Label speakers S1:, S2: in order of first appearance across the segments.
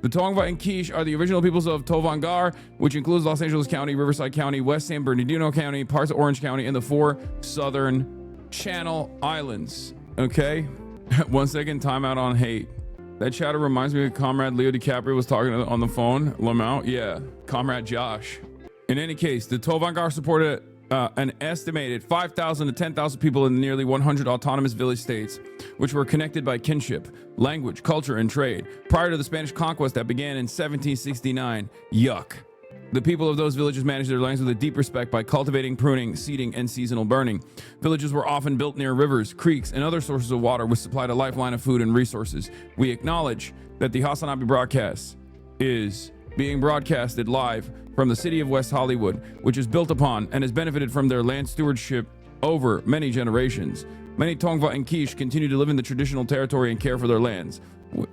S1: The Tongva and Quiche are the original peoples of Tovangar, which includes Los Angeles County, Riverside County, West San Bernardino County, parts of Orange County, and the 4 southern Channel Islands. Okay? 1 second, timeout on hate. That chatter reminds me of Comrade Leo DiCaprio was talking on the phone. Lamau, yeah. Comrade Josh. In any case, the Tovangar supported an estimated 5,000 to 10,000 people in nearly 100 autonomous village states, which were connected by kinship, language, culture, and trade. Prior to the Spanish conquest that began in 1769, yuck. The people of those villages managed their lands with a deep respect by cultivating, pruning, seeding, and seasonal burning. Villages were often built near rivers, creeks, and other sources of water, which supplied a lifeline of food and resources. We acknowledge that the HasanAbi broadcast is being broadcasted live from the city of West Hollywood, which is built upon and has benefited from their land stewardship over many generations. Many Tongva and Quiche continue to live in the traditional territory and care for their lands.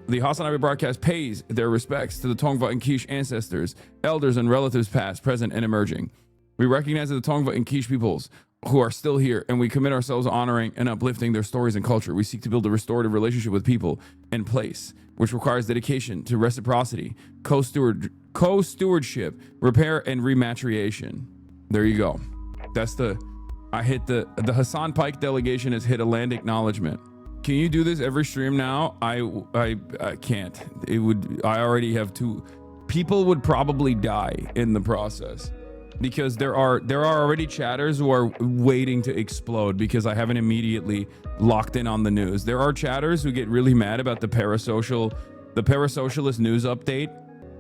S1: The HasanAbi broadcast pays their respects to the Tongva and Quiche ancestors, elders, and relatives past, present, and emerging. We recognize the Tongva and Quiche peoples who are still here, and we commit ourselves to honoring and uplifting their stories and culture. We seek to build a restorative relationship with people and place, which requires dedication to reciprocity, co-stewardship, repair, and rematriation. There you go. That's the Hassan Pike delegation has hit a land acknowledgement. Can you do this every stream now? I can't. I already have 2. People would probably die in the process, because there are already chatters who are waiting to explode because I haven't immediately locked in on the news. There are chatters who get really mad about the parasocialist news update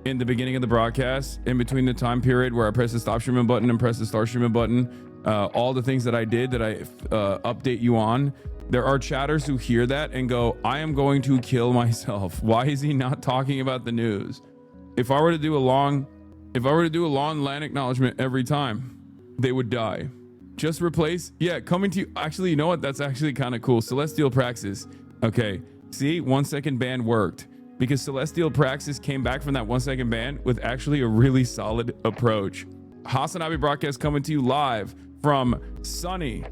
S1: in the beginning of the broadcast, in between the time period where I press the stop streaming button and press the start streaming button. All the things that I did that I update you on. There are chatters who hear that and go, I am going to kill myself. Why is he not talking about the news? If I were to do a long land acknowledgement every time, they would die. Just replace, coming to you. Actually, you know what? That's actually kind of cool. Celestial Praxis. Okay, see, 1 second ban worked because Celestial Praxis came back from that 1 second ban with actually a really solid approach. HasanAbi broadcast coming to you live from sunny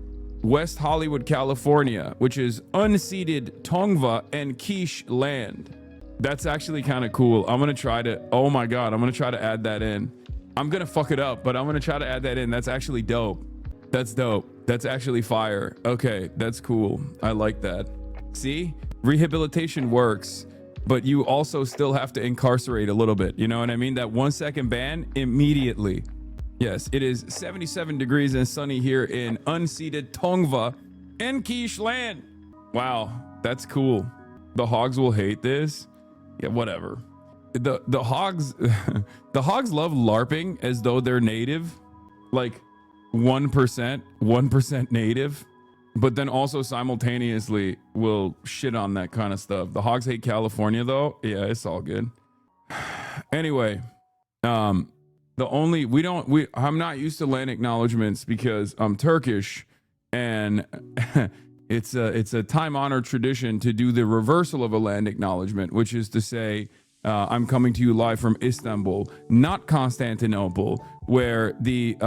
S1: West Hollywood, California, which is unceded Tongva and Quiche land. That's actually kind of cool. I'm going to try to, oh my God, I'm going to try to add that in. I'm going to fuck it up, but I'm going to try to add that in. That's actually dope. That's dope. That's actually fire. Okay, that's cool. I like that. See, rehabilitation works, but you also still have to incarcerate a little bit. You know what I mean? That 1 second ban immediately. Yes, it is 77 degrees and sunny here in unceded Tongva and Quiche land. Wow, that's cool. The hogs will hate this. Yeah, whatever. The hogs the hogs love LARPing as though they're native, like 1% native, but then also simultaneously will shit on that kind of stuff. The hogs hate California though. Yeah, it's all good. Anyway, I'm not used to land acknowledgements because I'm Turkish, and it's a time-honored tradition to do the reversal of a land acknowledgement, which is to say, I'm coming to you live from Istanbul, not Constantinople, where the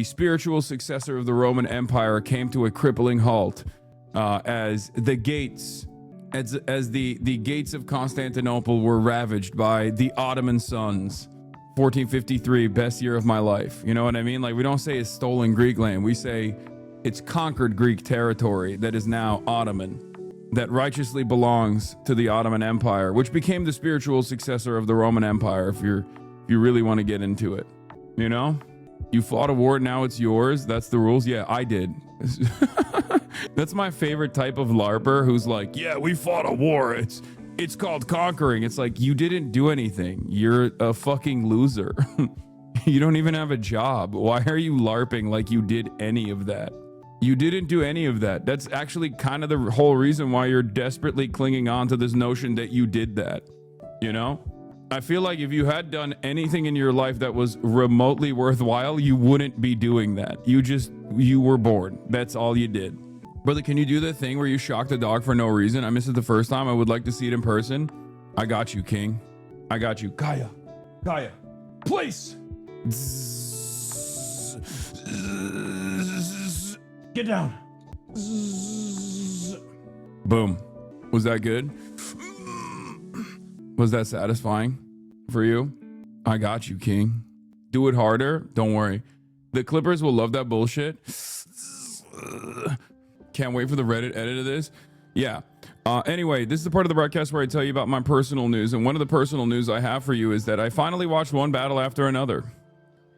S1: spiritual successor of the Roman Empire came to a crippling halt as the gates of Constantinople were ravaged by the Ottoman sons. 1453, best year of my life. You know what I mean? Like, we don't say it's stolen Greek land. We say it's conquered Greek territory that is now Ottoman, that righteously belongs to the Ottoman Empire, which became the spiritual successor of the Roman Empire, if you really want to get into it. You know? You fought a war, now it's yours. That's the rules. Yeah, I did. That's my favorite type of LARPer who's like, yeah, we fought a war. It's called conquering. It's like, you didn't do anything. You're a fucking loser. You don't even have a job. Why are you LARPing like you did any of that? You didn't do any of that. That's actually kind of the whole reason why you're desperately clinging on to this notion that you did that. You know? I feel like if you had done anything in your life that was remotely worthwhile, you wouldn't be doing that. You were born. That's all you did. Brother, can you do the thing where you shock the dog for no reason? I missed it the first time. I would like to see it in person. I got you, King. I got you. Gaia, please. Get down. Boom. Was that good? Was that satisfying for you? I got you, King. Do it harder. Don't worry. The Clippers will love that bullshit. Can't wait for the Reddit edit of this. Yeah. Anyway, this is the part of the broadcast where I tell you about my personal news. And one of the personal news I have for you is that I finally watched one battle after another.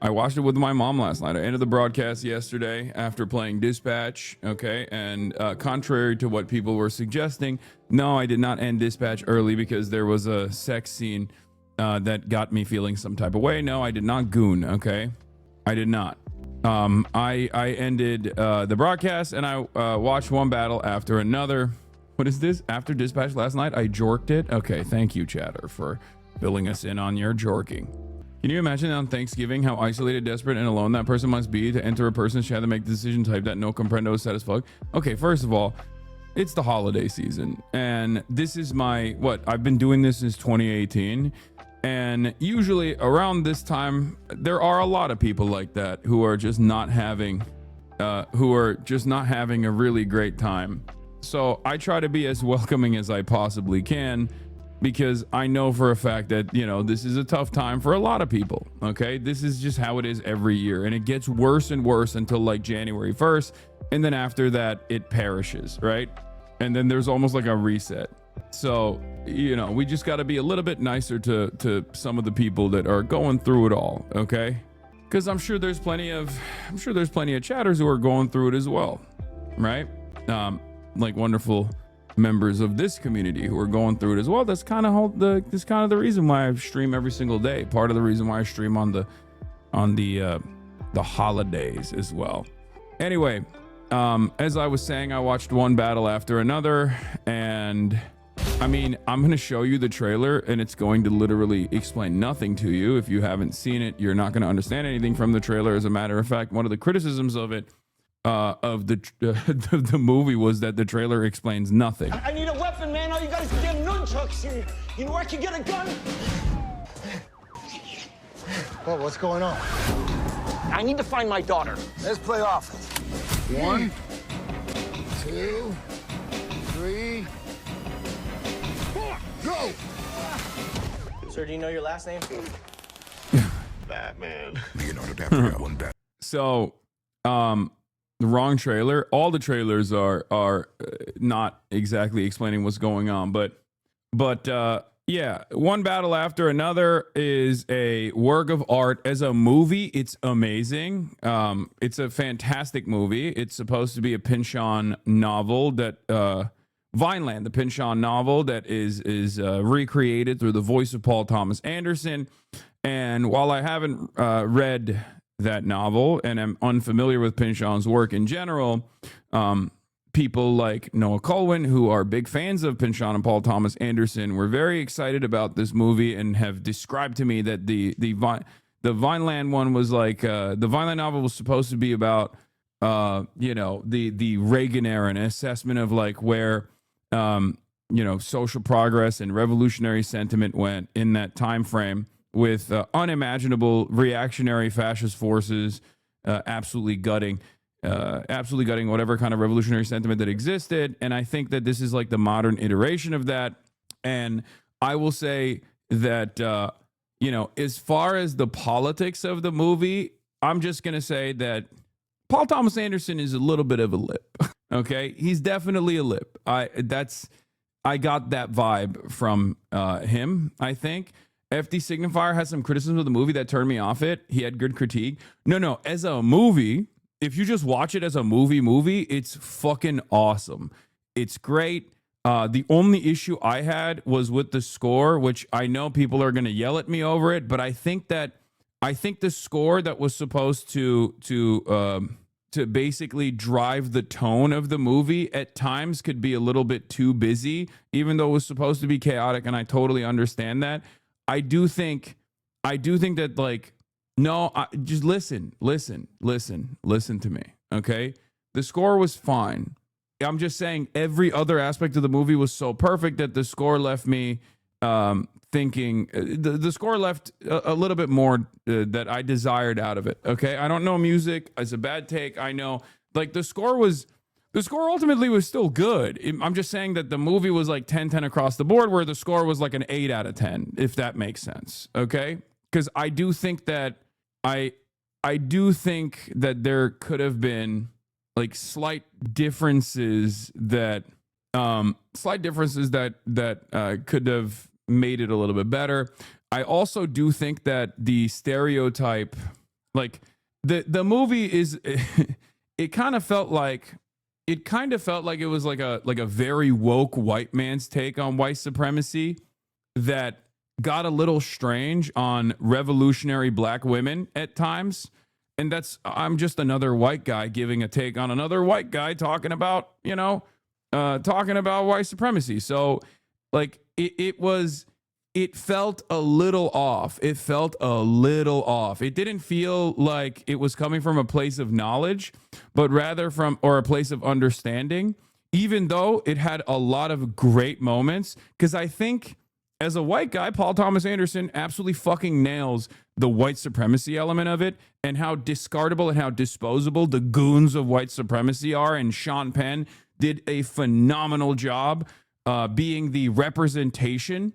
S1: I watched it with my mom last night. I ended the broadcast yesterday after playing Dispatch. Okay. And contrary to what people were suggesting, no, I did not end Dispatch early because there was a sex scene that got me feeling some type of way. No, I did not goon. Okay. I did not. I ended the broadcast and I watched one battle after another. What is this? After Dispatch last night, I jorked it. Okay, thank you, Chatter, for filling us in on your jorking. Can you imagine on Thanksgiving how isolated, desperate, and alone that person must be to enter a person's chat and make the decision type that no comprendo sad as fuck? Okay, first of all, it's the holiday season, and this is I've been doing this since 2018. And usually around this time, there are a lot of people like that who are just not having a really great time. So I try to be as welcoming as I possibly can because I know for a fact that, this is a tough time for a lot of people. Okay. This is just how it is every year. And it gets worse and worse until like January 1st. And then after that, it perishes. Right. And then there's almost like a reset. So, we just got to be a little bit nicer to some of the people that are going through it all. Okay. Because I'm sure there's plenty of chatters who are going through it as well. Right. Like wonderful members of this community who are going through it as well. That's kind of the reason why I stream every single day. Part of the reason why I stream on the holidays as well. Anyway, as I was saying, I watched one battle after another, and I mean, I'm going to show you the trailer and it's going to literally explain nothing to you. If you haven't seen it, you're not going to understand anything from the trailer. As a matter of fact, one of the criticisms of it of the movie was that the trailer explains nothing.
S2: I need a weapon, man. All you got is damn nunchucks here. You know where I can get a gun?
S3: Well, what's going on?
S2: I need to find my daughter.
S3: Let's play offense. 1, 2, 3, 4, go!
S2: Sir, do you know your last name?
S3: Batman.
S1: So, the wrong trailer. All the trailers are not exactly explaining what's going on, but yeah, one battle after another is a work of art. As a movie, it's amazing. It's a fantastic movie. It's supposed to be a Pynchon novel that Vineland, the Pynchon novel that is recreated through the voice of Paul Thomas Anderson. And while I haven't read that novel and am unfamiliar with Pynchon's work in general, people like Noah Colwyn, who are big fans of Pynchon and Paul Thomas Anderson, were very excited about this movie and have described to me that the Vineland one was like the Vineland novel was supposed to be about the Reagan era, an assessment of like where social progress and revolutionary sentiment went in that time frame, with unimaginable reactionary fascist forces absolutely gutting whatever kind of revolutionary sentiment that existed. And I think that this is like the modern iteration of that. And I will say that, as far as the politics of the movie, I'm just going to say that Paul Thomas Anderson is a little bit of a lip. Okay. He's definitely a lip. I got that vibe from him, I think. FD Signifier has some criticism of the movie that turned me off it. He had good critique. No, as a movie, if you just watch it as a movie, it's fucking awesome. It's great. The only issue I had was with the score, which I know people are going to yell at me over it, but I think the score that was supposed to basically drive the tone of the movie at times could be a little bit too busy, even though it was supposed to be chaotic, and I totally understand that. I do think that, like, no, just listen to me. Okay. The score was fine. I'm just saying every other aspect of the movie was so perfect that the score left me thinking the score left a little bit more that I desired out of it. Okay. I don't know music. It's a bad take. I know, like, the score was The score ultimately was still good. I'm just saying that the movie was like 10/10 across the board, where the score was like an 8 out of 10, if that makes sense. Okay? Because I do think that there could have been like slight differences that could have made it a little bit better. I also do think that the stereotype, like the movie is, it kind of felt like it was like a very woke white man's take on white supremacy that got a little strange on revolutionary black women at times. And I'm just another white guy giving a take on another white guy talking about white supremacy. So like it felt a little off. It didn't feel like it was coming from a place of knowledge, but rather a place of understanding, even though it had a lot of great moments. Because I think as a white guy, Paul Thomas Anderson absolutely fucking nails the white supremacy element of it and how discardable and how disposable the goons of white supremacy are. And Sean Penn did a phenomenal job being the representation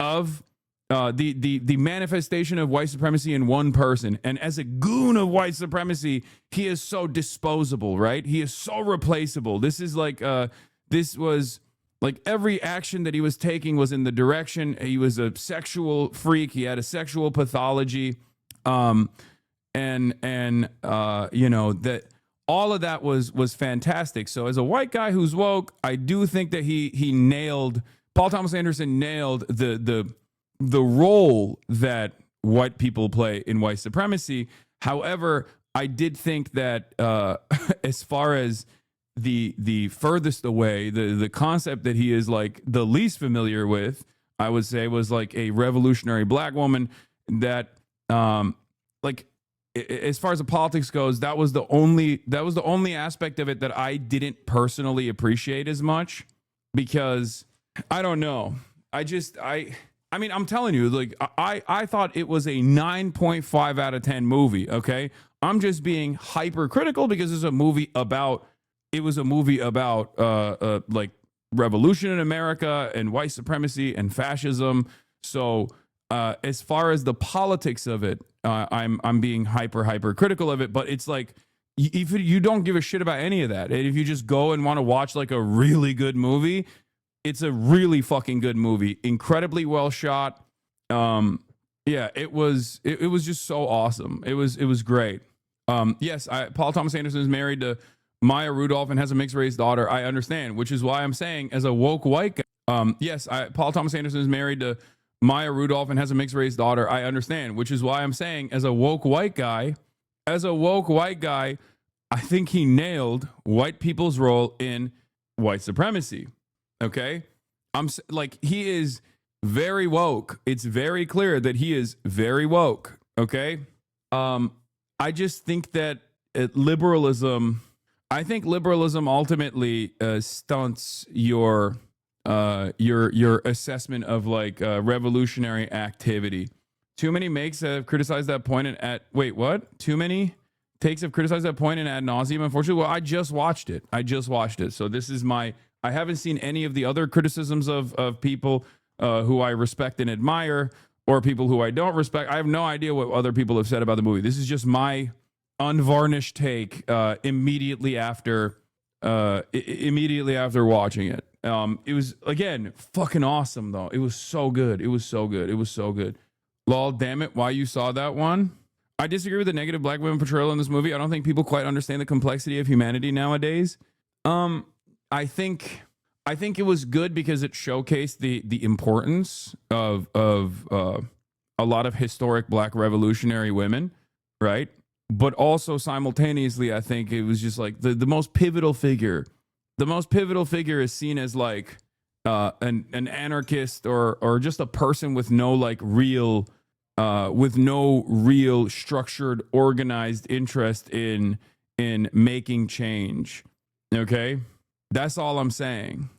S1: of the manifestation of white supremacy in one person. And as a goon of white supremacy, he is so disposable, right? He is so replaceable. This was like every action that he was taking was in the direction. He was a sexual freak. He had a sexual pathology. That all of that was fantastic. So as a white guy who's woke, I do think that Paul Thomas Anderson nailed the role that white people play in white supremacy. However, I did think that as far as the furthest away, the concept that he is like the least familiar with, I would say, was like a revolutionary black woman that like as far as the politics goes, that was the only aspect of it that I didn't personally appreciate as much, because I don't know. I mean, I'm telling you, like, I thought it was a 9.5 out of 10 movie. Okay. I'm just being hypercritical because it's a movie about like revolution in America and white supremacy and fascism. So as far as the politics of it, I'm being hypercritical of it, but it's like, if you don't give a shit about any of that, and if you just go and want to watch like a really good movie, it's a really fucking good movie, incredibly well shot. Yeah, it was just so awesome. It was great. Yes, Paul Thomas Anderson is married to Maya Rudolph and has a mixed race daughter. I understand, which is why I'm saying, as a woke white guy, Paul Thomas Anderson is married to Maya Rudolph and has a mixed race daughter. I understand, which is why I'm saying, as a woke white guy, I think he nailed white people's role in white supremacy. Okay. He is very woke. It's very clear that he is very woke. Okay. I just think that liberalism ultimately stunts your assessment of like revolutionary activity. Too many makes have criticized that point Too many takes have criticized that point and ad nauseum. Unfortunately, well, I just watched it. So this is I haven't seen any of the other criticisms of people who I respect and admire, or people who I don't respect. I have no idea what other people have said about the movie. This is just my unvarnished take immediately after watching it. It was, again, fucking awesome though. It was so good. Lol, damn it, why you saw that one? I disagree with the negative black women portrayal in this movie. I don't think people quite understand the complexity of humanity nowadays. I think it was good because it showcased the importance of a lot of historic black revolutionary women, right? But also simultaneously, I think it was just like the most pivotal figure. The most pivotal figure is seen as like an anarchist or just a person with no real structured, organized interest in making change. Okay. That's all I'm saying.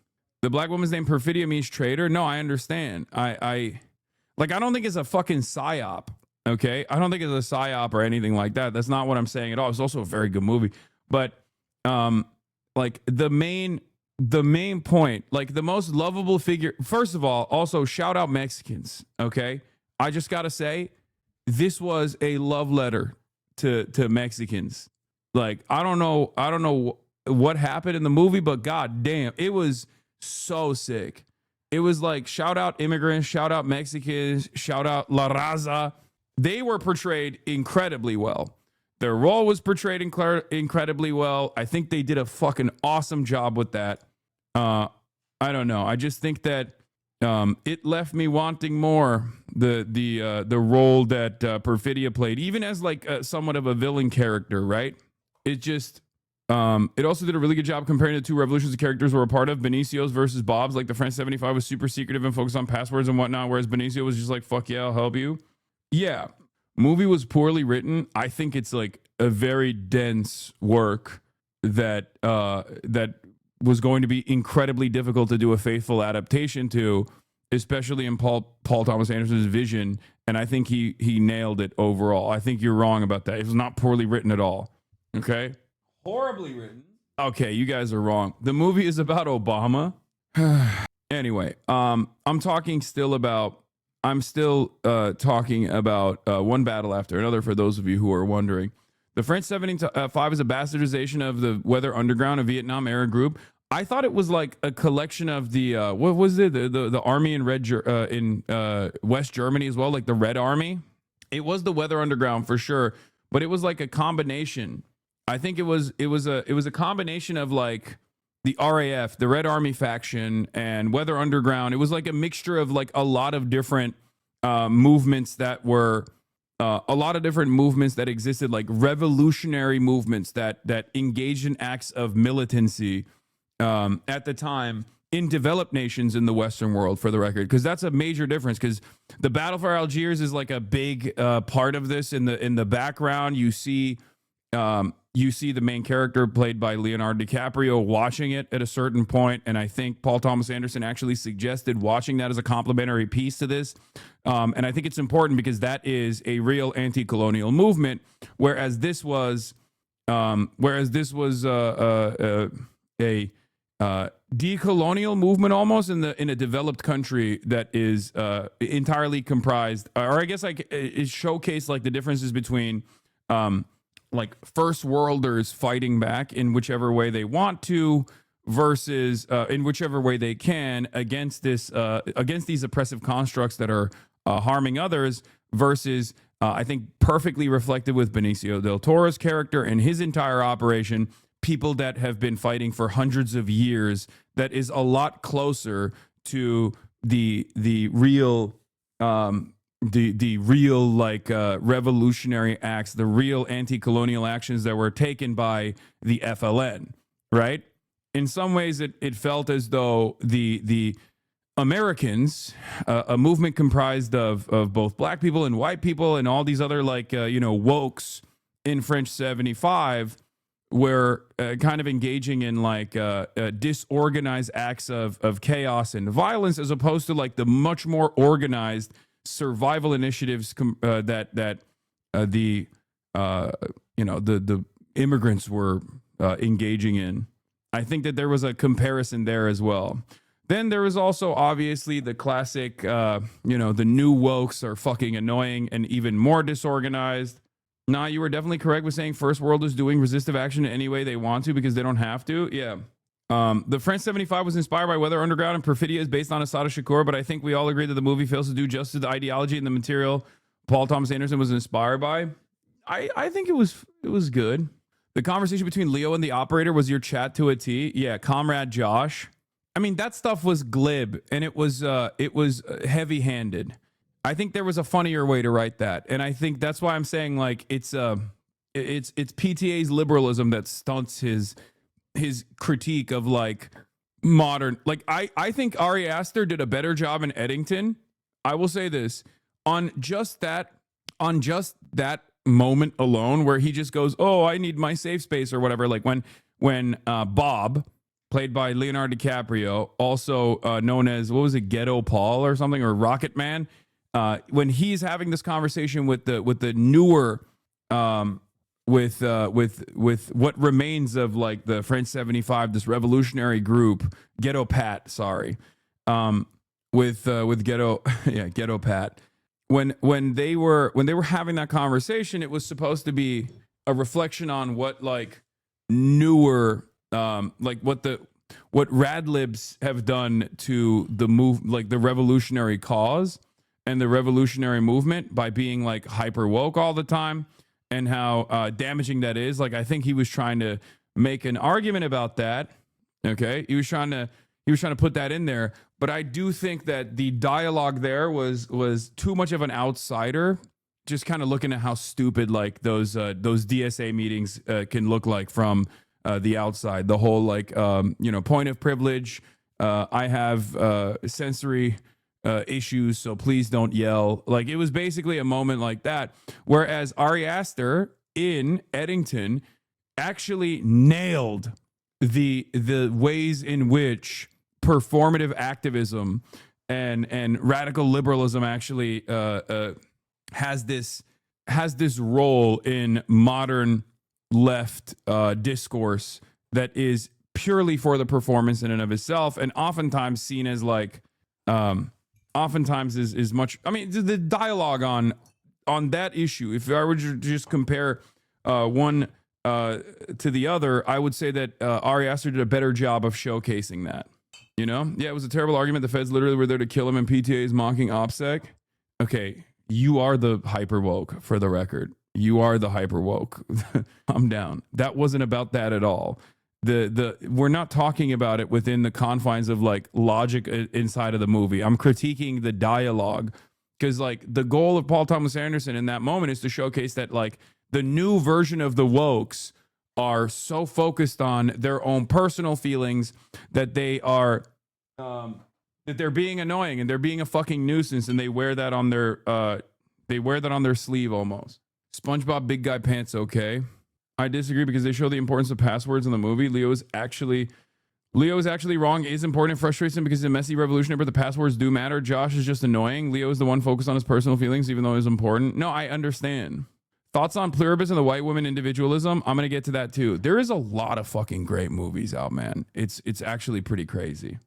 S1: The black woman's name Perfidia means traitor. No, I understand. I don't think it's a fucking psyop. Okay. I don't think it's a psyop or anything like that. That's not what I'm saying at all. It's also a very good movie. But like the main point, like the most lovable figure. First of all, also shout out Mexicans. Okay, I just gotta say, this was a love letter to Mexicans. Like I don't know what happened in the movie, but god damn, it was so sick. It was like shout out immigrants, shout out Mexicans, shout out La Raza. They were portrayed incredibly well. Their role was portrayed incredibly well. I think they did a fucking awesome job with that. I don't know. I just think that it left me wanting more. The role that Perfidia played, even as like somewhat of a villain character, right? It just it also did a really good job comparing the two revolutions the characters were a part of. Benicio's versus Bob's. Like the French 75 was super secretive and focused on passwords and whatnot, whereas Benicio was just like, fuck yeah, I'll help you. Yeah. Movie was poorly written. I think it's like a very dense work that that was going to be incredibly difficult to do a faithful adaptation to, especially in Paul Thomas Anderson's vision. And I think he nailed it overall. I think you're wrong about that. It was not poorly written at all. Okay? Horribly written. Okay, you guys are wrong. The movie is about Obama. Anyway, I'm still talking about one battle after another for those of you who are wondering. The French 75 is a bastardization of the Weather Underground, a Vietnam era group. I thought it was like a collection of the what was it, the army in West Germany as well, like the Red Army. It was the Weather Underground for sure, but it was like a combination. I think it was a combination of like the RAF, the Red Army faction, and Weather Underground. It was like a mixture of like a lot of different movements that were a lot of different movements that existed, like revolutionary movements that engaged in acts of militancy at the time in developed nations in the Western world, for the record, because that's a major difference. Because the Battle for Algiers is like a big part of this. In the background, you see the main character played by Leonardo DiCaprio watching it at a certain point, and I think Paul Thomas Anderson actually suggested watching that as a complementary piece to this. And I think it's important because that is a real anti-colonial movement, whereas this was a decolonial movement almost in a developed country that is entirely comprised, or I guess like it showcased like the differences between like first worlders fighting back in whichever way they want to versus in whichever way they can against these oppressive constructs that are harming others, versus I think perfectly reflected with Benicio del Toro's character and his entire operation, people that have been fighting for hundreds of years, that is a lot closer to the real like revolutionary acts, the real anti-colonial actions that were taken by the FLN, right? In some ways, it felt as though the Americans, a movement comprised of both black people and white people and all these other like wokes in French 75, were kind of engaging in like disorganized acts of chaos and violence, as opposed to like the much more organized survival initiatives that the immigrants were engaging in. I think that there was a comparison there as well. Then there was also obviously the classic, the new wokes are fucking annoying and even more disorganized. Nah, you were definitely correct with saying first worlders doing resistive action in any way they want to because they don't have to. Yeah. The French 75 was inspired by Weather Underground, and Perfidia is based on Assata Shakur, but I think we all agree that the movie fails to do justice to the ideology and the material Paul Thomas Anderson was inspired by. I think it was good. The conversation between Leo and the operator was your chat to a T. Yeah, Comrade Josh. I mean, that stuff was glib, and it was heavy-handed. I think there was a funnier way to write that, and I think that's why I'm saying like it's PTA's liberalism that stunts his critique of like modern. Like I think Ari Aster did a better job in Eddington. I will say this on just that moment alone where he just goes, "Oh, I need my safe space" or whatever. Like when Bob, played by Leonardo DiCaprio, also known as what was it, Ghetto Paul or something, or Rocket Man. When he's having this conversation with the newer with what remains of like the French 75, this revolutionary group, Ghetto Pat, sorry, with Ghetto Ghetto Pat. When they were having that conversation, it was supposed to be a reflection on what like newer like what radlibs have done to the move, like the revolutionary cause and the revolutionary movement, by being like hyper woke all the time, and how damaging that is. Like, I think he was trying to make an argument about that. Okay, he was trying to put that in there, but I do think that the dialogue there was too much of an outsider, just kind of looking at how stupid like those DSA meetings can look like from the outside. The whole like point of privilege. I have sensory issues, so please don't yell. Like, it was basically a moment like that. Whereas Ari Aster in Eddington actually nailed the ways in which performative activism and radical liberalism actually has this role in modern left discourse that is purely for the performance in and of itself, and oftentimes seen as like oftentimes is much. I mean, the dialogue on that issue, if I were to just compare one to the other, I would say that Ari Aster did a better job of showcasing that. You know, yeah, it was a terrible argument. The feds literally were there to kill him, and PTA is mocking OPSEC. Okay, you are the hyper woke, for the record. You are the hyper woke. I'm down. That wasn't about that at all. We're not talking about it within the confines of like logic inside of the movie. I'm critiquing the dialogue, because like the goal of Paul Thomas Anderson in that moment is to showcase that like the new version of the wokes are so focused on their own personal feelings that they are that they're being annoying and they're being a fucking nuisance, and they wear that on their sleeve almost. SpongeBob Big Guy Pants, okay. I disagree, because they show the importance of passwords in the movie. Leo is actually wrong. It is important and frustrates him because he's a messy revolutionary, but the passwords do matter. Josh is just annoying. Leo is the one focused on his personal feelings, even though it's important. No, I understand. Thoughts on pluribus and the white woman individualism? I'm going to get to that too. There is a lot of fucking great movies out, man. It's actually pretty crazy.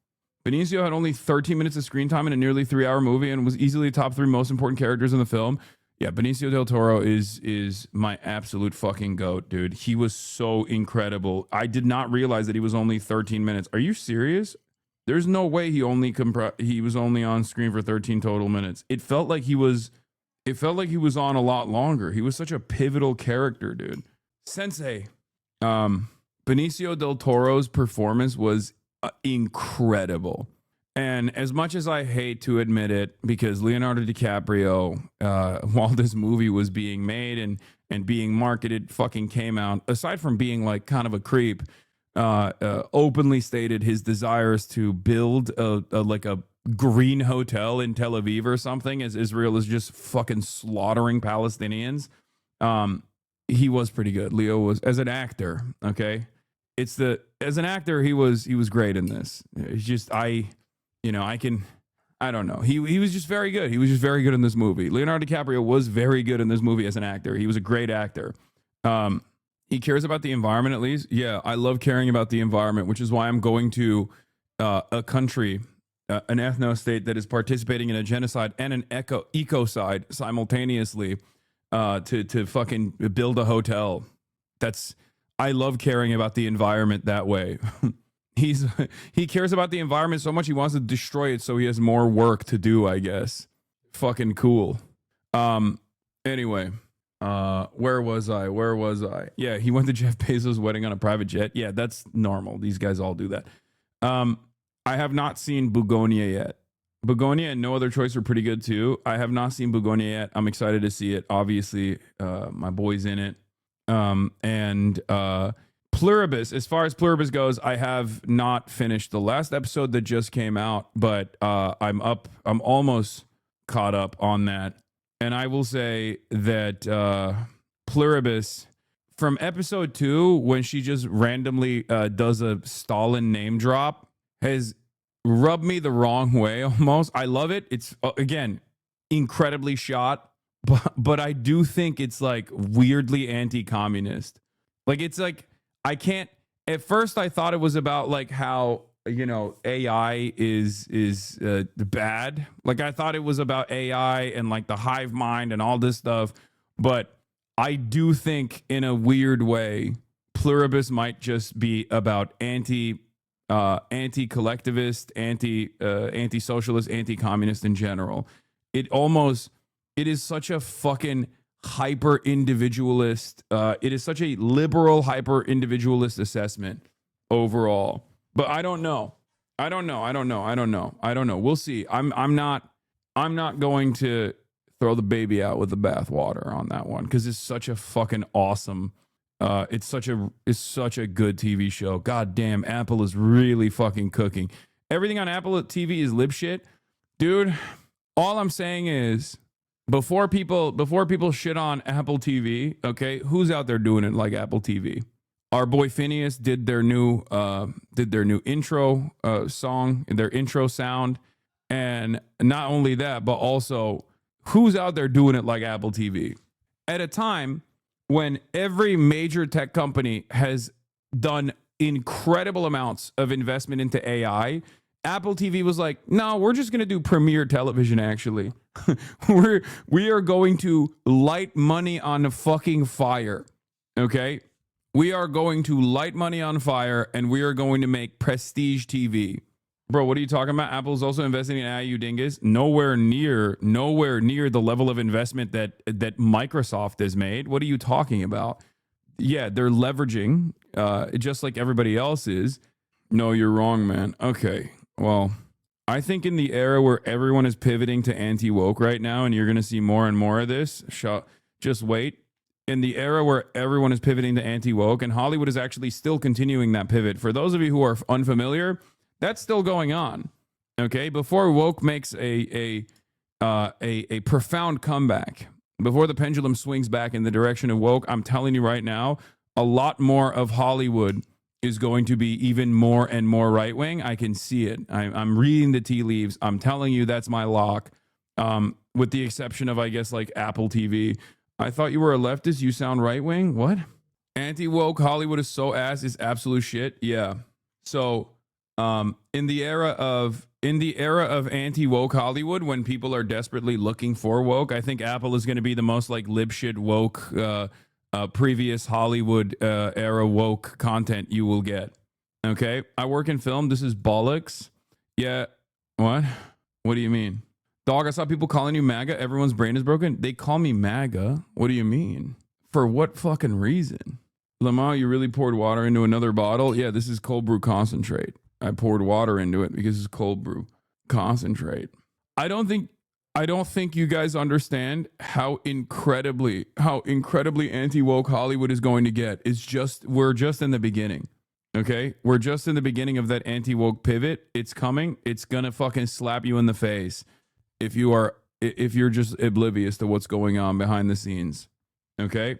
S1: Benicio had only 13 minutes of screen time in a nearly 3-hour movie and was easily top 3 most important characters in the film. Yeah, Benicio del Toro is my absolute fucking goat, dude. He was so incredible. I did not realize that he was only 13 minutes. Are you serious? There's no way he was only on screen for 13 total minutes. It felt like he was on a lot longer. He was such a pivotal character, dude. Sensei. Benicio del Toro's performance was incredible. And as much as I hate to admit it, because Leonardo DiCaprio, while this movie was being made and being marketed, fucking came out, aside from being like kind of a creep, openly stated his desires to build a green hotel in Tel Aviv or something, as Israel is just fucking slaughtering Palestinians. He was pretty good. Leo was, as an actor, okay? As an actor, he was great in this. It's just, I don't know. He was just very good. He was just very good in this movie. Leonardo DiCaprio was very good in this movie as an actor. He was a great actor. He cares about the environment, at least. Yeah, I love caring about the environment, which is why I'm going to a country, an ethno-state that is participating in a genocide and an ecocide simultaneously to fucking build a hotel. I love caring about the environment that way. He cares about the environment so much he wants to destroy it so he has more work to do, I guess. Fucking cool. Anyway, where was I? Yeah, he went to Jeff Bezos' wedding on a private jet. Yeah, that's normal. These guys all do that. I have not seen Bugonia yet. Bugonia and No Other Choice are pretty good too. I have not seen Bugonia yet. I'm excited to see it. Obviously, my boy's in it. And Pluribus, as far as Pluribus goes, I have not finished the last episode that just came out, but I'm almost caught up on that. And I will say that Pluribus, from episode 2, when she just randomly does a Stalin name drop, has rubbed me the wrong way almost. I love it. It's, again, incredibly shot, but I do think it's like weirdly anti-communist. Like it's like I can't. At first, I thought it was about like how AI is bad. Like I thought it was about AI and like the hive mind and all this stuff. But I do think in a weird way, Pluribus might just be about anti-collectivist, anti-socialist, anti-communist in general. It is such a fucking hyper individualist. It is such a liberal hyper individualist assessment overall. But I don't know. We'll see. I'm not going to throw the baby out with the bathwater on that one because it's such a fucking awesome. It's such a good TV show. God damn, Apple is really fucking cooking. Everything on Apple TV is lip shit, dude. All I'm saying is, before people shit on Apple TV, okay, who's out there doing it like Apple TV? Our boy Phineas did their new intro song, their intro sound, and not only that, but also who's out there doing it like Apple TV at a time when every major tech company has done incredible amounts of investment into AI. Apple TV was like, no, we're just going to do Premiere Television, actually. we are going to light money on fucking fire, okay? We are going to light money on fire, and we are going to make prestige TV. Bro, what are you talking about? Apple's also investing in AI, you dingus. Nowhere near the level of investment that Microsoft has made. What are you talking about? Yeah, they're leveraging, just like everybody else is. No, you're wrong, man. Okay, well, I think in the era where everyone is pivoting to anti-woke right now, and you're going to see more and more of this, just wait. In the era where everyone is pivoting to anti-woke, and Hollywood is actually still continuing that pivot. For those of you who are unfamiliar, that's still going on. Okay, before woke makes a profound comeback, before the pendulum swings back in the direction of woke, I'm telling you right now, a lot more of Hollywood is going to be even more and more right wing. I can see it. I'm reading the tea leaves. I'm telling you, that's my lock. With the exception of, I guess, like Apple TV. I thought you were a leftist. You sound right wing. What? Anti-woke Hollywood is so ass. Is absolute shit. Yeah. So, in the era of anti-woke Hollywood, when people are desperately looking for woke, I think Apple is going to be the most like lib shit woke, previous Hollywood era woke content you will get. Okay. I work in film. This is bollocks. Yeah. What? What do you mean? Dog, I saw people calling you MAGA. Everyone's brain is broken. They call me MAGA. What do you mean? For what fucking reason? Lamar, you really poured water into another bottle? Yeah, this is cold brew concentrate. I poured water into it because it's cold brew concentrate. I don't think you guys understand how incredibly anti-woke Hollywood is going to get. We're just in the beginning. Okay? We're just in the beginning of that anti-woke pivot. It's coming. It's gonna fucking slap you in the face if you're just oblivious to what's going on behind the scenes. Okay?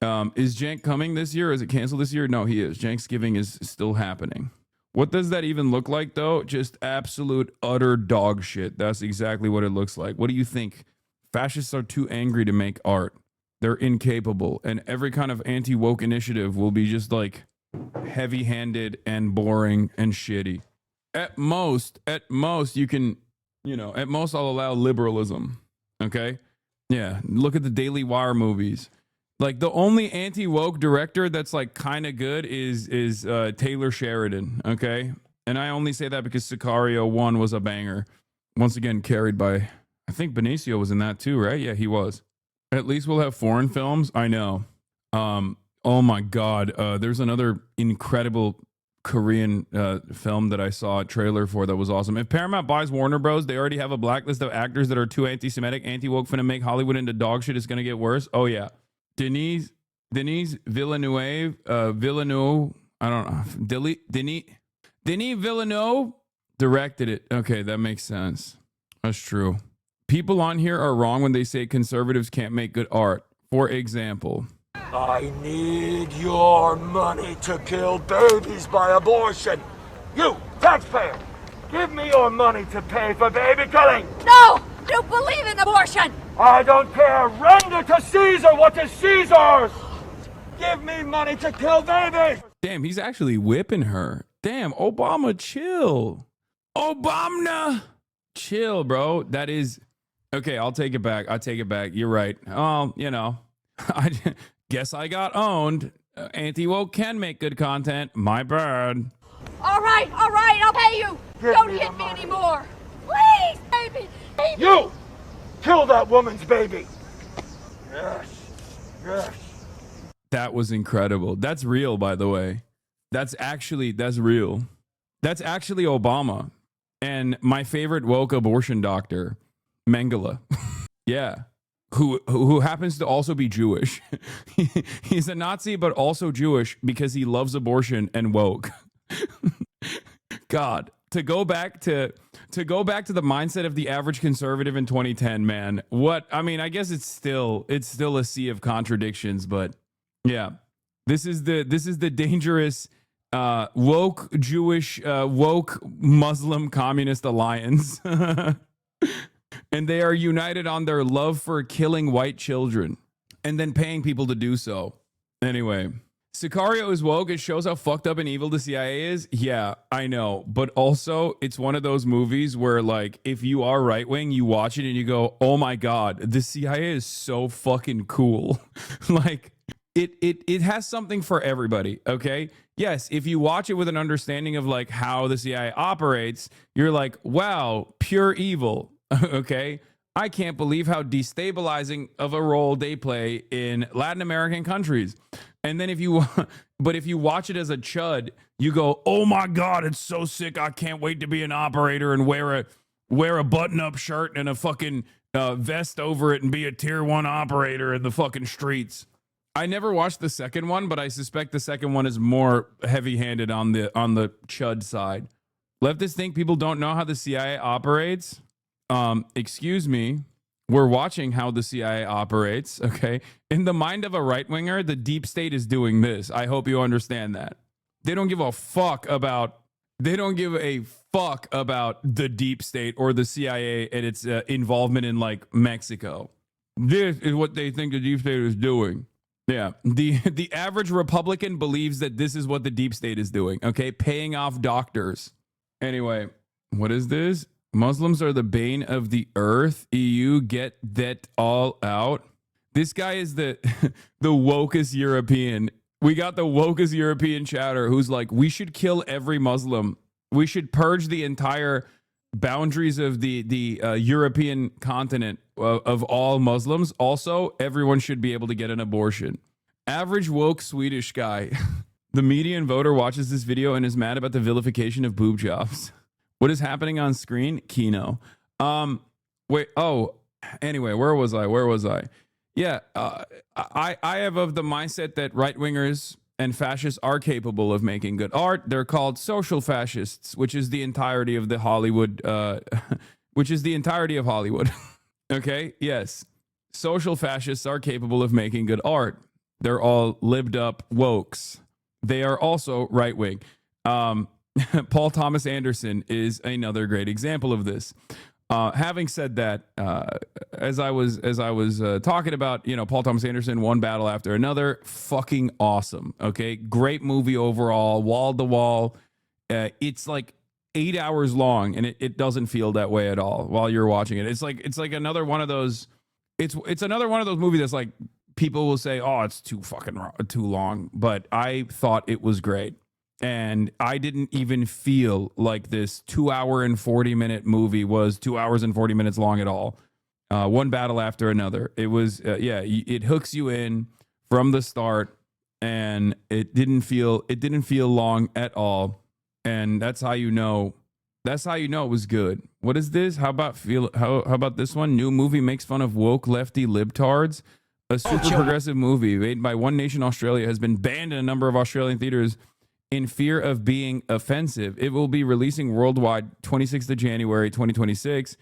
S1: Is Jank coming this year? Or is it canceled this year? No, he is. CENKSGIVING is still happening. What does that even look like, though? Just absolute, utter dog shit. That's exactly what it looks like. What do you think? Fascists are too angry to make art. They're incapable. And every kind of anti-woke initiative will be just like heavy-handed and boring and shitty. At most, you can, at most I'll allow liberalism. Okay? Yeah. Look at the Daily Wire movies. Like the only anti-woke director that's like kind of good is Taylor Sheridan, okay? And I only say that because Sicario 1 was a banger. Once again, carried by, I think Benicio was in that too, right? Yeah, he was. At least we'll have foreign films. I know. Oh my God. There's another incredible Korean film that I saw a trailer for that was awesome. If Paramount buys Warner Bros., they already have a blacklist of actors that are too anti-Semitic, anti-woke, finna make Hollywood into dog shit. It's gonna get worse. Oh yeah. Denis Villeneuve, I don't know. Denis Villeneuve directed it. Okay, that makes sense. That's true. People on here are wrong when they say conservatives can't make good art. For example,
S2: I need your money to kill babies by abortion. You, taxpayer, give me your money to pay for baby killing.
S4: No! You believe in abortion!
S2: I don't care. Render to Caesar what is Caesar's. Give me money to kill babies.
S1: Damn, he's actually whipping her. Damn, Obama, chill. Obama, chill, bro. That is okay. I'll take it back. I take it back. You're right. You know, I guess I got owned. Anti-woke can make good content. My bad.
S4: All right, I'll pay you. Don't hit me anymore. Please, baby.
S2: You kill that woman's baby. Yes, yes.
S1: That was incredible. That's real, by the way. That's real. That's actually Obama and my favorite woke abortion doctor, Mengele. Yeah. Who happens to also be Jewish. He's a Nazi, but also Jewish because he loves abortion and woke. God, to go back to the mindset of the average conservative in 2010, man. What I mean, I guess it's still a sea of contradictions, but yeah, this is the dangerous woke Jewish woke Muslim communist alliance. And they are united on their love for killing white children and then paying people to do so. Anyway, Sicario is woke. It shows how fucked up and evil the CIA is. Yeah, I know. But also, it's one of those movies where, like, if you are right wing, you watch it and you go, oh my God, the CIA is so fucking cool. Like, it has something for everybody, okay? Yes, if you watch it with an understanding of, like, how the CIA operates, you're like, wow, pure evil. Okay, I can't believe how destabilizing of a role they play in Latin American countries. And then if you watch it as a chud, you go, oh my God, it's so sick. I can't wait to be an operator and wear a button-up shirt and a fucking vest over it and be a tier 1 operator in the fucking streets. I never watched the second one, but I suspect the second one is more heavy-handed on the chud side. Leftists think people don't know how the CIA operates. Excuse me, we're watching how the CIA operates, okay? In the mind of a right-winger, the deep state is doing this. I hope you understand that. They don't give a fuck about the deep state or the CIA and its involvement in, like, Mexico. This is what they think the deep state is doing. Yeah, the average Republican believes that this is what the deep state is doing, okay? Paying off doctors. Anyway, what is this? Muslims are the bane of the earth. EU, get that all out. This guy is the wokest European. We got the wokest European chatter who's like, we should kill every Muslim. We should purge the entire boundaries of the European continent of all Muslims. Also, everyone should be able to get an abortion. Average woke Swedish guy. The median voter watches this video and is mad about the vilification of boob jobs. What is happening on screen? Kino. Wait. Oh, anyway, where was I? Yeah. I have of the mindset that right wingers and fascists are capable of making good art. They're called social fascists, which is the entirety of the Hollywood, Hollywood. Okay. Yes. Social fascists are capable of making good art. They're all lived up wokes. They are also right wing. Paul Thomas Anderson is another great example of this. Having said that, as I was talking about, you know, Paul Thomas Anderson, one battle after another, fucking awesome. Okay, great movie overall, wall to wall. It's like 8 hours long, and it doesn't feel that way at all while you're watching it. It's like another one of those. It's another one of those movies that's like people will say, oh, it's too long, but I thought it was great. And I didn't even feel like this 2 hour and 40 minute movie was 2 hours and 40 minutes long at all. One battle after another. It was, it hooks you in from the start, and it didn't feel long at all. And that's how you know it was good. What is this? How about this one? New movie makes fun of woke lefty libtards. A super progressive movie made by One Nation Australia has been banned in a number of Australian theaters in fear of being offensive. It will be releasing worldwide 26th of January 2026.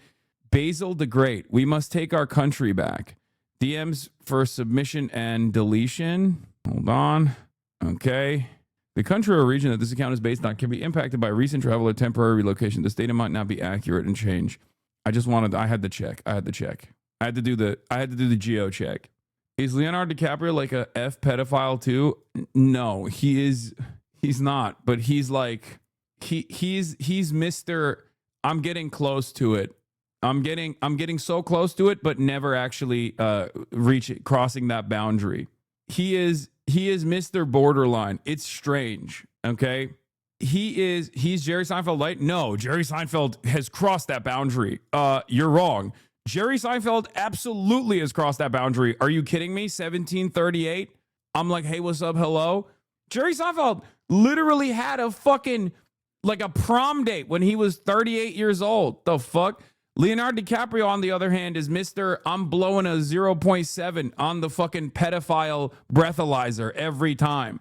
S1: Basil the Great, we must take our country back. DMs for submission and deletion. Hold on. Okay. The country or region that this account is based on can be impacted by recent travel or temporary relocation. This data might not be accurate and change. I had to check. I had to do the geo check. Is Leonardo DiCaprio like a F pedophile too? No, he's not, but he's like he's Mr. I'm getting close to it. I'm getting so close to it, but never actually crossing that boundary. He is Mr. Borderline. It's strange. Okay. He's Jerry Seinfeld light. No, Jerry Seinfeld has crossed that boundary. You're wrong. Jerry Seinfeld absolutely has crossed that boundary. Are you kidding me? 1738. I'm like, hey, what's up? Hello. Jerry Seinfeld literally had a fucking like a prom date when he was 38 years old. The fuck? Leonardo DiCaprio, on the other hand, is Mr. I'm blowing a 0.7 on the fucking pedophile breathalyzer every time.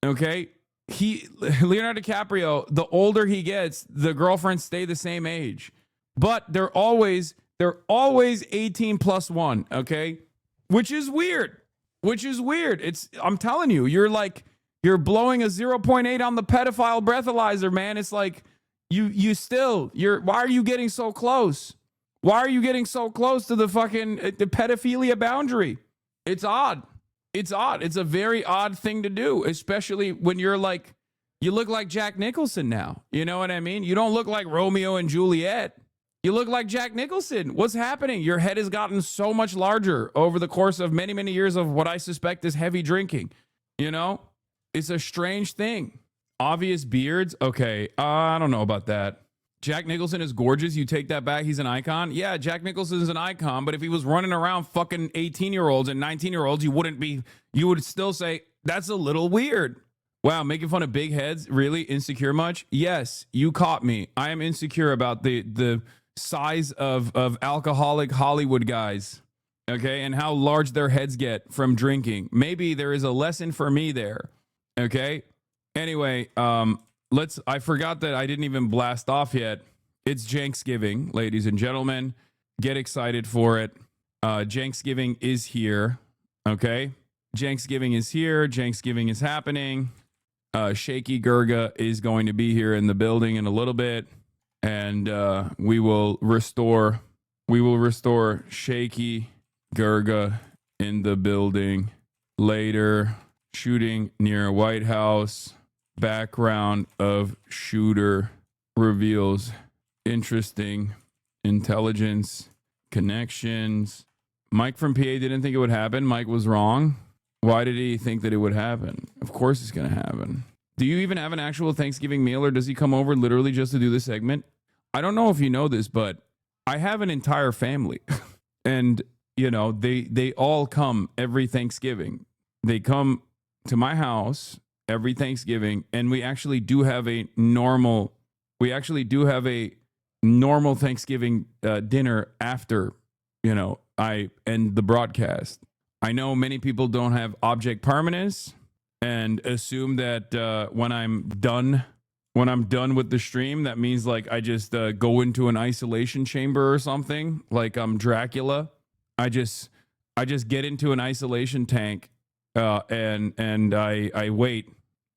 S1: Okay? Leonardo DiCaprio, the older he gets, the girlfriends stay the same age. But they're always 18 plus 1, okay? Which is weird. I'm telling you, you're blowing a 0.8 on the pedophile breathalyzer, man. It's like why are you getting so close? Why are you getting so close to the fucking the pedophilia boundary? It's odd. It's a very odd thing to do, especially when you look like Jack Nicholson now. You know what I mean? You don't look like Romeo and Juliet. You look like Jack Nicholson. What's happening? Your head has gotten so much larger over the course of many, many years of what I suspect is heavy drinking. You know? It's a strange thing. Obvious beards? Okay, I don't know about that. Jack Nicholson is gorgeous. You take that back. He's an icon. Yeah, Jack Nicholson is an icon. But if he was running around fucking 18-year-olds and 19-year-olds, you would still say, that's a little weird. Wow, making fun of big heads? Really? Insecure much? Yes, you caught me. I am insecure about the size of alcoholic Hollywood guys. Okay, and how large their heads get from drinking. Maybe there is a lesson for me there. Okay? Anyway, I forgot that I didn't even blast off yet. It's Thanksgiving, ladies and gentlemen. Get excited for it. Thanksgiving is here. Okay? Thanksgiving is here. Thanksgiving is happening. Shaky Gurga is going to be here in the building in a little bit. And we will restore Shaky Gurga in the building later. Shooting near White House. Background of shooter reveals interesting intelligence connections. Mike from PA didn't think it would happen. Mike was wrong. Why did he think that it would happen? Of course it's going to happen. Do you even have an actual Thanksgiving meal, or does he come over literally just to do this segment? I don't know if you know this, but I have an entire family. And, you know, they all come every Thanksgiving. They come to my house every Thanksgiving, and we actually do have a normal Thanksgiving dinner after, you know, I end the broadcast. I know many people don't have object permanence and assume that when I'm done with the stream, that means like I just go into an isolation chamber or something, like I'm Dracula. I just get into an isolation tank and I wait.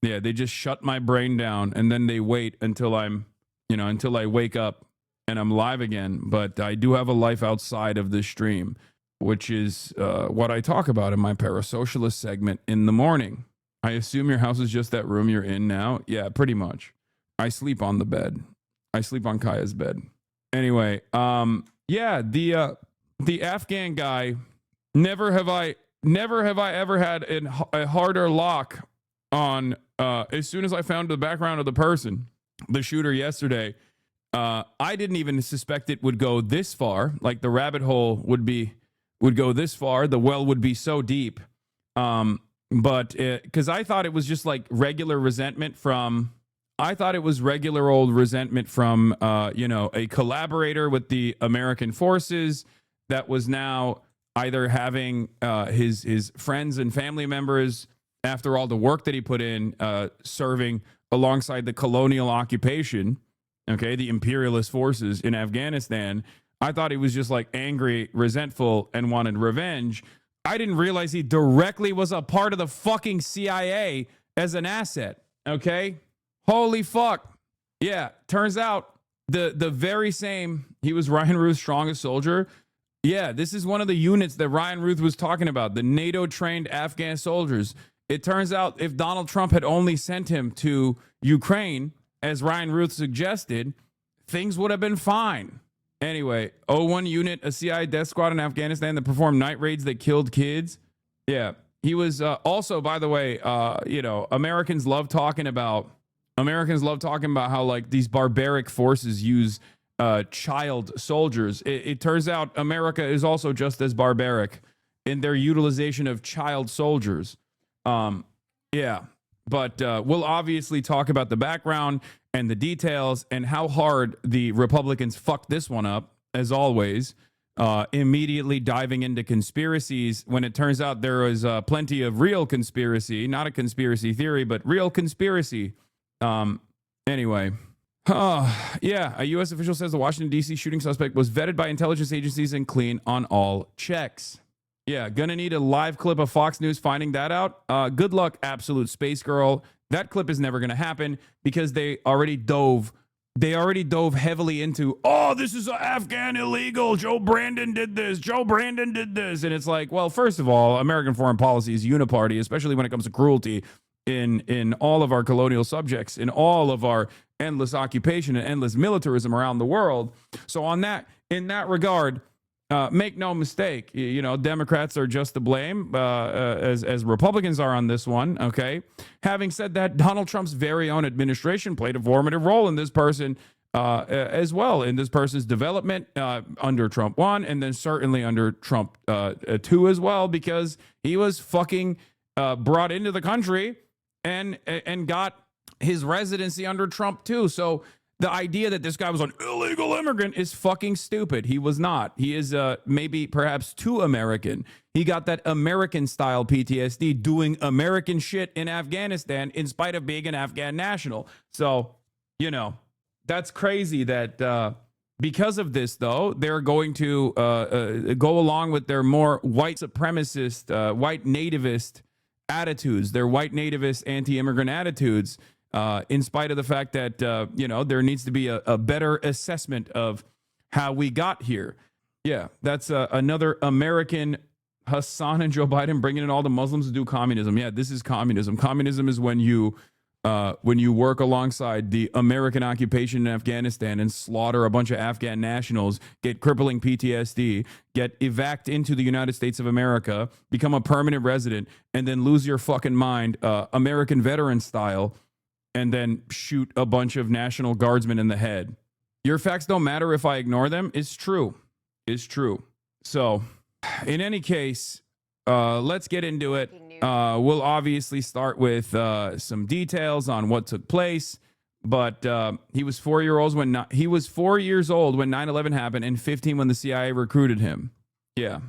S1: Yeah, they just shut my brain down, and then they wait until until I wake up and I'm live again. But I do have a life outside of this stream, which is what I talk about in my parasocialist segment in the morning. I assume your house is just that room you're in now. Yeah, pretty much. I sleep on the bed. I sleep on Kaya's bed. Anyway, yeah, the Afghan guy. Never have I ever had a harder lock on. As soon as I found the background of the person, the shooter yesterday, I didn't even suspect it would go this far. Like the rabbit hole would go this far. The well would be so deep. But because I thought it was just like regular resentment from. I thought it was regular old resentment from, a collaborator with the American forces that was now either having his friends and family members, after all the work that he put in, serving alongside the colonial occupation, okay, the imperialist forces in Afghanistan. I thought he was just like angry, resentful, and wanted revenge. I didn't realize he directly was a part of the fucking CIA as an asset, okay? Holy fuck. Yeah, turns out the very same, he was Ryan Ruth's strongest soldier. Yeah, this is one of the units that Ryan Ruth was talking about, the NATO-trained Afghan soldiers. It turns out if Donald Trump had only sent him to Ukraine, as Ryan Ruth suggested, things would have been fine. Anyway, O1 unit, a CIA death squad in Afghanistan that performed night raids that killed kids. Yeah, he was also, by the way, Americans love talking about how like these barbaric forces use child soldiers. It turns out America is also just as barbaric in their utilization of child soldiers. Yeah, but we'll obviously talk about the background and the details and how hard the Republicans fucked this one up, as always, immediately diving into conspiracies when it turns out there is plenty of real conspiracy, not a conspiracy theory, but real conspiracy. Anyway. Yeah, a U.S. official says the Washington, D.C. shooting suspect was vetted by intelligence agencies and clean on all checks. Yeah, gonna need a live clip of Fox News finding that out. Good luck, absolute space girl. That clip is never gonna happen because they already dove heavily into, oh, this is Afghan illegal. Joe Brandon did this. And it's like, well, first of all, American foreign policy is uniparty, especially when it comes to cruelty in all of our colonial subjects, in all of our endless occupation and endless militarism around the world. So in that regard, make no mistake, Democrats are just to blame as Republicans are on this one. Okay. Having said that, Donald Trump's very own administration played a formative role in this person as well, in this person's development under Trump 1 and then certainly under Trump 2 as well, because he was fucking brought into the country and got his residency under Trump 2. So the idea that this guy was an illegal immigrant is fucking stupid. He was not. He is maybe perhaps too American. He got that American style PTSD doing American shit in Afghanistan in spite of being an Afghan national. So, that's crazy that because of this, though, they're going to go along with their more white supremacist, white nativist attitudes, their white nativist anti-immigrant attitudes. In spite of the fact that, there needs to be a better assessment of how we got here. Yeah, that's another American Hassan and Joe Biden bringing in all the Muslims to do communism. Yeah, this is communism. Communism is when you work alongside the American occupation in Afghanistan and slaughter a bunch of Afghan nationals, get crippling PTSD, get evac into the United States of America, become a permanent resident, and then lose your fucking mind, American veteran style, and then shoot a bunch of National Guardsmen in the head. Your facts don't matter if I ignore them. It's true. It's true. So, in any case, let's get into it. We'll obviously start with some details on what took place. But he was 4 years old when 9/11 happened, and 15 when the CIA recruited him. Yeah.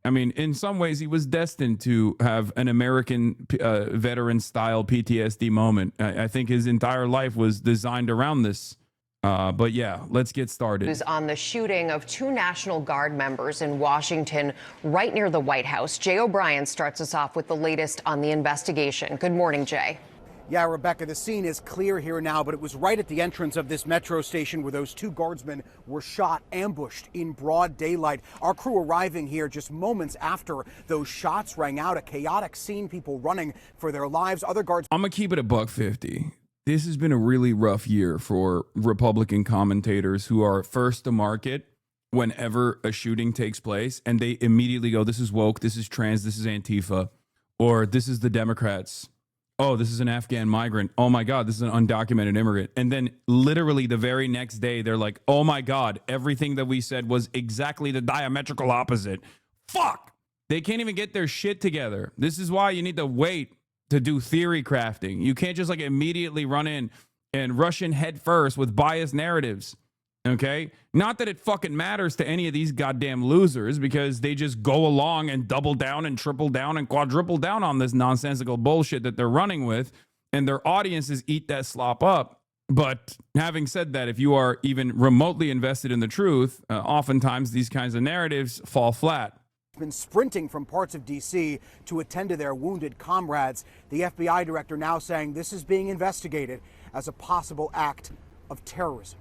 S1: I mean, in some ways, he was destined to have an American veteran-style PTSD moment. I think his entire life was designed around this. But yeah, let's get started.
S5: News on the shooting of 2 National Guard members in Washington, right near the White House. Jay O'Brien starts us off with the latest on the investigation. Good morning, Jay.
S6: Yeah, Rebecca, the scene is clear here now, but it was right at the entrance of this metro station where those 2 guardsmen were shot, ambushed in broad daylight. Our crew arriving here just moments after those shots rang out, a chaotic scene, people running for their lives. Other guards.
S1: I'm going to keep it $150. This has been a really rough year for Republican commentators who are first to market whenever a shooting takes place, and they immediately go, this is woke, this is trans, this is Antifa, or this is the Democrats. Oh, this is an Afghan migrant. Oh my God, this is an undocumented immigrant. And then literally the very next day, they're like, oh my God, everything that we said was exactly the diametrical opposite. Fuck! They can't even get their shit together. This is why you need to wait to do theory crafting. You can't just like immediately run in and rush in head first with biased narratives. Okay? Not that it fucking matters to any of these goddamn losers, because they just go along and double down and triple down and quadruple down on this nonsensical bullshit that they're running with, and their audiences eat that slop up. But having said that, if you are even remotely invested in the truth, oftentimes these kinds of narratives fall flat.
S6: Been sprinting from parts of D.C. to attend to their wounded comrades. The FBI director now saying this is being investigated as a possible act of terrorism.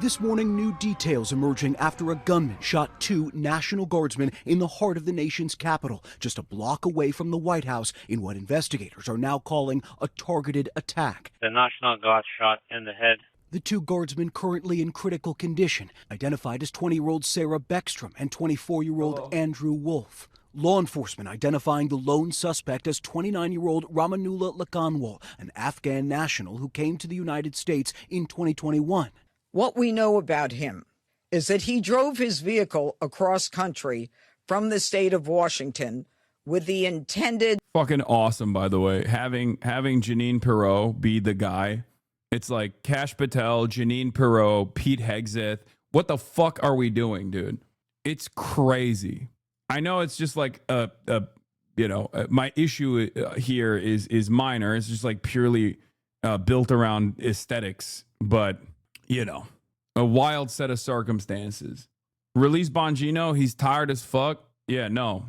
S6: This morning, new details emerging after a gunman shot 2 National Guardsmen in the heart of the nation's capital, just a block away from the White House, in what investigators are now calling a targeted attack.
S7: The National Guard shot in the head.
S6: The 2 guardsmen currently in critical condition, identified as 20-year-old Sarah Beckstrom and 24-year-old Andrew Wolf. Law enforcement identifying the lone suspect as 29-year-old Ramanullah Lakanwal, an Afghan national who came to the United States in 2021.
S8: What we know about him is that he drove his vehicle across country from the state of Washington with the intended...
S1: Fucking awesome, by the way. Having Janine Pirro be the guy. It's like Kash Patel, Janine Pirro, Pete Hegseth. What the fuck are we doing, dude? It's crazy. I know it's just like my issue here is minor. It's just like purely built around aesthetics, but a wild set of circumstances. Release Bongino, he's tired as fuck. Yeah, no.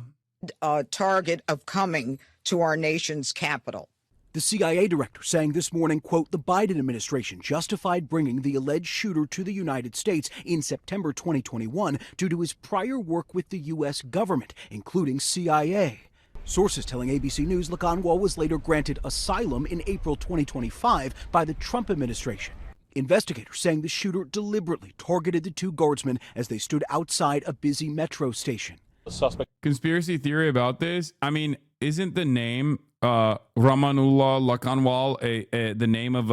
S8: Target of coming to our nation's capital.
S6: The CIA director saying this morning, quote, the Biden administration justified bringing the alleged shooter to the United States in September 2021 due to his prior work with the U.S. government, including CIA. Sources telling ABC News Lakanwal was later granted asylum in April 2025 by the Trump administration. Investigators saying the shooter deliberately targeted the 2 guardsmen as they stood outside a busy metro station.
S9: The suspect.
S1: Conspiracy theory about this? I mean, isn't the name Ramanullah Lakanwal the name of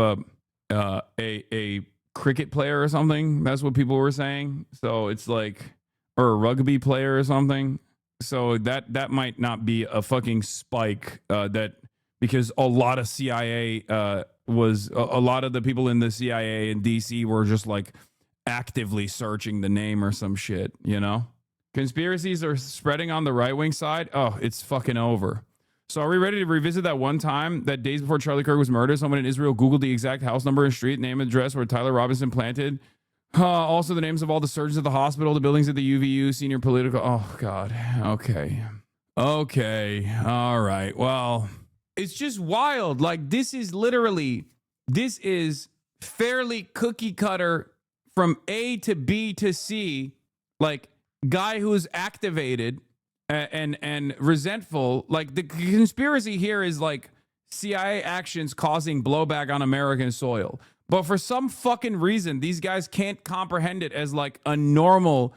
S1: a cricket player or something? That's what people were saying. So it's like, or a rugby player or something. So that might not be a fucking spike. Because a lot of CIA was a lot of the people in the CIA in DC were just like actively searching the name or some shit. Conspiracies are spreading on the right wing side. Oh, it's fucking over. So are we ready to revisit that one time that days before Charlie Kirk was murdered, someone in Israel Googled the exact house number and street name and address where Tyler Robinson planted? Also the names of all the surgeons at the hospital, the buildings at the UVU, senior political. Oh, God. Okay. All right. Well, it's just wild. Like, this is fairly cookie cutter from A to B to C. Like, guy who's activated and resentful. Like, the conspiracy here is like CIA actions causing blowback on American soil. But for some fucking reason, these guys can't comprehend it as like a normal,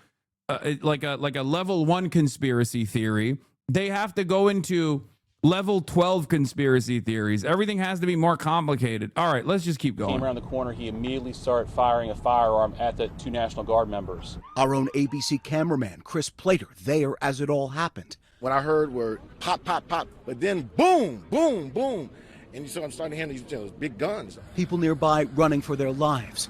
S1: like a level 1 conspiracy theory. They have to go into level 12 conspiracy theories. Everything has to be more complicated. All right, let's just keep going.
S9: Came around the corner, he immediately started firing a firearm at the 2 National Guard members.
S6: Our own ABC cameraman, Chris Plater, there as it all happened.
S3: What I heard were pop, pop, pop, but then boom, boom, boom. And you saw I'm starting to handle these big guns.
S6: People nearby running for their lives.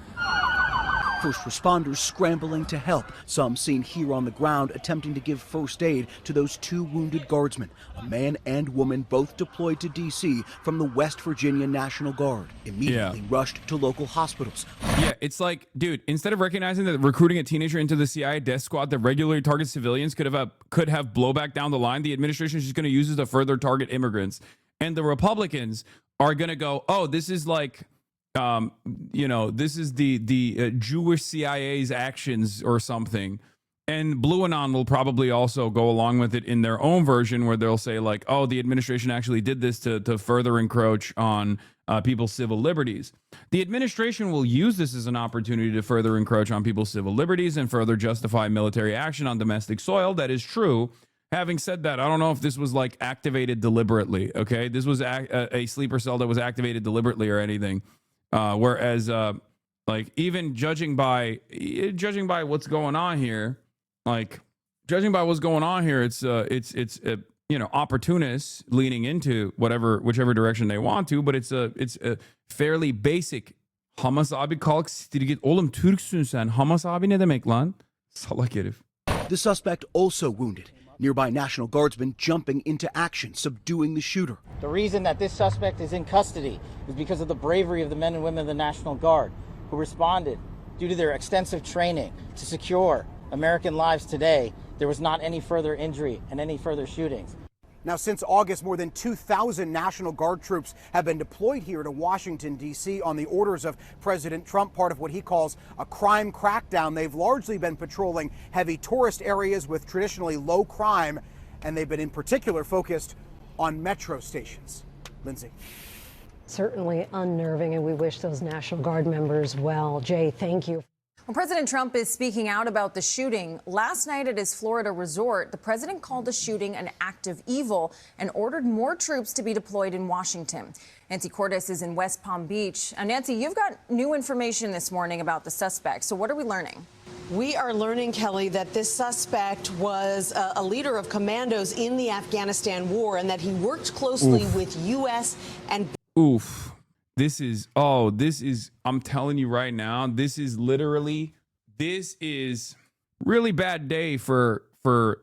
S6: First responders scrambling to help. Some seen here on the ground attempting to give first aid to those 2 wounded guardsmen, a man and woman both deployed to D.C. from the West Virginia National Guard. Immediately rushed to local hospitals.
S1: Yeah, it's like, dude, instead of recognizing that recruiting a teenager into the CIA death squad that regularly targets civilians could have blowback down the line, the administration is just going to use it to further target immigrants. And the Republicans are going to go, oh, this is like... this is the Jewish CIA's actions or something. And Blue Anon will probably also go along with it in their own version where they'll say like, oh, the administration actually did this to further encroach on people's civil liberties. The administration will use this as an opportunity to further encroach on people's civil liberties and further justify military action on domestic soil. That is true. Having said that, I don't know if this was like activated deliberately. Okay, this was a sleeper cell that was activated deliberately or anything. Whereas, like, even judging by what's going on here, it's opportunists leaning into whichever direction they want to, but it's a fairly basic. HasanAbi kalk oğlum Türksün sen. HasanAbi ne demek lan? Salak herif.
S6: The suspect also wounded. Nearby National Guardsmen jumping into action, subduing the shooter.
S10: The reason that this suspect is in custody is because of the bravery of the men and women of the National Guard who responded. Due to their extensive training to secure American lives today, there was not any further injury and any further shootings.
S6: Now, since August, more than 2,000 National Guard troops have been deployed here to Washington, D.C. on the orders of President Trump, part of what he calls a crime crackdown. They've largely been patrolling heavy tourist areas with traditionally low crime, and they've been in particular focused on metro stations. Lindsay.
S11: Certainly unnerving, and we wish those National Guard members well. Jay, thank you.
S12: Well, President Trump is speaking out about the shooting. Last night at his Florida resort, the president called the shooting an act of evil and ordered more troops to be deployed in Washington. Nancy Cordes is in West Palm Beach. Nancy, you've got new information this morning about the suspect. So what are we learning?
S13: We are learning, Kelly, that this suspect was a leader of commandos in the Afghanistan war and that he worked closely with U.S. and...
S1: This is, I'm telling you right now, this is really bad day for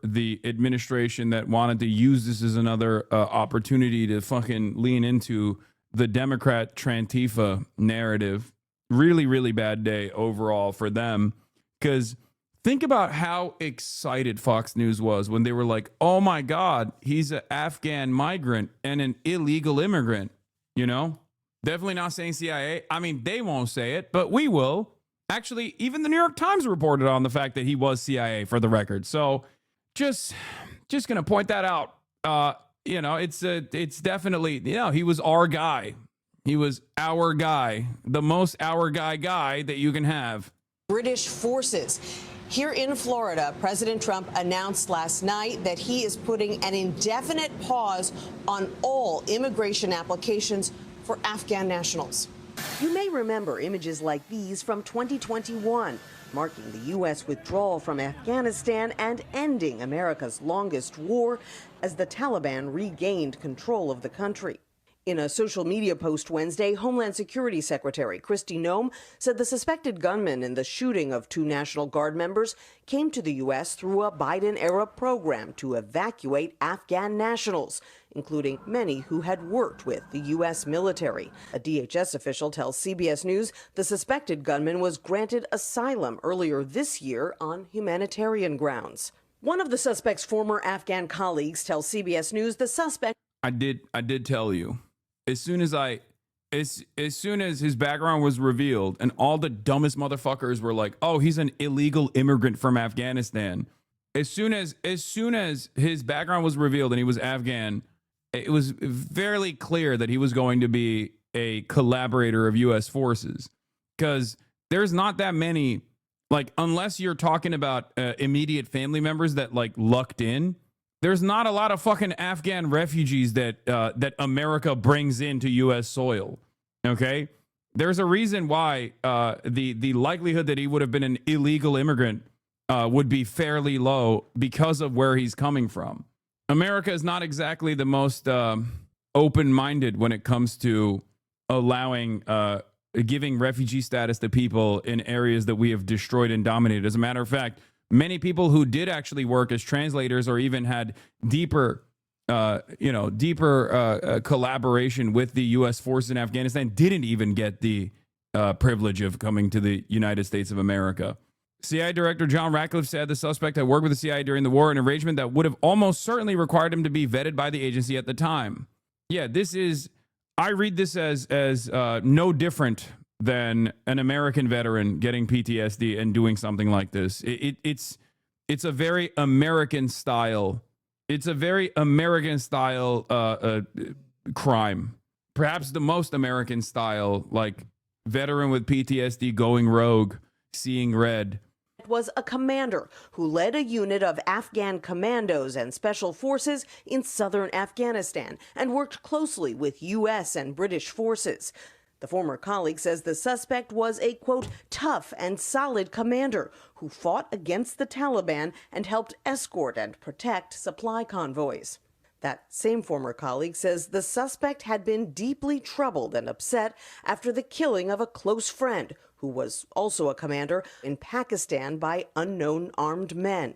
S1: the administration that wanted to use this as another opportunity to fucking lean into the Democrat Trantifa narrative. Really, really bad day overall for them. Because think about how excited Fox News was when they were like, oh my God, he's an Afghan migrant and an illegal immigrant, you know? Definitely not saying CIA. I mean, they won't say it, but we will. Actually, even the New York Times reported on the fact that he was CIA, for the record. So just going to point that out. It's definitely, he was our guy. He was our guy, the most our guy that you can have.
S13: British forces. Here in Florida, President Trump announced last night that he is putting an indefinite pause on all immigration applications for Afghan nationals.
S14: You may remember images like these from 2021, marking the U.S. withdrawal from Afghanistan and ending America's longest war as the Taliban regained control of the country. In a social media post Wednesday, Homeland Security Secretary Kristi Noem said the suspected gunman in the shooting of 2 National Guard members came to the U.S. through a Biden-era program to evacuate Afghan nationals, including many who had worked with the U.S. military. A DHS official tells CBS News the suspected gunman was granted asylum earlier this year on humanitarian grounds. One of the suspect's former Afghan colleagues tells CBS News the suspect...
S1: I did tell you. As soon as his background was revealed and all the dumbest motherfuckers were like, oh, he's an illegal immigrant from Afghanistan. As soon as his background was revealed and he was Afghan, it was fairly clear that he was going to be a collaborator of U.S. forces, because there's not that many, like, unless you're talking about immediate family members that like lucked in. There's not a lot of fucking Afghan refugees that America brings into U.S. soil. Okay, there's a reason why the likelihood that he would have been an illegal immigrant would be fairly low because of where he's coming from. America is not exactly the most open-minded when it comes to allowing giving refugee status to people in areas that we have destroyed and dominated. As a matter of fact, many people who did actually work as translators or even had deeper collaboration with the U.S. forces in Afghanistan didn't even get the privilege of coming to the United States of America. CIA Director John Ratcliffe said the suspect had worked with the CIA during the war, an arrangement that would have almost certainly required him to be vetted by the agency at the time. Yeah, I read this as no different than an American veteran getting PTSD and doing something like this. It's a very American style. It's a very American style crime. Perhaps the most American style, like veteran with PTSD going rogue, seeing red.
S14: Was a commander who led a unit of Afghan commandos and special forces in southern Afghanistan and worked closely with U.S. and British forces. The former colleague says the suspect was a, quote, tough and solid commander who fought against the Taliban and helped escort and protect supply convoys. That same former colleague says the suspect had been deeply troubled and upset after the killing of a close friend who who was also a commander in Pakistan, by unknown armed men.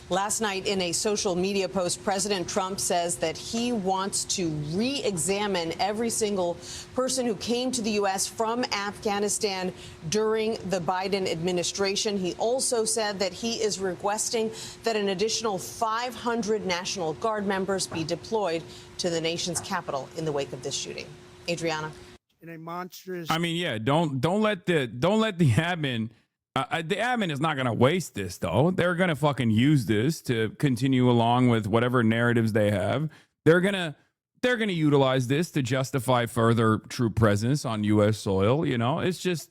S14: Last night, in a social media post, President Trump says that he wants to re-examine every single person who came to the U.S. from Afghanistan during the Biden administration. He also said that he is requesting that an additional 500 National Guard members be deployed to the nation's capital in the wake of this shooting. Adriana.
S15: In a monstrous.
S1: I mean, yeah, don't let the admin. The admin is not going to waste this, though. They're going to fucking use this to continue along with whatever narratives they have. They're gonna utilize this to justify further troop presence on U.S. soil. You know, it's just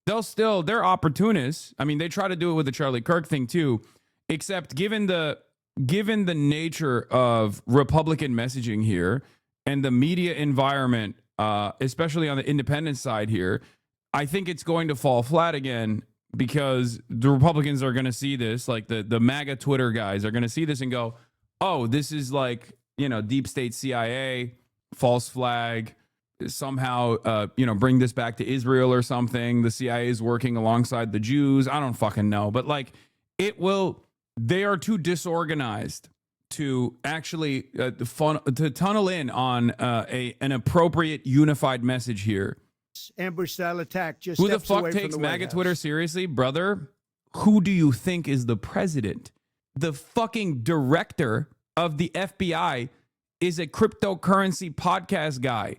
S1: they're opportunists. I mean, they try to do it with the Charlie Kirk thing too, except given the nature of Republican messaging here and the media environment. Especially on the independent side here, I think it's going to fall flat again because the Republicans are going to see this, like the MAGA Twitter guys are going to see this and go, oh, this is like, you know, deep state CIA, false flag, somehow, bring this back to Israel or something. The CIA is working alongside the Jews. I don't fucking know. But like they are too disorganized to actually to tunnel in on an appropriate unified message here.
S15: Ambush style attack. Just
S1: who the
S15: steps
S1: fuck
S15: away from
S1: takes
S15: the
S1: MAGA
S15: White
S1: Twitter
S15: House.
S1: seriously, brother? Who do you think is the president? The fucking director of the FBI is a cryptocurrency podcast guy.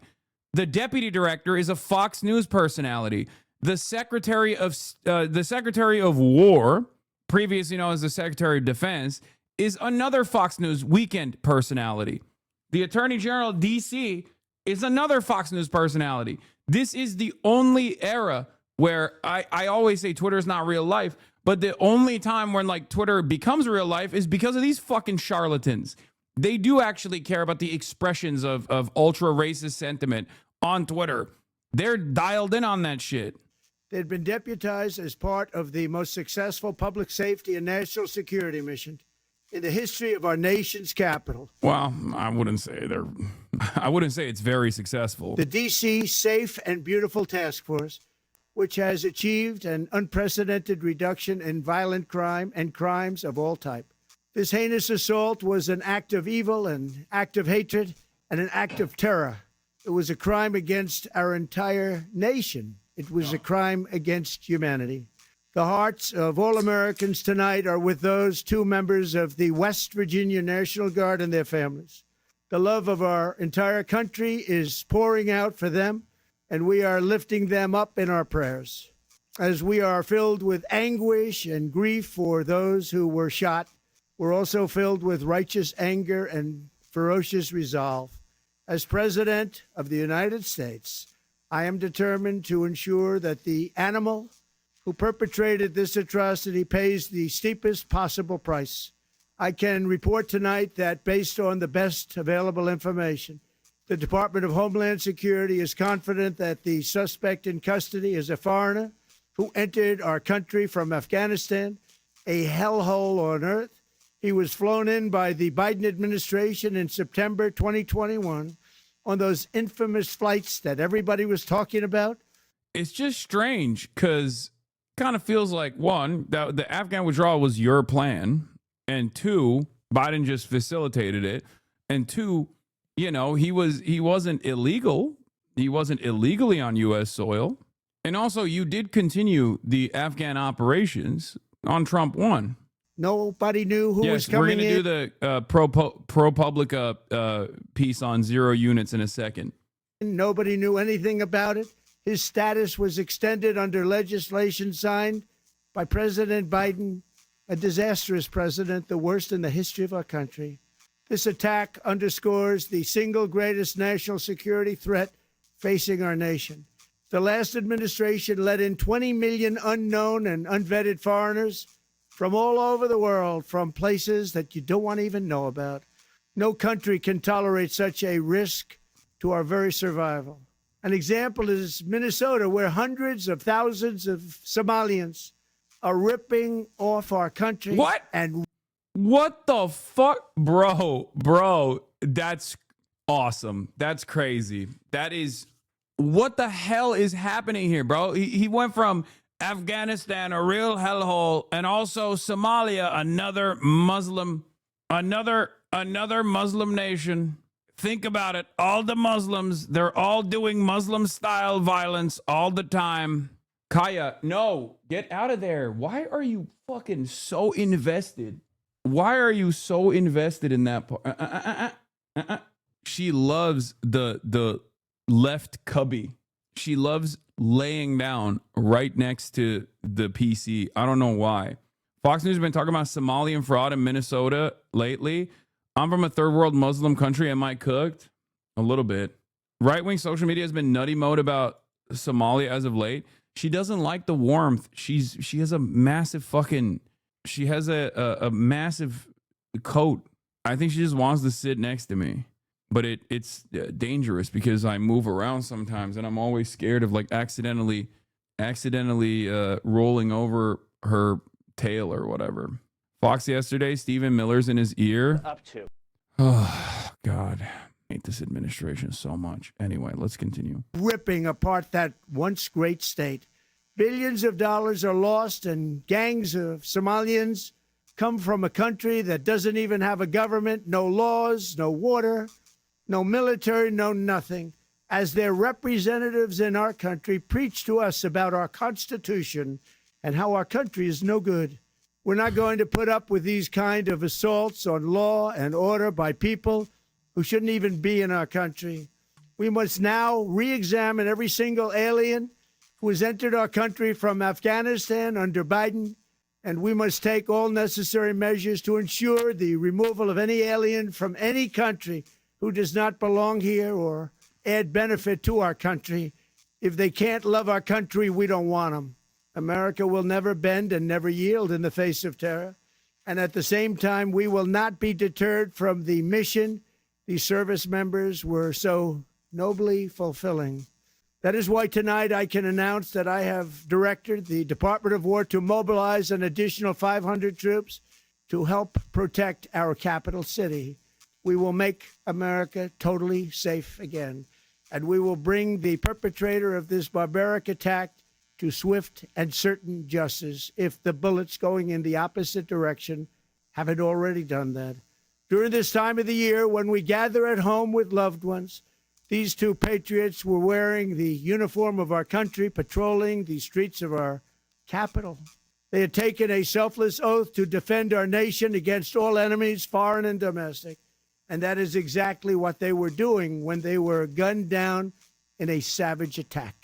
S1: The deputy director is a Fox News personality. The secretary of War, previously known as the Secretary of Defense, is another Fox News weekend personality. The Attorney General of DC is another Fox News personality. This is the only era where I always say Twitter is not real life, but the only time when like Twitter becomes real life is because of these fucking charlatans. They do actually care about the expressions of ultra racist sentiment on Twitter. They're dialed in on that shit.
S15: They'd been deputized as part of the most successful public safety and national security mission in the history of our nation's capital.
S1: Well, I wouldn't say it's very successful.
S15: The D.C. Safe and Beautiful Task Force, which has achieved an unprecedented reduction in violent crime and crimes of all type. This heinous assault was an act of evil, an act of hatred, and an act of terror. It was a crime against our entire nation. It was a crime against humanity. The hearts of all Americans tonight are with those two members of the West Virginia National Guard and their families. The love of our entire country is pouring out for them, and we are lifting them up in our prayers. As we are filled with anguish and grief for those who were shot, we're also filled with righteous anger and ferocious resolve. As President of the United States, I am determined to ensure that the animal who perpetrated this atrocity pays the steepest possible price. I can report tonight that based on the best available information, the Department of Homeland Security is confident that the suspect in custody is a foreigner who entered our country from Afghanistan, a hellhole on earth. He was flown in by the Biden administration in September 2021 on those infamous flights that everybody was talking about.
S1: It's just strange because kind of feels like, one, that the Afghan withdrawal was your plan, and two, Biden just facilitated it, and two, he wasn't illegal. He wasn't illegally on U.S. soil. And also, you did continue the Afghan operations on Trump 1.
S15: Nobody knew who was coming in.
S1: Yes, we're going to do the ProPublica piece on 0 units in a second.
S15: Nobody knew anything about it. His status was extended under legislation signed by President Biden, a disastrous president, the worst in the history of our country. This attack underscores the single greatest national security threat facing our nation. The last administration let in 20 million unknown and unvetted foreigners from all over the world, from places that you don't want to even know about. No country can tolerate such a risk to our very survival. An example is Minnesota, where hundreds of thousands of Somalians are ripping off our country.
S1: What?
S15: And
S1: what the fuck? Bro, that's awesome. That's crazy. That is, what the hell is happening here, bro? He went from Afghanistan a real hellhole, and also Somalia another Muslim nation. Think about it. All the Muslims, they're all doing Muslim style violence all the time. Kaya, no, get out of there. Why are you fucking so invested? Why are you so invested in that part? She loves the left cubby. She loves laying down right next to the PC. I don't know why. Fox News has been talking about Somalian fraud in Minnesota lately. I'm from a third world Muslim country. Am I cooked? A little bit. Right-wing social media has been nutty mode about Somalia as of late. She doesn't like the warmth. She has a massive fucking, she has a massive coat. I think she just wants to sit next to me. But it's dangerous because I move around sometimes and I'm always scared of like accidentally rolling over her tail or whatever. Fox yesterday, Stephen Miller's in his ear.
S16: Up to.
S1: Oh, God. I hate this administration so much. Anyway, let's continue.
S15: Ripping apart that once great state. Billions of dollars are lost, and gangs of Somalians come from a country that doesn't even have a government, no laws, no water, no military, no nothing. As their representatives in our country preach to us about our Constitution and how our country is no good. We're not going to put up with these kind of assaults on law and order by people who shouldn't even be in our country. We must now re-examine every single alien who has entered our country from Afghanistan under Biden, and we must take all necessary measures to ensure the removal of any alien from any country who does not belong here or add benefit to our country. If they can't love our country, we don't want them. America will never bend and never yield in the face of terror. And at the same time, we will not be deterred from the mission these service members were so nobly fulfilling. That is why tonight I can announce that I have directed the Department of War to mobilize an additional 500 troops to help protect our capital city. We will make America totally safe again, and we will bring the perpetrator of this barbaric attack to swift and certain justice if the bullets going in the opposite direction haven't already done that. During this time of the year, when we gather at home with loved ones, these two patriots were wearing the uniform of our country, patrolling the streets of our capital. They had taken a selfless oath to defend our nation against all enemies, foreign and domestic. And that is exactly what they were doing when they were gunned down in a savage attack.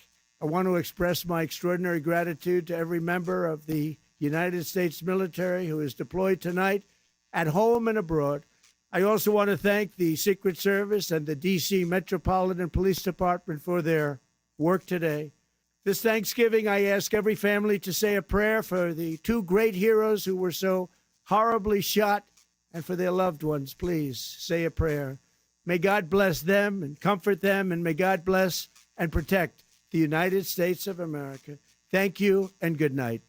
S15: I want to express my extraordinary gratitude to every member of the United States military who is deployed tonight at home and abroad. I also want to thank the Secret Service and the D.C. Metropolitan Police Department for their work today. This Thanksgiving, I ask every family to say a prayer for the two great heroes who were so horribly shot and for their loved ones. Please say a prayer. May God bless them and comfort them, and may God bless and protect the United States of America. Thank you and good night.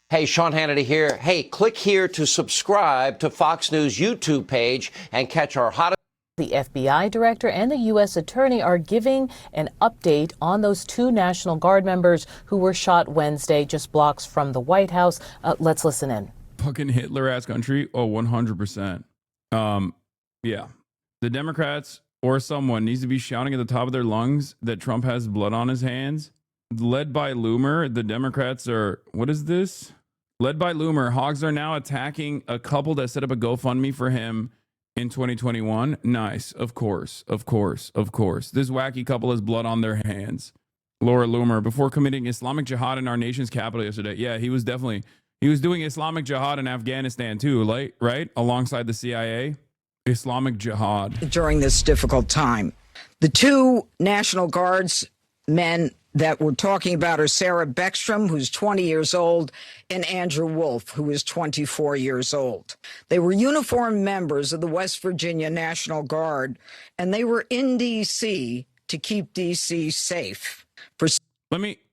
S16: Hey, Sean Hannity here. Hey, click here to subscribe to Fox News YouTube page and catch our hottest.
S17: The FBI director and the U.S. attorney are giving an update on those two National Guard members who were shot Wednesday just blocks from the White House. Let's listen in.
S1: Fucking Hitler-ass country? Oh, 100%. Yeah. The Democrats or someone needs to be shouting at the top of their lungs that Trump has blood on his hands. Led by Loomer, the Democrats are, what is this? Led by Loomer, hogs are now attacking a couple that set up a GoFundMe for him in 2021. Nice. Of course. This wacky couple has blood on their hands. Laura Loomer, before committing Islamic jihad in our nation's capital yesterday. Yeah, he was doing Islamic jihad in Afghanistan too, right? Alongside the CIA. Islamic jihad.
S8: During this difficult time. The two National Guards men that we're talking about are Sarah Beckstrom, who's 20 years old, and Andrew Wolf, who is 24 years old. They were uniformed members of the West Virginia National Guard, and they were in D.C. to keep D.C. safe.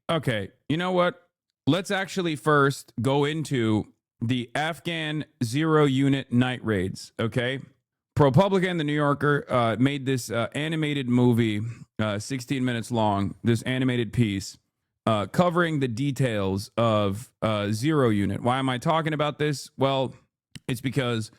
S1: Okay, you know what? Let's actually first go into the Afghan Zero Unit night raids, okay? ProPublica, the New Yorker, made this animated movie, 16 minutes long, this animated piece covering the details of Zero Unit. Why am I talking about this? Well, it's because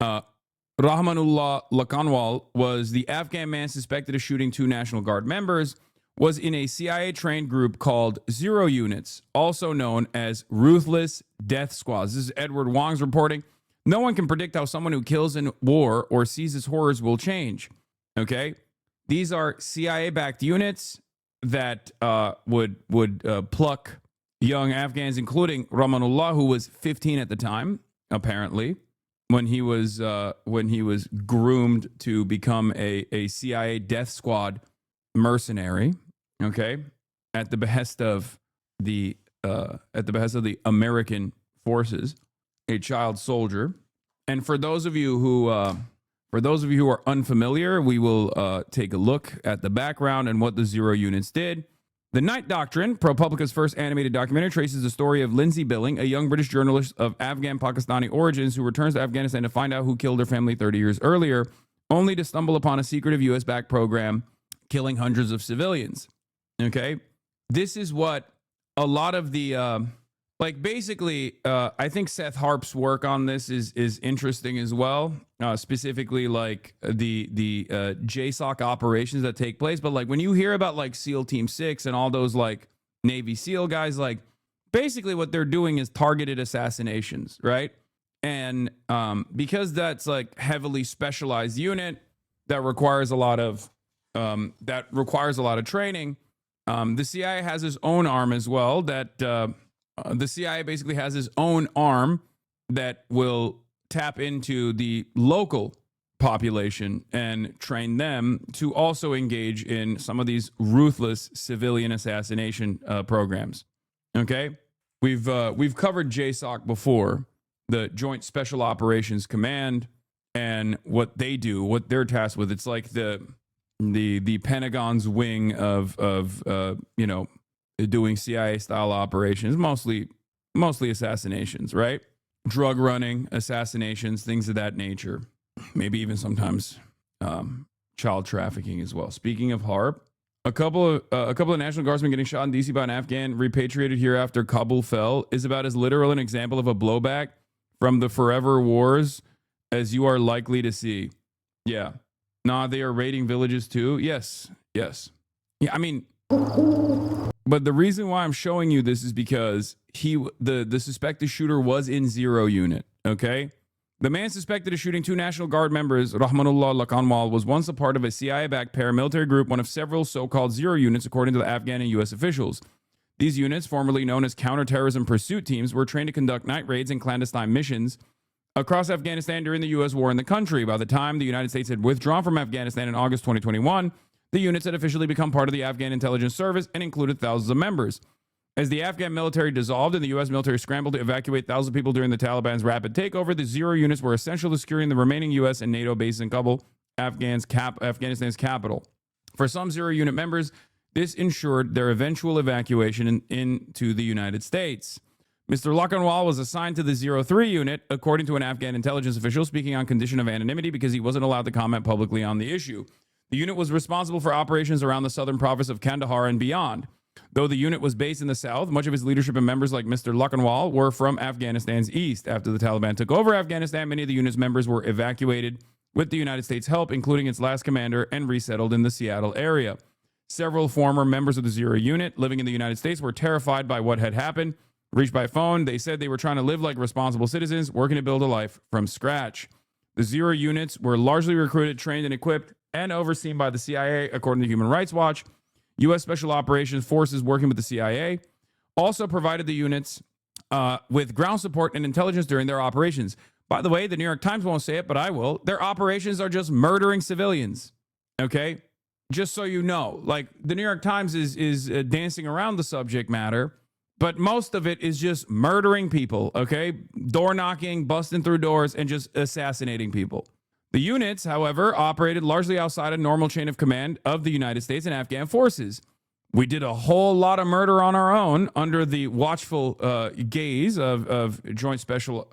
S1: Rahmanullah Lakanwal was the Afghan man suspected of shooting 2 National Guard members, was in a CIA-trained group called Zero Units, also known as Ruthless Death Squads. This is Edward Wong's reporting. No one can predict how someone who kills in war or sees its horrors will change. Okay? These are CIA-backed units that would pluck young Afghans, including Rahmanullah, who was 15 at the time, apparently, when he was groomed to become a CIA death squad mercenary. Okay, at the behest of the American forces, a child soldier. And for those of you who are unfamiliar, we will take a look at the background and what the Zero Units did. The Night Doctrine, ProPublica's first animated documentary, traces the story of Lindsay Billing, a young British journalist of Afghan Pakistani origins who returns to Afghanistan to find out who killed her family 30 years earlier, only to stumble upon a secretive U.S.-backed program killing hundreds of civilians. Okay? This is what a lot of the... I think Seth Harp's work on this is interesting as well. Specifically, like the JSOC operations that take place. But like when you hear about like SEAL Team 6 and all those like Navy SEAL guys, like basically what they're doing is targeted assassinations, right? And because that's like heavily specialized unit that requires a lot of training. The CIA has its own arm as well. The CIA basically has its own arm that will tap into the local population and train them to also engage in some of these ruthless civilian assassination programs. Okay, we've covered JSOC before, the Joint Special Operations Command, and what they do, what they're tasked with. It's like the Pentagon's wing of doing CIA style operations, mostly assassinations, right? Drug running, assassinations, things of that nature. Maybe even sometimes child trafficking as well. Speaking of HARP, a couple of National Guardsmen getting shot in DC by an Afghan repatriated here after Kabul fell is about as literal an example of a blowback from the forever wars as you are likely to see. Yeah. Nah, they are raiding villages too. Yes. Yeah, I mean, but the reason why I'm showing you this is because the suspected shooter was in Zero Unit. Okay. The man suspected of shooting 2 National Guard members, Rahmanullah Lakanwal, was once a part of a CIA-backed paramilitary group, one of several so-called Zero Units, according to the Afghan and U.S. officials. These units, formerly known as counterterrorism pursuit teams, were trained to conduct night raids and clandestine missions across Afghanistan during the U.S. war in the country. By the time the United States had withdrawn from Afghanistan in August 2021, the units had officially become part of the Afghan intelligence service and included thousands of members. As the Afghan military dissolved and the U.S. military scrambled to evacuate thousands of people during the Taliban's rapid takeover, the Zero Units were essential to securing the remaining U.S. and NATO bases in Kabul, Afghanistan's capital. For some Zero Unit members, this ensured their eventual evacuation into the United States. Mr. Lakanwal was assigned to the 03 Unit, according to an Afghan intelligence official, speaking on condition of anonymity because he wasn't allowed to comment publicly on the issue. The unit was responsible for operations around the southern province of Kandahar and beyond. Though the unit was based in the south, much of its leadership and members like Mr. Lakanwal were from Afghanistan's east. After the Taliban took over Afghanistan, many of the unit's members were evacuated with the United States' help, including its last commander, and resettled in the Seattle area. Several former members of the Zero Unit living in the United States were terrified by what had happened. Reached by phone, they said they were trying to live like responsible citizens, working to build a life from scratch. The Zero Units were largely recruited, trained, and equipped, and overseen by the CIA, according to Human Rights Watch. U.S. Special Operations Forces working with the CIA also provided the units with ground support and intelligence during their operations. By the way, the New York Times won't say it, but I will. Their operations are just murdering civilians. Okay? Just so you know. Like, the New York Times is dancing around the subject matter, but most of it is just murdering people, okay? Door knocking, busting through doors, and just assassinating people. The units, however, operated largely outside a normal chain of command of the United States and Afghan forces. We did a whole lot of murder on our own under the watchful gaze of Joint Special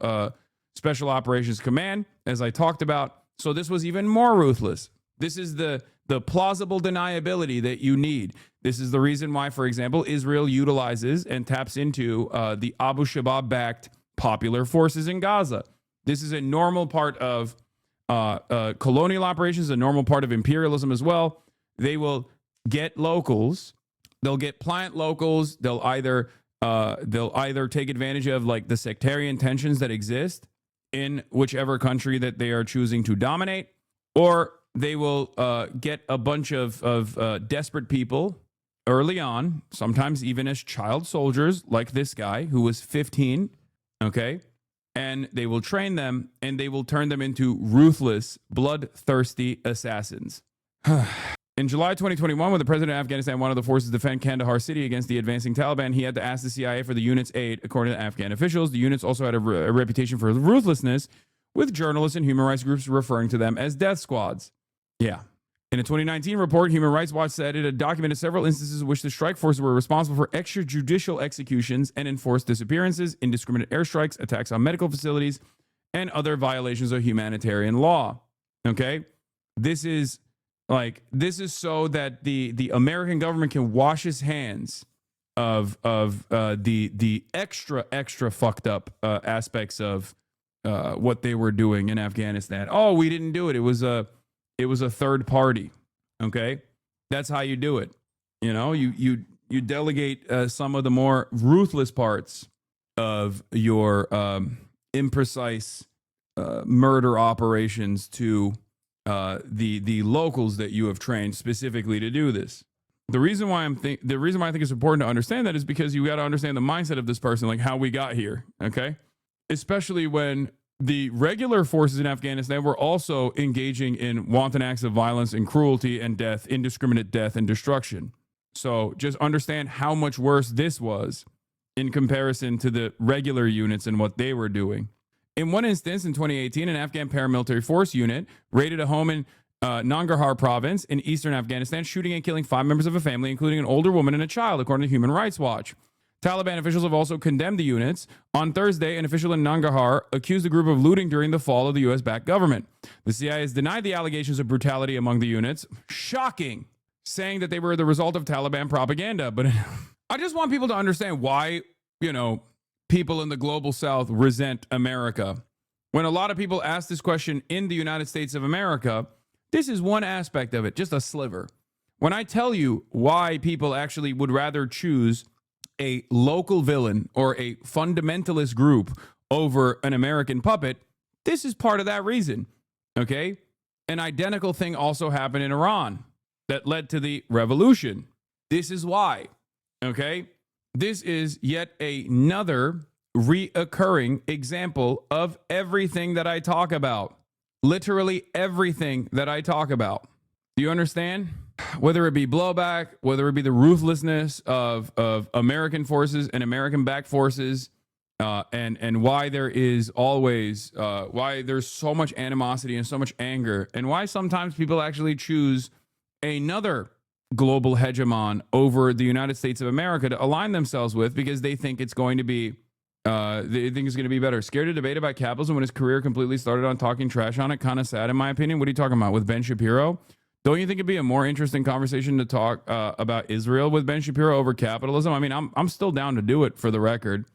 S1: Operations Command, as I talked about. So this was even more ruthless. This is the the plausible deniability that you need. This is the reason why, for example, Israel utilizes and taps into the Abu Shabaab-backed popular forces in Gaza. This is a normal part of colonial operations, a normal part of imperialism as well. They will get locals. They'll get pliant locals. They'll either take advantage of like the sectarian tensions that exist in whichever country that they are choosing to dominate, or they will get a bunch of desperate people early on, sometimes even as child soldiers, like this guy who was 15, okay? And they will train them, and they will turn them into ruthless, bloodthirsty assassins. In July 2021, when the president of Afghanistan wanted the forces to defend Kandahar city against the advancing Taliban, he had to ask the CIA for the unit's aid. According to Afghan officials, the units also had a reputation for ruthlessness, with journalists and human rights groups referring to them as death squads. Yeah. In a 2019 report, Human Rights Watch said it had documented several instances in which the strike forces were responsible for extrajudicial executions and enforced disappearances, indiscriminate airstrikes, attacks on medical facilities, and other violations of humanitarian law. Okay? This is so that the American government can wash its hands of the extra fucked up aspects of what they were doing in Afghanistan. Oh, we didn't do it. It was a third party. Okay, that's how you do it. You know, you delegate some of the more ruthless parts of your imprecise murder operations to the locals that you have trained specifically to do this. The reason why I think it's important to understand that is because you got to understand the mindset of this person, like how we got here. Okay, especially when the regular forces in Afghanistan were also engaging in wanton acts of violence and cruelty and death, indiscriminate death and destruction. So just understand how much worse this was in comparison to the regular units and what they were doing. In one instance, in 2018, an Afghan paramilitary force unit raided a home in Nangarhar province in eastern Afghanistan, shooting and killing 5 members of a family, including an older woman and a child, according to Human Rights Watch. Taliban officials have also condemned the units. On Thursday, an official in Nangarhar accused the group of looting during the fall of the U.S.-backed government. The CIA has denied the allegations of brutality among the units. Shocking. Saying that they were the result of Taliban propaganda. But I just want people to understand why, people in the global south resent America. When a lot of people ask this question in the United States of America, this is one aspect of it, just a sliver. When I tell you why people actually would rather choose a local villain or a fundamentalist group over an American puppet, this is part of that reason. Okay? An identical thing also happened in Iran that led to the revolution. This is why. Okay? This is yet another reoccurring example of everything that I talk about. Literally everything that I talk about. Do you understand? Whether it be blowback, whether it be the ruthlessness of American forces and American-backed forces, and why there is always, why there's so much animosity and so much anger, and why sometimes people actually choose another global hegemon over the United States of America to align themselves with because they think it's going to be better. Scared to debate about capitalism when his career completely started on talking trash on it. Kind of sad, in my opinion. What are you talking about? With Ben Shapiro? Don't you think it'd be a more interesting conversation to talk about Israel with Ben Shapiro over capitalism? I mean, I'm still down to do it, for the record.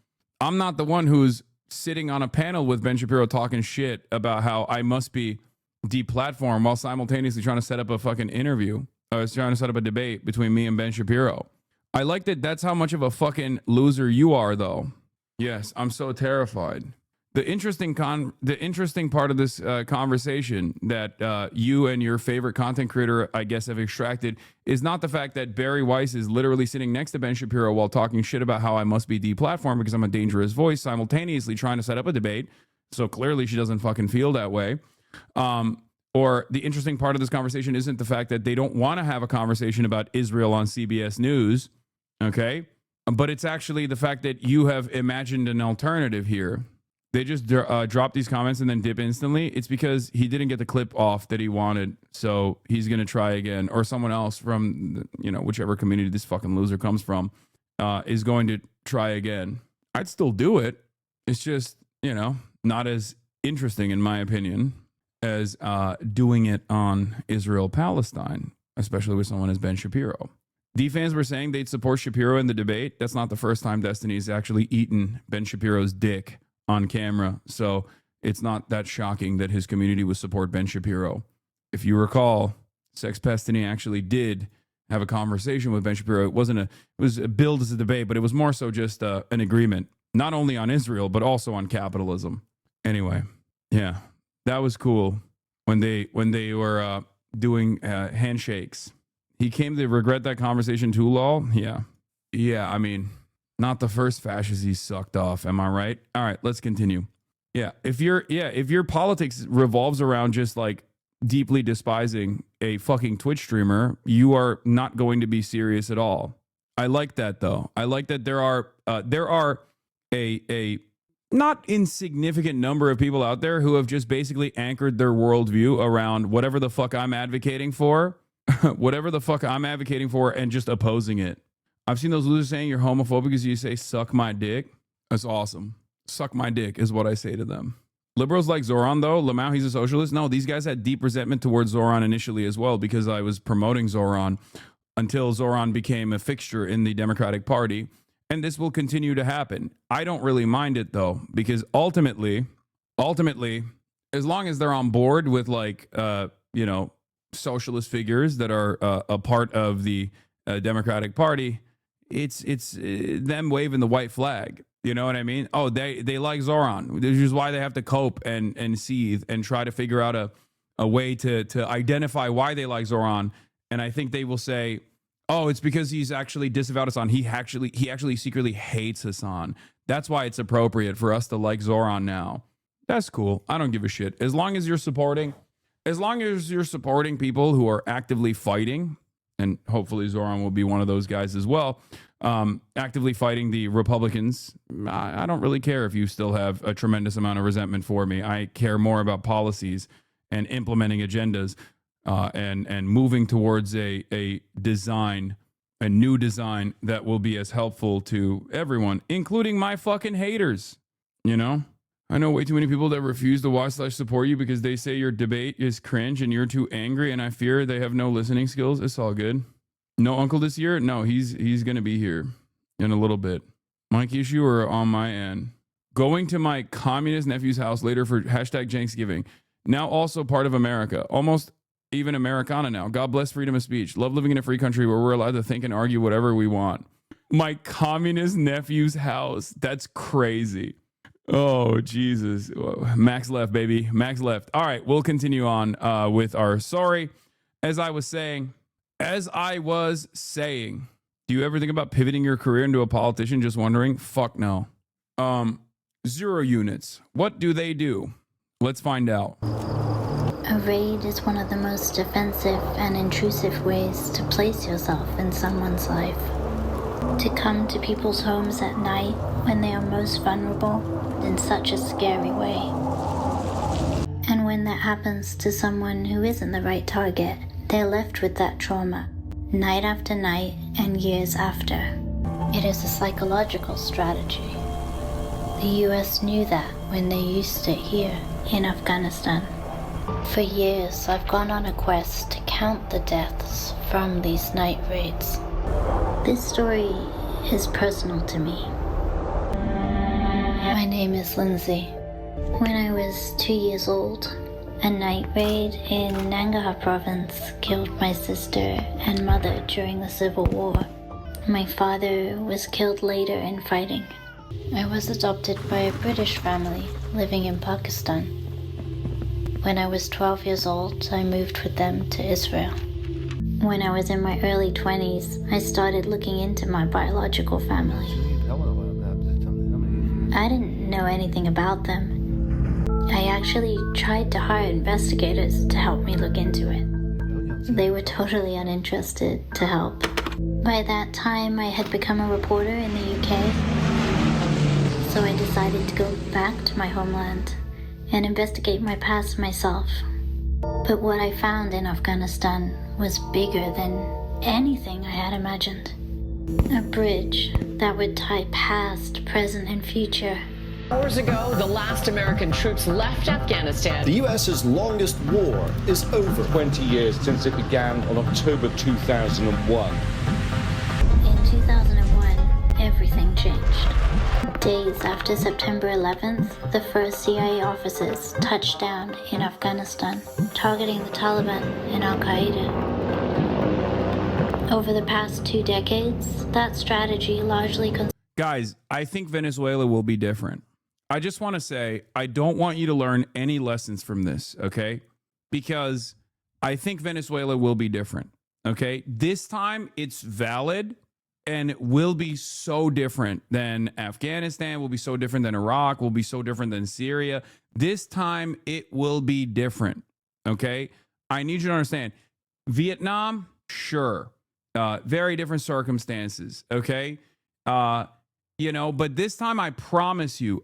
S1: I'm not the one who's sitting on a panel with Ben Shapiro talking shit about how I must be deplatformed while simultaneously trying to set up a fucking interview. I was trying to set up a debate between me and Ben Shapiro. I like that. That's how much of a fucking loser you are, though. Yes, I'm so terrified. The interesting part of this conversation that you and your favorite content creator, I guess, have extracted is not the fact that Barry Weiss is literally sitting next to Ben Shapiro while talking shit about how I must be deplatformed because I'm a dangerous voice, simultaneously trying to set up a debate. So clearly she doesn't fucking feel that way. Or the interesting part of this conversation isn't the fact that they don't want to have a conversation about Israel on CBS News, okay? But it's actually the fact that you have imagined an alternative here. They just drop these comments and then dip instantly. It's because he didn't get the clip off that he wanted, so he's going to try again. Or someone else from, whichever community this fucking loser comes from is going to try again. I'd still do it. It's just, not as interesting, in my opinion, as doing it on Israel-Palestine. especially with someone as Ben Shapiro. D-fans were saying they'd support Shapiro in the debate. That's not the first time Destiny's actually eaten Ben Shapiro's dick on camera. So it's not that shocking that his community would support Ben Shapiro. If you recall, Sex Destiny actually did have a conversation with Ben Shapiro. It was billed as a debate, but it was more so just an agreement, not only on Israel, but also on capitalism. Anyway, yeah, that was cool when they were doing handshakes. He came to regret that conversation too, lol. Yeah, I mean, not the first fascist he sucked off, am I right? All right, let's continue. Yeah, if your politics revolves around just like deeply despising a fucking Twitch streamer, you are not going to be serious at all. I like that though. I like that there are a not insignificant number of people out there who have just basically anchored their worldview around whatever the fuck I'm advocating for, and just opposing it. I've seen those losers saying you're homophobic because you say suck my dick. That's awesome. Suck my dick is what I say to them. Liberals like Zoran, though. Lamau, he's a socialist. No, these guys had deep resentment towards Zoran initially as well because I was promoting Zoran until Zoran became a fixture in the Democratic Party. And this will continue to happen. I don't really mind it, though, because ultimately, as long as they're on board with socialist figures that are a part of the Democratic Party, it's them waving the white flag. You know what I mean? Oh, they like Zoran. This is why they have to cope and seethe and try to figure out a way to identify why they like Zoran. And I think they will say, oh, it's because he's actually disavowed Hassan. He actually secretly hates Hassan. That's why it's appropriate for us to like Zoran now. That's cool. I don't give a shit. As long as you're supporting people who are actively fighting, and hopefully Zoran will be one of those guys as well, actively fighting the Republicans. I don't really care if you still have a tremendous amount of resentment for me. I care more about policies and implementing agendas and moving towards a new design that will be as helpful to everyone, including my fucking haters. You know? I know way too many people that refuse to watch/support you because they say your debate is cringe and you're too angry, and I fear they have no listening skills. It's all good. No uncle this year? No, he's going to be here in a little bit. Mike issue or on my end? Going to my communist nephew's house later for #CENKSGIVING. Now also part of America. Almost even Americana now. God bless freedom of speech. Love living in a free country where we're allowed to think and argue whatever we want. My communist nephew's house. That's crazy. Oh, Jesus. Max left, baby. Max left. All right, we'll continue on with our sorry. As I was saying, do you ever think about pivoting your career into a politician? Just wondering. Fuck no. 0 units. What do they do? Let's find out.
S18: A raid is one of the most offensive and intrusive ways to place yourself in someone's life. To come to people's homes at night when they are most vulnerable in such a scary way. And when that happens to someone who isn't the right target, they're left with that trauma, night after night and years after. It is a psychological strategy. The US knew that when they used it here in Afghanistan. For years, I've gone on a quest to count the deaths from these night raids. This story is personal to me. My name is Lindsay. When I was 2 years old, a night raid in Nangarhar province killed my sister and mother during the Civil War. My father was killed later in fighting. I was adopted by a British family living in Pakistan. When I was 12 years old, I moved with them to Israel. When I was in my early 20s, I started looking into my biological family. I didn't know anything about them. I actually tried to hire investigators to help me look into it. They were totally uninterested to help. By that time, I had become a reporter in the UK, so I decided to go back to my homeland and investigate my past myself. But what I found in Afghanistan was bigger than anything I had imagined. A bridge that would tie past, present, and future
S19: Hours ago, the last American troops left Afghanistan.
S20: The U.S.'s longest war is over.
S21: 20 years since it began on October 2001.
S18: In 2001, everything changed. Days after September 11th, the first CIA officers touched down in Afghanistan, targeting the Taliban and Al-Qaeda. Over the past 2 decades, that strategy largely...
S1: Guys, I think Venezuela will be different. I just want to say, I don't want you to learn any lessons from this, okay? Because I think Venezuela will be different, okay? This time, it's valid and will be so different than Afghanistan, will be so different than Iraq, will be so different than Syria. This time, it will be different, okay? I need you to understand. Vietnam, sure. Very different circumstances, okay? You know, but this time I promise you,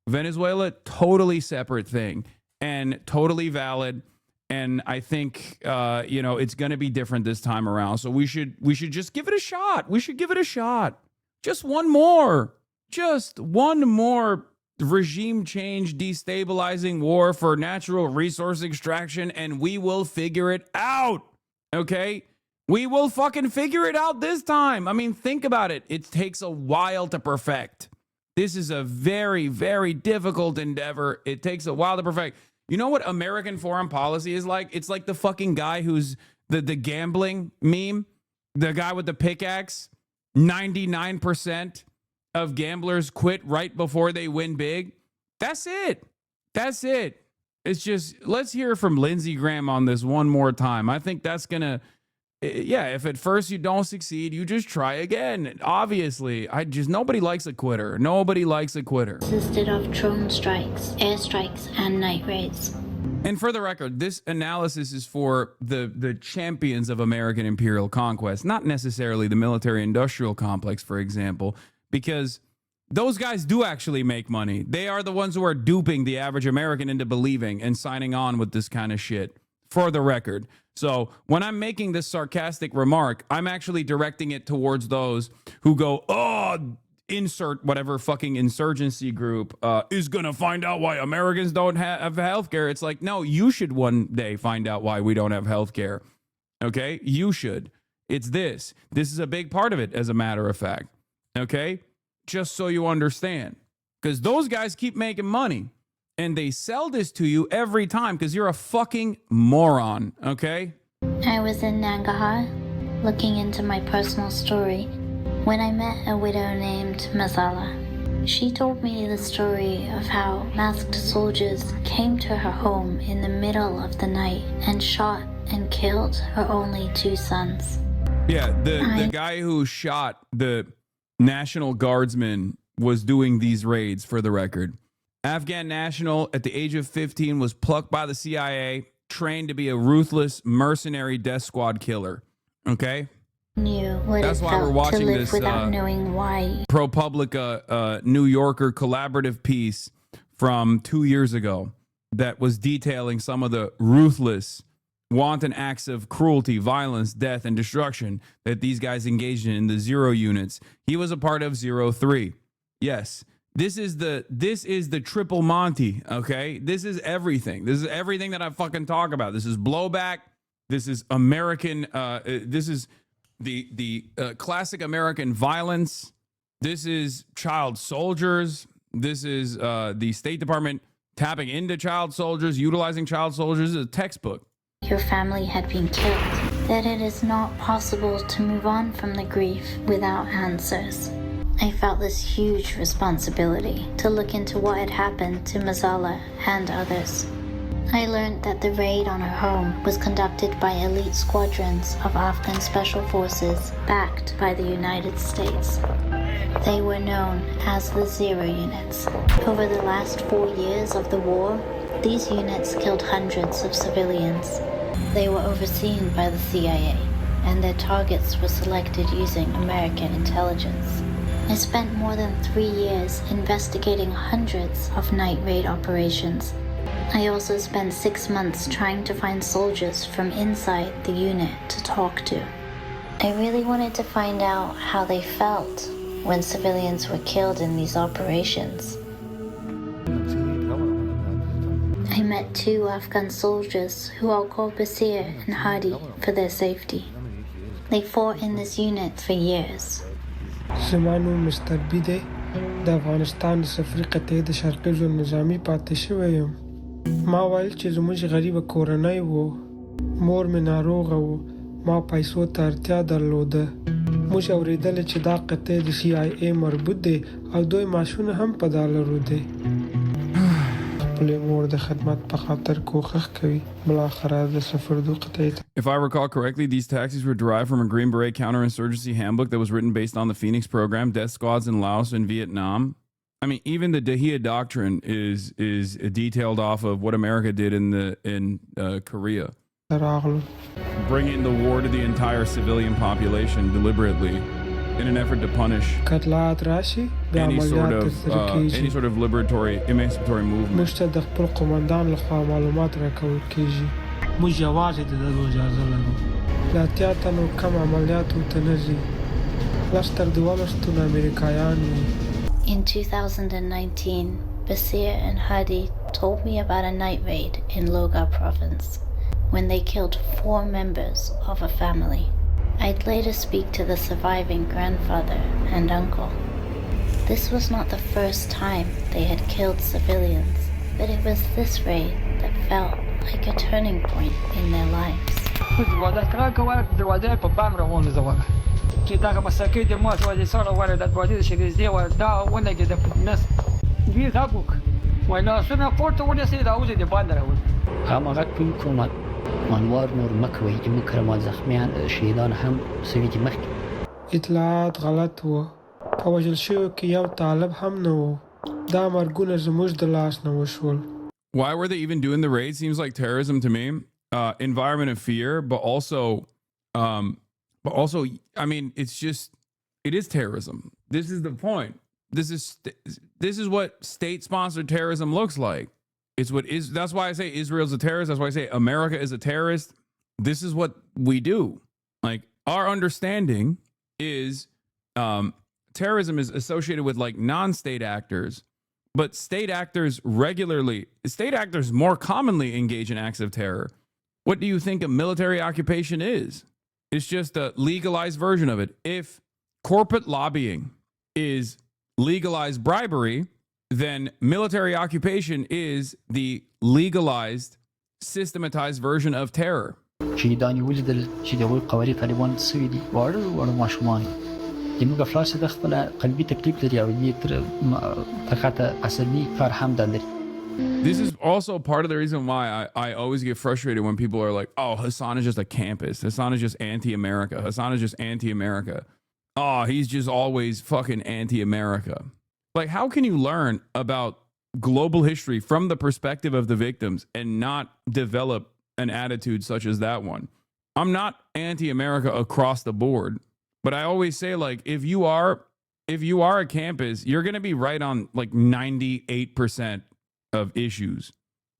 S1: Venezuela, totally separate thing and totally valid. And I think, you know, it's going to be different this time around. So we should just give it a shot. We should give it a shot. Just one more regime change, destabilizing war for natural resource extraction, and we will figure it out. Okay? We will fucking figure it out this time. I mean, think about it. It takes a while to perfect. This is a very, very difficult endeavor. It takes a while to perfect. You know what American foreign policy is like? It's like the fucking guy who's the gambling meme, the guy with the pickaxe. 99% of gamblers quit right before they win big. That's it. That's it. It's just, let's hear from Lindsey Graham on this one more time. I think that's going to... Yeah, if at first you don't succeed, you just try again. Obviously, nobody likes a quitter. Nobody likes a quitter.
S18: Consisted of drone strikes, airstrikes, and night raids.
S1: And for the record, this analysis is for the champions of American imperial conquest, not necessarily the military-industrial complex, for example, because those guys do actually make money. They are the ones who are duping the average American into believing and signing on with this kind of shit, for the record. So when I'm making this sarcastic remark, I'm actually directing it towards those who go, oh, insert whatever fucking insurgency group is going to find out why Americans don't have healthcare. It's like, no, you should one day find out why we don't have healthcare. Okay? You should. It's this. This is a big part of it, as a matter of fact. Okay? Just so you understand. Because those guys keep making money. And they sell this to you every time because you're a fucking moron, okay?
S18: I was in Nangarhar, looking into my personal story, when I met a widow named Masala. She told me the story of how masked soldiers came to her home in the middle of the night and shot and killed her only 2 sons.
S1: Yeah, the guy who shot the National Guardsman was doing these raids, for the record. Afghan national at the age of 15 was plucked by the CIA, trained to be a ruthless mercenary death squad killer. Okay?
S18: That's
S1: why we're watching this
S18: without knowing why.
S1: ProPublica New Yorker collaborative piece from 2 years ago that was detailing some of the ruthless, wanton acts of cruelty, violence, death, and destruction that these guys engaged in the Zero units. He was a part of 03. Yes. This is the triple Monty, okay? This is everything. This is everything that I fucking talk about. This is blowback. This is American, this is the classic American violence. This is child soldiers. This is the State Department tapping into child soldiers, utilizing child soldiers. This is a textbook.
S18: Your family had been killed. That it is not possible to move on from the grief without answers. I felt this huge responsibility to look into what had happened to Masala and others. I learned that the raid on her home was conducted by elite squadrons of Afghan special forces backed by the United States. They were known as the Zero units. Over the last 4 years of the war, these units killed hundreds of civilians. They were overseen by the CIA, and their targets were selected using American intelligence. I spent more than 3 years investigating hundreds of night raid operations. I also spent 6 months trying to find soldiers from inside the unit to talk to. I really wanted to find out how they felt when civilians were killed in these operations. I met 2 Afghan soldiers who I'll call Basir and Hadi for their safety. They fought in this unit for years.
S4: زما نوم مستر بي دی د افغانستان د سفري قطعې د شرقي زون نظامي پاتې شوی یم. ما ویل چې زموږ غریبه کورنۍ وو، مور مې ناروغه وو، ما پیسو ته اړتیا درلوده. موږ اورېدلې چې دا قطعې د CIA مربوط دی او دوی معاشونه هم په ډالرو دی.
S1: If I recall correctly, these taxis were derived from a Green Beret counterinsurgency handbook that was written based on the Phoenix program, death squads in Laos and Vietnam. I mean, even the Dahia Doctrine is detailed off of what America did in Korea, bringing the war to the entire civilian population deliberately in an effort to punish any sort of liberatory, emancipatory movement.
S18: In 2019, Basir and Hadi told me about a night raid in Logar province when they killed 4 members of a family. I'd later speak to the surviving grandfather and uncle. This was not the first time they had killed civilians, but it was this raid that felt like a turning point in their lives.
S4: اطلاعات غلط وو. په وژل شویو کې یو طالب هم نه وو. دا مرګونه زموږ د لاس نه وشول.
S1: Why were they even doing the raid? Seems like terrorism to me. Environment of fear, but also, I mean, it is terrorism. This is the point. This is what state-sponsored terrorism looks like. That's why I say Israel's a terrorist. That's why I say America is a terrorist. This is what we do. Like, our understanding is terrorism is associated with like non-state actors, but state actors more commonly engage in acts of terror. What do you think a military occupation is? It's just a legalized version of it. If corporate lobbying is legalized bribery, then military occupation is the legalized, systematized version of terror. This is also part of the reason why I always get frustrated when people are like, oh, Hassan is just a campus. Hassan is just anti-America. Hassan is just anti-America. Oh, he's just always fucking anti-America. Like, how can you learn about global history from the perspective of the victims and not develop an attitude such as that one? I'm not anti-America across the board, but I always say, like, if you are a campus, you're going to be right on like 98% of issues.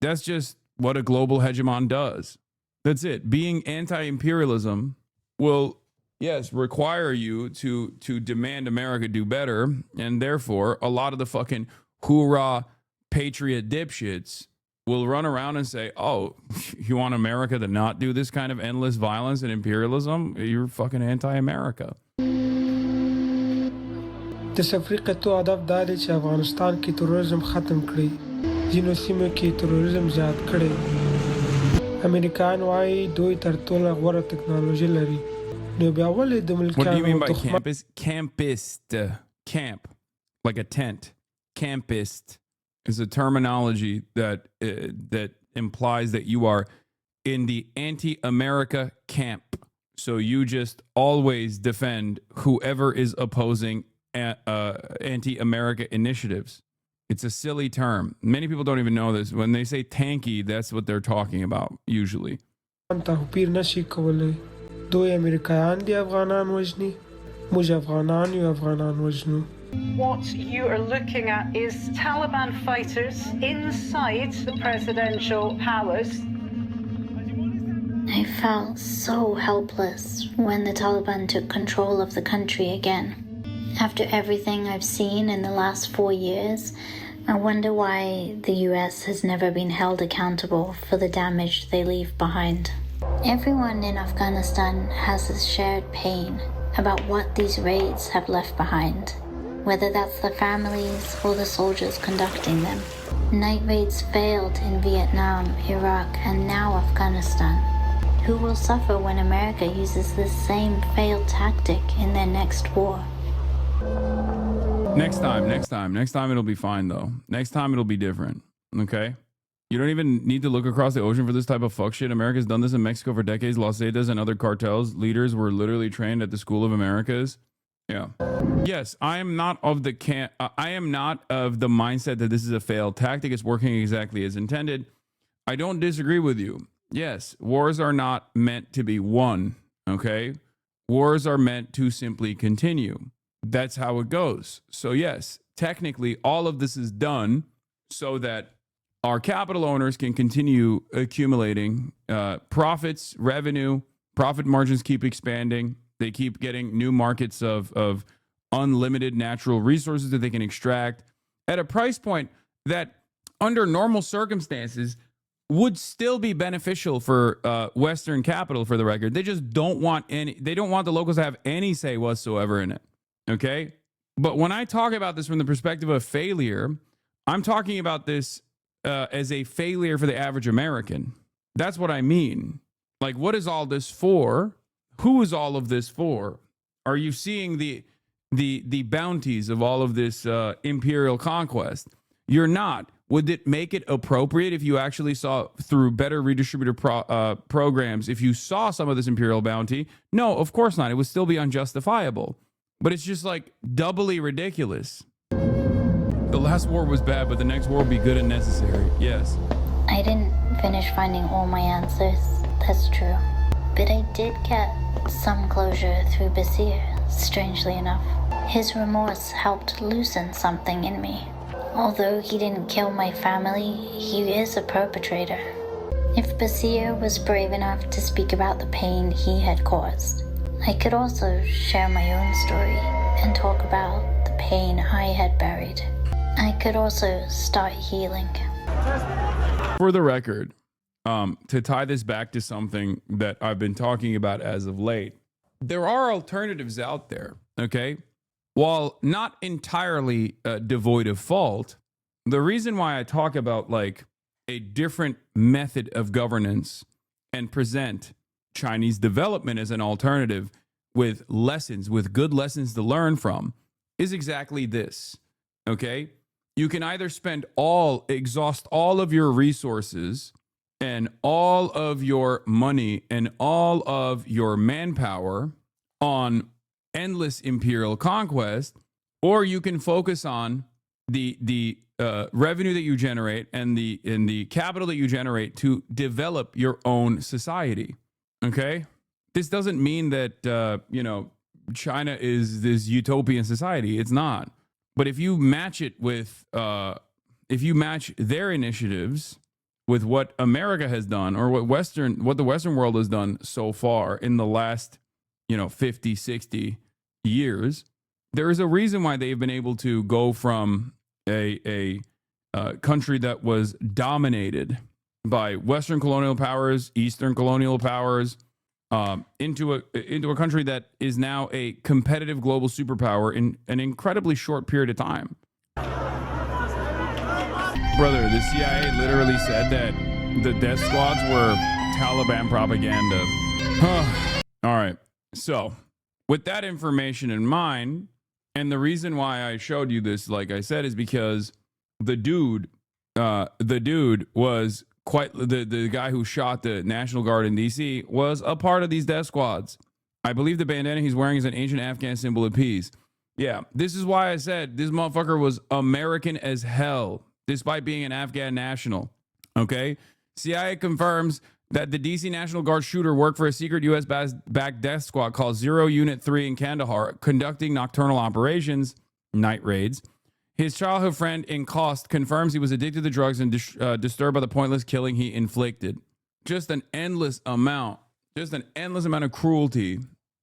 S1: That's just what a global hegemon does. That's it. Being anti-imperialism will, yes, require you to demand America do better, and therefore a lot of the fucking hoorah patriot dipshits will run around and say, oh, you want America to not do this kind of endless violence and imperialism? You're fucking anti-America.
S4: د سفري قطعو هدف دا دی چې افغانستان کې تروریزم ختم کړي. ځینو سیمو کې تروریزم زیات کړي. امریکایان وایي دوی تر ټوله غوره ټکنالوژي لري. نو بیا ولې د ملکیانو
S1: What do you mean by campus? Campist. Camp. Like a tent. Campist is a terminology that implies that you are in the anti-America camp. So you just always defend whoever is opposing anti-America initiatives. It's a silly term. Many people don't even know this. When they say tanky, that's what they're talking about usually.
S4: توپیر نشي کولای. دوی امریکایان دي افغانان وژني. موږ افغانان یو افغانان وژنو.
S22: What you are looking at is Taliban fighters inside the presidential palace.
S18: I felt so helpless when the Taliban took control of the country again. After everything I've seen in the last 4 years, I wonder why the US has never been held accountable for the damage they leave behind. Everyone in Afghanistan has a shared pain about what these raids have left behind, whether that's the families or the soldiers conducting them. Night raids failed in Vietnam, Iraq, and now Afghanistan. Who will suffer when America uses this same failed tactic in their next war?
S1: Next time it'll be fine though. Next time it'll be different. Okay? You don't even need to look across the ocean for this type of fuck shit. America's done this in Mexico for decades. Los Zetas and other cartels leaders were literally trained at the School of Americas. Yeah. Yes, I am not of the mindset that this is a failed tactic. It's working exactly as intended. I don't disagree with you. Yes, wars are not meant to be won. Okay? Wars are meant to simply continue. That's how it goes. So yes, technically all of this is done so that our capital owners can continue accumulating profits, revenue, profit margins keep expanding. They keep getting new markets of unlimited natural resources that they can extract at a price point that under normal circumstances would still be beneficial for Western capital, for the record. They just don't want they don't want the locals to have any say whatsoever in it. Okay? But when I talk about this from the perspective of failure, I'm talking about this as a failure for the average American. That's what I mean. Like, what is all this for? Who is all of this for? Are you seeing the bounties of all of this imperial conquest? You're not. Would it make it appropriate if you actually saw through better redistributor programs, if you saw some of this imperial bounty? No, of course not. It would still be unjustifiable. But it's just like doubly ridiculous. The last war was bad, but the next war will be good and necessary. Yes.
S18: I didn't finish finding all my answers, that's true. But I did get some closure through Basir, strangely enough. His remorse helped loosen something in me. Although he didn't kill my family, he is a perpetrator. If Basir was brave enough to speak about the pain he had caused, I could also share my own story and talk about the pain I had buried. I could also start healing.
S1: For the record, to tie this back to something that I've been talking about as of late, there are alternatives out there, okay? While not entirely devoid of fault, the reason why I talk about like a different method of governance and present Chinese development as an alternative with lessons, with good lessons to learn from, is exactly this, okay? You can either exhaust all of your resources and all of your money and all of your manpower on endless imperial conquest, or you can focus on the revenue that you generate and the capital that you generate to develop your own society. Okay, this doesn't mean that China is this utopian society. It's not. But if you match it with if you match their initiatives with what America has done or what the Western world has done so far in the last 50, 60 years, there is a reason why they've been able to go from a country that was dominated by Western colonial powers, Eastern colonial powers, into a country that is now a competitive global superpower in an incredibly short period of time. Brother, the CIA literally said that the death squads were Taliban propaganda. All right. So, with that information in mind, and the reason why I showed you this, like I said, is because the dude was quite the guy who shot the National Guard in DC was a part of these death squads. I believe the bandana he's wearing is an ancient Afghan symbol of peace. Yeah, this is why I said this motherfucker was American as hell, despite being an Afghan national. Okay? CIA confirms that the DC National Guard shooter worked for a secret U.S.-backed death squad called 0 Unit 3 in Kandahar, conducting nocturnal operations, night raids. His childhood friend in Khost confirms he was addicted to drugs and disturbed by the pointless killing he inflicted. Just an endless amount of cruelty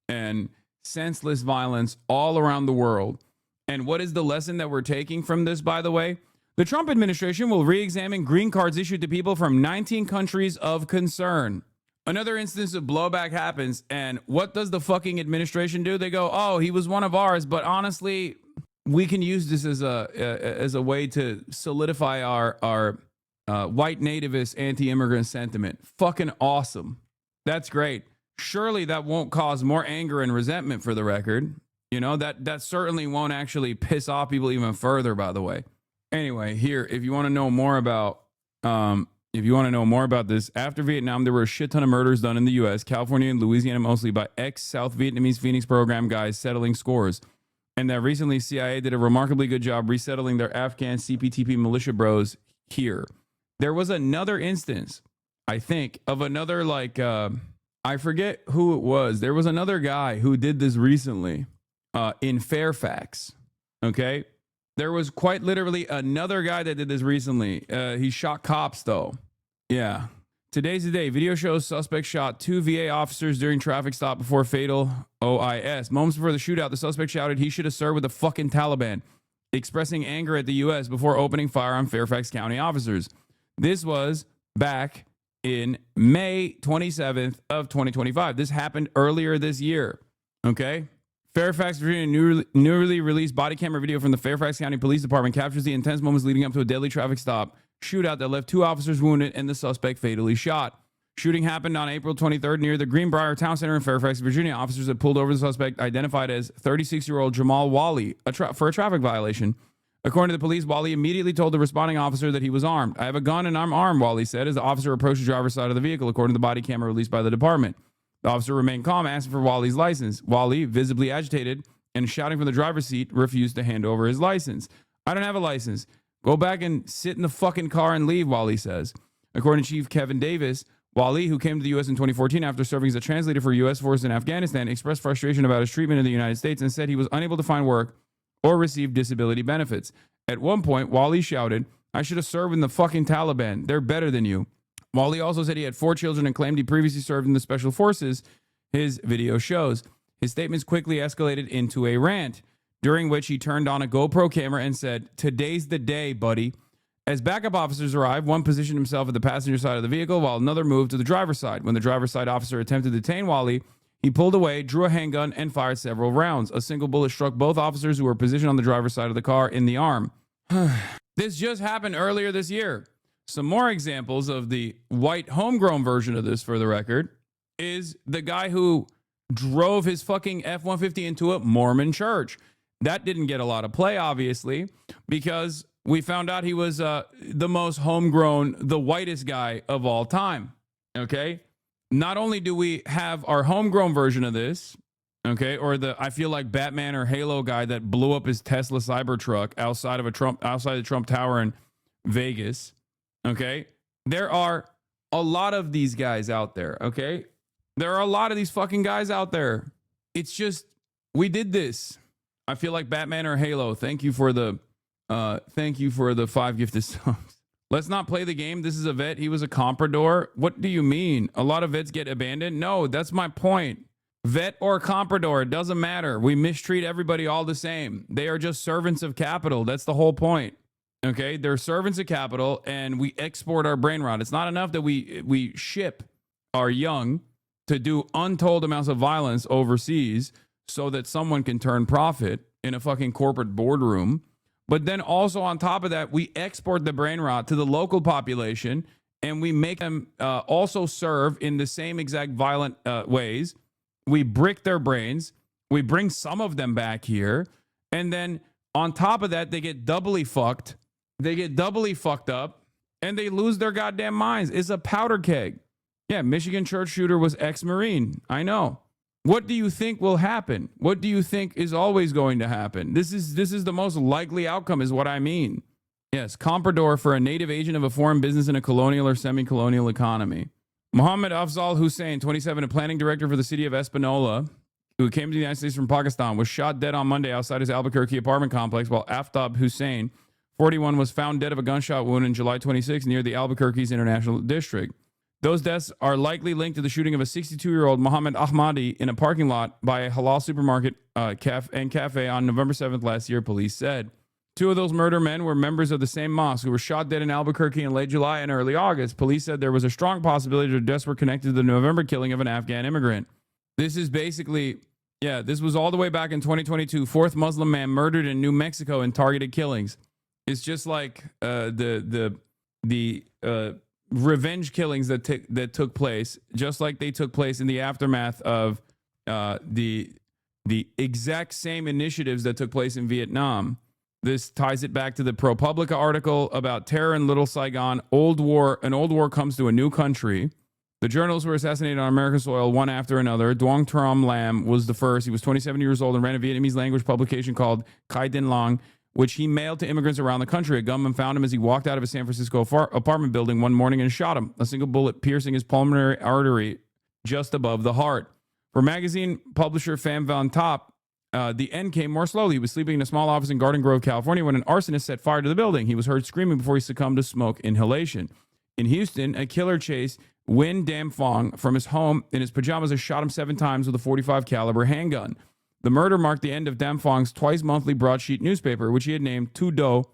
S1: and senseless violence all around the world. And what is the lesson that we're taking from this, by the way? The Trump administration will re-examine green cards issued to people from 19 countries of concern. Another instance of blowback happens, and what does the fucking administration do? They go, oh, he was one of ours, but honestly, we can use this as a way to solidify our white nativist anti-immigrant sentiment. Fucking awesome. That's great. Surely that won't cause more anger and resentment, for the record. You know, that certainly won't actually piss off people even further, by the way. Anyway, here, if you want to know more about this, after Vietnam, there were a shit ton of murders done in the U.S., California and Louisiana mostly, by ex-South Vietnamese Phoenix program guys settling scores. And that recently CIA did a remarkably good job resettling their Afghan CPTP militia bros here. There was another instance, I think, of another, like, I forget who it was. There was another guy who did this recently in Fairfax, okay? There was quite literally another guy that did this recently. He shot cops, though. Yeah. Today's the day. Video shows suspect shot 2 VA officers during traffic stop before fatal OIS. Moments before the shootout, the suspect shouted he should have served with the fucking Taliban, expressing anger at the U.S. before opening fire on Fairfax County officers. This was back in May 27th of 2025. This happened earlier this year, okay? Fairfax, Virginia, newly released body camera video from the Fairfax County Police Department captures the intense moments leading up to a deadly traffic stop shootout that left 2 officers wounded and the suspect fatally shot. Shooting happened on April 23rd near the Greenbrier Town Center in Fairfax, Virginia. Officers had pulled over the suspect, identified as 36-year-old Jamal Wali, for a traffic violation. According to the police, Wali immediately told the responding officer that he was armed. I have a gun and I'm armed, Wali said, as the officer approached the driver's side of the vehicle, according to the body camera released by the department. The officer remained calm, asking for Wali's license. Wali, visibly agitated and shouting from the driver's seat, refused to hand over his license. I don't have a license. Go back and sit in the fucking car and leave, Wali says. According to Chief Kevin Davis, Wali, who came to the U.S. in 2014 after serving as a translator for U.S. forces in Afghanistan, expressed frustration about his treatment in the United States and said he was unable to find work or receive disability benefits. At one point, Wali shouted, I should have served in the fucking Taliban. They're better than you. Wali also said he had 4 children and claimed he previously served in the special forces. His video shows. His statements quickly escalated into a rant, during which he turned on a GoPro camera and said, today's the day, buddy. As backup officers arrived, one positioned himself at the passenger side of the vehicle while another moved to the driver's side. When the driver's side officer attempted to detain Wali, he pulled away, drew a handgun, and fired several rounds. A single bullet struck both officers who were positioned on the driver's side of the car in the arm. This just happened earlier this year. Some more examples of the white homegrown version of this, for the record, is the guy who drove his fucking F-150 into a Mormon church. That didn't get a lot of play, obviously, because we found out he was the most homegrown, the whitest guy of all time, okay? Not only do we have our homegrown version of this, okay, or the I feel like Batman or Halo guy that blew up his Tesla Cybertruck outside the Trump Tower in Vegas, okay? There are a lot of these guys out there, okay? There are a lot of these fucking guys out there. It's just, we did this. I feel like Batman or Halo. Thank you for the 5 gifted subs. Let's not play the game. This is a vet. He was a comprador. What do you mean? A lot of vets get abandoned? No, that's my point. Vet or comprador, it doesn't matter. We mistreat everybody all the same. They are just servants of capital. That's the whole point. Okay? They're servants of capital, and we export our brain rot. It's not enough that we ship our young to do untold amounts of violence overseas so that someone can turn profit in a fucking corporate boardroom. But then also on top of that, we export the brain rot to the local population, and we make them also serve in the same exact violent ways. We brick their brains. We bring some of them back here. And then on top of that, they get doubly fucked. They get doubly fucked up, and they lose their goddamn minds. It's a powder keg. Yeah, Michigan church shooter was ex-Marine. I know. What do you think will happen? What do you think is always going to happen? This is the most likely outcome, is what I mean. Yes, comprador for a native agent of a foreign business in a colonial or semi-colonial economy. Mohammed Afzal Hussain, 27, a planning director for the city of Espanola, who came to the United States from Pakistan, was shot dead on Monday outside his Albuquerque apartment complex, while Aftab Hussain, 41, was found dead of a gunshot wound on July 26 near the Albuquerque's International District. Those deaths are likely linked to the shooting of a 62-year-old Mohammed Ahmadi in a parking lot by a halal supermarket and cafe on November 7th last year, police said. 2 of those murder men were members of the same mosque who were shot dead in Albuquerque in late July and early August. Police said there was a strong possibility their deaths were connected to the November killing of an Afghan immigrant. This is basically, this was all the way back in 2022. 4th Muslim man murdered in New Mexico in targeted killings. It's just like the revenge killings that took place, just like they took place in the aftermath of the exact same initiatives that took place in Vietnam. This ties it back to the ProPublica article about terror in Little Saigon. An old war comes to a new country. The journalists were assassinated on American soil one after another. Duong Tram Lam was the first. He was 27 years old and ran a Vietnamese language publication called Khai Dinh Long, which he mailed to immigrants around the country. A gunman found him as he walked out of a San Francisco apartment building one morning and shot him, a single bullet piercing his pulmonary artery just above the heart. For magazine publisher Pham Van Top, the end came more slowly. He was sleeping in a small office in Garden Grove, California, when an arsonist set fire to the building. He was heard screaming before he succumbed to smoke inhalation. In Houston, a killer chased Nguyen Dam Phong from his home in his pajamas and shot him 7 times with a .45 caliber handgun. The murder marked the end of Dam Phong's twice-monthly broadsheet newspaper, which he had named Tu Do,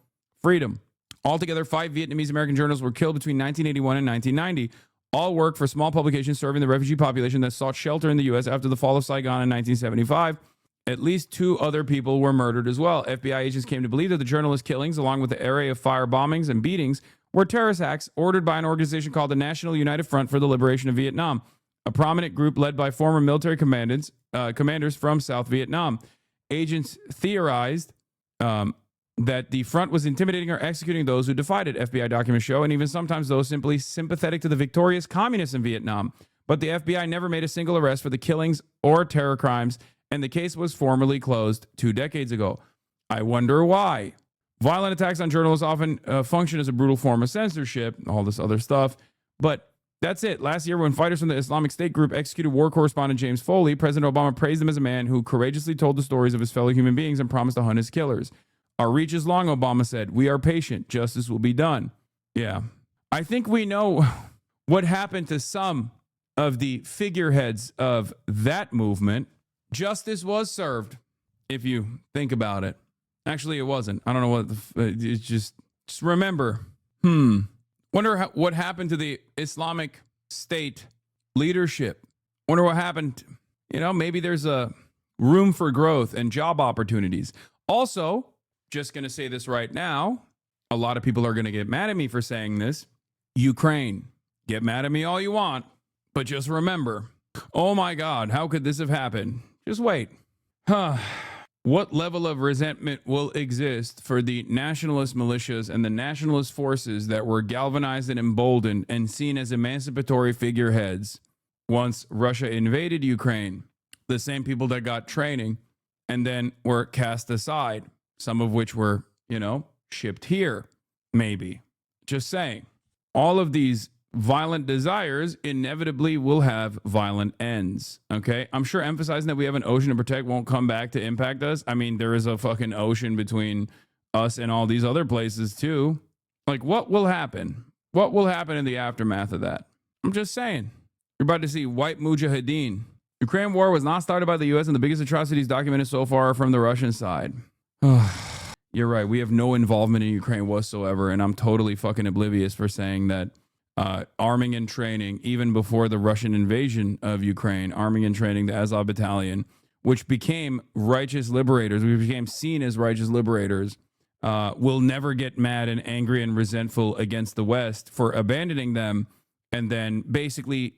S1: Freedom. Altogether, 5 Vietnamese-American journalists were killed between 1981 and 1990. All worked for small publications serving the refugee population that sought shelter in the U.S. after the fall of Saigon in 1975. At least 2 other people were murdered as well. FBI agents came to believe that the journalist killings, along with the array of fire bombings and beatings, were terrorist acts ordered by an organization called the National United Front for the Liberation of Vietnam, a prominent group led by former military commanders from South Vietnam. Agents theorized that the front was intimidating or executing those who defied it, FBI documents show, and even sometimes those simply sympathetic to the victorious communists in Vietnam. But the FBI never made a single arrest for the killings or terror crimes, and the case was formally closed 2 decades ago. I wonder why. Violent attacks on journalists often function as a brutal form of censorship, all this other stuff. But that's it. Last year, when fighters from the Islamic State group executed war correspondent James Foley, President Obama praised him as a man who courageously told the stories of his fellow human beings and promised to hunt his killers. Our reach is long, Obama said. We are patient. Justice will be done. Yeah. I think we know what happened to some of the figureheads of that movement. Justice was served, if you think about it. Actually, it wasn't. I don't know what it's just remember. Wonder what happened to the Islamic State leadership. Wonder what happened. Maybe there's a room for growth and job opportunities. Also, just going to say this right now. A lot of people are going to get mad at me for saying this. Ukraine. Get mad at me all you want. But just remember, oh my God, how could this have happened? Just wait. What level of resentment will exist for the nationalist militias and the nationalist forces that were galvanized and emboldened and seen as emancipatory figureheads once Russia invaded Ukraine? The same people that got training and then were cast aside, some of which were, shipped here, maybe. Just saying. All of these violent desires inevitably will have violent ends. Okay. I'm sure emphasizing that we have an ocean to protect won't come back to impact us. I mean, there is a fucking ocean between us and all these other places too. Like, what will happen? What will happen in the aftermath of that? I'm just saying. You're about to see white mujahideen. Ukraine war was not started by the U.S. and the biggest atrocities documented so far are from the Russian side. You're right. We have no involvement in Ukraine whatsoever. And I'm totally fucking oblivious for saying that arming and training, even before the Russian invasion of Ukraine, arming and training the Azov Battalion, which became righteous liberators, we became seen as righteous liberators, will never get mad and angry and resentful against the West for abandoning them and then basically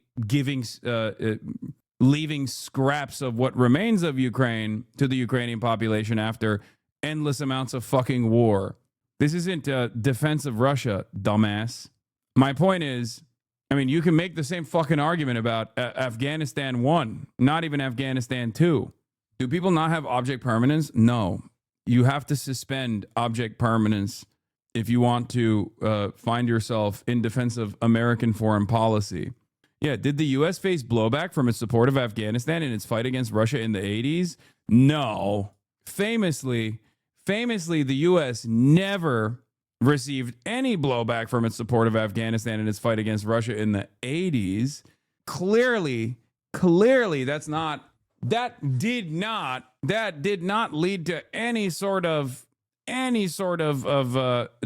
S1: leaving scraps of what remains of Ukraine to the Ukrainian population after endless amounts of fucking war. This isn't defense of Russia, dumbass. My point is, you can make the same fucking argument about Afghanistan 1, not even Afghanistan 2. Do people not have object permanence? No. You have to suspend object permanence if you want to find yourself in defense of American foreign policy. Yeah, did the U.S. face blowback from its support of Afghanistan in its fight against Russia in the 80s? No. Famously, the U.S. never received any blowback from its support of Afghanistan in its fight against Russia in the 80s. Clearly, that did not lead to any sort of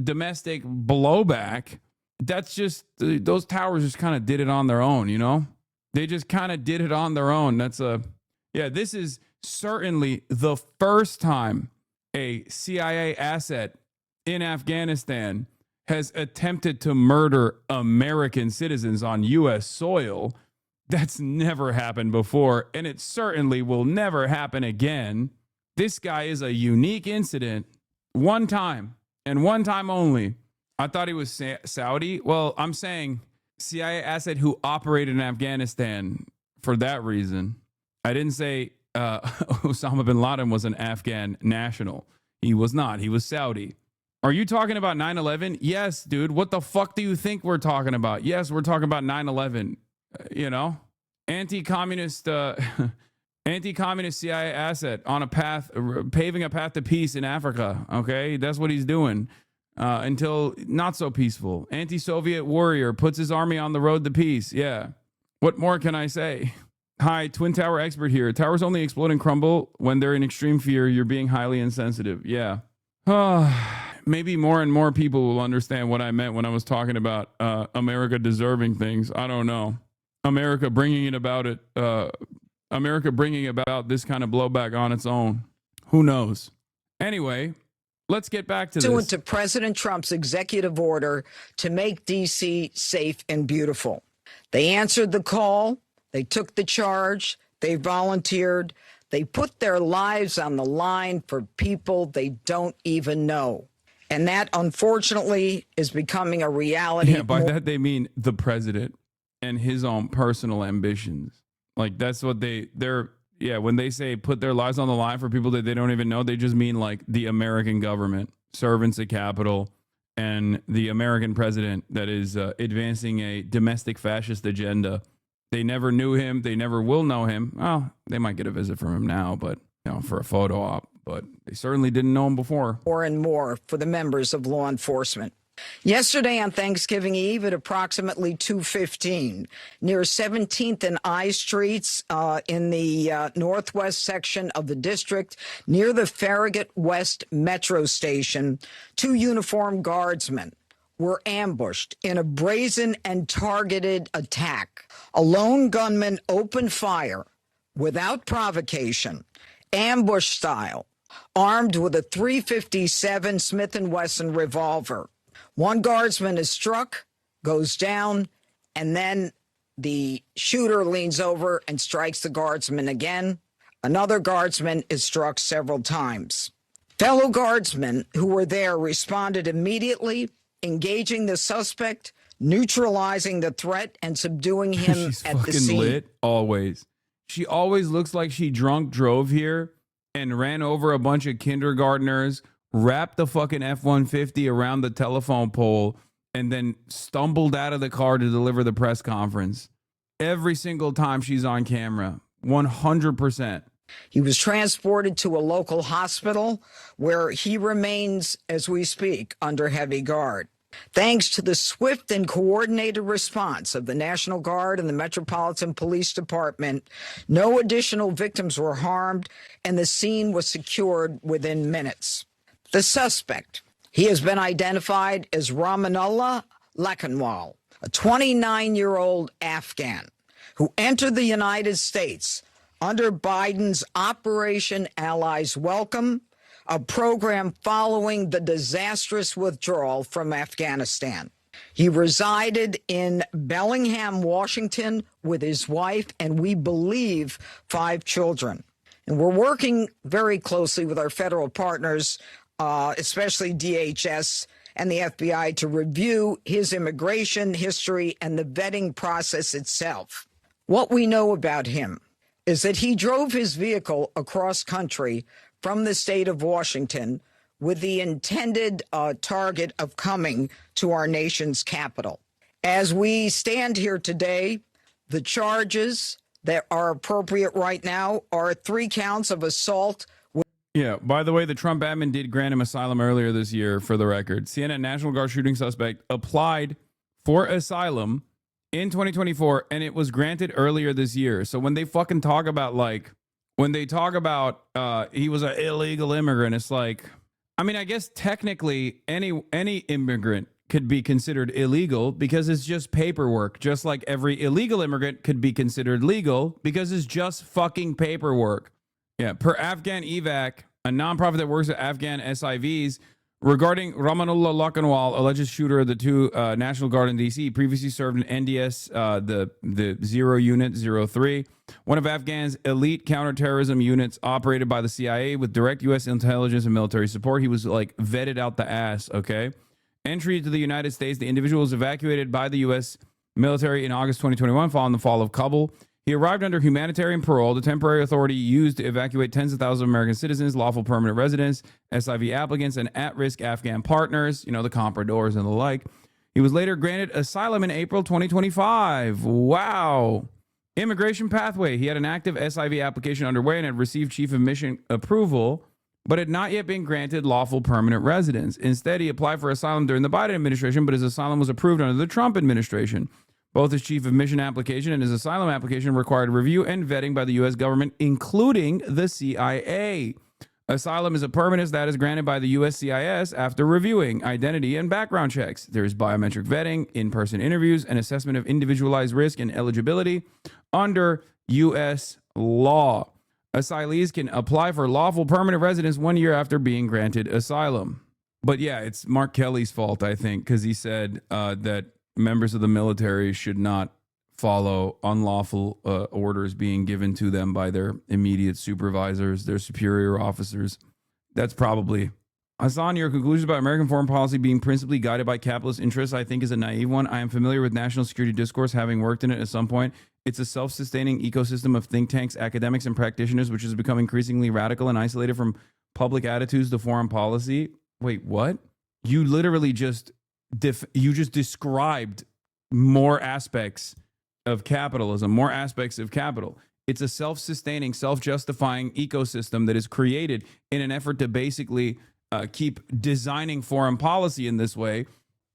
S1: domestic blowback. That's just, those towers just kind of did it on their own, you know? They just kind of did it on their own. This is certainly the first time a CIA asset in Afghanistan has attempted to murder American citizens on U.S. soil. That's never happened before, and it certainly will never happen again. This guy is a unique incident. One time, and one time only. I thought he was Saudi. Well, I'm saying CIA asset who operated in Afghanistan for that reason. I didn't say Osama bin Laden was an Afghan national. He was not. He was Saudi. Are you talking about 9/11? Yes, dude. What the fuck do you think we're talking about? Yes, we're talking about 9/11. Anti-communist CIA asset on a path, paving a path to peace in Africa. Okay, that's what he's doing until not so peaceful. Anti-Soviet warrior puts his army on the road to peace. Yeah. What more can I say? Hi, Twin Tower expert here. Towers only explode and crumble when they're in extreme fear. You're being highly insensitive. Yeah. Maybe more and more people will understand what I meant when I was talking about America deserving things. I don't know. America bringing about this kind of blowback on its own. Who knows? Anyway, let's get back to this.
S8: To President Trump's executive order to make D.C. safe and beautiful. They answered the call. They took the charge. They volunteered. They put their lives on the line for people they don't even know. And that, unfortunately, is becoming a reality.
S1: Yeah, by that they mean the president and his own personal ambitions. Like, that's what when they say put their lives on the line for people that they don't even know, they just mean like the American government, servants at Capitol, and the American president that is advancing a domestic fascist agenda. They never knew him. They never will know him. Well, they might get a visit from him now, but for a photo op, but they certainly didn't know him before.
S8: More and more for the members of law enforcement. Yesterday on Thanksgiving Eve at approximately 2:15, near 17th and I Streets in the northwest section of the district, near the Farragut West Metro Station, 2 uniformed guardsmen were ambushed in a brazen and targeted attack. A lone gunman opened fire without provocation, ambush style, armed with a .357 Smith & Wesson revolver. One guardsman is struck, goes down, and then the shooter leans over and strikes the guardsman again. Another guardsman is struck several times. Fellow guardsmen who were there responded immediately, engaging the suspect, neutralizing the threat, and subduing him
S1: She's
S8: at the
S1: fucking
S8: scene.
S1: lit, always. She always looks like she drove here and ran over a bunch of kindergartners, wrapped the fucking F-150 around the telephone pole, and then stumbled out of the car to deliver the press conference. Every single time she's on camera, 100%.
S8: He was transported to a local hospital where he remains, as we speak, under heavy guard. Thanks to the swift and coordinated response of the National Guard and the Metropolitan Police Department, no additional victims were harmed, and the scene was secured within minutes. The suspect, he has been identified as Ramanullah Lakanwal, a 29-year-old Afghan who entered the United States under Biden's Operation Allies Welcome, a program following the disastrous withdrawal from Afghanistan. He resided in Bellingham, Washington, with his wife and, we believe, 5 children. And we're working very closely with our federal partners, especially DHS and the FBI, to review his immigration history and the vetting process itself. What we know about him is that he drove his vehicle across country from the state of Washington with the intended target of coming to our nation's capital. As we stand here today, the charges that are appropriate right now are 3 counts of assault
S1: Yeah, by the way, the Trump admin did grant him asylum earlier this year, for the record. CNN National Guard shooting suspect applied for asylum in 2024, and it was granted earlier this year. So when they fucking talk about, like, when they talk about he was an illegal immigrant, it's like, I mean, I guess technically any immigrant could be considered illegal because it's just paperwork, just like every illegal immigrant could be considered legal because it's just fucking paperwork. Yeah, per Afghan Evac, a nonprofit that works at Afghan SIVs, regarding Ramanullah Lakhanwal, alleged shooter of the two National Guard in D.C., previously served in NDS, the 0 Unit 03, one of Afghan's elite counterterrorism units operated by the CIA with direct U.S. intelligence and military support. He was, like, vetted out the ass, okay? Entry to the United States, the individual was evacuated by the U.S. military in August 2021 following the fall of Kabul. He arrived under humanitarian parole, the temporary authority used to evacuate tens of thousands of American citizens, lawful permanent residents, SIV applicants, and at-risk Afghan partners, you know, the compradors and the like. He was later granted asylum in April 2025. Wow. Immigration pathway. He had an active SIV application underway and had received chief of mission approval, but had not yet been granted lawful permanent residence. Instead, he applied for asylum during the Biden administration, but his asylum was approved under the Trump administration. Both his chief of mission application and his asylum application required review and vetting by the U.S. government, including the CIA. Asylum is a permanent status granted by the USCIS after reviewing identity and background checks. There is biometric vetting, in-person interviews, and assessment of individualized risk and eligibility under U.S. law. Asylees can apply for lawful permanent residence 1 year after being granted asylum. But yeah, it's Mark Kelly's fault, I think, because he said that members of the military should not follow unlawful orders being given to them by their immediate supervisors, their superior officers. That's probably... Hassan, your conclusions about American foreign policy being principally guided by capitalist interests, I think, is a naive one. I am familiar with national security discourse, having worked in it at some point. It's a self-sustaining ecosystem of think tanks, academics, and practitioners, which has become increasingly radical and isolated from public attitudes to foreign policy. Wait, what? You literally just... you just described more aspects of capitalism, more aspects of capital. It's a self-sustaining, self-justifying ecosystem that is created in an effort to basically keep designing foreign policy in this way.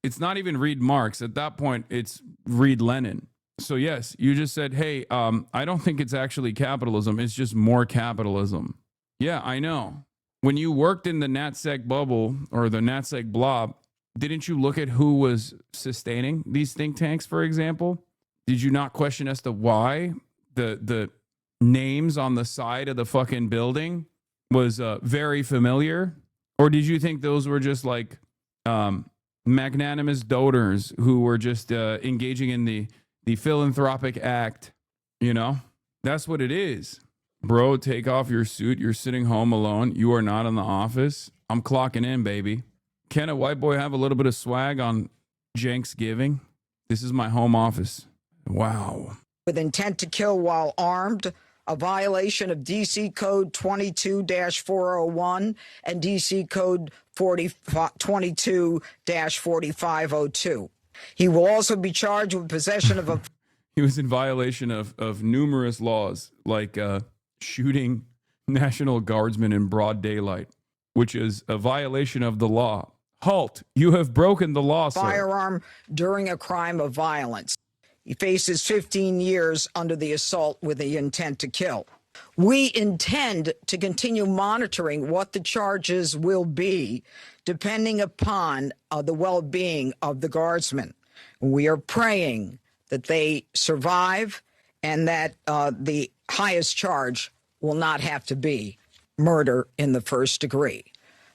S1: It's not even read Marx. At that point, it's read Lenin. So yes, you just said, hey, I don't think it's actually capitalism. It's just more capitalism. Yeah, I know. When you worked in the NatSec bubble or the NatSec blob, didn't you look at who was sustaining these think tanks, for example? Did you not question as to why the names on the side of the fucking building was very familiar? Or did you think those were just like magnanimous donors who were just engaging in the philanthropic act? You know, that's what it is. Bro, take off your suit. You're sitting home alone. You are not in the office. I'm clocking in, baby. Can a white boy have a little bit of swag on CENKSGIVIng? This is my home office. Wow.
S8: With intent to kill while armed, a violation of DC Code 22-401 and DC Code 22-4502. He will also be charged with possession of a...
S1: He was in violation of numerous laws, like shooting National Guardsmen in broad daylight, which is a violation of the law. Halt! You have broken the law, sir.
S8: Firearm during a crime of violence. He faces 15 years under the assault with the intent to kill. We intend to continue monitoring what the charges will be, depending upon the well-being of the guardsmen. We are praying that they survive and that the highest charge will not have to be murder in the first degree.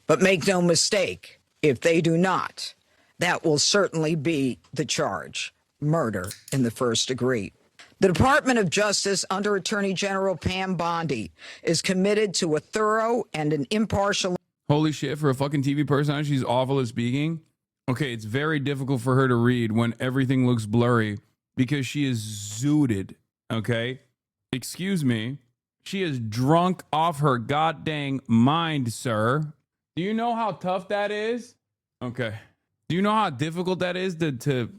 S8: But make no mistake, if they do not, that will certainly be the charge, murder in the first degree. The Department of Justice, under Attorney General Pam Bondi, is committed to a thorough and an impartial...
S1: Holy shit, for a fucking TV personality, she's awful at speaking. Okay, it's very difficult for her to read when everything looks blurry because she is zooted, okay? Excuse me. She is drunk off her goddamn mind, sir. Do you know how tough that is? Okay. Do you know how difficult that is to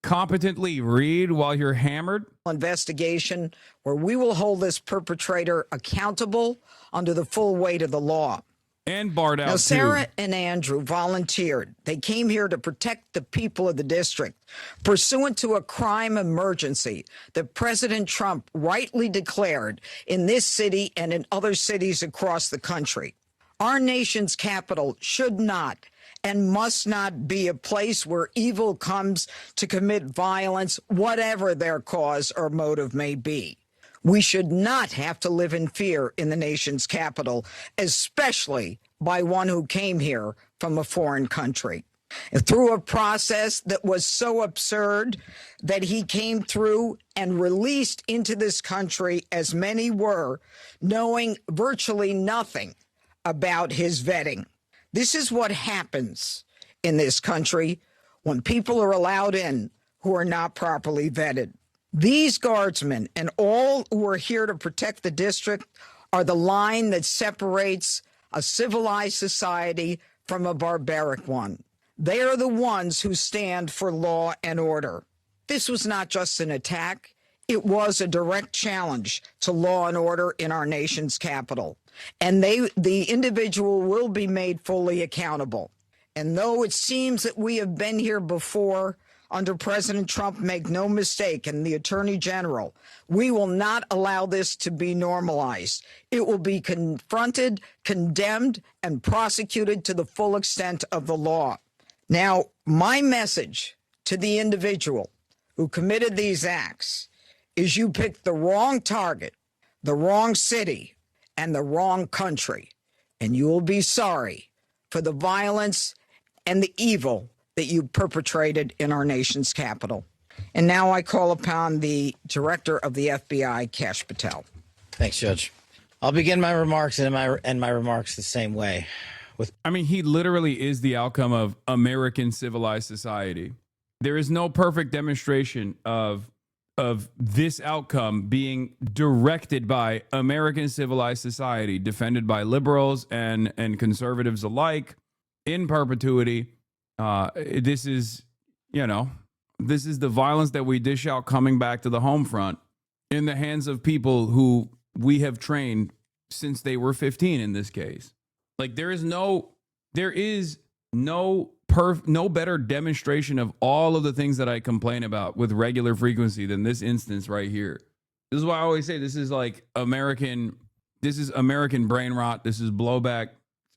S1: competently read while you're hammered?
S8: Investigation where we will hold this perpetrator accountable under the full weight of the law.
S1: And barred out,
S8: now, Sarah
S1: too.
S8: and Andrew volunteered. They came here to protect the people of the district, pursuant to a crime emergency that President Trump rightly declared in this city and in other cities across the country. Our nation's capital should not and must not be a place where evil comes to commit violence, whatever their cause or motive may be. We should not have to live in fear in the nation's capital, especially by one who came here from a foreign country. And through a process that was so absurd that he came through and released into this country, as many were, knowing virtually nothing about his vetting. This is what happens in this country when people are allowed in who are not properly vetted. These guardsmen and all who are here to protect the district are the line that separates a civilized society from a barbaric one. They are the ones who stand for law and order. This was not just an attack. It was a direct challenge to law and order in our nation's capital. And the individual will be made fully accountable. And though it seems that we have been here before, under President Trump, make no mistake, and the Attorney General, we will not allow this to be normalized. It will be confronted, condemned, and prosecuted to the full extent of the law. Now, my message to the individual who committed these acts is you picked the wrong target, the wrong city, and the wrong country, and you will be sorry for the violence and the evil that you perpetrated in our nation's capital. And now I call upon the director of the FBI, Kash Patel.
S10: Thanks, Judge. I'll begin my remarks and end my remarks the same way.
S1: I mean, he literally is the outcome of American civilized society. There is no perfect demonstration of this outcome being directed by American civilized society, defended by liberals and conservatives alike in perpetuity. This is the violence that we dish out coming back to the home front in the hands of people who we have trained since they were 15 in this case. Like there is no better demonstration of all of the things that I complain about with regular frequency than this instance right here. This is why I always say this is American brain rot. This is blowback,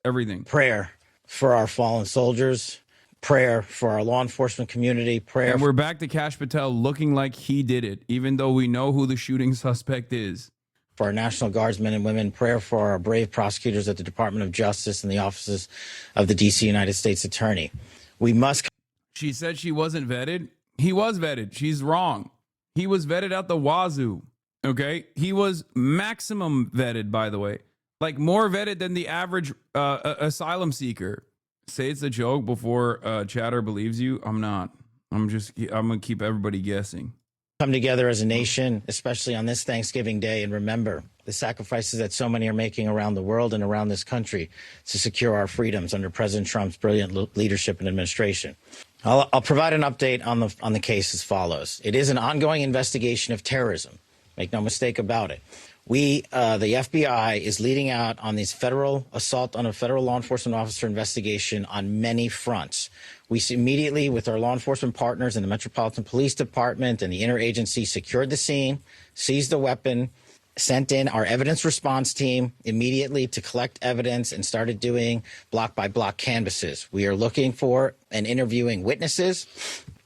S1: everything.
S10: Prayer for our fallen soldiers, prayer for our law enforcement community, prayer.
S1: And we're back to Kash Patel looking like he did it, even though we know who the shooting suspect is.
S10: For our National Guardsmen and women, prayer for our brave prosecutors at the Department of Justice and the offices of the D.C. United States Attorney. We must.
S1: She said she wasn't vetted. He was vetted. She's wrong. He was vetted out the wazoo. Okay. He was maximum vetted, by the way, like more vetted than the average asylum seeker. Say it's a joke before Chatter believes you. I'm not. I'm going to keep everybody guessing.
S10: Come together as a nation, especially on this Thanksgiving Day, and remember the sacrifices that so many are making around the world and around this country to secure our freedoms under President Trump's brilliant leadership and administration. I'll provide an update on the case as follows. It is an ongoing investigation of terrorism. Make no mistake about it. The FBI is leading out on this federal assault on a federal law enforcement officer investigation on many fronts. We immediately, with our law enforcement partners in the Metropolitan Police Department and the interagency, secured the scene, seized the weapon, sent in our evidence response team immediately to collect evidence, and started doing block-by-block canvasses. We are looking for and interviewing witnesses.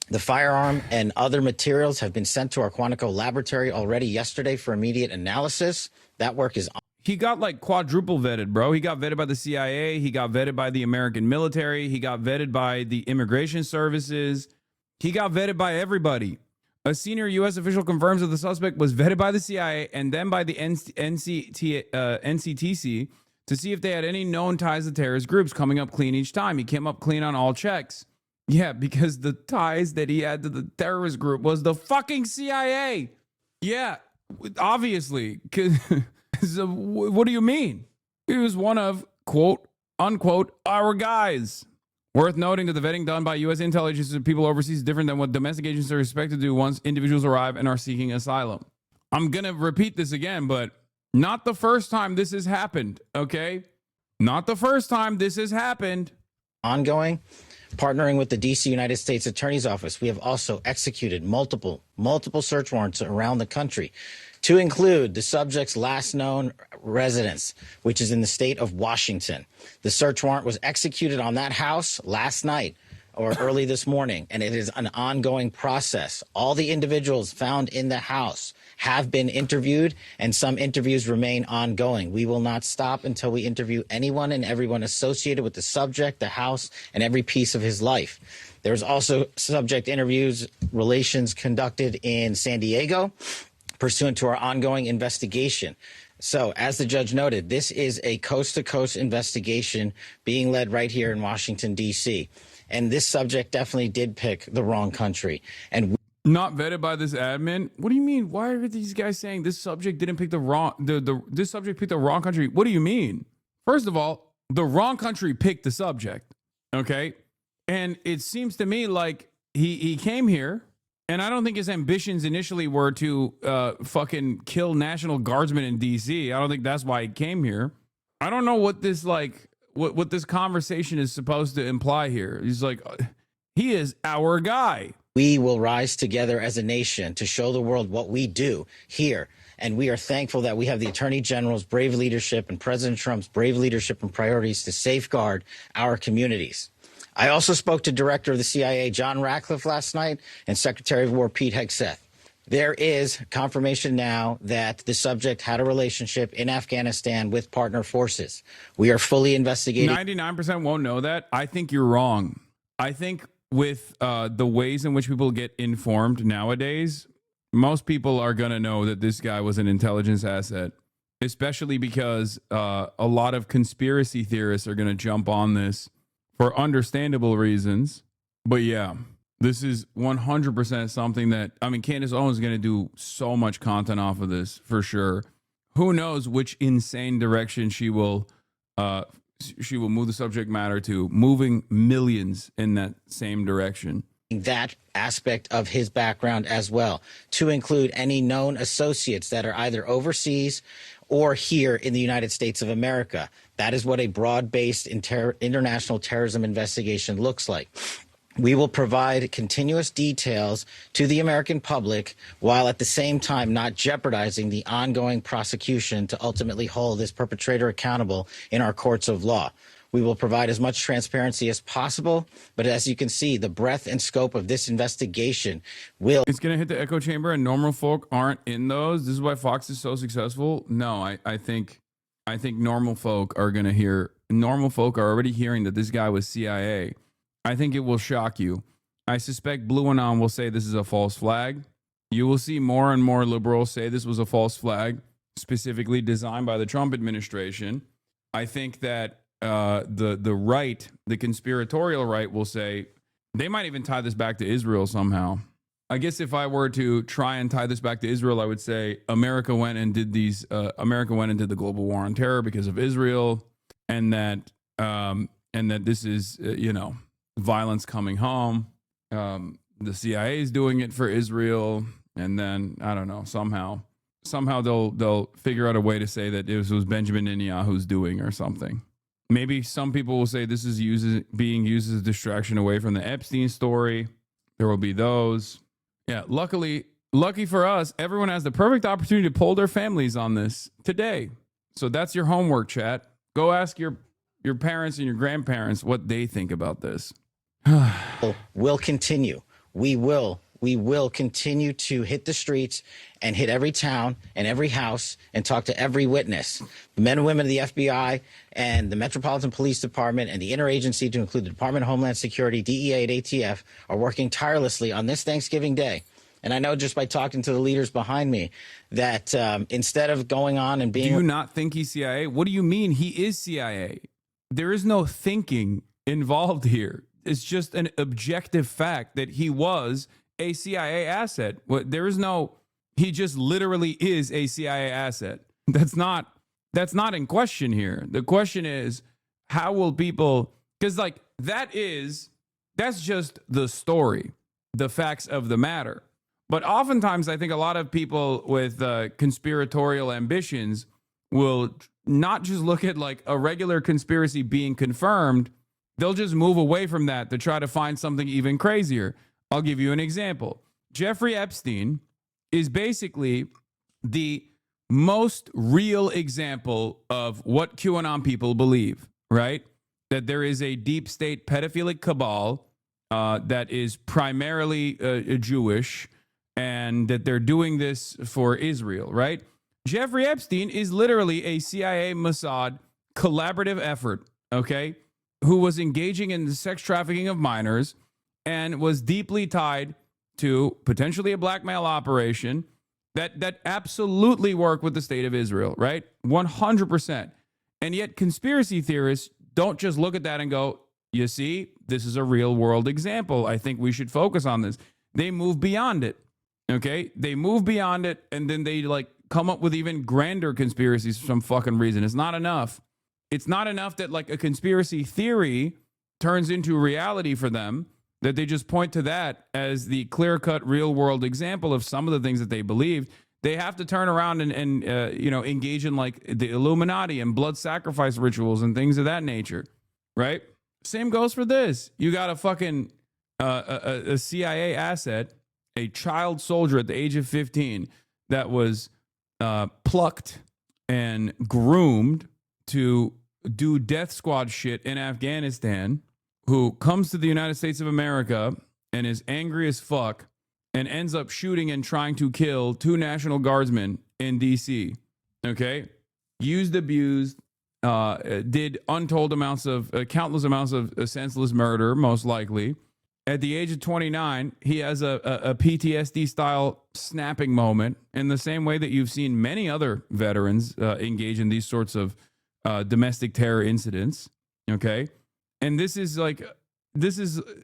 S10: The firearm and other materials have been sent to our Quantico laboratory already yesterday for immediate analysis. That work is on.
S1: He got like quadruple vetted, bro. He got vetted by the CIA. He got vetted by the American military. He got vetted by the immigration services. He got vetted by everybody. A senior U.S. official confirms that the suspect was vetted by the CIA and then by the NCTC to see if they had any known ties to terrorist groups, coming up clean each time. He came up clean on all checks. Yeah, because the ties that he had to the terrorist group was the fucking CIA. Yeah, obviously. So what do you mean? He was one of, quote, unquote, our guys. Worth noting that the vetting done by U.S. intel agencies of people overseas is different than what domestic agencies are expected to do once individuals arrive and are seeking asylum. I'm going to repeat this again, but not the first time this has happened, okay? Not the first time this has happened.
S10: Ongoing. Partnering with the D.C. United States Attorney's Office, we have also executed multiple search warrants around the country to include the subject's last known residence, which is in the state of Washington. The search warrant was executed on that house last night or early this morning, and it is an ongoing process. All the individuals found in the house have been interviewed, and some interviews remain ongoing. We will not stop until we interview anyone and everyone associated with the subject, the house, and every piece of his life. There's also subject interviews, relations conducted in San Diego, pursuant to our ongoing investigation. So, as the judge noted, this is a coast-to-coast investigation being led right here in Washington, D.C., and this subject definitely did pick the wrong country. And
S1: not vetted by this admin? What do you mean? Why are these guys saying this subject didn't pick the wrong this subject picked the wrong country? What do you mean? First of all, the wrong country picked the subject. Okay? And it seems to me like he came here, and I don't think his ambitions initially were to fucking kill National Guardsmen in DC. I don't think that's why he came here. I don't know what this what this conversation is supposed to imply here. He's like, he is our guy.
S10: We will rise together as a nation to show the world what we do here. And we are thankful that we have the Attorney General's brave leadership and President Trump's brave leadership and priorities to safeguard our communities. I also spoke to Director of the CIA, John Ratcliffe, last night, and Secretary of War, Pete Hegseth. There is confirmation now that the subject had a relationship in Afghanistan with partner forces. We are fully investigating.
S1: 99% won't know that. I think you're wrong. I think with the ways in which people get informed nowadays, most people are going to know that this guy was an intelligence asset, especially because a lot of conspiracy theorists are going to jump on this for understandable reasons. But yeah, this is 100% something that, I mean, Candace Owens is going to do so much content off of this for sure. Who knows which insane direction she will move the subject matter to, moving millions in that same direction.
S10: That aspect of his background as well, to include any known associates that are either overseas or here in the United States of America. That is what a broad-based international terrorism investigation looks like. We will provide continuous details to the American public while at the same time not jeopardizing the ongoing prosecution to ultimately hold this perpetrator accountable in our courts of law. We will provide as much transparency as possible, but as you can see, the breadth and scope of this investigation will...
S1: It's going to hit the echo chamber, and normal folk aren't in those. This is why Fox is so successful. No, I think normal folk are going to hear... Normal folk are already hearing that this guy was CIA. I think it will shock you. I suspect Blue Anon will say this is a false flag. You will see more and more liberals say this was a false flag, specifically designed by the Trump administration. I think that the right, the conspiratorial right, will say they might even tie this back to Israel somehow. I guess if I were to try and tie this back to Israel, I would say America went and did the global war on terror because of Israel, and that this is violence coming home. The CIA is doing it for Israel, and then I don't know, somehow they'll figure out a way to say that it was Benjamin Netanyahu's doing or something. Maybe some people will say this is being used as a distraction away from the Epstein story. There will be those. Yeah, lucky for us, everyone has the perfect opportunity to poll their families on this today. So that's your homework, chat. Go ask your parents and your grandparents what they think about this.
S10: Will continue. We will continue to hit the streets and hit every town and every house and talk to every witness. The men and women of the FBI and the Metropolitan Police Department and the interagency, to include the Department of Homeland Security, DEA, and ATF, are working tirelessly on this Thanksgiving Day. And I know just by talking to the leaders behind me that instead of going on and being...
S1: Do you not think he's CIA? What do you mean he is CIA? There is no thinking involved here. It's just an objective fact that he was a CIA asset. He just literally is a CIA asset. That's not in question here. The question is, how will people, because that's just the story, the facts of the matter. But oftentimes I think a lot of people with conspiratorial ambitions will not just look at like a regular conspiracy being confirmed, they'll just move away from that to try to find something even crazier. I'll give you an example. Jeffrey Epstein is basically the most real example of what QAnon people believe, right? That there is a deep state pedophilic cabal that is primarily Jewish, and that they're doing this for Israel, right? Jeffrey Epstein is literally a CIA Mossad collaborative effort, okay, who was engaging in the sex trafficking of minors and was deeply tied to potentially a blackmail operation that absolutely worked with the state of Israel, right? 100%. And yet conspiracy theorists don't just look at that and go, you see, this is a real world example. I think we should focus on this. They move beyond it, okay? They move beyond it, and then they like come up with even grander conspiracies for some fucking reason. It's not enough. It's not enough that like a conspiracy theory turns into reality for them, that they just point to that as the clear-cut real-world example of some of the things that they believed. They have to turn around and engage in like the Illuminati and blood sacrifice rituals and things of that nature, right? Same goes for this. You got a fucking a CIA asset, a child soldier at the age of 15 that was plucked and groomed to do death squad shit in Afghanistan, who comes to the United States of America and is angry as fuck and ends up shooting and trying to kill 2 National Guardsmen in D.C., okay? Used, abused, did untold amounts of, countless amounts of senseless murder, most likely. At the age of 29, he has a PTSD-style snapping moment in the same way that you've seen many other veterans engage in these sorts of domestic terror incidents, okay? And this is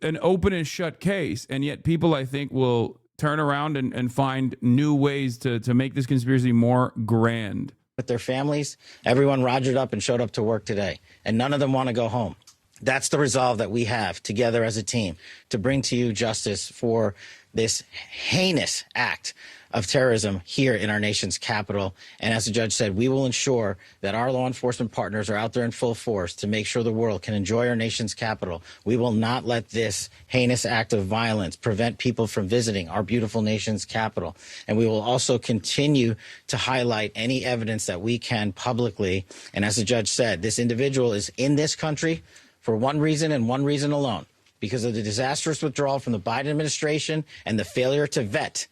S1: an open and shut case, and yet people, I think, will turn around and find new ways to make this conspiracy more grand.
S10: With their families, everyone rogered up and showed up to work today, and none of them want to go home. That's the resolve that we have together as a team to bring to you justice for this heinous act of terrorism here in our nation's capital. And as the judge said, we will ensure that our law enforcement partners are out there in full force to make sure the world can enjoy our nation's capital. We will not let this heinous act of violence prevent people from visiting our beautiful nation's capital. And we will also continue to highlight any evidence that we can publicly. And as the judge said, this individual is in this country for one reason and one reason alone, because of the disastrous withdrawal from the Biden administration and the failure to vet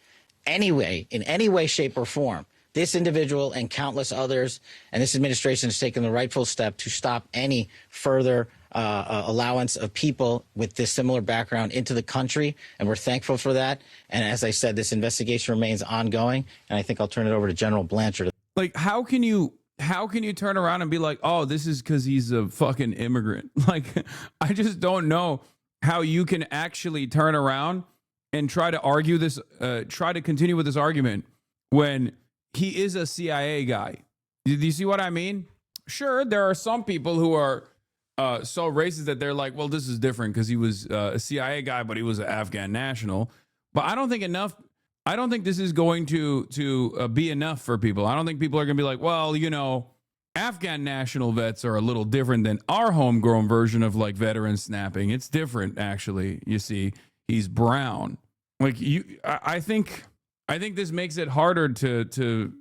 S10: anyway, in any way, shape, or form, this individual and countless others, and this administration has taken the rightful step to stop any further allowance of people with this similar background into the country, and we're thankful for that. And as I said, this investigation remains ongoing, and I think I'll turn it over to General Blanchard.
S1: Like, how can you turn around and be like, oh, this is because he's a fucking immigrant? Like, I just don't know how you can actually turn around and try to argue this, try to continue with this argument when he is a CIA guy. Do you see what I mean? Sure, there are some people who are so racist that they're like, well, this is different because he was a CIA guy, but he was an Afghan national. But I don't think this is going to be enough for people. I don't think people are going to be like, well, you know, Afghan national vets are a little different than our homegrown version of like veteran snapping. It's different, actually. You see, he's brown. Like I think this makes it harder to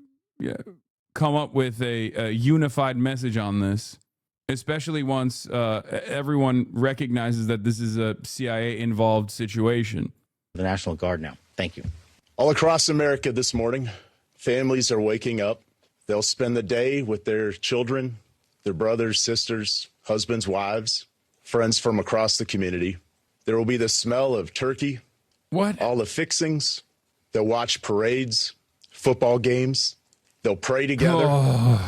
S1: come up with a unified message on this, especially once everyone recognizes that this is a CIA involved situation.
S10: The National Guard now. Thank you.
S2: All across America this morning, families are waking up. They'll spend the day with their children, their brothers, sisters, husbands, wives, friends from across the community. There will be the smell of turkey.
S1: What?
S2: All the fixings. They'll watch parades, football games. They'll pray together.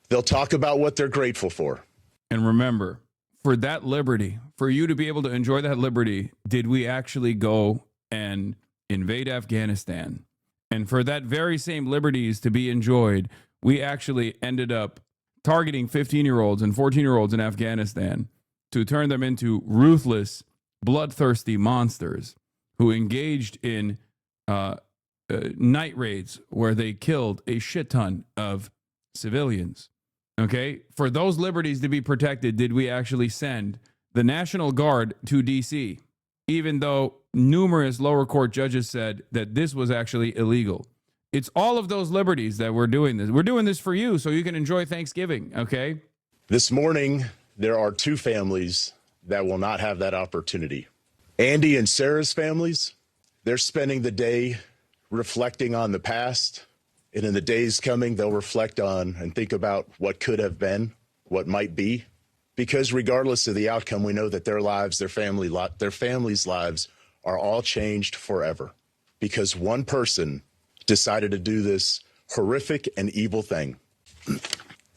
S2: They'll talk about what they're grateful for.
S1: And remember, for that liberty, for you to be able to enjoy that liberty, did we actually go and invade Afghanistan? And for that very same liberties to be enjoyed, we actually ended up targeting 15-year-olds and 14-year-olds in Afghanistan to turn them into ruthless, bloodthirsty monsters who engaged in night raids where they killed a shit ton of civilians. Okay. For those liberties to be protected, did we actually send the National Guard to D.C., even though numerous lower court judges said that this was actually illegal? It's all of those liberties that we're doing this. We're doing this for you so you can enjoy Thanksgiving, okay?
S2: This morning, there are two families that will not have that opportunity. Andy and Sarah's families, they're spending the day reflecting on the past. And in the days coming, they'll reflect on and think about what could have been, what might be. Because regardless of the outcome, we know that their lives, their families' lives are all changed forever. Because one person decided to do this horrific and evil thing.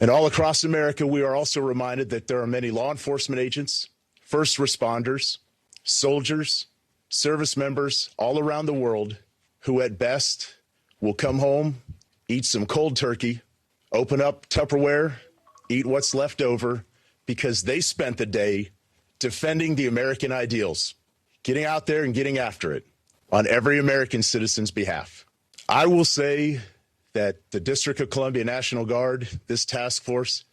S2: And all across America, we are also reminded that there are many law enforcement agents, first responders, soldiers, service members all around the world who at best will come home, eat some cold turkey, open up Tupperware, eat what's left over, because they spent the day defending the American ideals, getting out there and getting after it on every American citizen's behalf. I will say that the District of Columbia National Guard, this task force,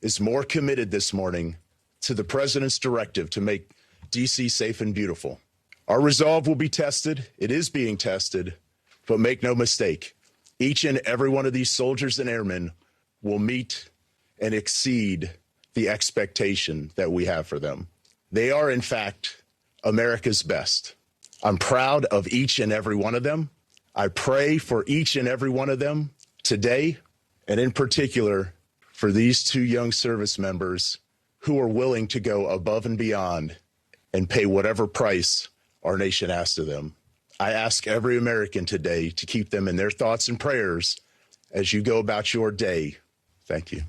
S2: is more committed this morning to the president's directive to make D.C. safe and beautiful. Our resolve will be tested. It is being tested, but make no mistake, each and every one of these soldiers and airmen will meet and exceed the expectation that we have for them. They are, in fact, America's best. I'm proud of each and every one of them. I pray for each and every one of them today, and in particular for these two young service members who are willing to go above and beyond and pay whatever price our nation asks of them. I ask every American today to keep them in their thoughts and prayers as you go about your day. Thank you.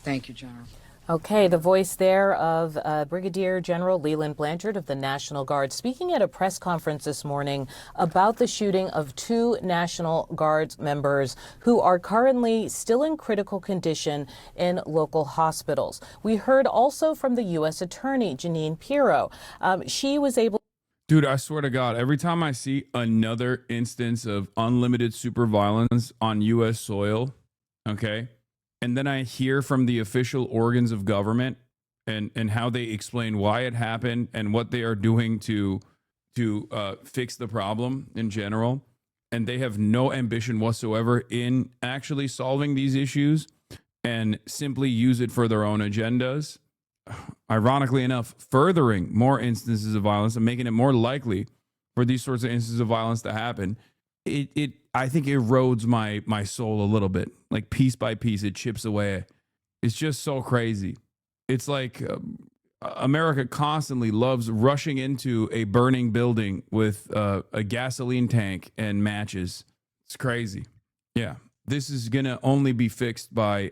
S8: Thank you, General.
S17: Okay, the voice there of Brigadier General Leland Blanchard of the National Guard speaking at a press conference this morning about the shooting of two National Guard members who are currently still in critical condition in local hospitals. We heard also from the U.S. Attorney, Jeanine Pirro. She was able...
S1: Dude, I swear to God, every time I see another instance of unlimited super violence on U.S. soil, okay, and then I hear from the official organs of government and how they explain why it happened and what they are doing to fix the problem in general, and they have no ambition whatsoever in actually solving these issues and simply use it for their own agendas. Ironically enough, furthering more instances of violence and making it more likely for these sorts of instances of violence to happen. It I think erodes my soul a little bit. Like piece by piece, it chips away. It's just so crazy. It's like America constantly loves rushing into a burning building with a gasoline tank and matches. It's crazy. Yeah, this is gonna only be fixed by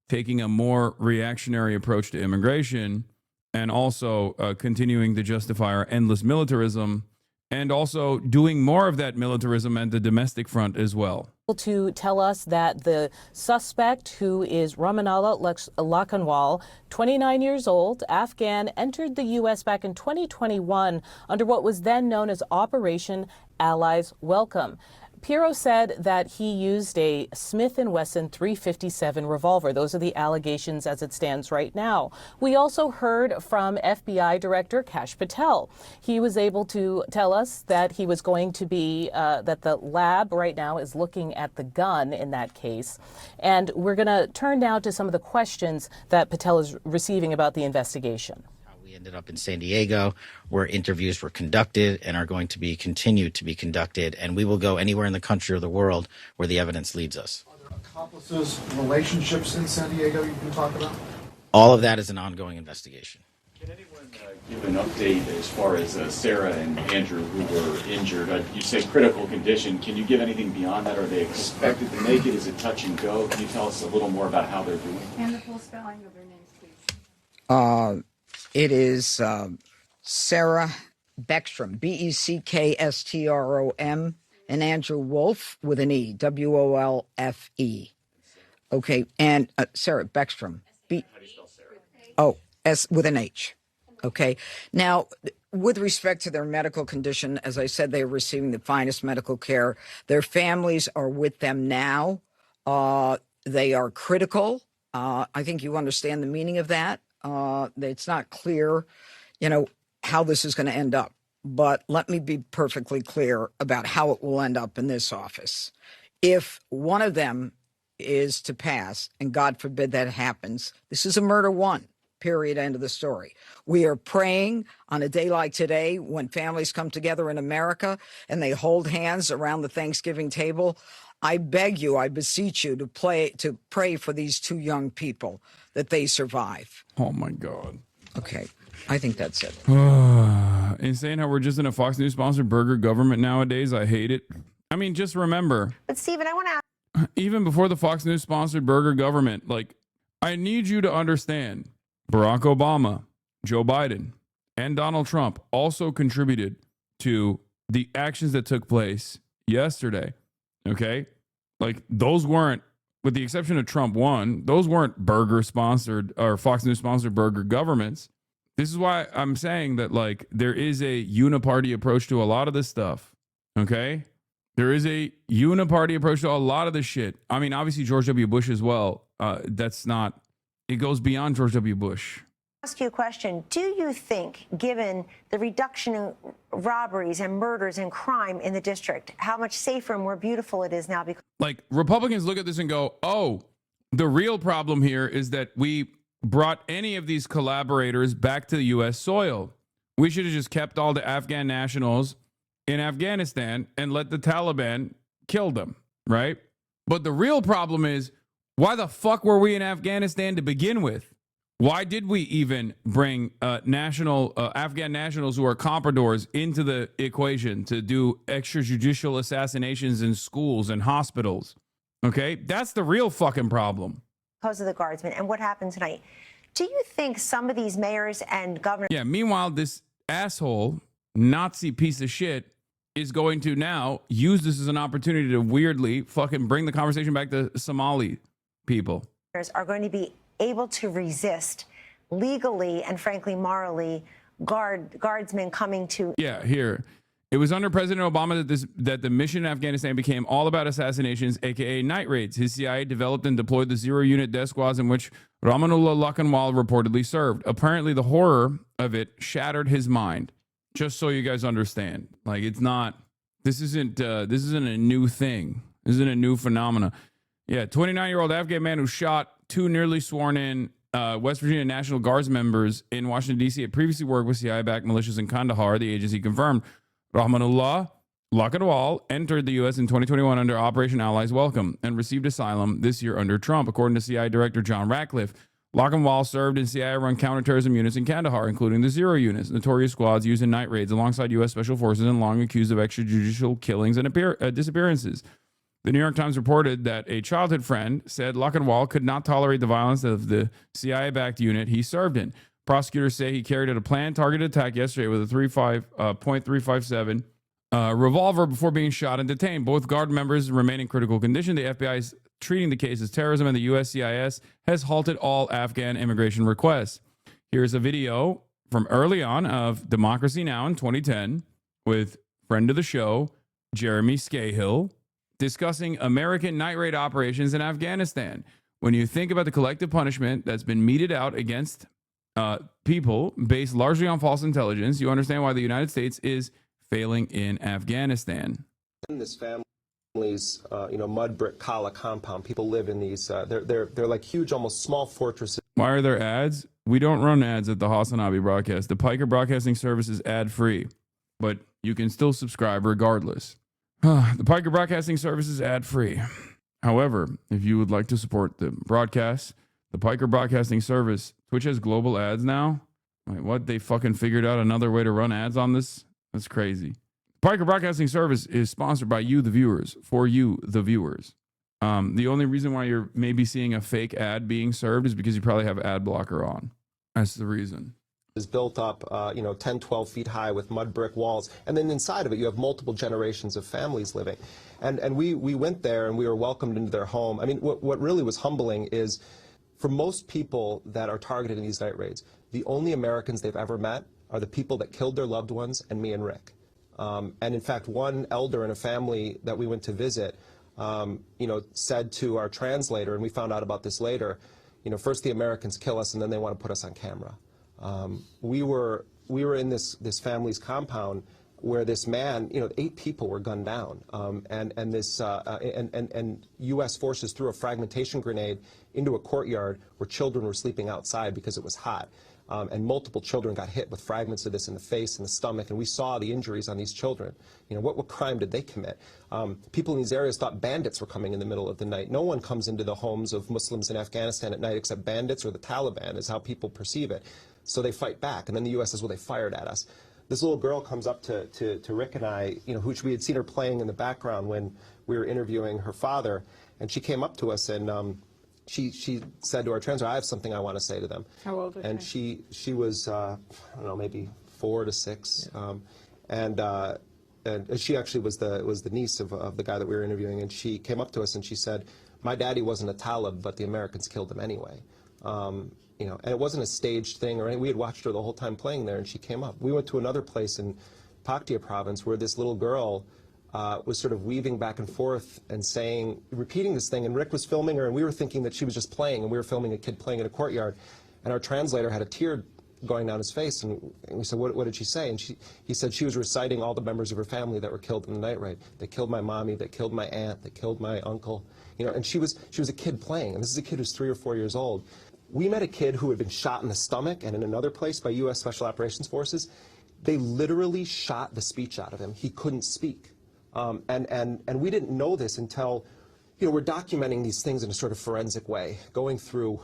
S1: taking a more reactionary approach to immigration and also continuing to justify our endless militarism and also doing more of that militarism at the domestic front as well.
S17: To tell us that the suspect, who is Ramanallah Lakhanwal, 29 years old, Afghan, entered the U.S. back in 2021 under what was then known as Operation Allies Welcome. Pirro said that he used a Smith & Wesson .357 revolver. Those are the allegations as it stands right now. We also heard from FBI Director Kash Patel. He was able to tell us that he was going to be, that the lab right now is looking at the gun in that case. And we're going to turn now to some of the questions that Patel is receiving about the investigation.
S10: We ended up in San Diego, where interviews were conducted and are going to be continued to be conducted, and we will go anywhere in the country or the world where the evidence leads us.
S5: Are there accomplices, relationships in San Diego you can talk about?
S10: All of that is an ongoing investigation.
S7: Can anyone give an update as far as Sarah and Andrew, who were injured? You say critical condition. Can you give anything beyond that? Are they expected to make it? Is it touch and go? Can you tell us a little more about how they're doing?
S23: And the full spelling of their names, please.
S8: It is Sarah Beckstrom, Beckstrom, and Andrew Wolf with an E, Wolfe. Okay, and Sarah Beckstrom.
S7: How do you spell Sarah?
S8: S with an H. Okay. Now, with respect to their medical condition, as I said, they are receiving the finest medical care. Their families are with them now. They are critical. I think you understand the meaning of that. It's not clear, how this is going to end up. But let me be perfectly clear about how it will end up in this office. If one of them is to pass, and God forbid that happens, this is a murder one, period, end of the story. We are praying on a day like today when families come together in America and they hold hands around the Thanksgiving table. I beg you, I beseech you to pray for these two young people that they survive.
S1: Oh my God.
S8: Okay, I think that's it.
S1: Insane how we're just in a Fox News sponsored burger government nowadays. I hate it. I mean, just remember.
S9: But Stephen, I want to ask.
S1: Even before the Fox News sponsored burger government, I need you to understand Barack Obama, Joe Biden, and Donald Trump also contributed to the actions that took place yesterday. Okay? Those weren't, with the exception of Trump 1, those weren't burger sponsored or Fox News sponsored burger governments. This is why I'm saying that there is a uniparty approach to a lot of this stuff. Okay? There is a uniparty approach to a lot of this shit. I mean, obviously George W. Bush as well. It goes beyond George W. Bush.
S9: Ask you a question. Do you think, given the reduction in robberies and murders and crime in the district, how much safer and more beautiful it is now? Because
S1: Republicans look at this and go, oh, the real problem here is that we brought any of these collaborators back to the U.S. soil. We should have just kept all the Afghan nationals in Afghanistan and let the Taliban kill them, right? But the real problem is, why the fuck were we in Afghanistan to begin with? Why did we even bring Afghan nationals who are compradors into the equation to do extrajudicial assassinations in schools and hospitals? Okay, that's the real fucking problem.
S9: Because of the guardsmen and what happened tonight. Do you think some of these mayors and governors...
S1: Yeah, meanwhile, this asshole, Nazi piece of shit is going to now use this as an opportunity to weirdly fucking bring the conversation back to Somali people.
S9: ...are going to be able to resist legally and frankly morally guardsmen coming to...
S1: Yeah, here. It was under President Obama that the mission in Afghanistan became all about assassinations, aka night raids. His CIA developed and deployed the zero-unit death squads in which Ramanullah Lakanwal reportedly served. Apparently, the horror of it shattered his mind. Just so you guys understand, this isn't a new thing. This isn't a new phenomena. Yeah, 29-year-old Afghan man who shot two nearly sworn-in West Virginia National Guards members in Washington, D.C. had previously worked with CIA-backed militias in Kandahar, the agency confirmed. Rahmanullah Lakanwal entered the U.S. in 2021 under Operation Allies Welcome and received asylum this year under Trump, according to CIA Director John Ratcliffe. Lakanwal served in CIA-run counterterrorism units in Kandahar, including the Zero units, notorious squads used in night raids alongside U.S. Special Forces and long accused of extrajudicial killings and disappearances. The New York Times reported that a childhood friend said Lakanwal could not tolerate the violence of the CIA-backed unit he served in. Prosecutors say he carried out a planned targeted attack yesterday with a .357 revolver before being shot and detained. Both guard members remain in critical condition. The FBI is treating the case as terrorism, and the USCIS has halted all Afghan immigration requests. Here's a video from early on of Democracy Now! In 2010 with friend of the show, Jeremy Scahill, discussing American night raid operations in Afghanistan. When you think about the collective punishment that's been meted out against people based largely on false intelligence, you understand why the United States is failing in Afghanistan.
S3: In this family's, mud brick kala compound, people live in these. They're like huge, almost small fortresses.
S1: Why are there ads? We don't run ads at the HasanAbi broadcast. The Piker Broadcasting Service is ad free, but you can still subscribe regardless. The Piker Broadcasting Service is ad free. However, if you would like to support the broadcast, the Piker Broadcasting Service, Twitch has global ads now. Wait, what? They fucking figured out another way to run ads on this? That's crazy. Piker Broadcasting Service is sponsored by you, the viewers, for you, the viewers. The only reason why you're maybe seeing a fake ad being served is because you probably have ad blocker on. That's the reason.
S3: Is built up, 10, 12 feet high with mud brick walls. And then inside of it, you have multiple generations of families living. And we went there and we were welcomed into their home. I mean, what really was humbling is for most people that are targeted in these night raids, the only Americans they've ever met are the people that killed their loved ones and me and Rick. And in fact, one elder in a family that we went to visit, said to our translator, and we found out about this later, first the Americans kill us and then they want to put us on camera. We were in this family's compound where this man, 8 people were gunned down, and U.S. forces threw a fragmentation grenade into a courtyard where children were sleeping outside because it was hot. And multiple children got hit with fragments of this in the face and the stomach, and we saw the injuries on these children. What crime did they commit? People in these areas thought bandits were coming in the middle of the night. No one comes into the homes of Muslims in Afghanistan at night except bandits or the Taliban, is how people perceive it. So they fight back, and then the U.S. says, well, they fired at us. This little girl comes up to Rick and I, who we had seen her playing in the background when we were interviewing her father, and she came up to us and she said to our translator, I have something I want to say to them.
S23: How old is
S3: and she was, I don't know, maybe 4 to 6. Yeah. And she actually was the niece of the guy that we were interviewing, and she came up to us and she said, my daddy wasn't a Talib, but the Americans killed him anyway. And it wasn't a staged thing or anything. We had watched her the whole time playing there, and she came up. We went to another place in Paktia province where this little girl was sort of weaving back and forth and repeating this thing, and Rick was filming her, and we were thinking that she was just playing, and we were filming a kid playing in a courtyard, and our translator had a tear going down his face, and we said, what did she say? And he said she was reciting all the members of her family that were killed in the night raid. They killed my mommy, they killed my aunt, they killed my uncle, and she was a kid playing, and this is a kid who's 3 or 4 years old. We met a kid who had been shot in the stomach and in another place by U.S. Special Operations Forces. They literally shot the speech out of him. He couldn't speak. And we didn't know this until, we're documenting these things in a sort of forensic way, going through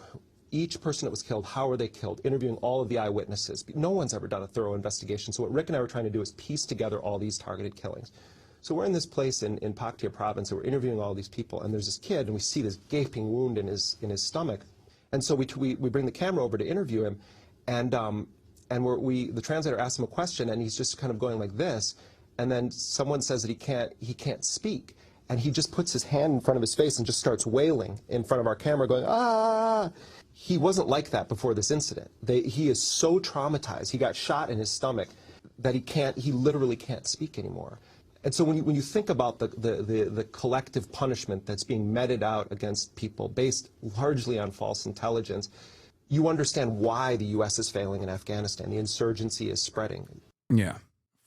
S3: each person that was killed, how were they killed, interviewing all of the eyewitnesses. No one's ever done a thorough investigation. So what Rick and I were trying to do is piece together all these targeted killings. So we're in this place in Paktia province, and we're interviewing all these people, and there's this kid, and we see this gaping wound in his stomach. And so we bring the camera over to interview him, and the translator asks him a question, and he's just kind of going like this, and then someone says that he can't speak, and he just puts his hand in front of his face and just starts wailing in front of our camera, going, ah! He wasn't like that before this incident. He is so traumatized. He got shot in his stomach that he literally can't speak anymore. And so when you think about the collective punishment that's being meted out against people based largely on false intelligence, you understand why the U.S. is failing in Afghanistan. The insurgency is spreading.
S1: Yeah.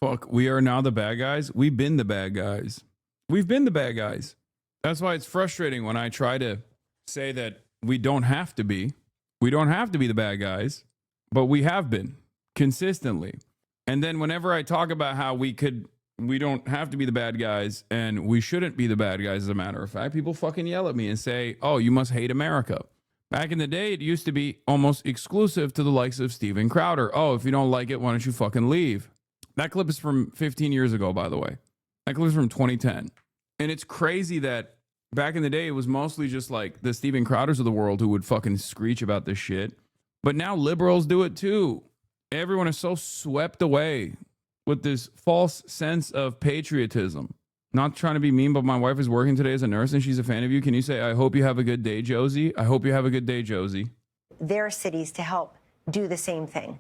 S1: Fuck, we are now the bad guys. We've been the bad guys. We've been the bad guys. That's why it's frustrating when I try to say that we don't have to be. We don't have to be the bad guys, but we have been consistently. And then whenever I talk about how we don't have to be the bad guys and we shouldn't be the bad guys, as a matter of fact, people fucking yell at me and say, oh, you must hate America. Back in the day, it used to be almost exclusive to the likes of Steven Crowder. Oh, if you don't like it, why don't you fucking leave? That clip is from 15 years ago, by the way. That clip is from 2010. And it's crazy that back in the day, it was mostly just like the Steven Crowders of the world who would fucking screech about this shit. But now liberals do it too. Everyone is so swept away with this false sense of patriotism. Not trying to be mean, but my wife is working today as a nurse and she's a fan of you. Can you say, I hope you have a good day, Josie? I hope you have a good day, Josie.
S9: Their cities to help do the same thing.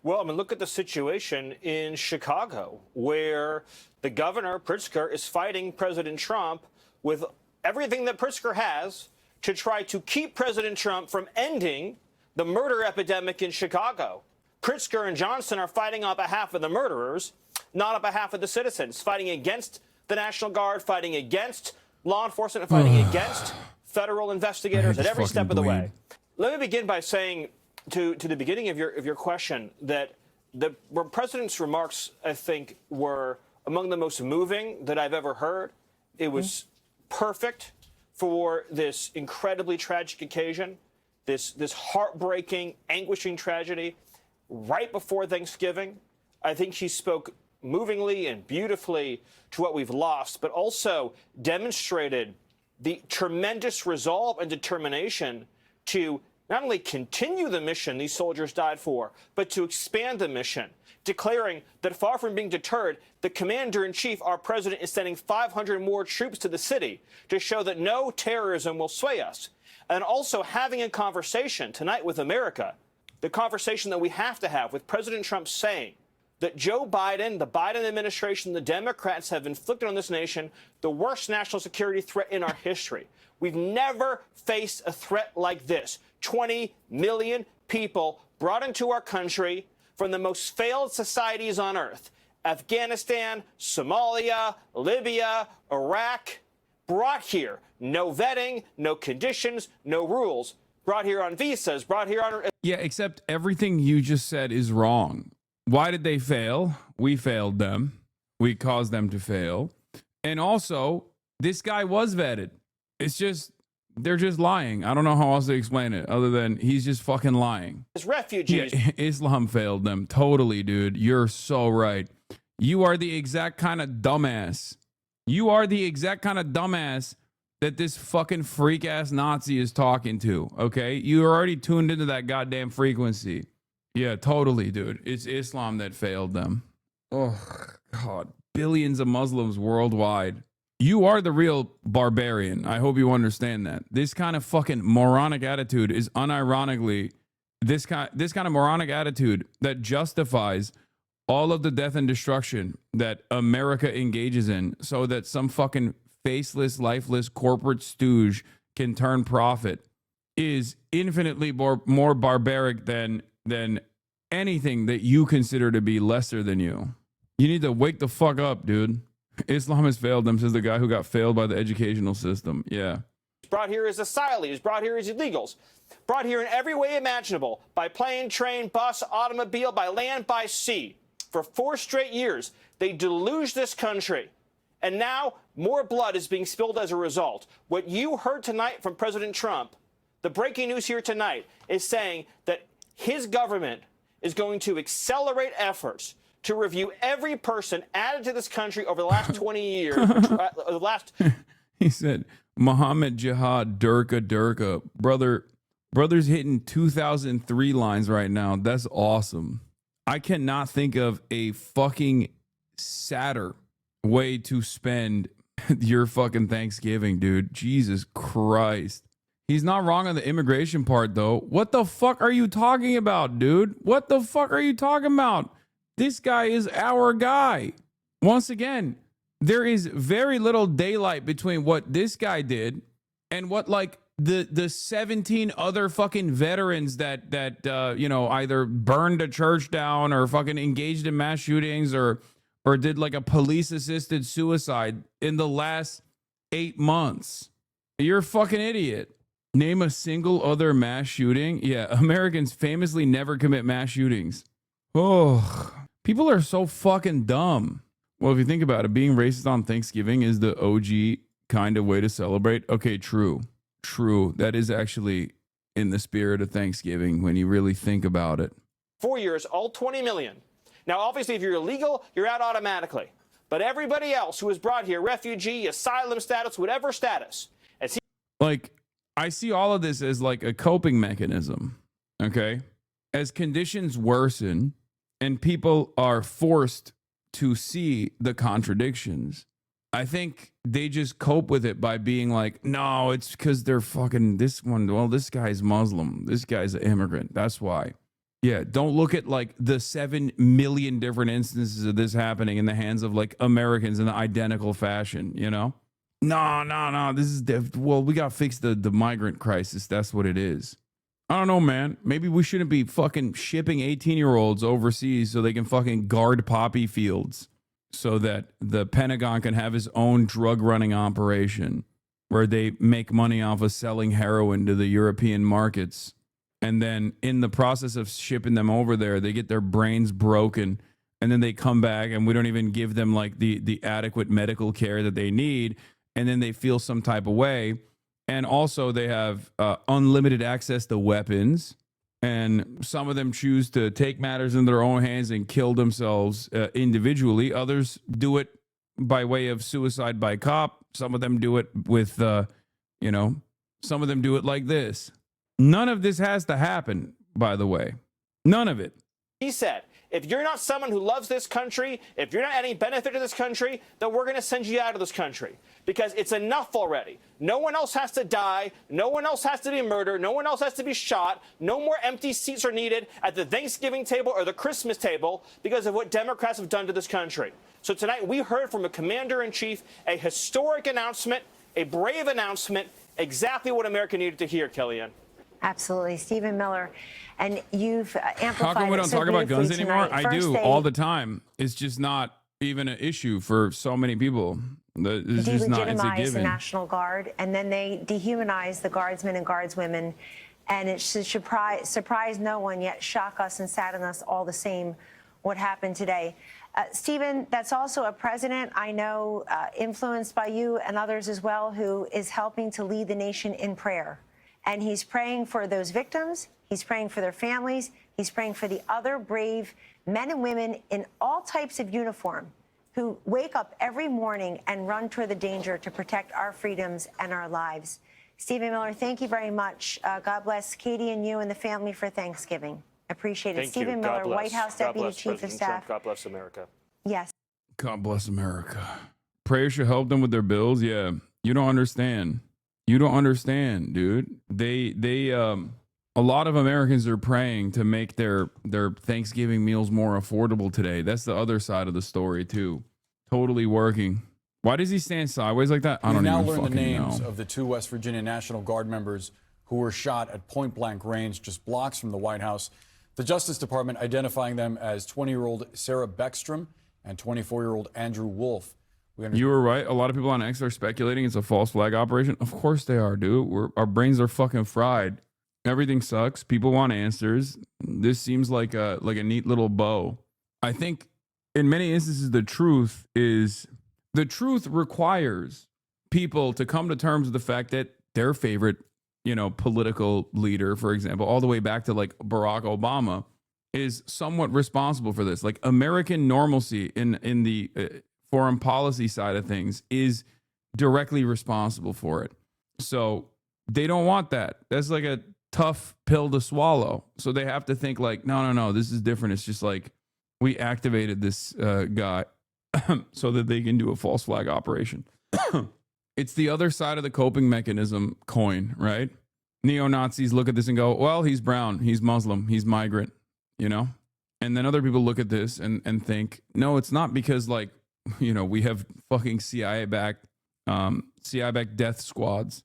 S6: Well, I mean, look at the situation in Chicago, where the governor, Pritzker, is fighting President Trump with everything that Pritzker has to try to keep President Trump from ending the murder epidemic in Chicago. Pritzker and Johnson are fighting on behalf of the murderers, not on behalf of the citizens, fighting against the National Guard, fighting against law enforcement, and fighting against federal investigators at every step of the way. Let me begin by saying to the beginning of your question that the president's remarks, I think, were among the most moving that I've ever heard. It was perfect for this incredibly tragic occasion, this heartbreaking, anguishing tragedy right before Thanksgiving. I think he spoke movingly and beautifully to what we've lost, but also demonstrated the tremendous resolve and determination to not only continue the mission these soldiers died for, but to expand the mission, declaring that far from being deterred, the commander-in-chief, our president, is sending 500 more troops to the city to show that no terrorism will sway us. And also having a conversation tonight with America, the conversation that we have to have with President Trump saying that Joe Biden, the Biden administration, the Democrats have inflicted on this nation the worst national security threat in our history. We've never faced a threat like this. 20 million people brought into our country from the most failed societies on earth. Afghanistan, Somalia, Libya, Iraq, brought here. No vetting, no conditions, no rules. Brought here on visas, brought here on...
S1: Yeah, except everything you just said is wrong. Why did they fail? We failed them. We caused them to fail. And also, this guy was vetted. It's just, they're just lying. I don't know how else to explain it other than he's just fucking lying.
S6: As refugees.
S1: Yeah, Islam failed them. Totally, dude. You're so right. You are the exact kind of dumbass. You are the exact kind of dumbass that this fucking freak ass Nazi is talking to. Okay? You're already tuned into that goddamn frequency. Yeah, totally, dude. It's Islam that failed them. Oh, God. Billions of Muslims worldwide. You are the real barbarian. I hope you understand that. This kind of fucking moronic attitude is unironically this kind of moronic attitude that justifies all of the death and destruction that America engages in so that some fucking faceless, lifeless corporate stooge can turn profit is infinitely more barbaric than anything that you consider to be lesser than you. You need to wake the fuck up, dude. Islam has failed them, says the guy who got failed by the educational system. Yeah.
S6: Brought here as asylees, brought here as illegals, brought here in every way imaginable, by plane, train, bus, automobile, by land, by sea. For 4 straight years, they deluged this country. And now more blood is being spilled as a result. What you heard tonight from President Trump, the breaking news here tonight, is saying that his government is going to accelerate efforts to review every person added to this country over the last 20 years.
S1: He said, Muhammad Jihad, Durka. Brother's hitting 2003 lines right now. That's awesome. I cannot think of a fucking sadder way to spend your fucking Thanksgiving, dude. Jesus Christ. He's not wrong on the immigration part, though. What the fuck are you talking about, dude? What the fuck are you talking about? This guy is our guy. Once again, there is very little daylight between what this guy did and what, like, the 17 other fucking veterans that you know, either burned a church down or fucking engaged in mass shootings or did like a police assisted suicide in the last 8 months. You're a fucking idiot. Name a single other mass shooting. Yeah, Americans famously never commit mass shootings. Oh, people are so fucking dumb. Well, if you think about it, being racist on Thanksgiving is the OG kind of way to celebrate. Okay, true. That is actually in the spirit of Thanksgiving when you really think about it.
S6: 4 years, all 20 million. Now, obviously, if you're illegal, you're out automatically. But everybody else who is brought here, refugee, asylum status, whatever status.
S1: Like, I see all of this as like a coping mechanism, okay? As conditions worsen and people are forced to see the contradictions, I think they just cope with it by being like, no, it's because they're fucking this one. Well, this guy's Muslim. This guy's an immigrant. That's why. Yeah, don't look at like the 7 million different instances of this happening in the hands of like Americans in the identical fashion, you know? No. This is, well, we got to fix the migrant crisis. That's what it is. I don't know, man. Maybe we shouldn't be fucking shipping 18-year-olds overseas so they can fucking guard poppy fields so that the Pentagon can have his own drug running operation where they make money off of selling heroin to the European markets. And then in the process of shipping them over there, they get their brains broken and then they come back and we don't even give them like the adequate medical care that they need. And then they feel some type of way. And also they have unlimited access to weapons. And some of them choose to take matters in their own hands and kill themselves individually. Others do it by way of suicide by cop. Some of them do it with, some of them do it like this. None of this has to happen, by the way. None of it.
S6: He said, if you're not someone who loves this country, if you're not adding benefit to this country, then we're going to send you out of this country. Because it's enough already. No one else has to die. No one else has to be murdered. No one else has to be shot. No more empty seats are needed at the Thanksgiving table or the Christmas table because of what Democrats have done to this country. So tonight we heard from a commander-in-chief a historic announcement, a brave announcement, exactly what America needed to hear, Kellyanne.
S9: Absolutely. Stephen Miller, and you've amplified
S1: How come we don't
S9: so
S1: talk about guns
S9: beautifully
S1: anymore?
S9: tonight.
S1: I
S9: First
S1: do
S9: they
S1: all the time. It's just not even an issue for so many people. It's just not. It's a
S9: delegitimize the
S1: given.
S9: National Guard, and then they dehumanize the guardsmen and guardswomen, and it should surprise no one, yet shock us and sadden us all the same what happened today. Stephen, that's also a president I know, influenced by you and others as well, who is helping to lead the nation in prayer. And he's praying for those victims. He's praying for their families. He's praying for the other brave men and women in all types of uniform who wake up every morning and run toward the danger to protect our freedoms and our lives. Stephen Miller, thank you very much. God bless Katie and you and the family for Thanksgiving. Appreciate it.
S6: Thank
S9: Stephen
S6: you.
S9: Miller,
S6: God bless.
S9: White House
S6: God
S9: Deputy
S6: bless
S9: Chief of
S6: President
S9: Staff.
S6: Trump. God bless America.
S9: Yes.
S1: God bless America. Prayer should help them with their bills. Yeah, you don't understand. You don't understand, dude. A lot of Americans are praying to make their Thanksgiving meals more affordable today. That's the other side of the story too. Totally working. Why does he stand sideways like that? I don't
S11: now
S1: even
S11: learned the
S1: fucking
S11: names
S1: know.
S11: of the 2 West Virginia National Guard members who were shot at point-blank range just blocks from the White House. The Justice Department identifying them as 20-year-old Sarah Beckstrom and 24-year-old Andrew Wolf.
S1: You were right. A lot of people on X are speculating it's a false flag operation. Of course they are, dude. Our brains are fucking fried. Everything sucks. People want answers. This seems like a neat little bow. I think in many instances the truth requires people to come to terms with the fact that their favorite, political leader, for example, all the way back to like Barack Obama, is somewhat responsible for this. Like American normalcy in the foreign policy side of things is directly responsible for it. So they don't want that. That's like a tough pill to swallow. So they have to think like, no, this is different. It's just like we activated this guy so that they can do a false flag operation. It's the other side of the coping mechanism coin, right? Neo-Nazis look at this and go, well, he's brown, he's Muslim, he's migrant, And then other people look at this and think, no, it's not because like, we have fucking CIA-backed death squads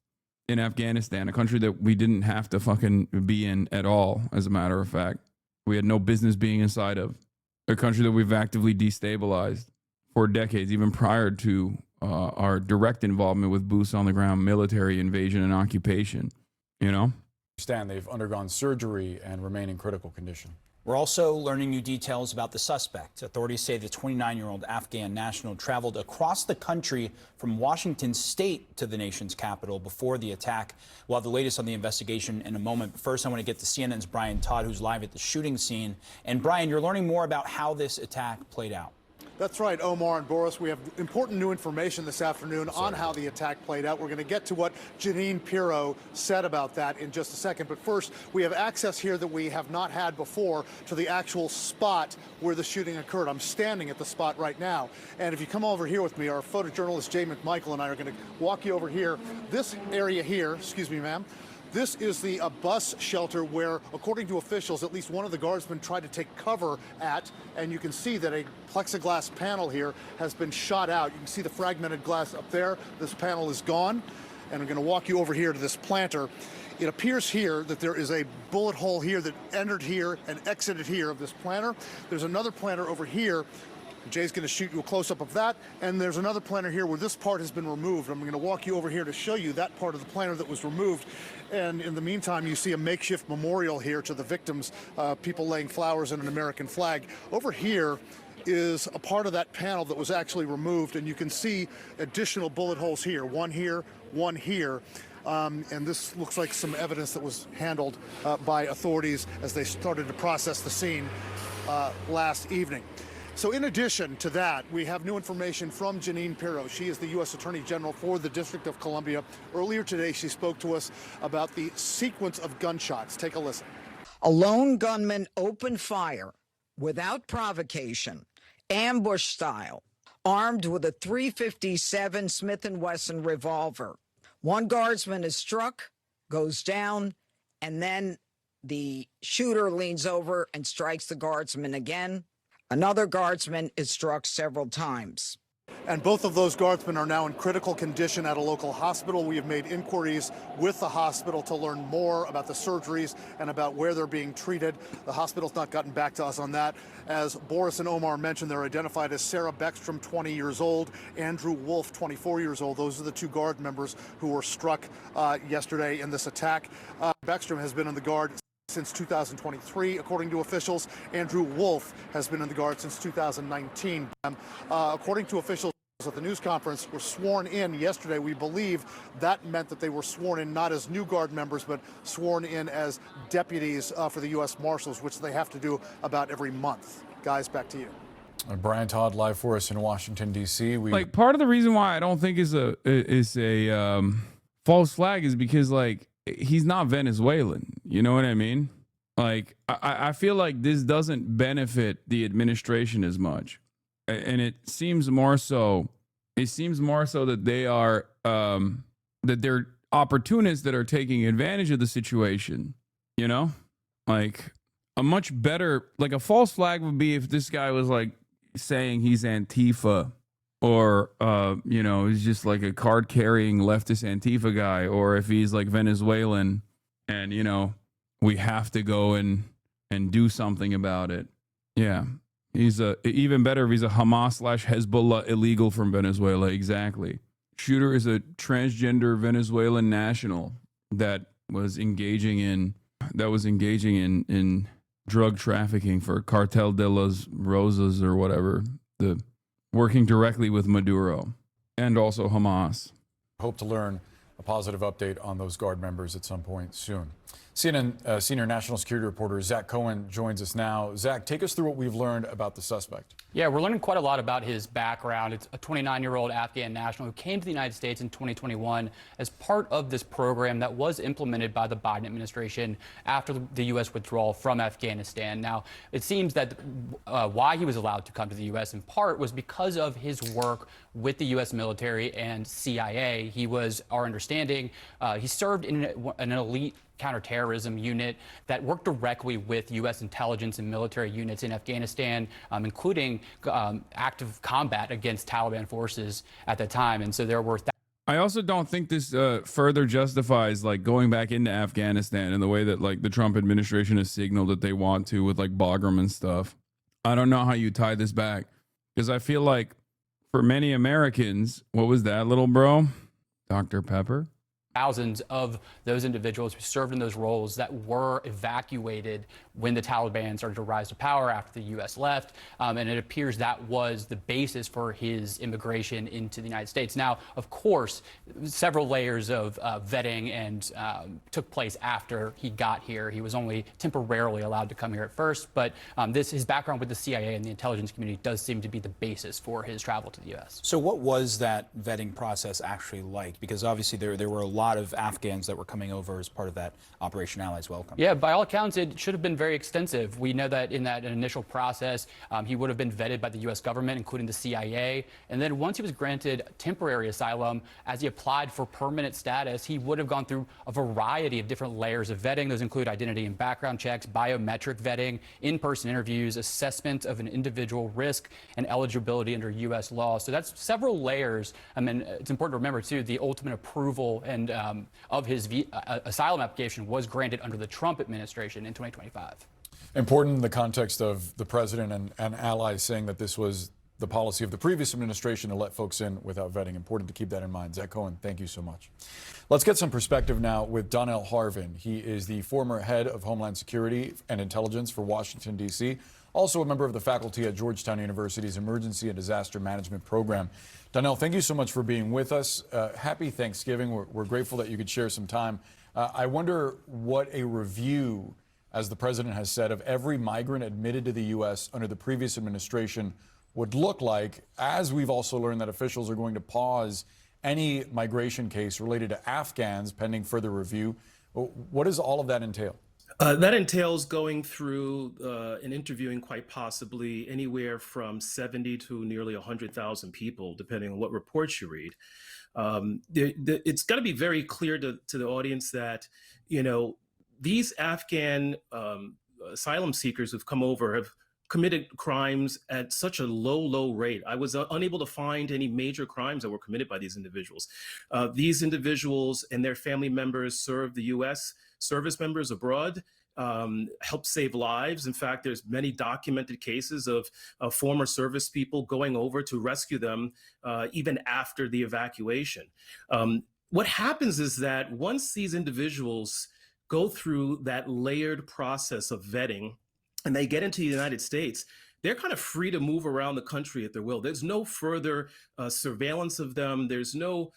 S1: in Afghanistan, a country that we didn't have to fucking be in at all, as a matter of fact. We had no business being inside of. A country that we've actively destabilized for decades, even prior to our direct involvement with boots on the ground, military invasion and occupation,
S11: Understand they've undergone surgery and remain in critical condition.
S12: We're also learning new details about the suspect. Authorities say the 29-year-old Afghan national traveled across the country from Washington state to the nation's capital before the attack. We'll have the latest on the investigation in a moment. But first, I want to get to CNN's Brian Todd, who's live at the shooting scene. And Brian, you're learning more about how this attack played out.
S5: That's right, Omar and Boris. We have important new information this afternoon on how the attack played out. We're going to get to what Jeanine Pirro said about that in just a second. But first, we have access here that we have not had before to the actual spot where the shooting occurred. I'm standing at the spot right now. And if you come over here with me, our photojournalist Jay McMichael and I are going to walk you over here. This area here, excuse me, ma'am. This is the bus shelter where, according to officials, at least one of the guardsmen tried to take cover at, and you can see that a plexiglass panel here has been shot out. You can see the fragmented glass up there. This panel is gone, and I'm going to walk you over here to this planter. It appears here that there is a bullet hole here that entered here and exited here of this planter. There's another planter over here. Jay's going to shoot you a close-up of that. And there's another planter here where this part has been removed. I'm going to walk you over here to show you that part of the planter that was removed. And in the meantime, you see a makeshift memorial here to the victims, people laying flowers and an American flag. Over here is a part of that panel that was actually removed, and you can see additional bullet holes here, one here, one here. And this looks like some evidence that was handled by authorities as they started to process the scene last evening. So in addition to that, we have new information from Jeanine Pirro. She is the U.S. Attorney General for the District of Columbia. Earlier today, she spoke to us about the sequence of gunshots. Take a listen.
S8: A lone gunman opened fire without provocation, ambush style, armed with a .357 Smith & Wesson revolver. One guardsman is struck, goes down, and then the shooter leans over and strikes the guardsman again. Another guardsman is struck several times.
S5: And both of those guardsmen are now in critical condition at a local hospital. We have made inquiries with the hospital to learn more about the surgeries and about where they're being treated. The hospital's not gotten back to us on that. As Boris and Omar mentioned, they're identified as Sarah Beckstrom, 20 years old, Andrew Wolf, 24 years old. Those are the two guard members who were struck yesterday in this attack. Beckstrom has been in the guard since 2023, according to officials. Andrew Wolf has been in the guard since 2019. According to officials at the news conference, were sworn in yesterday. We believe that meant that they were sworn in not as new guard members, but sworn in as deputies for the U.S. Marshals, which they have to do about every month. Guys, back to you.
S11: Brian Todd, live for us in Washington, D.C.
S1: Like, part of the reason why I don't think is a false flag is because, like, he's not Venezuelan. You know what I mean? Like, I feel like this doesn't benefit the administration as much. And it seems more so that they are, that they're opportunists that are taking advantage of the situation. You know? Like, a much better, like, a false flag would be if this guy was, like, saying he's Antifa, or, you know, he's just like a card-carrying leftist Antifa guy, or if he's like Venezuelan and, you know, we have to go and do something about it. Yeah. He's even better if he's a Hamas/Hezbollah illegal from Venezuela. Exactly. Shooter is a transgender Venezuelan national that was engaging in drug trafficking for Cartel de las Rosas or whatever, working directly with Maduro and also Hamas.
S11: Hope to learn a positive update on those guard members at some point soon. CNN senior national security reporter Zach Cohen joins us now. Zach, take us through what we've learned about the suspect.
S13: Yeah, we're learning quite a lot about his background. It's a 29-year-old Afghan national who came to the United States in 2021 as part of this program that was implemented by the Biden administration after the U.S. withdrawal from Afghanistan. Now, it seems that why he was allowed to come to the U.S. in part was because of his work with the U.S. military and CIA. He was, our understanding, he served in an elite counterterrorism unit that worked directly with U.S. intelligence and military units in Afghanistan, including active combat against Taliban forces at the time. And so there were...
S1: I also don't think this further justifies like going back into Afghanistan in the way that like the Trump administration has signaled that they want to with like Bagram and stuff. I don't know how you tie this back, because I feel like for many Americans, what was that, little bro? Dr. Pepper?
S13: Thousands of those individuals who served in those roles that were evacuated when the Taliban started to rise to power after the U.S. left. And it appears that was the basis for his immigration into the United States. Now, of course, several layers of vetting and took place after he got here. He was only temporarily allowed to come here at first. But his background with the CIA and the intelligence community does seem to be the basis for his travel to the U.S.
S12: So what was that vetting process actually like? Because obviously there were a lot of Afghans that were coming over as part of that Operation Allies Welcome.
S13: Yeah, by all accounts, it should have been very extensive. We know that in that initial process, he would have been vetted by the U.S. government, including the CIA. And then once he was granted temporary asylum, as he applied for permanent status, he would have gone through a variety of different layers of vetting. Those include identity and background checks, biometric vetting, in-person interviews, assessment of an individual risk, and eligibility under U.S. law. So that's several layers. I mean, it's important to remember, too, the ultimate approval and of his asylum application was granted under the Trump administration in 2025.
S11: Important in the context of the president and allies saying that this was the policy of the previous administration to let folks in without vetting. Important to keep that in mind. Zach Cohen, thank you so much. Let's get some perspective now with Donnell Harvin. He is the former head of Homeland Security and Intelligence for Washington, D.C., also a member of the faculty at Georgetown University's Emergency and Disaster Management Program. Donnell, thank you so much for being with us. Happy Thanksgiving. We're grateful that you could share some time. I wonder what a review, as the president has said, of every migrant admitted to the U.S. under the previous administration would look like, as we've also learned that officials are going to pause any migration case related to Afghans pending further review. What does all of that entail?
S14: That entails going through and interviewing quite possibly anywhere from 70 to nearly 100,000 people, depending on what reports you read. It's got to be very clear to the audience that, you know, these Afghan asylum seekers who've come over have committed crimes at such a low rate. I was unable to find any major crimes that were committed by these individuals. These individuals and their family members serve the U.S. service members abroad, help save lives. In fact, there's many documented cases of former service people going over to rescue them even after the evacuation. What happens is that once these individuals go through that layered process of vetting and they get into the United States, they're kind of free to move around the country at their will. There's no further surveillance of them. There's no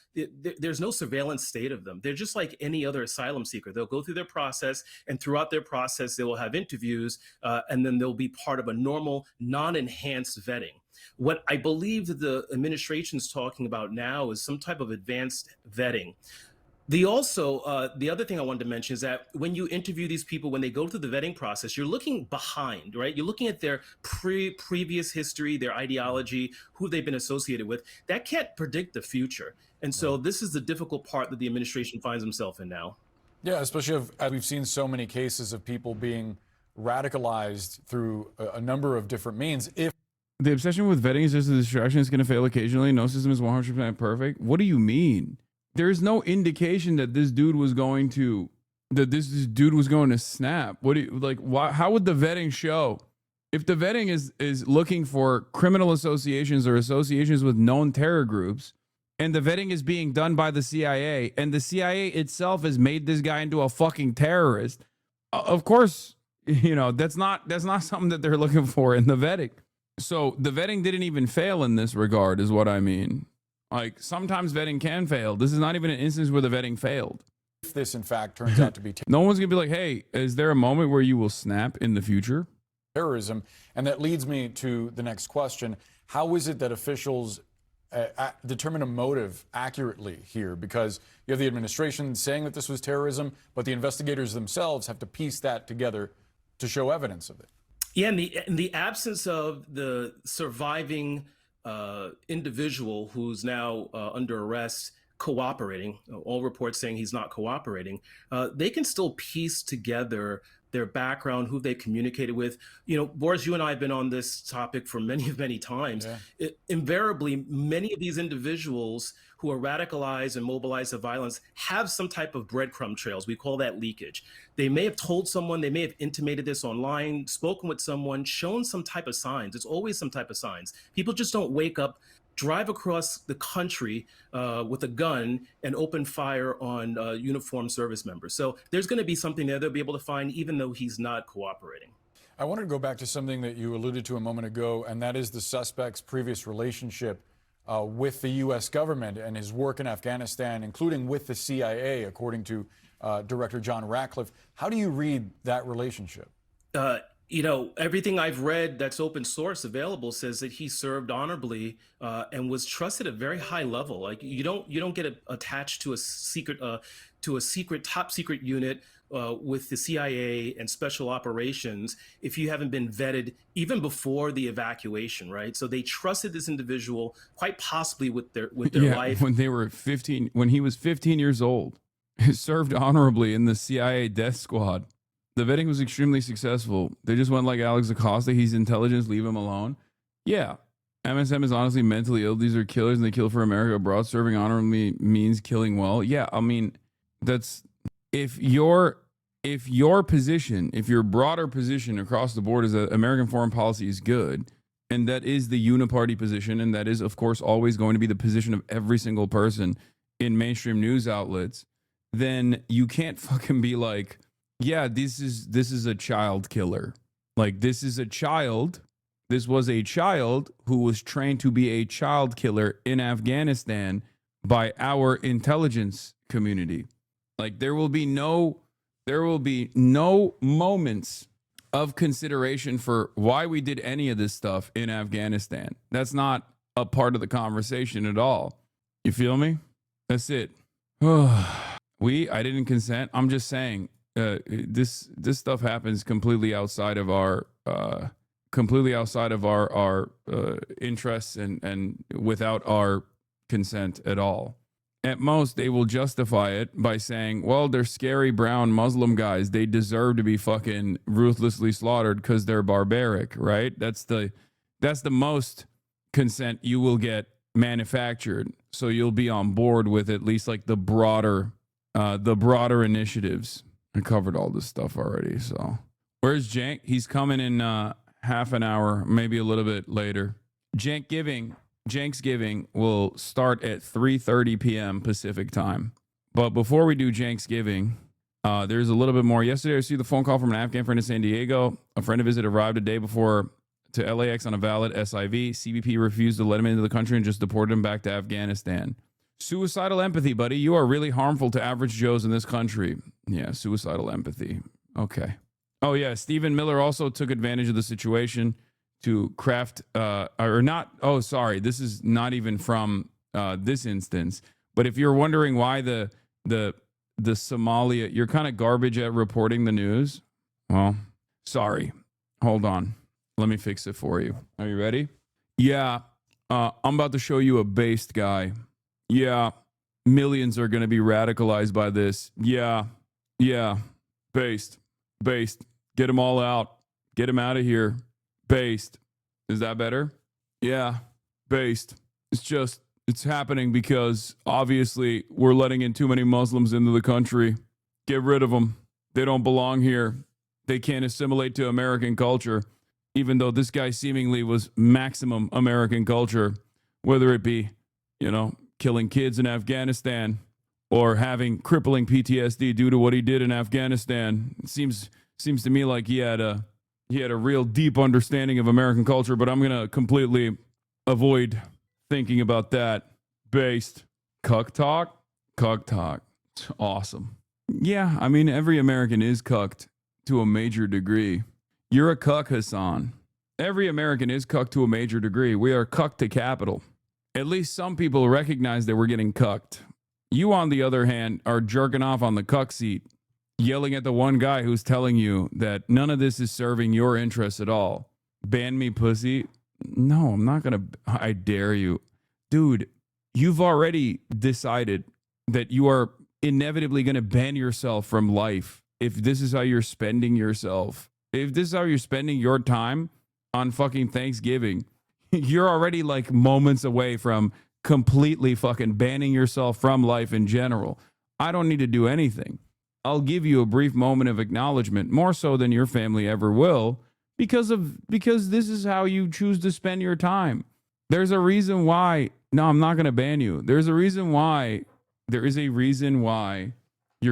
S14: surveillance state of them. They're just like any other asylum seeker. They'll go through their process, and throughout their process, they will have interviews, and then they'll be part of a normal, non-enhanced vetting. What I believe that the administration's talking about now is some type of advanced vetting. The other thing I wanted to mention is that when you interview these people, when they go through the vetting process, you're looking behind, right? You're looking at their previous history, their ideology, who they've been associated with. That can't predict the future. And so this is the difficult part that the administration finds themselves in now.
S11: Yeah, especially as we've seen so many cases of people being radicalized through a number of different means. If
S1: the obsession with vetting is just a distraction, it's going to fail occasionally. No system is 100% perfect. What do you mean? There's no indication that this dude was going to snap. What do you like? Why? How would the vetting show? If the vetting is looking for criminal associations or associations with known terror groups, and the vetting is being done by the CIA, and the CIA itself has made this guy into a fucking terrorist, of course, you know that's not something that they're looking for in the vetting. So the vetting didn't even fail in this regard, is what I mean. Like, sometimes vetting can fail. This is not even an instance where the vetting failed.
S11: If this, in fact, turns out to be
S1: no one's going to be like, hey, is there a moment where you will snap in the future?
S11: Terrorism. And that leads me to the next question. How is it that officials determine a motive accurately here? Because you have the administration saying that this was terrorism, but the investigators themselves have to piece that together to show evidence of it.
S14: Yeah, in the absence of the surviving individual who's now under arrest cooperating, all reports saying he's not cooperating, they can still piece together their background, who they communicated with. You know, Boris, you and I have been on this topic for many times. Yeah. Invariably, many of these individuals who are radicalized and mobilized to violence have some type of breadcrumb trails. We call that leakage. They may have told someone, they may have intimated this online, spoken with someone, shown some type of signs. It's always some type of signs. People just don't wake up, drive across the country with a gun and open fire on uniformed service members. So there's going to be something there they'll be able to find, even though he's not cooperating.
S11: I wanted to go back to something that you alluded to a moment ago, and that is the suspect's previous relationship with the U.S. government and his work in Afghanistan, including with the CIA, according to Director John Ratcliffe. How do you read that relationship?
S14: You know, everything I've read that's open source available says that he served honorably and was trusted at a very high level. Like you don't get attached to a secret top secret unit with the CIA and special operations if you haven't been vetted even before the evacuation, right? So they trusted this individual quite possibly with their life.
S1: When he was 15 years old, he served honorably in the CIA death squad. The vetting was extremely successful. They just went like Alex Acosta. He's intelligence. Leave him alone. Yeah. MSM is honestly mentally ill. These are killers and they kill for America abroad. Serving honorably means killing well. Yeah. I mean, that's if your position, if your broader position across the board is that American foreign policy is good, and that is the uniparty position, and that is, of course, always going to be the position of every single person in mainstream news outlets, then you can't fucking be like, yeah, this is a child killer. Like, this is a child. This was a child who was trained to be a child killer in Afghanistan by our intelligence community. Like, there will be no moments of consideration for why we did any of this stuff in Afghanistan. That's not a part of the conversation at all. You feel me? That's it. I didn't consent. I'm just saying, this stuff happens completely outside of our interests and without our consent at all. At most, they will justify it by saying, well, they're scary brown Muslim guys. They deserve to be fucking ruthlessly slaughtered because they're barbaric, right? That's the most consent you will get manufactured. So you'll be on board with at least like the broader initiatives. I covered all this stuff already. So where's Jank? He's coming in half an hour, maybe a little bit later. Janksgiving will start at 3:30 p.m. Pacific time. But before we do Janksgiving, there's a little bit more. Yesterday, I received the phone call from an Afghan friend in San Diego. A friend of his had arrived a day before to LAX on a valid SIV. CBP refused to let him into the country and just deported him back to Afghanistan. Suicidal empathy, buddy. You are really harmful to average Joes in this country. Yeah, suicidal empathy. Okay. Oh, yeah. Stephen Miller also took advantage of the situation to craft, this is not even from this instance. But if you're wondering why the Somalia, you're kind of garbage at reporting the news. Well, sorry. Hold on. Let me fix it for you. Are you ready? Yeah. I'm about to show you a based guy. Yeah. Millions are going to be radicalized by this. Yeah. Based. Get them all out. Get them out of here. Based. Is that better? Yeah. Based. It's happening because obviously we're letting in too many Muslims into the country. Get rid of them. They don't belong here. They can't assimilate to American culture, even though this guy seemingly was maximum American culture, whether it be, killing kids in Afghanistan or having crippling PTSD due to what he did in Afghanistan. It seems to me like he had a real deep understanding of American culture, but I'm going to completely avoid thinking about that. Based. Cuck talk. It's awesome. Yeah, I mean, every American is cucked to a major degree. You're a cuck, Hassan. Every American is cucked to a major degree. We are cucked to capital. At least some people recognize that we're getting cucked. You, on the other hand, are jerking off on the cuck seat, yelling at the one guy who's telling you that none of this is serving your interests at all. Ban me, pussy. No, I'm not going to. I dare you. Dude, you've already decided that you are inevitably going to ban yourself from life if this is how you're spending yourself. If this is how you're spending your time on fucking Thanksgiving, you're already like moments away from completely fucking banning yourself from life in general. I don't need to do anything. I'll give you a brief moment of acknowledgement, more so than your family ever will, because this is how you choose to spend your time. There's a reason why. No, I'm not going to ban you. There is a reason why your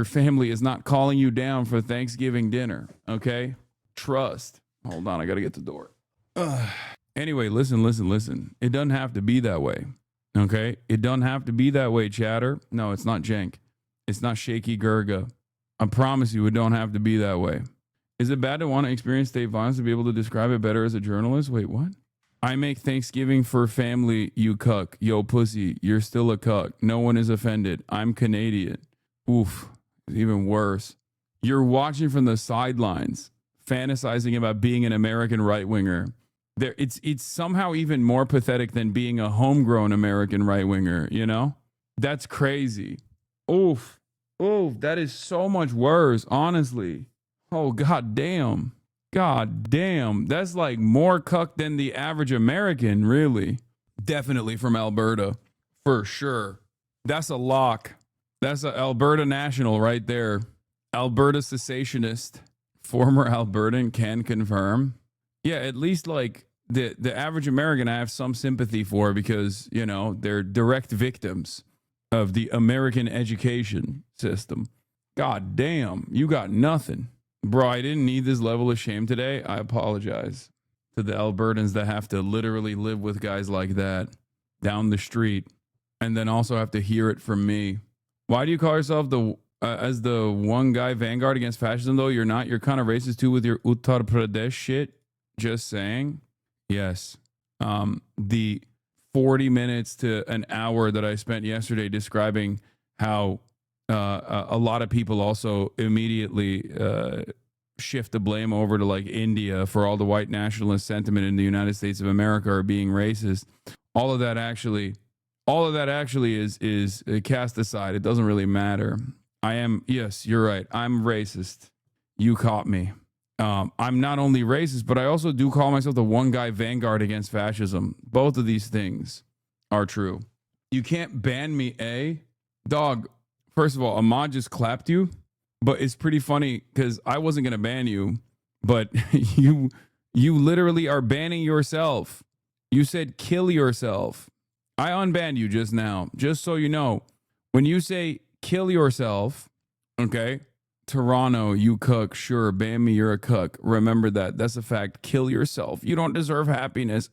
S1: family is not calling you down for Thanksgiving dinner. Okay? Trust. Hold on, I got to get the door. Anyway, listen. It doesn't have to be that way. Okay? It doesn't have to be that way, chatter. No, it's not Jank. It's not Shaky Gurga. I promise you, it don't have to be that way. Is it bad to want to experience state violence to be able to describe it better as a journalist? Wait, what? I make Thanksgiving for family, you cuck. Yo, pussy, you're still a cuck. No one is offended. I'm Canadian. Oof, even worse. You're watching from the sidelines, fantasizing about being an American right-winger. It's somehow even more pathetic than being a homegrown American right-winger, you know? That's crazy. Oof, that is so much worse, honestly. Oh, god damn. That's like more cuck than the average American, really. Definitely from Alberta, for sure. That's a lock. That's an Alberta national right there. Alberta cessationist. Former Albertan can confirm. Yeah, at least like the average American I have some sympathy for because, you know, they're direct victims of the American education system. God damn, you got nothing. Bro, I didn't need this level of shame today. I apologize to the Albertans that have to literally live with guys like that down the street and then also have to hear it from me. Why do you call yourself as the one guy vanguard against fascism, though? You're not. You're kind of racist, too, with your Uttar Pradesh shit. Just saying. Yes. The 40 minutes to an hour that I spent yesterday describing how a lot of people also immediately shift the blame over to like India for all the white nationalist sentiment in the United States of America or being racist. All of that actually is cast aside. It doesn't really matter. Yes, you're right. I'm racist. You caught me. I'm not only racist, but I also do call myself the one guy vanguard against fascism. Both of these things are true. You can't ban me, Dog, first of all, Ahmad just clapped you, but it's pretty funny because I wasn't going to ban you, but you literally are banning yourself. You said kill yourself. I unbanned you just now, just so you know. When you say kill yourself, okay, Toronto, you cook, sure, ban me, you're a cook. Remember that. That's a fact. Kill yourself. You don't deserve happiness.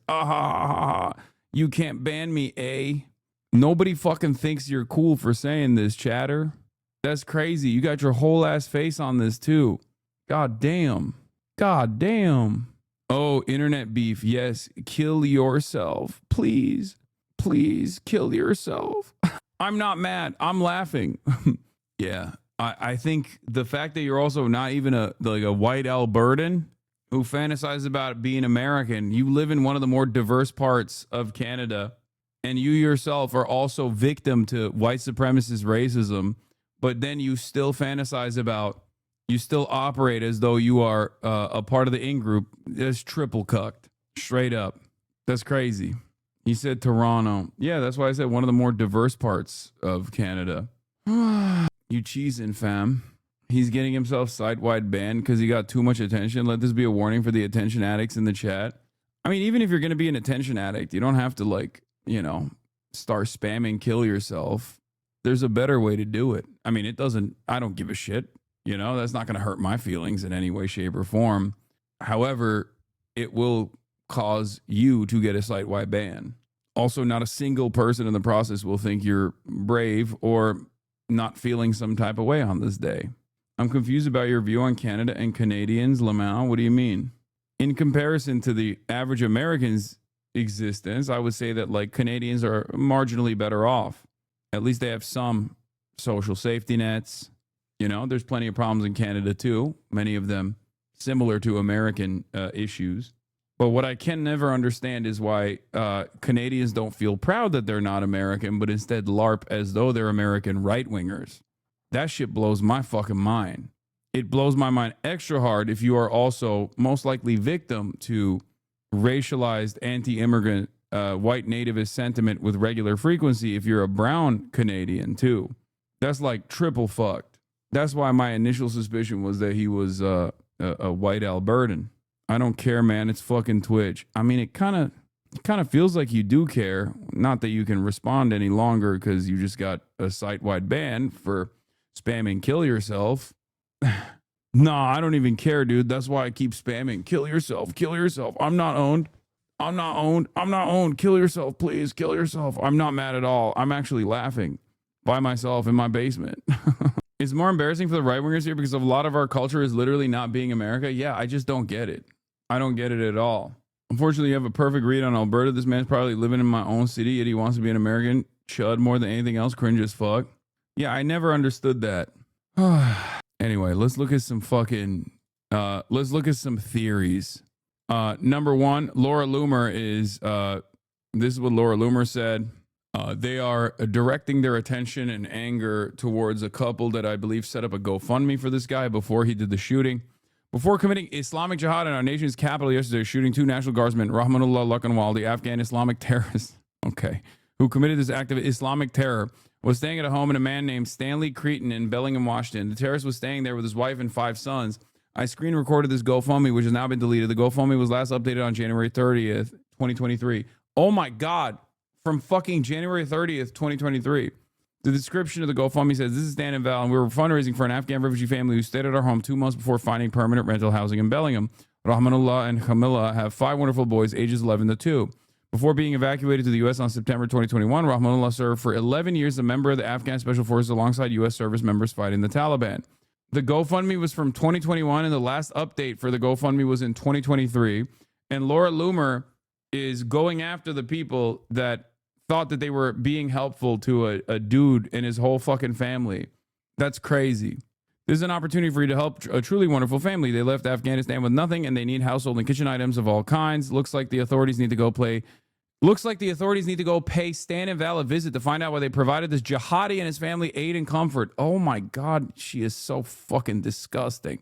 S1: You can't ban me, Nobody fucking thinks you're cool for saying this, chatter. That's crazy. You got your whole ass face on this too. God damn. God damn. Oh, internet beef. Yes. Kill yourself. Please. Please kill yourself. I'm not mad. I'm laughing. Yeah. I think the fact that you're also not even a white Albertan who fantasizes about being American, you live in one of the more diverse parts of Canada, and you yourself are also victim to white supremacist racism, but then you still fantasize about, you still operate as though you are a part of the in-group. That's triple cucked. Straight up. That's crazy. He said Toronto. Yeah, that's why I said one of the more diverse parts of Canada. You cheesing, fam. He's getting himself site-wide banned because he got too much attention. Let this be a warning for the attention addicts in the chat. I mean, even if you're going to be an attention addict, you don't have to start spamming kill yourself. There's a better way to do it. I mean, I don't give a shit. That's not going to hurt my feelings in any way, shape, or form. However, it will cause you to get a site-wide ban. Also, not a single person in the process will think you're brave or not feeling some type of way on this day. I'm confused about your view on Canada and Canadians, Lamau. What do you mean? In comparison to the average American's existence, I would say that Canadians are marginally better off. At least they have some social safety nets. There's plenty of problems in Canada too, many of them similar to American issues. But what I can never understand is why Canadians don't feel proud that they're not American, but instead LARP as though they're American right-wingers. That shit blows my fucking mind. It blows my mind extra hard if you are also most likely victim to racialized anti-immigrant white nativist sentiment with regular frequency if you're a brown Canadian too. That's triple fucked. That's why my initial suspicion was that he was a white Albertan. I don't care, man. It's fucking Twitch. I mean, it kind of feels like you do care. Not that you can respond any longer because you just got a site-wide ban for spamming kill yourself. Nah, I don't even care, dude. That's why I keep spamming kill yourself, kill yourself. I'm not owned. I'm not owned. I'm not owned. Kill yourself, please. Kill yourself. I'm not mad at all. I'm actually laughing by myself in my basement. It's more embarrassing for the right-wingers here because a lot of our culture is literally not being America. Yeah, I just don't get it. I don't get it at all. Unfortunately, you have a perfect read on Alberta. This man's probably living in my own city, yet he wants to be an American. Chud more than anything else. Cringe as fuck. Yeah, I never understood that. Anyway, let's look at some theories. Number one, Laura Loomer is, this is what Laura Loomer said. They are directing their attention and anger towards a couple that I believe set up a GoFundMe for this guy before he did the shooting. Before committing Islamic jihad in our nation's capital yesterday, shooting two National Guardsmen, Rahmanullah Lakanwal, the Afghan Islamic terrorist, who committed this act of Islamic terror, was staying at a home in a man named Stanley Cretin in Bellingham, Washington. The terrorist was staying there with his wife and 5 sons. I screen recorded this GoFundMe, which has now been deleted. The GoFundMe was last updated on January 30th, 2023. Oh my God. From fucking January 30th, 2023. The description of the GoFundMe says, this is Dan and Val, and we were fundraising for an Afghan refugee family who stayed at our home 2 months before finding permanent rental housing in Bellingham. Rahmanullah and Camilla have 5 wonderful boys, ages 11 to 2. Before being evacuated to the U.S. on September 2021, Rahmanullah served for 11 years as a member of the Afghan Special Forces alongside U.S. service members fighting the Taliban. The GoFundMe was from 2021, and the last update for the GoFundMe was in 2023. And Laura Loomer is going after the people that thought that they were being helpful to a dude and his whole fucking family That's crazy. This is an opportunity for you to help a truly wonderful family. They left Afghanistan with nothing, and they need household and kitchen items of all kinds. Looks like the authorities need to go pay Stan and Val a visit to find out why they provided this jihadi and his family aid and comfort. Oh my God, she is so fucking disgusting.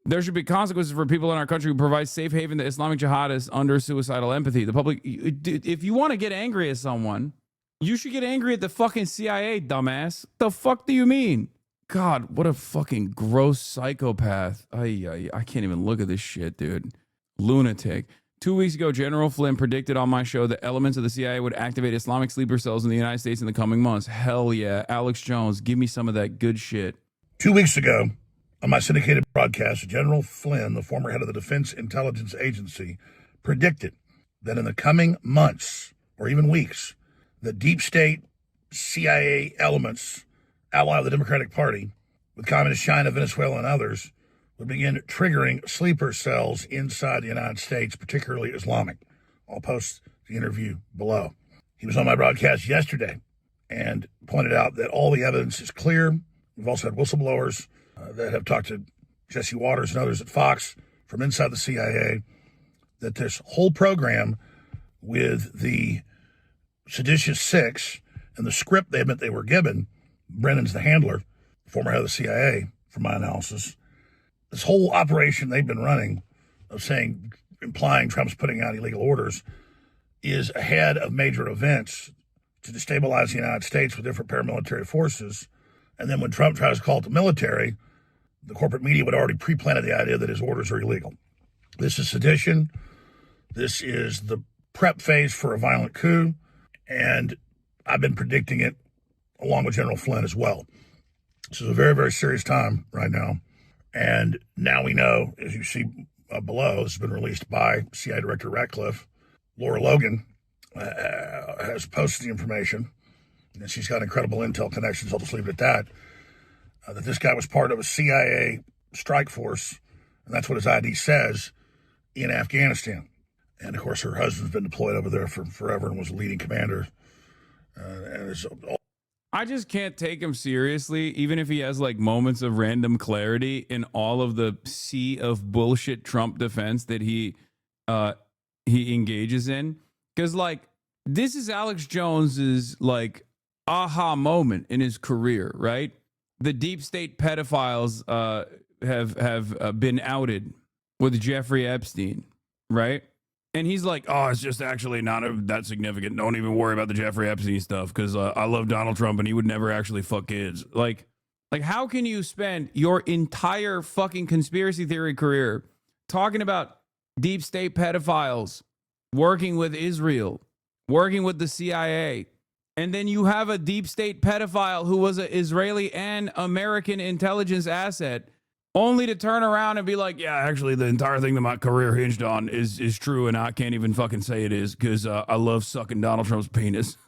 S1: There should be consequences for people in our country who provide safe haven to Islamic jihadists under suicidal empathy. The public, if you want to get angry at someone, you should get angry at the fucking CIA, dumbass. The fuck do you mean? God, what a fucking gross psychopath. I can't even look at this shit, dude. Lunatic. 2 weeks ago, General Flynn predicted on my show that elements of the CIA would activate Islamic sleeper cells in the United States in the coming months. Hell yeah. Alex Jones, give me some of that good shit.
S15: 2 weeks ago, on my syndicated broadcast, General Flynn, the former head of the Defense Intelligence Agency, predicted that in the coming months, or even weeks, the deep state CIA elements, ally of the Democratic Party, with Communist China, Venezuela, and others, would begin triggering sleeper cells inside the United States, particularly Islamic. I'll post the interview below. He was on my broadcast yesterday and pointed out that all the evidence is clear. We've also had whistleblowers that have talked to Jesse Waters and others at Fox from inside the CIA, that this whole program with the seditious six and the script they admit they were given, Brennan's the handler, former head of the CIA, from my analysis, this whole operation they've been running of saying, implying Trump's putting out illegal orders, is ahead of major events to destabilize the United States with different paramilitary forces. And then when Trump tries to call it the military, the corporate media would already pre-planted the idea that his orders are illegal. This is sedition. This is the prep phase for a violent coup. And I've been predicting it along with General Flynn as well. This is a very, very serious time right now. And now we know, as you see below, this has been released by CIA Director Ratcliffe. Laura Logan has posted the information, and she's got incredible intel connections. I'll just leave it at that. That this guy was part of a CIA strike force, and that's what his ID says, in Afghanistan. And of course, her husband's been deployed over there for forever and was a leading commander.
S1: I just can't take him seriously, even if he has like moments of random clarity in all of the sea of bullshit Trump defense that he engages in. Because like, this is Alex Jones's like aha moment in his career, right? The deep state pedophiles have been outed with Jeffrey Epstein, right? And he's like, oh, it's just actually not that significant. Don't even worry about the Jeffrey Epstein stuff because I love Donald Trump and he would never actually fuck kids. Like how can you spend your entire fucking conspiracy theory career talking about deep state pedophiles, working with Israel, working with the CIA, and then you have a deep state pedophile who was an Israeli and American intelligence asset, only to turn around and be like, yeah, actually, the entire thing that my career hinged on is true, and I can't even fucking say it is because I love sucking Donald Trump's penis.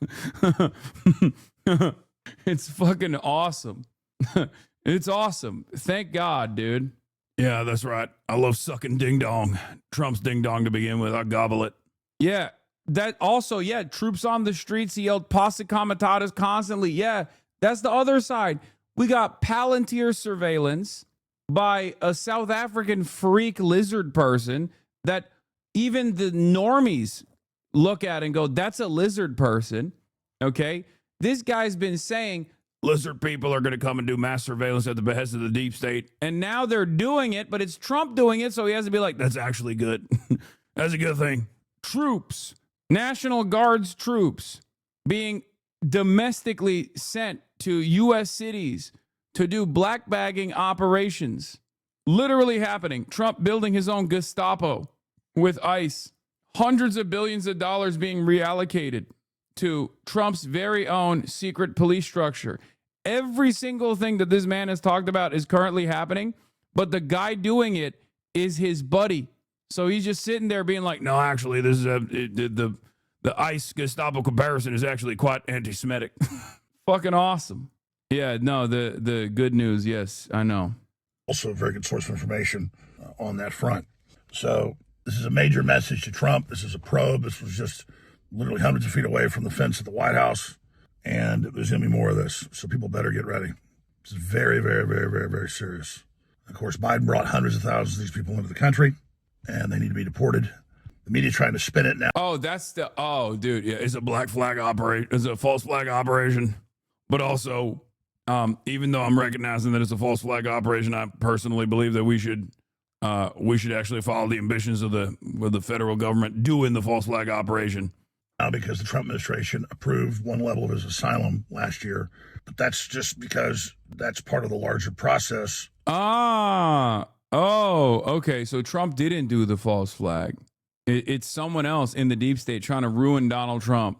S1: It's fucking awesome. It's awesome. Thank God, dude. Yeah, that's right. I love sucking ding dong. Trump's ding dong to begin with. I gobble it. Yeah. That also, yeah, troops on the streets. He yelled pasta comitatus constantly. Yeah, that's the other side. We got Palantir surveillance by a South African freak lizard person that even the normies look at and go, that's a lizard person. Okay. This guy's been saying lizard people are going to come and do mass surveillance at the behest of the deep state. And now they're doing it, but it's Trump doing it. So he has to be like, that's actually good. That's a good thing. Troops. National Guards troops being domestically sent to U.S. cities to do black bagging operations. Literally happening. Trump building his own Gestapo with ICE. Hundreds of billions of dollars being reallocated to Trump's very own secret police structure. Every single thing that this man has talked about is currently happening, but the guy doing it is his buddy. So he's just sitting there being like, no, actually, this is the ICE Gestapo comparison is actually quite anti-Semitic. Fucking awesome. Yeah, no, the good news, yes, I know.
S15: Also a very good source of information on that front. So this is a major message to Trump. This is a probe. This was just literally hundreds of feet away from the fence at the White House. And there's going to be more of this. So people better get ready. It's very, very, very, very, very serious. Of course, Biden brought hundreds of thousands of these people into the country, and they need to be deported. The media trying to spin it now.
S1: Oh, dude, yeah, it's a black flag operation. It's a false flag operation. But also, even though I'm recognizing that it's a false flag operation, I personally believe that we should actually follow the ambitions of the federal government doing the false flag operation.
S15: Because the Trump administration approved one level of his asylum last year, but that's just because that's part of the larger process.
S1: Okay. So Trump didn't do the false flag. It's someone else in the deep state trying to ruin Donald Trump.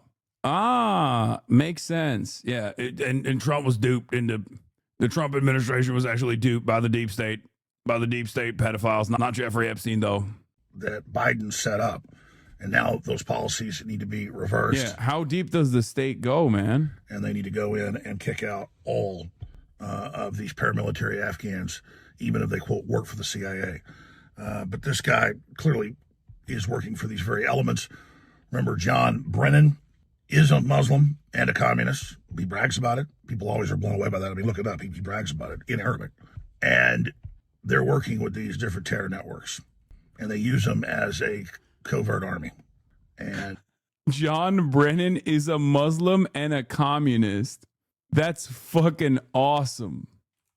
S1: Makes sense. Yeah, and Trump was duped into the Trump administration was actually duped by the deep state pedophiles, not Jeffrey Epstein though.
S15: That Biden set up. And now those policies need to be reversed.
S1: Yeah, how deep does the state go, man?
S15: And they need to go in and kick out all of these paramilitary Afghans, even if they, quote, work for the CIA. But this guy clearly is working for these very elements. Remember, John Brennan is a Muslim and a communist. He brags about it. People always are blown away by that. I mean, look it up. He brags about it in Arabic. And they're working with these different terror networks. And they use them as a covert army. And
S1: John Brennan is a Muslim and a communist. That's fucking awesome.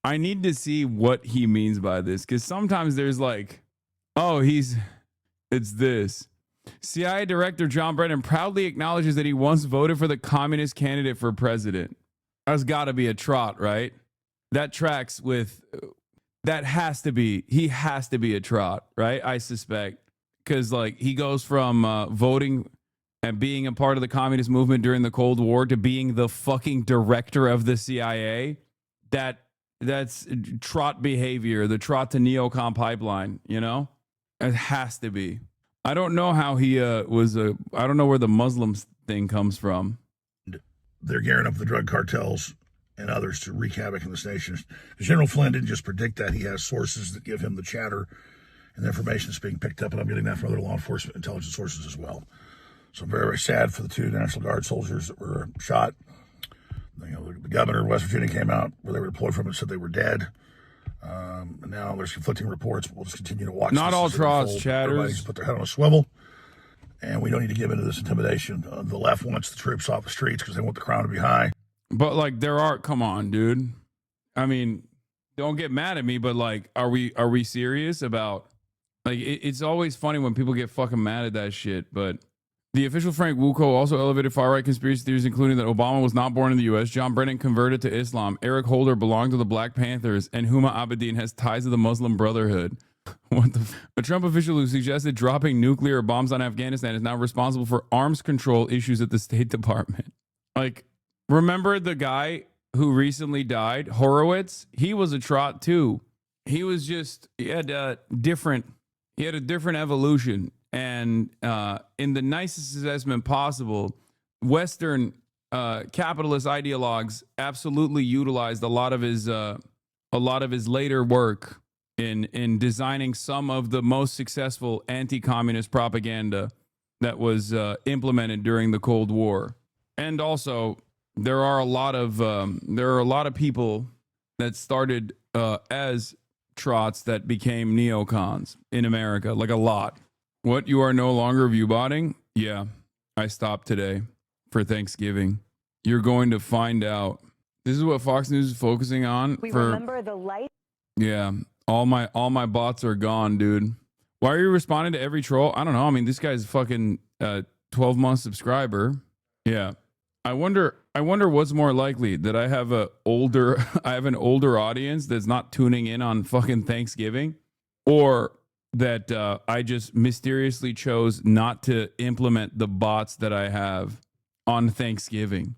S1: I need to see what he means by this, because sometimes there's like, it's this. CIA Director John Brennan proudly acknowledges that he once voted for the communist candidate for president. That's got to be a trot, right? That tracks with, he has to be a trot, right? I suspect. Because like he goes from voting and being a part of the communist movement during the Cold War to being the fucking director of the CIA. That's trot behavior, the trot to neocon pipeline, you know? It has to be. I don't know how he I don't know where the Muslims thing comes from.
S15: They're gearing up the drug cartels and others to wreak havoc in this nation. General Flynn didn't just predict that. He has sources that give him the chatter. And the information is being picked up, and I'm getting that from other law enforcement intelligence sources as well. So I'm very, very sad for the 2 National Guard soldiers that were shot. The governor of West Virginia came out where they were deployed from and said they were dead. And now there's conflicting reports. We'll just continue to watch.
S1: Not all trots, chatters.
S15: Everybody's put their head on a swivel, and we don't need to give into this intimidation. The left wants the troops off the streets because they want the crown to be high.
S1: But like come on, dude. I mean, don't get mad at me, but like, are we serious about? Like, it's always funny when people get fucking mad at that shit, but the official Frank Wuko also elevated far-right conspiracy theories, including that Obama was not born in the U.S., John Brennan converted to Islam, Eric Holder belonged to the Black Panthers, and Huma Abedin has ties to the Muslim Brotherhood. What the A Trump official who suggested dropping nuclear bombs on Afghanistan is now responsible for arms control issues at the State Department. Like, remember the guy who recently died, Horowitz? He was a trot, too. He was just, he had a different evolution, and in the nicest assessment possible, Western capitalist ideologues absolutely utilized a lot of his later work in designing some of the most successful anti-communist propaganda that was implemented during the Cold War. And also, there are a lot of people that started as trots that became neocons in America, like a lot. What, you are no longer viewbotting? Yeah, I stopped today for Thanksgiving. You're going to find out. This is what Fox News is focusing on.
S9: Remember the light.
S1: Yeah, all my bots are gone, dude. Why are you responding to every troll? I don't know. I mean, this guy's a fucking 12-month subscriber. Yeah. I wonder what's more likely, that I have an older audience that's not tuning in on fucking Thanksgiving, or that I just mysteriously chose not to implement the bots that I have on Thanksgiving,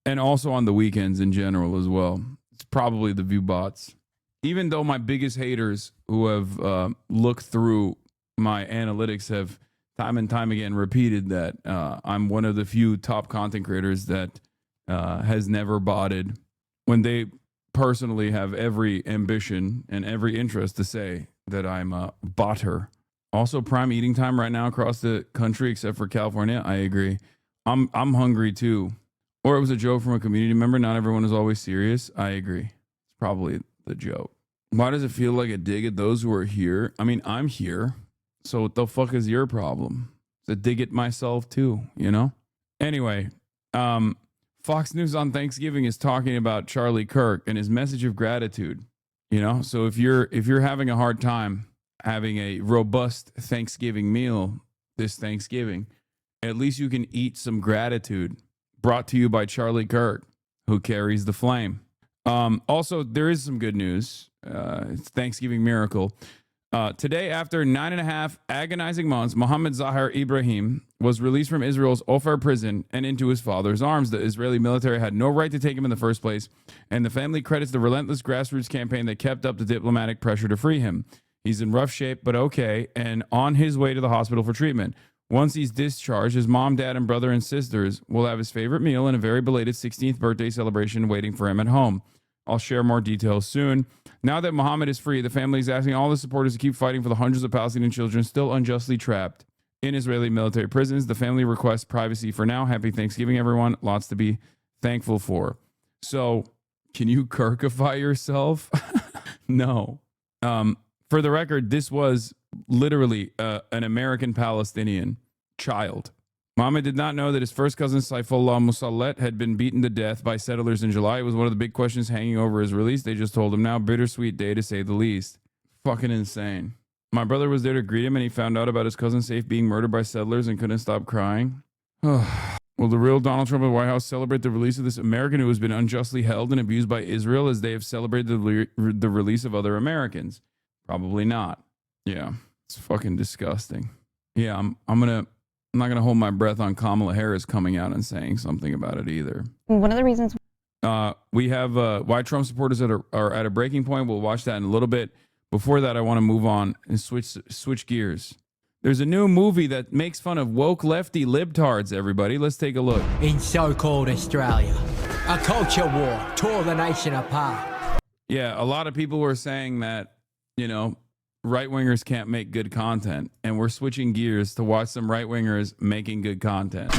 S1: and also on the weekends in general as well. It's probably the view bots. Even though my biggest haters who have looked through my analytics have time and time again repeated that I'm one of the few top content creators that has never botted, when they personally have every ambition and every interest to say that I'm a botter. Also, prime eating time right now across the country, except for California. I agree. I'm hungry too. Or it was a joke from a community member. Not everyone is always serious. I agree. It's probably the joke. Why does it feel like a dig at those who are here? I mean, I'm here. So what the fuck is your problem? It's a dig at myself too, you know? Anyway, Fox News on Thanksgiving is talking about Charlie Kirk and his message of gratitude. You know, so if you're having a hard time having a robust Thanksgiving meal this Thanksgiving, at least you can eat some gratitude brought to you by Charlie Kirk, who carries the flame. Also, there is some good news. It's Thanksgiving miracle. Today, after 9.5 agonizing months, Mohammed Zahar Ibrahim was released from Israel's Ofer prison and into his father's arms. The Israeli military had no right to take him in the first place, and the family credits the relentless grassroots campaign that kept up the diplomatic pressure to free him. He's in rough shape, but okay, and on his way to the hospital for treatment. Once he's discharged, his mom, dad, and brother and sisters will have his favorite meal and a very belated 16th birthday celebration waiting for him at home. I'll share more details soon. Now that Mohammed is free, the family is asking all the supporters to keep fighting for the hundreds of Palestinian children still unjustly trapped in Israeli military prisons. The family requests privacy for now. Happy Thanksgiving, everyone. Lots to be thankful for. So, can you Kirkify yourself? No. For the record, this was literally an American Palestinian child. Mohammed did not know that his first cousin Saifullah Musallet had been beaten to death by settlers in July. It was one of the big questions hanging over his release. They just told him now. Bittersweet day to say the least. Fucking insane. My brother was there to greet him and he found out about his cousin Saif being murdered by settlers and couldn't stop crying. Will the real Donald Trump at the White House celebrate the release of this American who has been unjustly held and abused by Israel as they have celebrated the release of other Americans? Probably not. Yeah, it's fucking disgusting. Yeah, I'm not going to hold my breath on Kamala Harris coming out and saying something about it either.
S16: One of the reasons
S1: we have why Trump supporters are at a breaking point. We'll watch that in a little bit. Before that, I want to move on and switch gears. There's a new movie that makes fun of woke lefty libtards, everybody. Let's take a look.
S19: In so-called Australia, a culture war tore the nation apart.
S1: Yeah, a lot of people were saying that, you know, right-wingers can't make good content, and we're switching gears to watch some right-wingers making good content.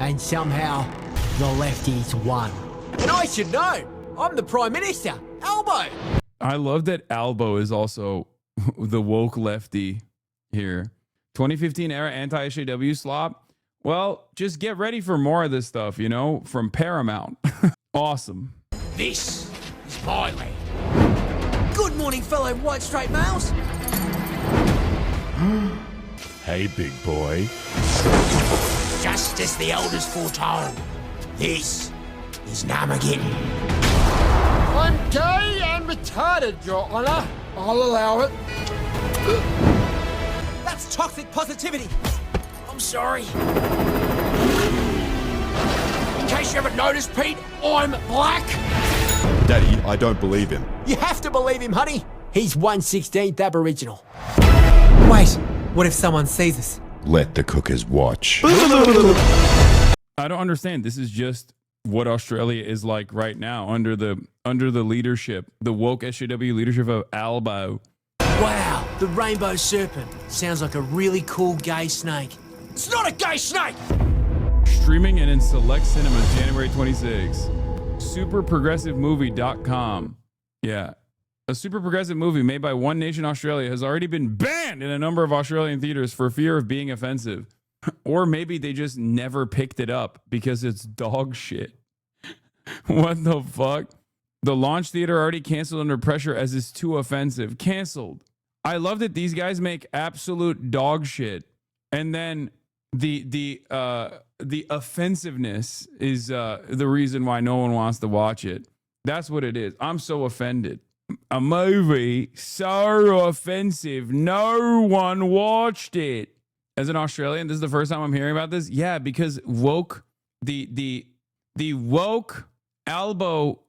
S19: And somehow, the lefties won. And I should know, I'm the Prime Minister, Albo.
S1: I love that Albo is also the woke lefty here. 2015 era anti-SJW slop. Well, just get ready for more of this stuff, you know, from Paramount. Awesome.
S19: This is my land. Good morning, fellow white straight males.
S20: Hey, big boy.
S19: Just as the elders foretold, this is Namageddon.
S24: I'm gay and retarded, Your Honor. I'll allow it.
S19: That's toxic positivity. I'm sorry. In case you haven't noticed, Pete, I'm black.
S20: Daddy, I don't believe him.
S19: You have to believe him, honey. He's 1/16th Aboriginal. Wait, what if someone sees us?
S20: Let the cookers watch.
S1: I don't understand. This is just what Australia is like right now under the leadership, the woke SJW leadership of Albo.
S19: Wow, the rainbow serpent. Sounds like a really cool gay snake. It's not a gay snake!
S1: Streaming and in select cinemas January 26. Superprogressivemovie.com. Yeah. A super progressive movie made by One Nation Australia has already been banned in a number of Australian theaters for fear of being offensive. Or maybe they just never picked it up because it's dog shit. What the fuck? The launch theater already canceled under pressure as it's too offensive. Canceled. I love that these guys make absolute dog shit. And then the offensiveness is the reason why no one wants to watch it. That's what it is. I'm so offended. A movie so offensive, no one watched it. As an Australian, this is the first time I'm hearing about this. Yeah, because woke, the woke Albo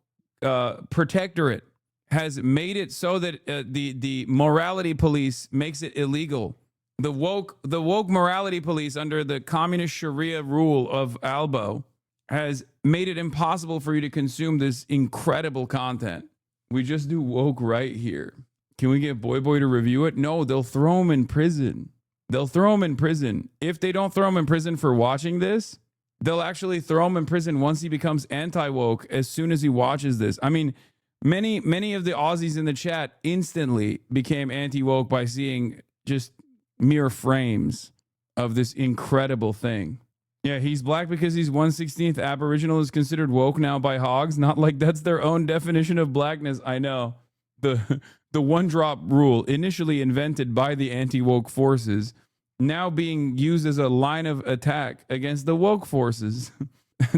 S1: protectorate has made it so that the morality police makes it illegal. The woke morality police under the communist Sharia rule of Albo has made it impossible for you to consume this incredible content. We just do woke right here. Can we get Boy to review it? No, they'll throw him in prison. They'll throw him in prison. If they don't throw him in prison for watching this, they'll actually throw him in prison once he becomes anti-woke as soon as he watches this. I mean, Many of the Aussies in the chat instantly became anti-woke by seeing just mere frames of this incredible thing. Yeah, he's black because he's 1/16th Aboriginal is considered woke now by hogs. Not like that's their own definition of blackness. I know. The one drop rule, initially invented by the anti-woke forces, now being used as a line of attack against the woke forces.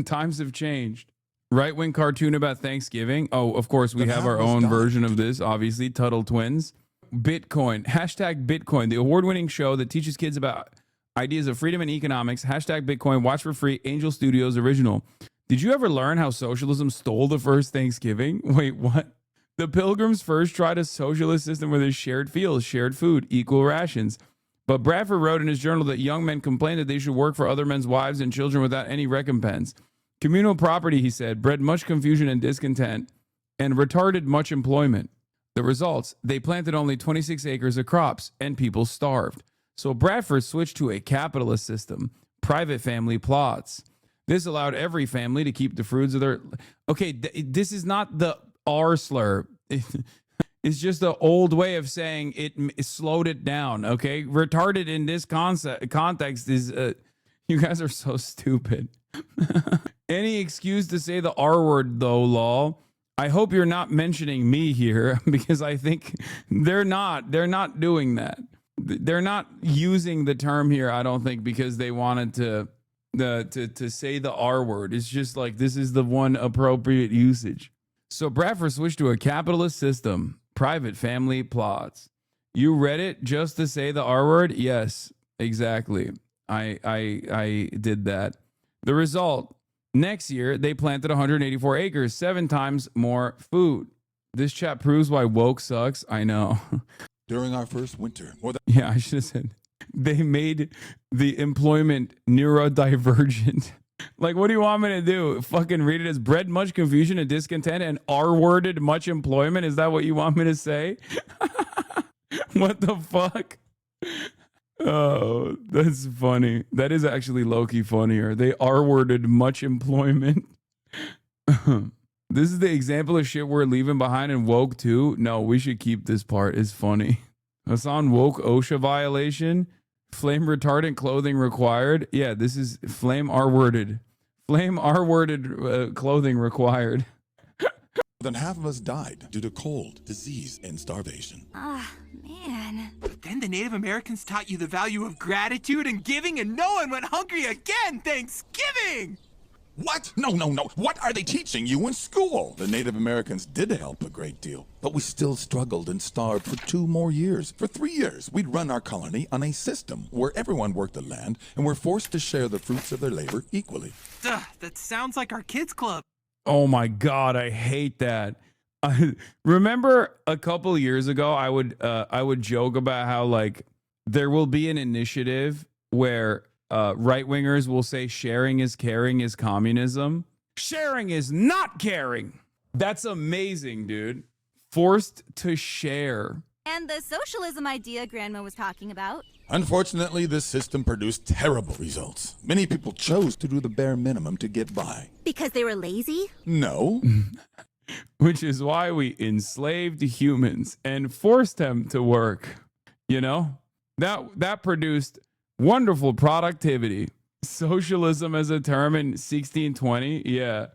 S1: Times have changed. Right-wing cartoon about Thanksgiving. Oh, of course, we have our own version of this, obviously. Tuttle Twins. Bitcoin. Hashtag Bitcoin, the award-winning show that teaches kids about ideas of freedom and economics. Hashtag Bitcoin. Watch for free. Angel Studios original. Did you ever learn how socialism stole the first Thanksgiving? Wait, what? The Pilgrims first tried a socialist system where there's shared fields, shared food, equal rations. But Bradford wrote in his journal that young men complained that they should work for other men's wives and children without any recompense. Communal property, he said, bred much confusion and discontent and retarded much employment. The results, they planted only 26 acres of crops and people starved. So Bradford switched to a capitalist system, private family plots. This allowed every family to keep the fruits of their... Okay, this is not the R slur. It's just the old way of saying it slowed it down, okay? Retarded in this context is... you guys are so stupid. Any excuse to say the R word, though, lol. I hope you're not mentioning me here because I think they're not doing that. They're not using the term here, I don't think, because they wanted to say the R word. It's just like this is the one appropriate usage. So Bradford switched to a capitalist system, private family plots. You read it just to say the R word? Yes, exactly. I did that. The result, next year, they planted 184 acres, 7 times more food. This chat proves why woke sucks. I know.
S20: During our first winter,
S1: Yeah, I should have said they made the employment neurodivergent. Like, what do you want me to do? Fucking read it as bred much confusion and discontent and R-worded much employment? Is that what you want me to say? What the fuck? Oh, that's funny. That is actually low-key funnier. They R-worded much employment. This is the example of shit we're leaving behind in woke too. No, we should keep this part. It's funny. Hassan, woke OSHA violation. Flame retardant clothing required. Yeah, this is flame R-worded. Flame R-worded clothing required.
S20: more than half of us died due to cold, disease, and starvation.
S4: Ah, man. But then the Native Americans taught you the value of gratitude and giving, and no one went hungry again. Thanksgiving!
S20: What? No. What are they teaching you in school? The Native Americans did help a great deal, but we still struggled and starved for 2 more years. For 3 years, we'd run our colony on a system where everyone worked the land and were forced to share the fruits of their labor equally.
S4: Duh, that sounds like our kids' club.
S1: Oh my God, I hate that. Remember a couple years ago, I would joke about how like there will be an initiative where right-wingers will say sharing is caring is communism. Sharing is not caring. That's amazing, dude. Forced to share.
S16: And the socialism idea Grandma was talking about.
S20: Unfortunately, this system produced terrible results. Many people chose to do the bare minimum to get by.
S16: Because they were lazy?
S20: No.
S1: Which is why we enslaved humans and forced them to work. You know? That produced wonderful productivity. Socialism as a term in 1620? Yeah.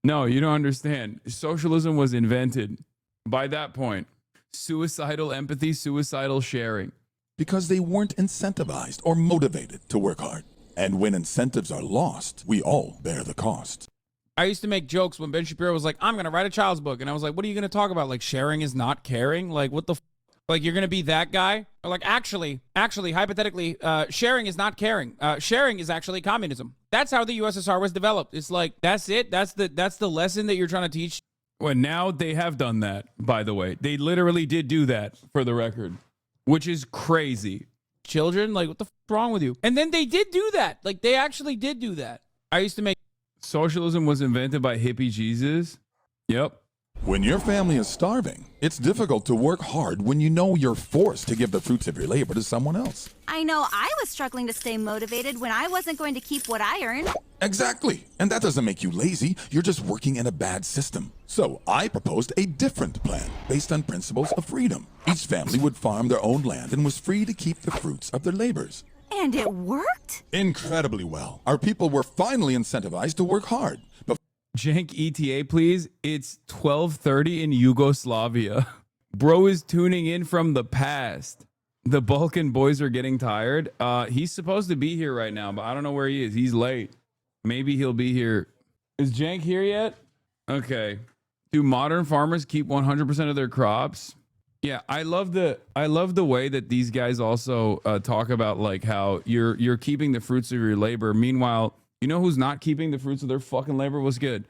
S1: No, you don't understand. Socialism was invented by that point. Suicidal empathy, suicidal sharing.
S20: Because they weren't incentivized or motivated to work hard. And when incentives are lost, we all bear the cost.
S1: I used to make jokes when Ben Shapiro was like, I'm going to write a child's book. And I was like, what are you going to talk about? Like, sharing is not caring? Like, what the Like, you're going to be that guy? Or like, actually, hypothetically, sharing is not caring. Sharing is actually communism. That's how the USSR was developed. It's like, that's it? That's the lesson that you're trying to teach? Well, now they have done that, by the way. They literally did do that, for the record. Which is crazy. Children, like, what the wrong with you? And then they did do that. Like, they actually did do that. I used to make... Socialism was invented by hippie Jesus. Yep.
S20: When your family is starving, it's difficult to work hard when you know you're forced to give the fruits of your labor to someone else.
S16: I know I was struggling to stay motivated when I wasn't going to keep what I earned.
S20: Exactly. And that doesn't make you lazy. You're just working in a bad system. So I proposed a different plan based on principles of freedom. Each family would farm their own land and was free to keep the fruits of their labors.
S16: And it worked?
S20: Incredibly well. Our people were finally incentivized to work hard. But
S1: Jank ETA, please. It's 12:30 in Yugoslavia. Bro is tuning in from the past. The Balkan boys are getting tired. He's supposed to be here right now, but I don't know where he is. He's late. Maybe he'll be here. Is Jank here yet? Okay. Do modern farmers keep 100% of their crops? Yeah, I love the way that these guys also talk about like how you're keeping the fruits of your labor. Meanwhile, you know who's not keeping the fruits of their fucking labor? Was good.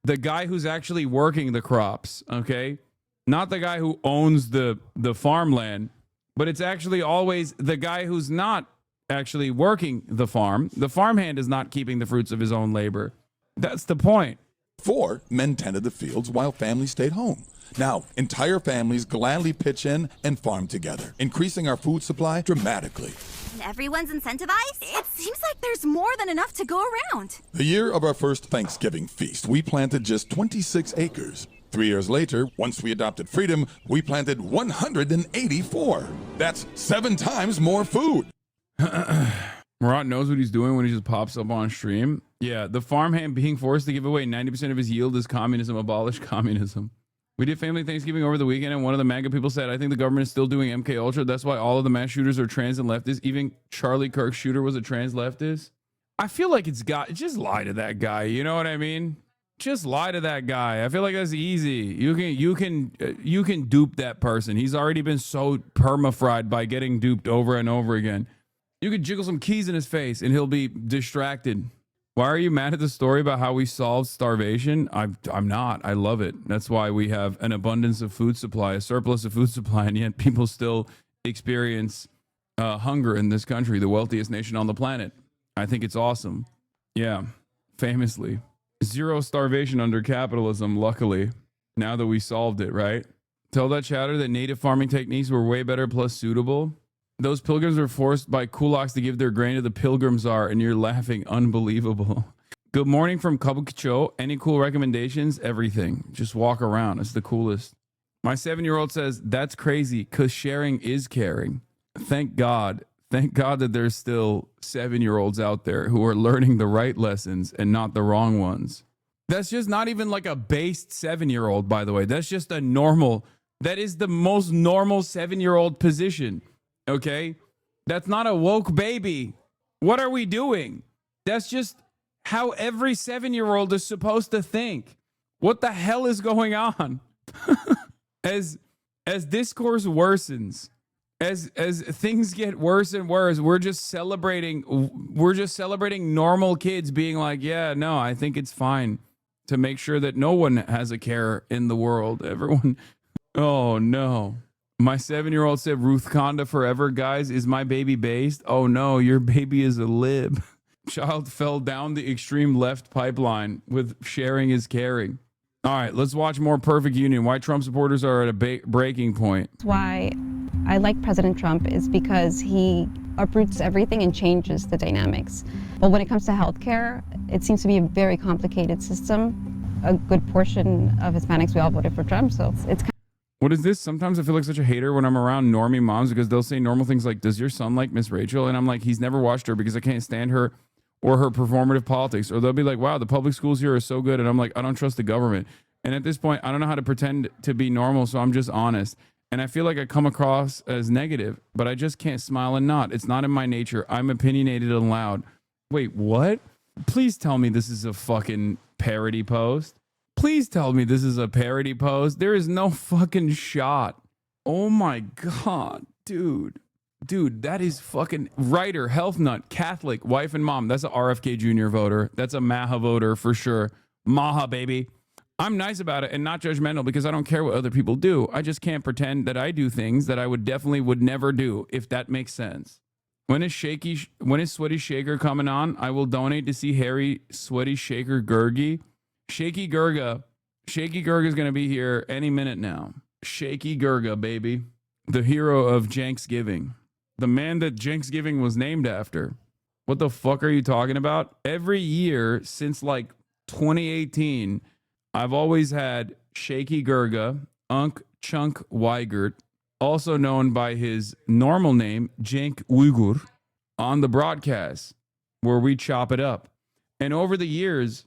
S1: The guy who's actually working the crops, okay? Not the guy who owns the farmland, but it's actually always the guy who's not actually working the farm. The farmhand is not keeping the fruits of his own labor. That's the point.
S20: 4 men tended the fields while families stayed home. Now, entire families gladly pitch in and farm together, increasing our food supply dramatically.
S16: And everyone's incentivized? It seems like there's more than enough to go around.
S20: The year of our first Thanksgiving feast, we planted just 26 acres. 3 years later, once we adopted freedom, we planted 184. That's 7 times more food.
S1: Murat knows what he's doing when he just pops up on stream. Yeah, the farmhand being forced to give away 90% of his yield is communism. Abolish communism. We did family Thanksgiving over the weekend, and one of the MAGA people said, I think the government is still doing MK Ultra. That's why all of the mass shooters are trans and leftists. Even Charlie Kirk's shooter was a trans leftist. I feel like just lie to that guy. You know what I mean? Just lie to that guy. I feel like that's easy. You can dupe that person. He's already been so perma-fried by getting duped over and over again. You could jiggle some keys in his face and he'll be distracted. Why are you mad at the story about how we solved starvation? I'm not. I love it. That's why we have an abundance of food supply, a surplus of food supply, and yet people still experience hunger in this country, the wealthiest nation on the planet. I think it's awesome. Yeah, famously. 0 starvation under capitalism, luckily, now that we solved it, right? Tell that chatter that native farming techniques were way better plus suitable. Those pilgrims were forced by kulaks to give their grain to the pilgrim czar, and you're laughing. Unbelievable. Good morning from Kabukicho. Any cool recommendations? Everything. Just walk around. It's the coolest. My 7-year-old says, that's crazy because sharing is caring. Thank God. Thank God that there's still 7-year-olds out there who are learning the right lessons and not the wrong ones. That's just not even like a based 7-year-old, by the way. That's just a normal. That is the most normal 7-year-old position. Okay? That's not a woke baby. What are we doing? That's just how every 7-year-old is supposed to think. What the hell is going on? As discourse worsens, as things get worse and worse, we're just celebrating normal kids being like, yeah, no, I think it's fine to make sure that no one has a care in the world. Everyone. Oh no. My 7-year-old said, Ruth Conda forever, guys. Is my baby based? Oh no, your baby is a lib. Child fell down the extreme left pipeline with sharing is caring. All right, let's watch more Perfect Union. Why Trump supporters are at a breaking point.
S2: Why I like President Trump is because he uproots everything and changes the dynamics. But when it comes to healthcare, it seems to be a very complicated system. A good portion of Hispanics, we all voted for Trump, so it's kind of.
S1: What is this? Sometimes I feel like such a hater when I'm around normie moms because they'll say normal things like, does your son like Miss Rachel? And I'm like, he's never watched her because I can't stand her or her performative politics. Or they'll be like, wow, the public schools here are so good. And I'm like, I don't trust the government. And at this point, I don't know how to pretend to be normal, so I'm just honest. And I feel like I come across as negative, but I just can't smile and nod. It's not in my nature. I'm opinionated and loud. Wait, what? Please tell me this is a fucking parody post. Please tell me this is a parody post. There is no fucking shot. Oh my God, dude. Dude, that is fucking writer, health nut, Catholic, wife and mom. That's a RFK Jr. voter. That's a Maha voter for sure. Maha, baby. I'm nice about it and not judgmental because I don't care what other people do. I just can't pretend that I do things that I would never do, if that makes sense. When is Sweaty Shaker coming on? I will donate to see Harry Sweaty Shaker Gurgi. Shaky Gurga Shaky Gurga's going to be here any minute now. Shaky Gurga, baby. The hero of Thanksgiving. The man that Thanksgiving was named after. What the fuck are you talking about? Every year since like 2018, I've always had Shaky Gurga, Unk Chunk Weigert, also known by his normal name, Cenk Uygur, on the broadcast where we chop it up. And over the years,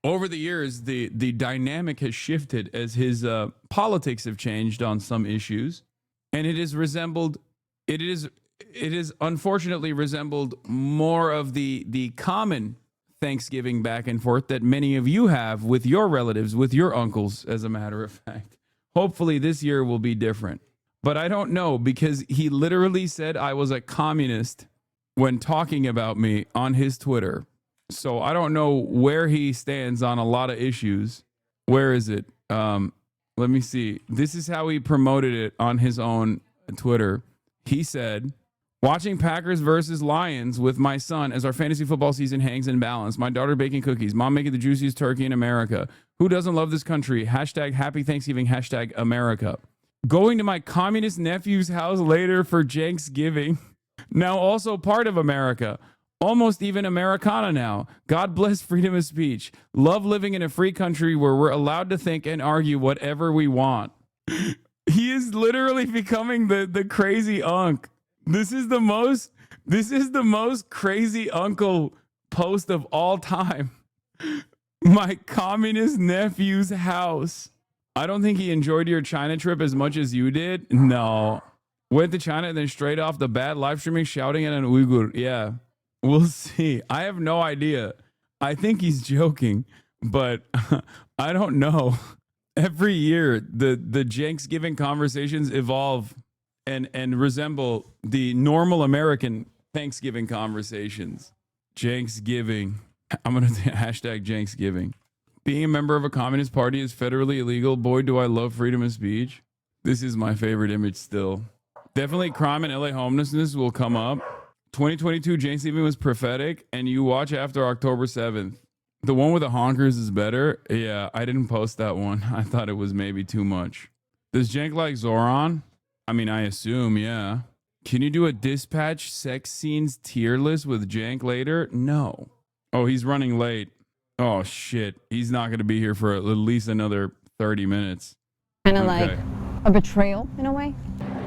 S1: the dynamic has shifted as his politics have changed on some issues. And it has unfortunately resembled more of the common Thanksgiving back and forth that many of you have with your relatives, with your uncles, as a matter of fact. Hopefully this year will be different. But I don't know, because he literally said I was a communist when talking about me on his Twitter. So I don't know where he stands on a lot of issues. Where is it? Let me see. This is how he promoted it on his own Twitter. He said, watching Packers versus Lions with my son as our fantasy football season hangs in balance. My daughter baking cookies. Mom making the juiciest turkey in America. Who doesn't love this country? Hashtag happy Thanksgiving. Hashtag America. Going to my communist nephew's house later for Thanksgiving. Now also part of America. Almost even Americana now. God bless freedom of speech. Love living in a free country where we're allowed to think and argue whatever we want. He is literally becoming the crazy unk. This is the most crazy uncle post of all time. My communist nephew's house. I don't think he enjoyed your China trip as much as you did. No. Went to China and then straight off the bat live streaming shouting at an Uyghur. Yeah. We'll see. I have no idea. I think he's joking, but I don't know. Every year, the Thanksgiving conversations evolve and resemble the normal American Thanksgiving conversations. Thanksgiving. I'm going to hashtag Thanksgiving. Being a member of a communist party is federally illegal. Boy, do I love freedom of speech. This is my favorite image still. Definitely crime and LA homelessness will come up. 2022 Thanksgiving was prophetic, and you watch after October 7th. The one with the honkers is better. Yeah, I didn't post that one. I thought it was maybe too much. Does Cenk like Zoran? I mean, I assume, yeah. Can you do a dispatch sex scenes tier list with Cenk later? No. Oh, he's running late. Oh, shit. He's not going to be here for at least another 30 minutes.
S2: Kind of like a betrayal in a way.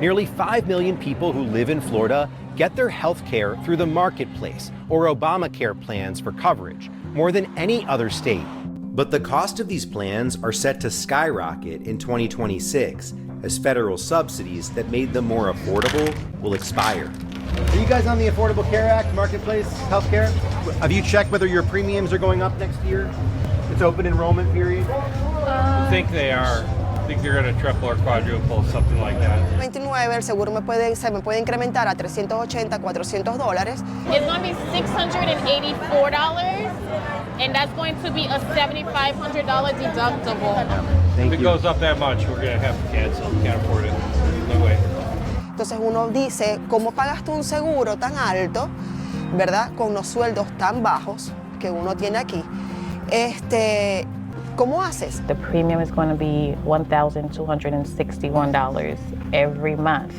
S17: Nearly 5 million people who live in Florida get their health care through the marketplace or Obamacare plans for coverage, more than any other state. But the cost of these plans are set to skyrocket in 2026 as federal subsidies that made them more affordable will expire. Are you guys on the Affordable Care Act marketplace health care? Have you checked whether your premiums are going up next year? It's open enrollment period?
S18: I think they are. I think they're going to triple or quadruple, something like that.
S21: 29, el seguro se me puede incrementar a $380, $400.
S22: It's going to be $684, and that's going to be a $7,500 deductible.
S18: If it goes up that much, we're going to have to cancel. Can't afford it. No way.
S21: Entonces uno dice, ¿cómo pagas tú un seguro tan alto, verdad? Con los sueldos tan bajos que uno tiene aquí. ¿Cómo haces?
S25: The premium is going to be $1,261 every month.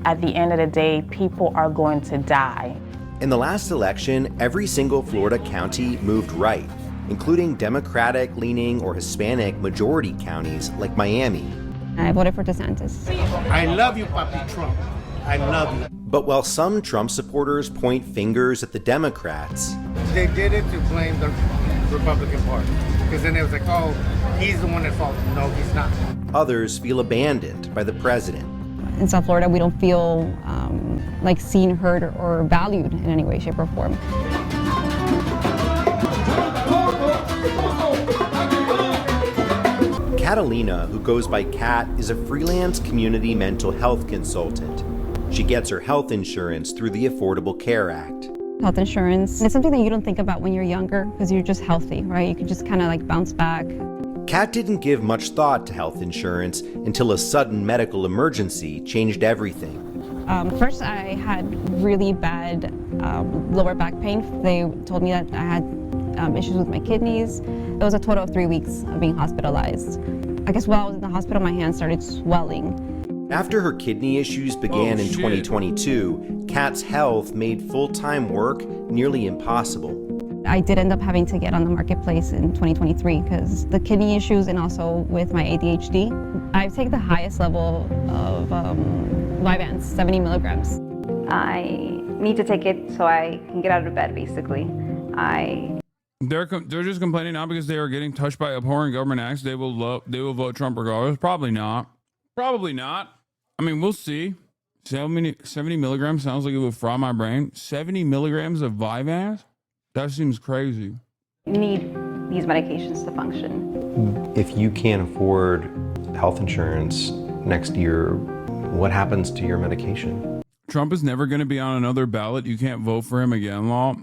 S25: At the end of the day, people are going to die.
S17: In the last election, every single Florida county moved right, including Democratic-leaning or Hispanic majority counties like Miami.
S2: I voted for DeSantis.
S24: I love you, Papi Trump. I love you.
S17: But while some Trump supporters point fingers at the Democrats,
S24: They did it to blame the Republican Party. Because then it was like, oh, he's the one at fault. No, he's not.
S17: others feel abandoned by the president.
S2: In South Florida, we don't feel like seen, heard, or valued in any way, shape, or form.
S17: Catalina, who goes by Kat, is a freelance community mental health consultant. She gets her health insurance through the Affordable Care Act.
S2: Health insurance, it's something that you don't think about when you're younger because you're just healthy, right? You can just kind of like bounce back.
S17: Kat didn't give much thought to health insurance until a sudden medical emergency changed everything.
S2: First, I had really bad lower back pain. They told me that I had issues with my kidneys. It was a total of 3 weeks of being hospitalized. I guess while I was in the hospital, my hands started swelling.
S17: After her kidney issues began in 2022, Kat's health made full-time work nearly impossible.
S2: I did end up having to get on the marketplace in 2023 because the kidney issues and also with my ADHD. I take the highest level of Vyvanse, 70 milligrams.
S3: I need to take it so I can get out of bed, basically.
S1: They're just complaining now because they are getting touched by abhorrent government acts. They will vote Trump regardless. Probably not. Probably not. I mean, we'll see. 70 milligrams sounds like it would fry my brain. 70 milligrams of Vyvanse? That seems crazy.
S3: You need these medications to function.
S17: If you can't afford health insurance next year, what happens to your medication?
S1: Trump is never going to be on another ballot. You can't vote for him again, law.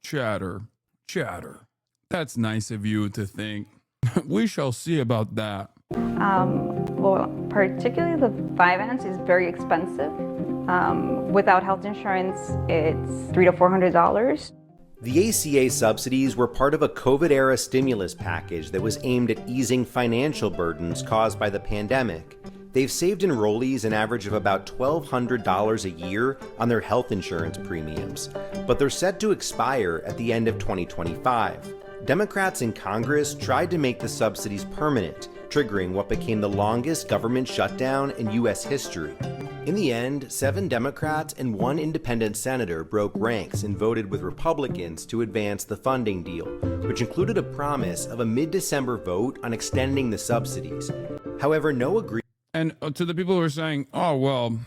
S1: Chatter. That's nice of you to think. We shall see about that.
S3: Well, particularly the Vyvanse is very expensive. Without health insurance, it's $300 to $400.
S17: The ACA subsidies were part of a COVID-era stimulus package that was aimed at easing financial burdens caused by the pandemic. They've saved enrollees an average of about $1,200 a year on their health insurance premiums, but they're set to expire at the end of 2025. Democrats in Congress tried to make the subsidies permanent, triggering what became the longest government shutdown in U.S. history. In the end, 7 Democrats and 1 independent senator broke ranks and voted with Republicans to advance the funding deal, which included a promise of a mid-December vote on extending the subsidies. However, no agreement.
S1: And to the people who are saying, oh, well,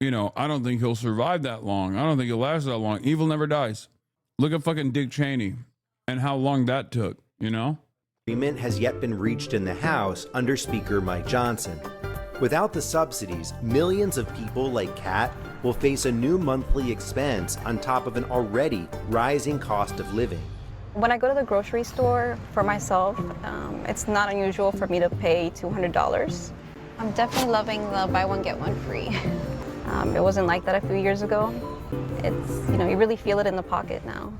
S1: you know, I don't think he'll survive that long. I don't think he'll last that long. Evil never dies. Look at fucking Dick Cheney and how long that took, you know?
S17: Agreement has yet been reached in the House under Speaker Mike Johnson. Without the subsidies, millions of people like Kat will face a new monthly expense on top of an already rising cost of living.
S2: When I go to the grocery store for myself, it's not unusual for me to pay $200. I'm definitely loving the buy one, get one free. It wasn't like that a few years ago. It's, you know, you really feel it in the pocket now.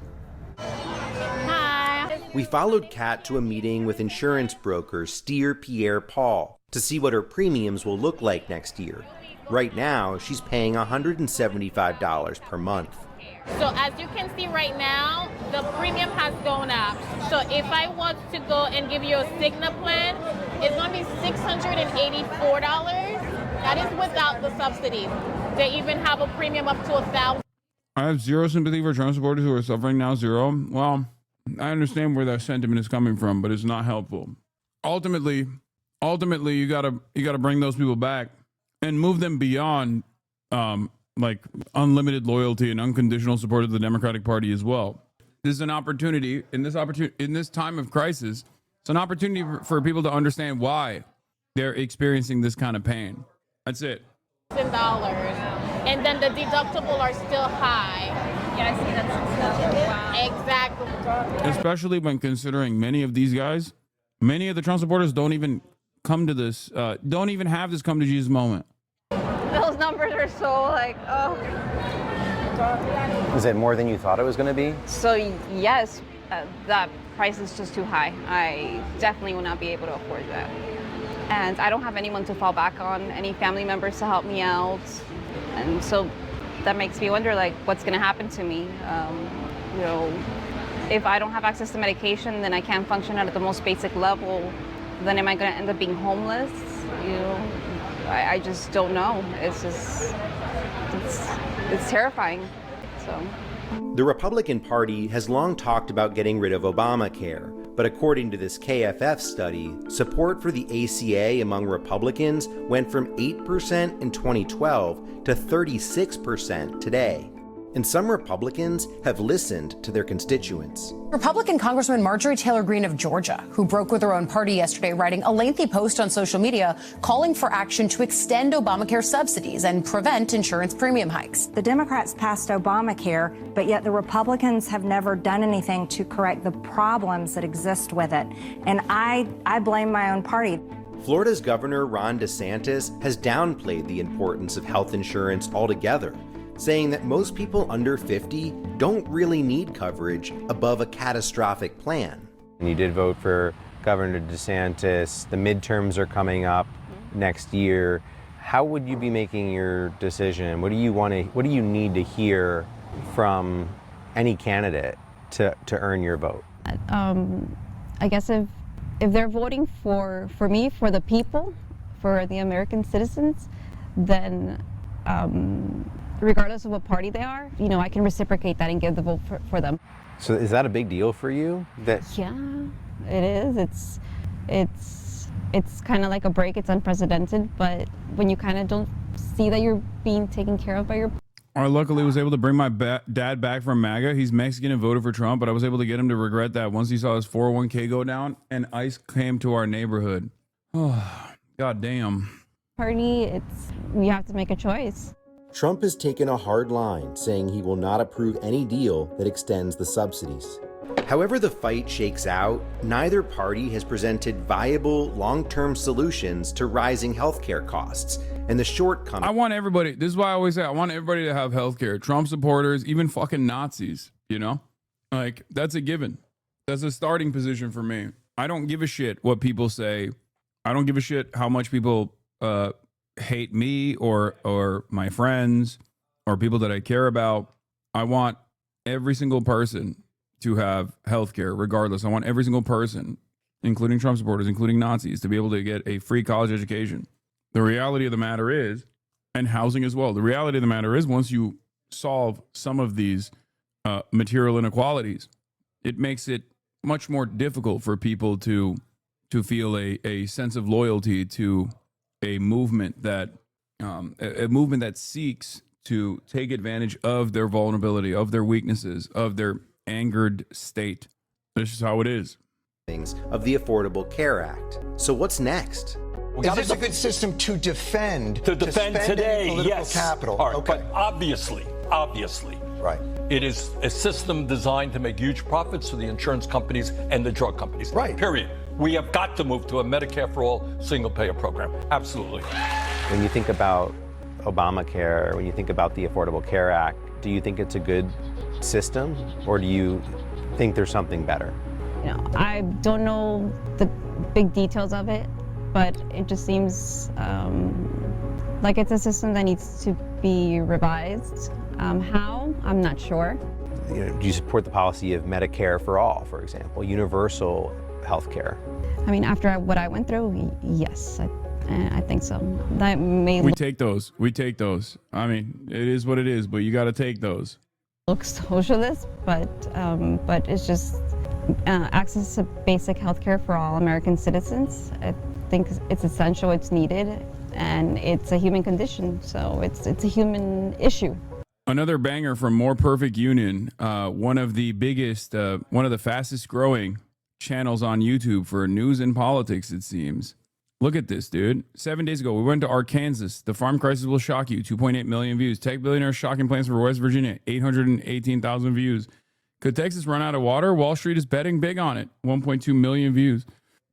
S22: Hi.
S17: We followed Kat to a meeting with insurance broker Steer Pierre Paul to see what her premiums will look like next year. Right now, she's paying $175 per month.
S22: So as you can see right now, the premium has gone up. So if I want to go and give you a Cigna plan, it's going to be $684. That is without the subsidies. They even have a premium up to $1,000.
S1: I have zero sympathy for Trump supporters who are suffering now. Zero. Well, I understand where that sentiment is coming from, but it's not helpful. Ultimately, you gotta bring those people back and move them beyond like unlimited loyalty and unconditional support of the Democratic Party as well. This is an opportunity in this time of crisis. It's an opportunity for people to understand why they're experiencing this kind of pain. That's it.
S22: And then the deductible are still high. Yeah, I see that's exactly.
S1: Especially when considering many of these guys, many of the Trump supporters don't even come to this, don't even have this come to Jesus moment.
S3: Those numbers are so like, oh.
S17: Is it more than you thought it was going to be?
S2: So yes, that price is just too high. I definitely will not be able to afford that. And I don't have anyone to fall back on, any family members to help me out. And so that makes me wonder, like, what's going to happen to me? You know, if I don't have access to medication, then I can't function at the most basic level. Then am I going to end up being homeless? You know, I just don't know. It's just, it's terrifying. So.
S17: The Republican Party has long talked about getting rid of Obamacare, but according to this KFF study, support for the ACA among Republicans went from 8% in 2012 to 36% today. And some Republicans have listened to their constituents.
S6: Republican Congresswoman Marjorie Taylor Greene of Georgia, who broke with her own party yesterday, writing a lengthy post on social media calling for action to extend Obamacare subsidies and prevent insurance premium hikes.
S7: The Democrats passed Obamacare, but yet the Republicans have never done anything to correct the problems that exist with it. And I blame my own party.
S17: Florida's Governor Ron DeSantis has downplayed the importance of health insurance altogether. saying that most people under 50 don't really need coverage above a catastrophic plan. And you did vote for Governor DeSantis. The midterms are coming up next year. How would you be making your decision? What do you need to hear from any candidate to earn your vote?
S2: I guess if they're voting for me, for the people, for the American citizens, then regardless of what party they are, you know, I can reciprocate that and give the vote for them.
S17: So is that a big deal for you?
S2: Yeah, it is. It's kind of like a break. It's unprecedented, but when you kind of don't see that you're being taken care of by your
S1: I luckily was able to bring my dad back from MAGA. He's Mexican and voted for Trump, but I was able to get him to regret that once he saw his 401k go down and ICE came to our neighborhood. Oh, God damn.
S2: party, you have to make a choice.
S17: Trump has taken a hard line, saying he will not approve any deal that extends the subsidies. However the fight shakes out, neither party has presented viable long-term solutions to rising healthcare costs and the shortcomings.
S1: I want everybody, this is why I always say, I want everybody to have healthcare. Trump supporters, even fucking Nazis, you know? Like, that's a given. That's a starting position for me. I don't give a shit what people say. I don't give a shit how much people hate me or my friends or people that I care about. I want every single person to have healthcare regardless. I want every single person, including Trump supporters, including Nazis, to be able to get a free college education. The reality of the matter is, and housing as well, the reality of the matter is once you solve some of these material inequalities, it makes it much more difficult for people to feel a sense of loyalty to a movement that seeks to take advantage of their vulnerability, of their weaknesses, of their angered state. This is how it is.
S17: Of the Affordable Care Act. So what's next?
S5: Is this a good system to defend?
S8: To defend today,
S5: political
S8: yes.
S5: capital.
S8: All right,
S5: okay.
S8: but obviously,
S5: right.
S8: It is a system designed to make huge profits for the insurance companies and the drug companies.
S5: Right.
S8: Period. We have got to move to a Medicare for all single-payer program. Absolutely.
S17: When you think about Obamacare, when you think about the Affordable Care Act, do you think it's a good system, or do you think there's something better?
S2: You know, I don't know the big details of it, but it just seems like it's a system that needs to be revised. How? I'm not sure.
S17: You know, do you support the policy of Medicare for all, for example, universal health care?
S2: I mean, after what I went through, yes, I think so. That may
S1: We take those. We take those. I mean, it is what it is, but you got to take those.
S2: look socialist, but it's just access to basic health care for all American citizens. I think it's essential, it's needed, and it's a human condition, so it's a human issue.
S1: Another banger from More Perfect Union, one of the biggest, one of the fastest growing channels on YouTube for news and politics, it seems. Look at this, dude. 7 days ago, we went to Arkansas. The farm crisis will shock you. 2.8 million views. Tech billionaire shocking plans for West Virginia. 818,000 views. Could Texas run out of water? Wall Street is betting big on it. 1.2 million views.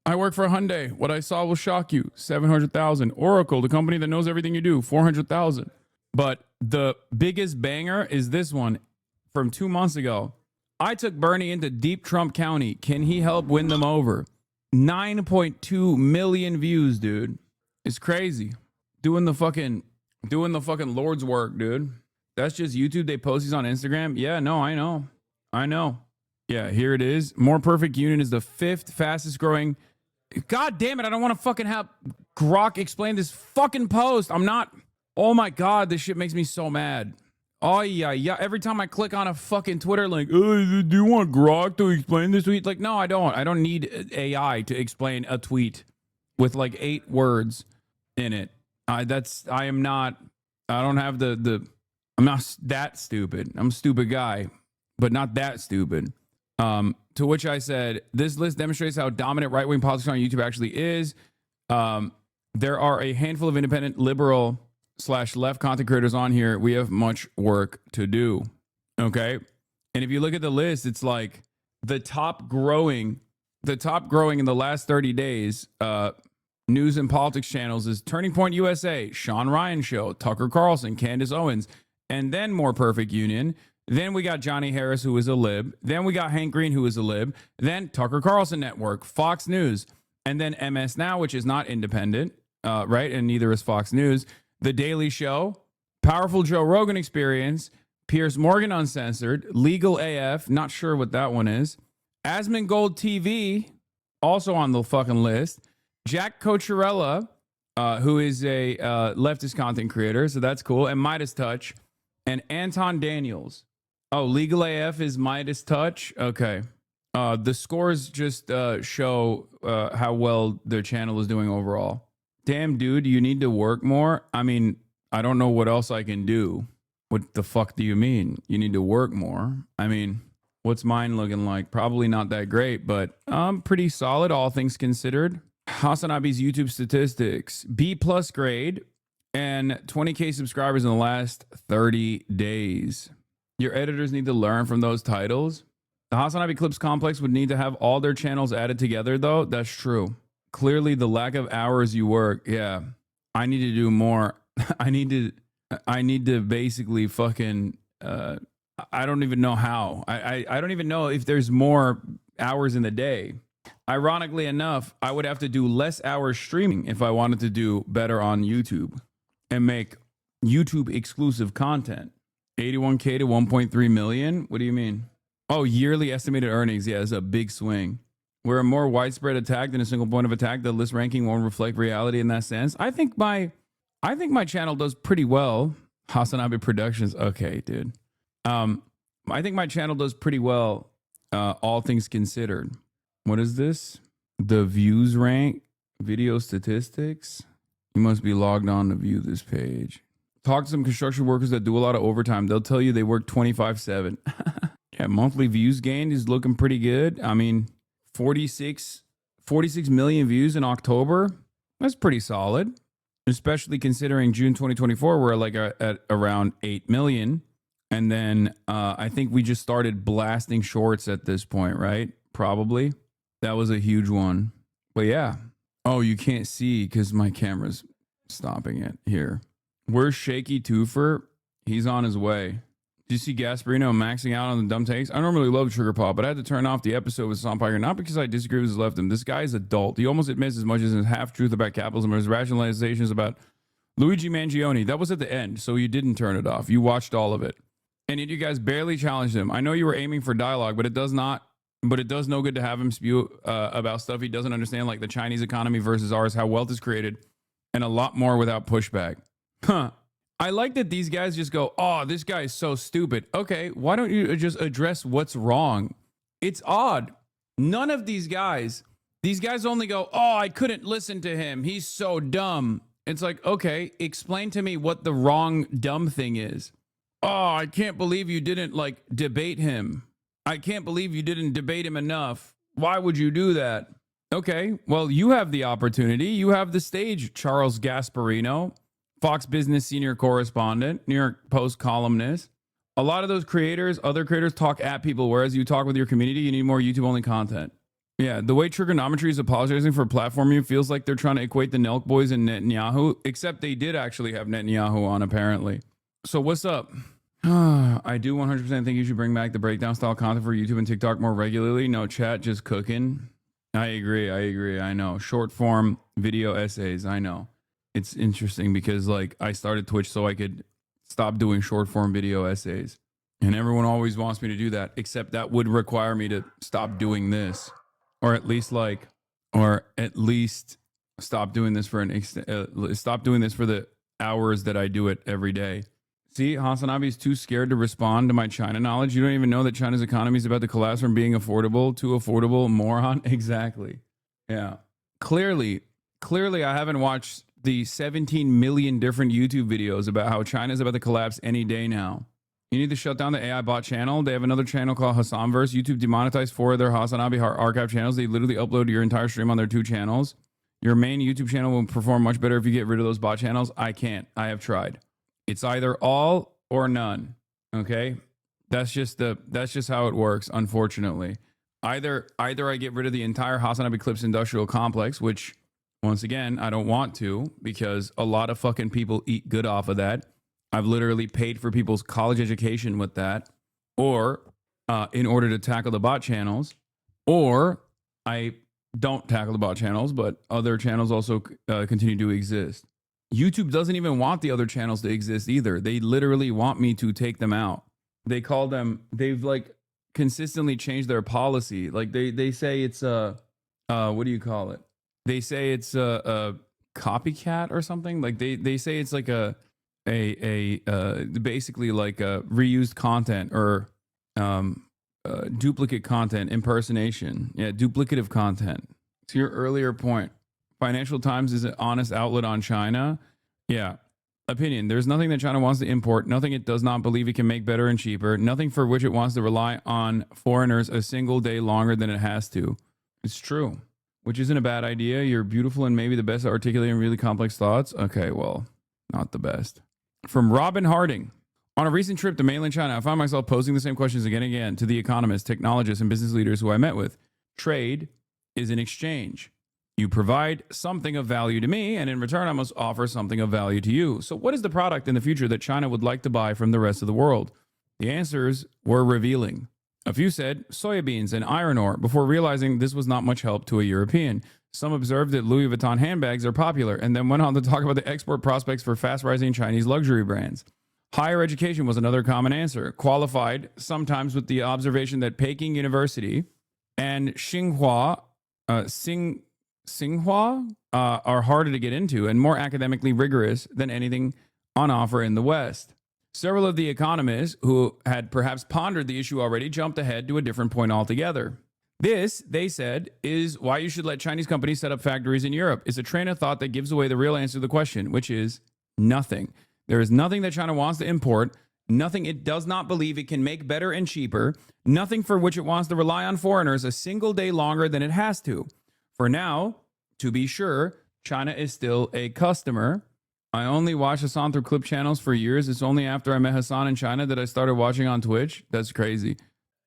S1: I work for Hyundai. What I saw will shock you. 700,000. Oracle, the company that knows everything you do. 400,000. But the biggest banger is this one from 2 months ago. I took Bernie into deep Trump County. Can he help win them over? 9.2 million views, dude. It's crazy. Doing the fucking Lord's work, dude. That's just YouTube. They post these on Instagram. Yeah, no, I know. Yeah, here it is. More Perfect Union is the 5th fastest growing. God damn it. I don't want to fucking have Grok explain this fucking post. I'm not. Oh my God, this shit makes me so mad. Oh yeah. Every time I click on a fucking Twitter link, do you want Grok to explain this tweet? Like, no, I don't. I don't need AI to explain a tweet with like 8 words in it. I'm not that stupid. I'm a stupid guy, but not that stupid. To which I said, this list demonstrates how dominant right-wing politics on YouTube actually is. There are a handful of independent liberal / left content creators on here. We have much work to do. Okay. And if you look at the list, it's like the top growing in the last 30 days, news and politics channels is Turning Point USA, Sean Ryan Show, Tucker Carlson, Candace Owens, and then More Perfect Union. Then we got Johnny Harris, who is a lib. Then we got Hank Green, who is a lib. Then Tucker Carlson Network, Fox News, and then MS Now, which is not independent, right? And neither is Fox News. The Daily Show, Powerful Joe Rogan Experience, Piers Morgan Uncensored, Legal AF, not sure what that one is. Asmongold TV, also on the fucking list. Jack Cocherella, who is a leftist content creator, so that's cool. And Midas Touch. And Anton Daniels. Oh, Legal AF is Midas Touch? Okay. The scores just show how well their channel is doing overall. Damn, dude, you need to work more? I mean, I don't know what else I can do. What the fuck do you mean? You need to work more? I mean, what's mine looking like? Probably not that great, but pretty solid, all things considered. HasanAbi's YouTube statistics. B+ grade and 20K subscribers in the last 30 days. Your editors need to learn from those titles. The HasanAbi Clips Complex would need to have all their channels added together, though. That's true. Clearly, the lack of hours you work. Yeah, I need to do more. I need to basically fucking. I don't even know how. I don't even know if there's more hours in the day. Ironically enough, I would have to do less hours streaming if I wanted to do better on YouTube and make YouTube exclusive content. 81K to 1.3 million. What do you mean? Oh, yearly estimated earnings. Yeah, it's a big swing. We're a more widespread attack than a single point of attack. The list ranking won't reflect reality in that sense. I think my channel does pretty well. HasanAbi Productions. Okay, dude. I think my channel does pretty well, all things considered. What is this? The views rank, video statistics. You must be logged on to view this page. Talk to some construction workers that do a lot of overtime. They'll tell you they work 24/7. Yeah, monthly views gained is looking pretty good. I mean, 46 million views in October. That's pretty solid, especially considering June 2024, we're like at around 8 million. And then I think we just started blasting shorts at this point, right? Probably. That was a huge one. But yeah. Oh, you can't see because my camera's stopping it here. Where's Shaky Twofer? He's on his way. Did you see Gasparino maxing out on the dumb takes? I normally love Trigger Pop, but I had to turn off the episode with Sonpiker, not because I disagree with his leftism. This guy is adult. He almost admits as much as his half-truth about capitalism or his rationalizations about Luigi Mangione. That was at the end, so you didn't turn it off. You watched all of it. And yet you guys barely challenged him. I know you were aiming for dialogue, but it does no good to have him spew about stuff he doesn't understand, like the Chinese economy versus ours, how wealth is created, and a lot more without pushback. Huh. I like that these guys just go, oh, this guy is so stupid. Okay, why don't you just address what's wrong? It's odd. None of these guys only go, oh, I couldn't listen to him. He's so dumb. It's like, okay, explain to me what the wrong dumb thing is. Oh, I can't believe you didn't like debate him. I can't believe you didn't debate him enough. Why would you do that? Okay, well, you have the opportunity. You have the stage, Charles Gasparino, Fox Business senior correspondent, New York Post columnist. A lot of those creators, other creators talk at people, whereas you talk with your community, you need more YouTube-only content. Yeah, the way Trigonometry is apologizing for platforming feels like they're trying to equate the Nelk Boys and Netanyahu, except they did actually have Netanyahu on, apparently. So what's up? I do 100% think you should bring back the breakdown style content for YouTube and TikTok more regularly. No chat, just cooking. I agree. I know. Short form video essays. I know. It's interesting because like I started Twitch so I could stop doing short form video essays. And everyone always wants me to do that, except that would require me to stop doing this. Or at least stop doing this for stop doing this for the hours that I do it every day. See, HasanAbi is too scared to respond to my China knowledge. You don't even know that China's economy is about to collapse from being affordable to affordable, moron. Exactly. Yeah. Clearly, I haven't watched the 17 million different YouTube videos about how China's about to collapse any day now. You need to shut down the AI bot channel. They have another channel called Hassanverse. YouTube demonetized 4 of their HasanAbi archive channels. They literally upload your entire stream on their 2 channels. Your main YouTube channel will perform much better if you get rid of those bot channels. I can't. I have tried. It's either all or none. Okay? That's just how it works, unfortunately. Either I get rid of the entire HasanAbi Clips industrial complex, which once again, I don't want to because a lot of fucking people eat good off of that. I've literally paid for people's college education with that, or in order to tackle the bot channels, or I don't tackle the bot channels, but other channels also continue to exist. YouTube doesn't even want the other channels to exist either. They literally want me to take them out. They call them, they've like consistently changed their policy. Like they say it's what do you call it? They say it's a copycat or something. Like they say it's like a basically like a reused content or duplicate content, impersonation. Yeah, duplicative content. To your earlier point, Financial Times is an honest outlet on China. Yeah. Opinion. There's nothing that China wants to import, nothing it does not believe it can make better and cheaper, nothing for which it wants to rely on foreigners a single day longer than it has to. It's true, which isn't a bad idea. You're beautiful and maybe the best at articulating really complex thoughts. Okay, well, not the best. From Robin Harding. On a recent trip to mainland China, I found myself posing the same questions again and again to the economists, technologists, and business leaders who I met with. Trade is an exchange. You provide something of value to me, and in return, I must offer something of value to you. So what is the product in the future that China would like to buy from the rest of the world? The answers were revealing. A few said soybeans and iron ore before realizing this was not much help to a European. Some observed that Louis Vuitton handbags are popular and then went on to talk about the export prospects for fast-rising Chinese luxury brands. Higher education was another common answer, qualified sometimes with the observation that Peking University and Tsinghua are harder to get into and more academically rigorous than anything on offer in the West. Several of the economists who had perhaps pondered the issue already jumped ahead to a different point altogether. This, they said, is why you should let Chinese companies set up factories in Europe. It's a train of thought that gives away the real answer to the question, which is nothing. There is nothing that China wants to import, nothing it does not believe it can make better and cheaper, nothing for which it wants to rely on foreigners a single day longer than it has to. For now, to be sure, China is still a customer. I only watched Hassan through clip channels for years. It's only after I met Hassan in China that I started watching on Twitch. That's crazy.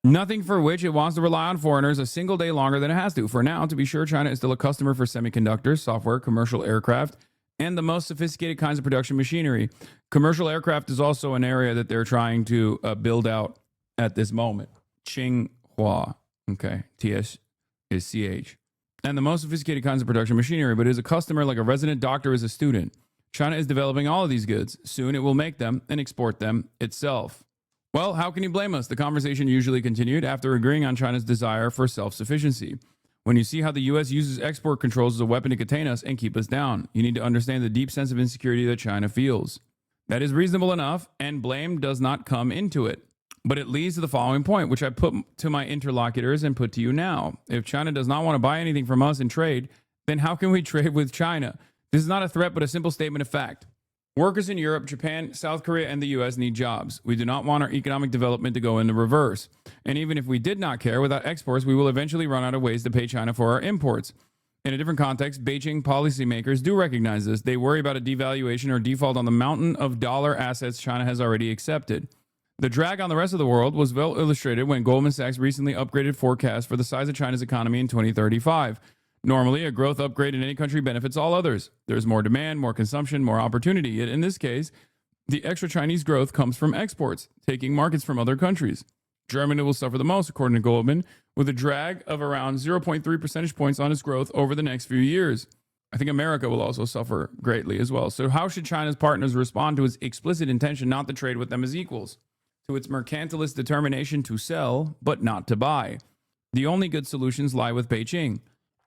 S1: Nothing for which it wants to rely on foreigners a single day longer than it has to. For now, to be sure, China is still a customer for semiconductors, software, commercial aircraft, and the most sophisticated kinds of production machinery. Commercial aircraft is also an area that they're trying to build out at this moment. Tsinghua. Okay. TS is CH. And the most sophisticated kinds of production machinery, but is a customer like a resident doctor is a student. China is developing all of these goods. Soon it will make them and export them itself. Well, how can you blame us? The conversation usually continued after agreeing on China's desire for self-sufficiency. When you see how the U.S. uses export controls as a weapon to contain us and keep us down, you need to understand the deep sense of insecurity that China feels. That is reasonable enough, and blame does not come into it. But it leads to the following point, which I put to my interlocutors and put to you now. If China does not want to buy anything from us in trade, then how can we trade with China? This is not a threat, but a simple statement of fact. Workers in Europe, Japan, South Korea, and the U.S. need jobs. We do not want our economic development to go in the reverse. And even if we did not care, without exports, we will eventually run out of ways to pay China for our imports. In a different context, Beijing policymakers do recognize this. They worry about a devaluation or default on the mountain of dollar assets China has already accepted. The drag on the rest of the world was well illustrated when Goldman Sachs recently upgraded forecasts for the size of China's economy in 2035. Normally, a growth upgrade in any country benefits all others. There's more demand, more consumption, more opportunity. Yet in this case, the extra Chinese growth comes from exports, taking markets from other countries. Germany will suffer the most, according to Goldman, with a drag of around 0.3 percentage points on its growth over the next few years. I think America will also suffer greatly as well. So how should China's partners respond to its explicit intention not to trade with them as equals? To its mercantilist determination to sell, but not to buy? The only good solutions lie with Beijing.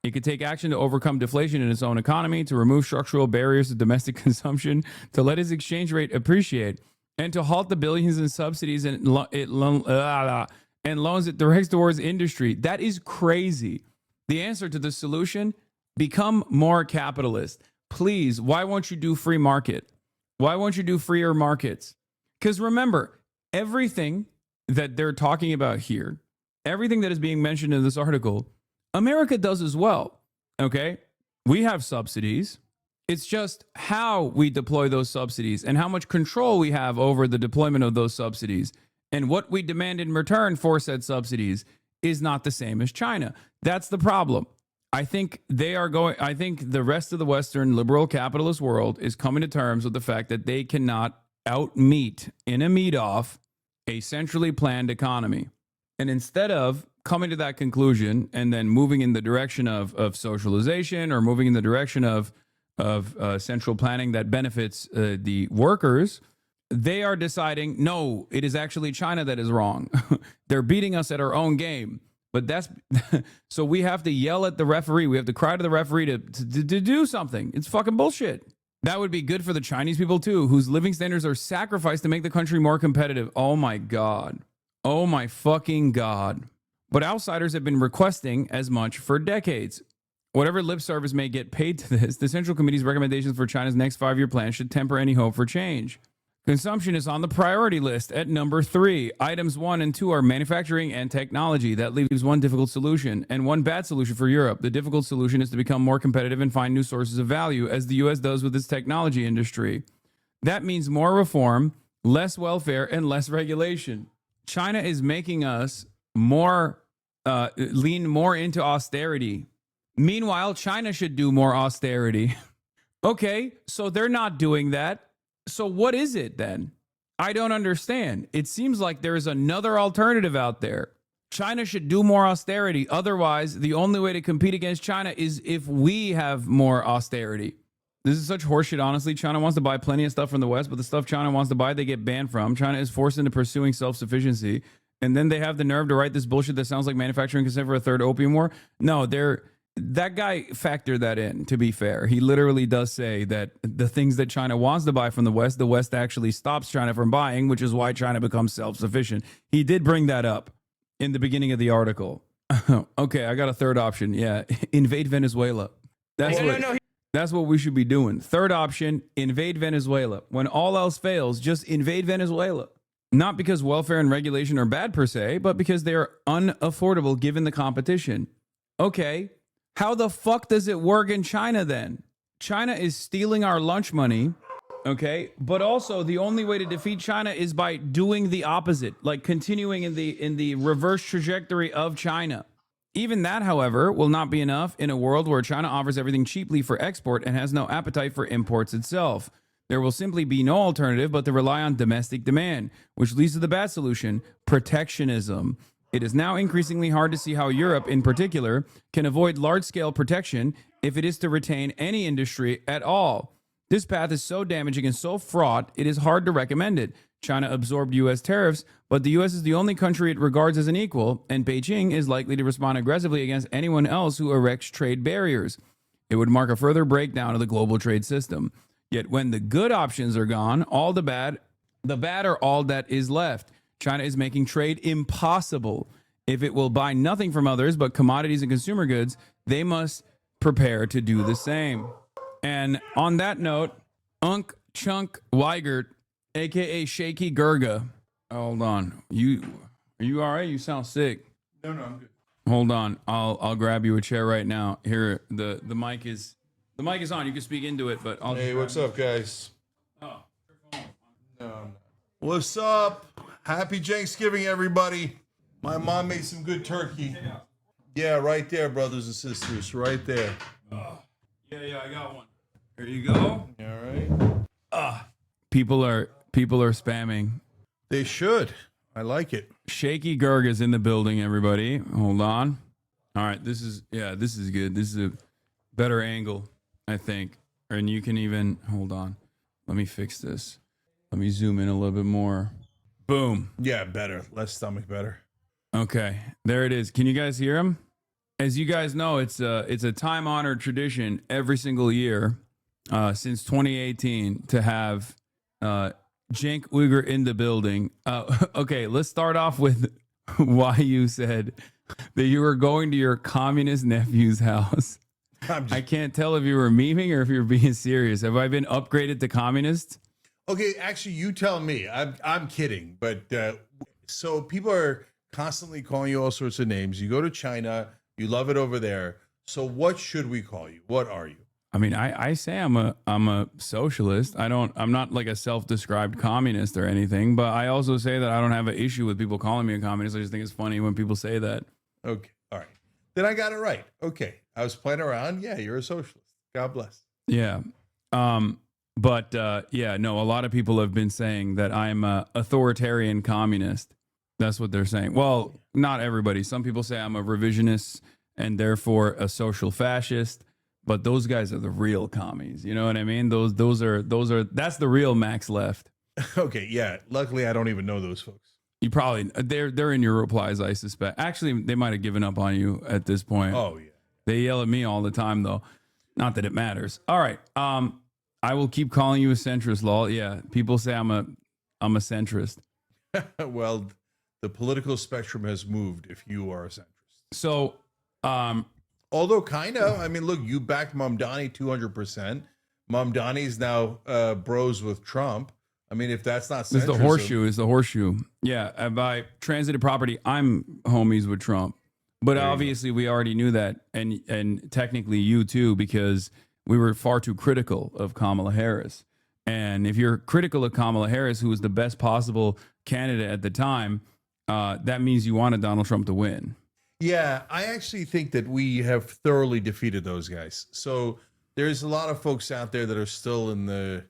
S1: It could take action to overcome deflation in its own economy, to remove structural barriers to domestic consumption, to let its exchange rate appreciate, and to halt the billions in subsidies and loans it directs towards industry. That is crazy. The answer to the solution, become more capitalist. Please, why won't you do free market? Why won't you do freer markets? Because remember, everything that they're talking about here, everything that is being mentioned in this article, America does as well, okay? We have subsidies. It's just how we deploy those subsidies and how much control we have over the deployment of those subsidies and what we demand in return for said subsidies is not the same as China. That's the problem. I think the rest of the Western liberal capitalist world is coming to terms with the fact that they cannot outmeet in a meet-off a centrally planned economy. And instead of coming to that conclusion and then moving in the direction of socialization or moving in the direction of central planning that benefits the workers, they are deciding, no, it is actually China that is wrong. They're beating us at our own game. But that's so we have to yell at the referee. We have to cry to the referee to do something. It's fucking bullshit. That would be good for the Chinese people too, whose living standards are sacrificed to make the country more competitive. Oh my God. Oh my fucking God. But outsiders have been requesting as much for decades. Whatever lip service may get paid to this, the Central Committee's recommendations for China's next 5-year plan should temper any hope for change. Consumption is on the priority list at number 3. Items 1 and 2 are manufacturing and technology. That leaves one difficult solution and one bad solution for Europe. The difficult solution is to become more competitive and find new sources of value, as the U.S. does with its technology industry. That means more reform, less welfare, and less regulation. China is making us lean more into austerity. Meanwhile, China should do more austerity. Okay, so they're not doing that. So what is it then? I don't understand. It seems like there is another alternative out there. China should do more austerity. Otherwise, the only way to compete against China is if we have more austerity. This is such horseshit, honestly. China wants to buy plenty of stuff from the West, but the stuff China wants to buy, they get banned from. China is forced into pursuing self-sufficiency. And then they have the nerve to write this bullshit that sounds like manufacturing consent for a third opium war. No, that guy factored that in, to be fair. He literally does say that the things that China wants to buy from the West actually stops China from buying, which is why China becomes self-sufficient. He did bring that up in the beginning of the article. Okay, I got a third option. Yeah, invade Venezuela. That's what we should be doing. Third option, invade Venezuela. When all else fails, just invade Venezuela. Not because welfare and regulation are bad per se, but because they are unaffordable given the competition. Okay. How the fuck does it work in China then? China is stealing our lunch money, okay? But also the only way to defeat China is by doing the opposite, like continuing in the reverse trajectory of China. Even that, however, will not be enough in a world where China offers everything cheaply for export and has no appetite for imports itself. There will simply be no alternative but to rely on domestic demand, which leads to the bad solution, protectionism. It is now increasingly hard to see how Europe, in particular, can avoid large-scale protection if it is to retain any industry at all. This path is so damaging and so fraught, it is hard to recommend it. China absorbed U.S. tariffs, but the U.S. is the only country it regards as an equal, and Beijing is likely to respond aggressively against anyone else who erects trade barriers. It would mark a further breakdown of the global trade system. Yet when the good options are gone, all the bad are all that is left. China is making trade impossible. If it will buy nothing from others but commodities and consumer goods, they must prepare to do the same. And on that note, Unk Chunk Weigert, aka Shaky Gurga. Hold on. Are you all right? You sound sick.
S10: No, I'm good.
S1: Hold on. I'll grab you a chair right now. Here, the mic is on. You can speak into it, but I'll
S10: Hey, what's up, guys?
S1: Oh.
S10: No. What's up? Happy Thanksgiving, everybody. My mom made some good turkey. Yeah, right there, brothers and sisters. Right there.
S1: Yeah, I got one. Here you go.
S10: All right.
S1: People are spamming.
S10: They should. I like it.
S1: Shaky Gurg is in the building, everybody. Hold on. All right, this is good. This is a better angle, I think. And you can even hold on. Let me fix this. Let me zoom in a little bit more. Boom.
S10: Yeah, better. Less stomach, better.
S1: Okay, there it is. Can you guys hear him? As you guys know, it's a time-honored tradition every single year since 2018 to have Cenk Uyghur in the building. Okay, let's start off with why you said that you were going to your communist nephew's house. I can't tell if you were memeing or if you're being serious. Have I been upgraded to communist?
S10: Okay, actually, you tell me. I'm kidding, but so people are constantly calling you all sorts of names. You go to China, you love it over there. So what should we call you? What are you?
S1: I mean, I say I'm a socialist. I'm not like a self-described communist or anything, but I also say that I don't have an issue with people calling me a communist. I just think it's funny when people say that.
S10: Okay, all right. Then I got it right. Okay, I was playing around. Yeah, you're a socialist. God bless.
S1: Yeah. But yeah, no, a lot of people have been saying that I'm a authoritarian communist. That's what they're saying. Well, not everybody. Some people say I'm a revisionist and therefore a social fascist. But those guys are the real commies. You know what I mean? Those are that's the real Max Left.
S10: Okay, yeah. Luckily, I don't even know those folks.
S1: You probably they're in your replies, I suspect. Actually, they might have given up on you at this point.
S10: Oh yeah.
S1: They yell at me all the time, though. Not that it matters. All right. I will keep calling you a centrist, lol. Yeah, people say I'm a centrist.
S10: Well, the political spectrum has moved. If you are a centrist,
S1: so
S10: although kind of, I mean, look, you backed Mamdani 200%. Mamdani's now bros with Trump. I mean, if that's not centrism,
S1: it's the horseshoe. It's the horseshoe. Yeah, by transited property, I'm homies with Trump. But obviously, we already knew that, and technically you too, because we were far too critical of Kamala Harris. And if you're critical of Kamala Harris, who was the best possible candidate at the time, that means you wanted Donald Trump to win.
S10: Yeah, I actually think that we have thoroughly defeated those guys. So there's a lot of folks out there that are still in the,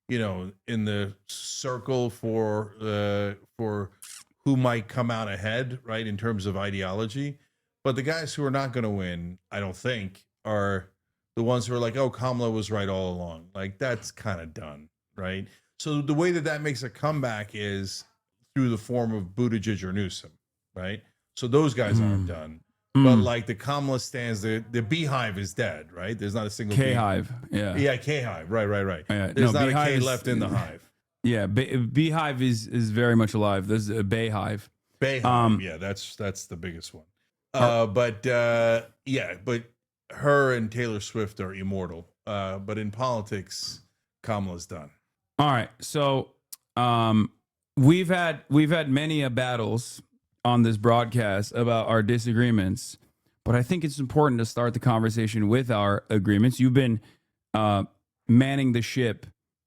S10: you know, in the circle for who might come out ahead, right, in terms of ideology. But the guys who are not going to win, I don't think, are the ones who are like, oh, Kamala was right all along. Like, that's kind of done, right? So the way that makes a comeback is through the form of Buttigieg or Newsom, right? So those guys aren't done. But like the Kamala stands, the beehive is dead, right? There's not a single
S1: K-hive. Yeah.
S10: Yeah, K-hive. Right.
S1: Yeah,
S10: There's
S1: no,
S10: not a K
S1: beehive
S10: left in the hive.
S1: Yeah, beehive is very much alive. There's a bayhive.
S10: Bayhive, yeah, that's the biggest one. But her and Taylor Swift are immortal. But in politics, Kamala's done.
S1: All right. So we've had many battles on this broadcast about our disagreements, but I think it's important to start the conversation with our agreements. You've been manning the ship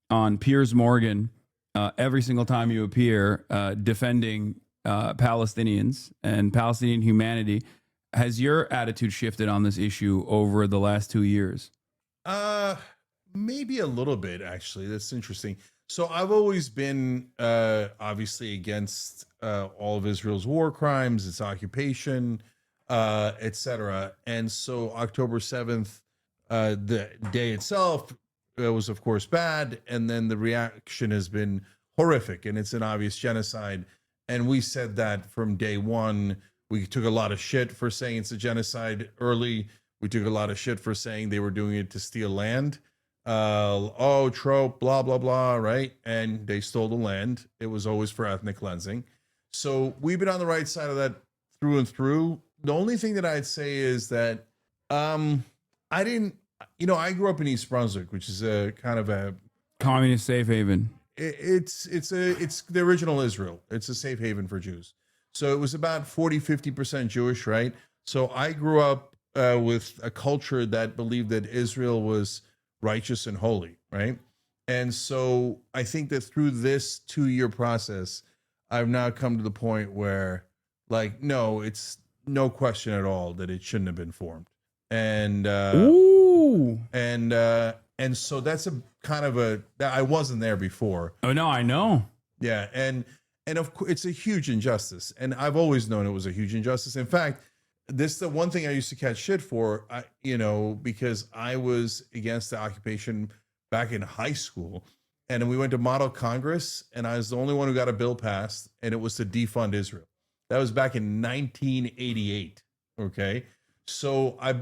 S1: on Piers Morgan every single time you appear, defending Palestinians and Palestinian humanity. Has your attitude shifted on this issue over the last 2 years?
S10: Maybe a little bit, actually. That's interesting. So I've always been obviously against all of Israel's war crimes, its occupation, etc. And so October 7th, the day itself was, of course, bad. And then the reaction has been horrific, and it's an obvious genocide. And we said that from day one. We took a lot of shit for saying it's a genocide early. We took a lot of shit for saying they were doing it to steal land. Trope, blah, blah, blah, right? And they stole the land. It was always for ethnic cleansing. So we've been on the right side of that through and through. The only thing that I'd say is that I grew up in East Brunswick, which is a kind of a
S1: communist safe haven.
S10: It's the original Israel. It's a safe haven for Jews. So it was about 40-50% Jewish, right? So I grew up with a culture that believed that Israel was righteous and holy, right? And so I think that through this 2-year process, I've now come to the point where, like, no, it's no question at all that it shouldn't have been formed. And and so that's a kind of I wasn't there before.
S1: Oh no, I know.
S10: Yeah, and of course it's a huge injustice, and I've always known it was a huge injustice. In fact, this is the one thing I used to catch shit for, because I was against the occupation back in high school, and we went to Model Congress, and I was the only one who got a bill passed, and it was to defund Israel. That was back in 1988. Okay, so I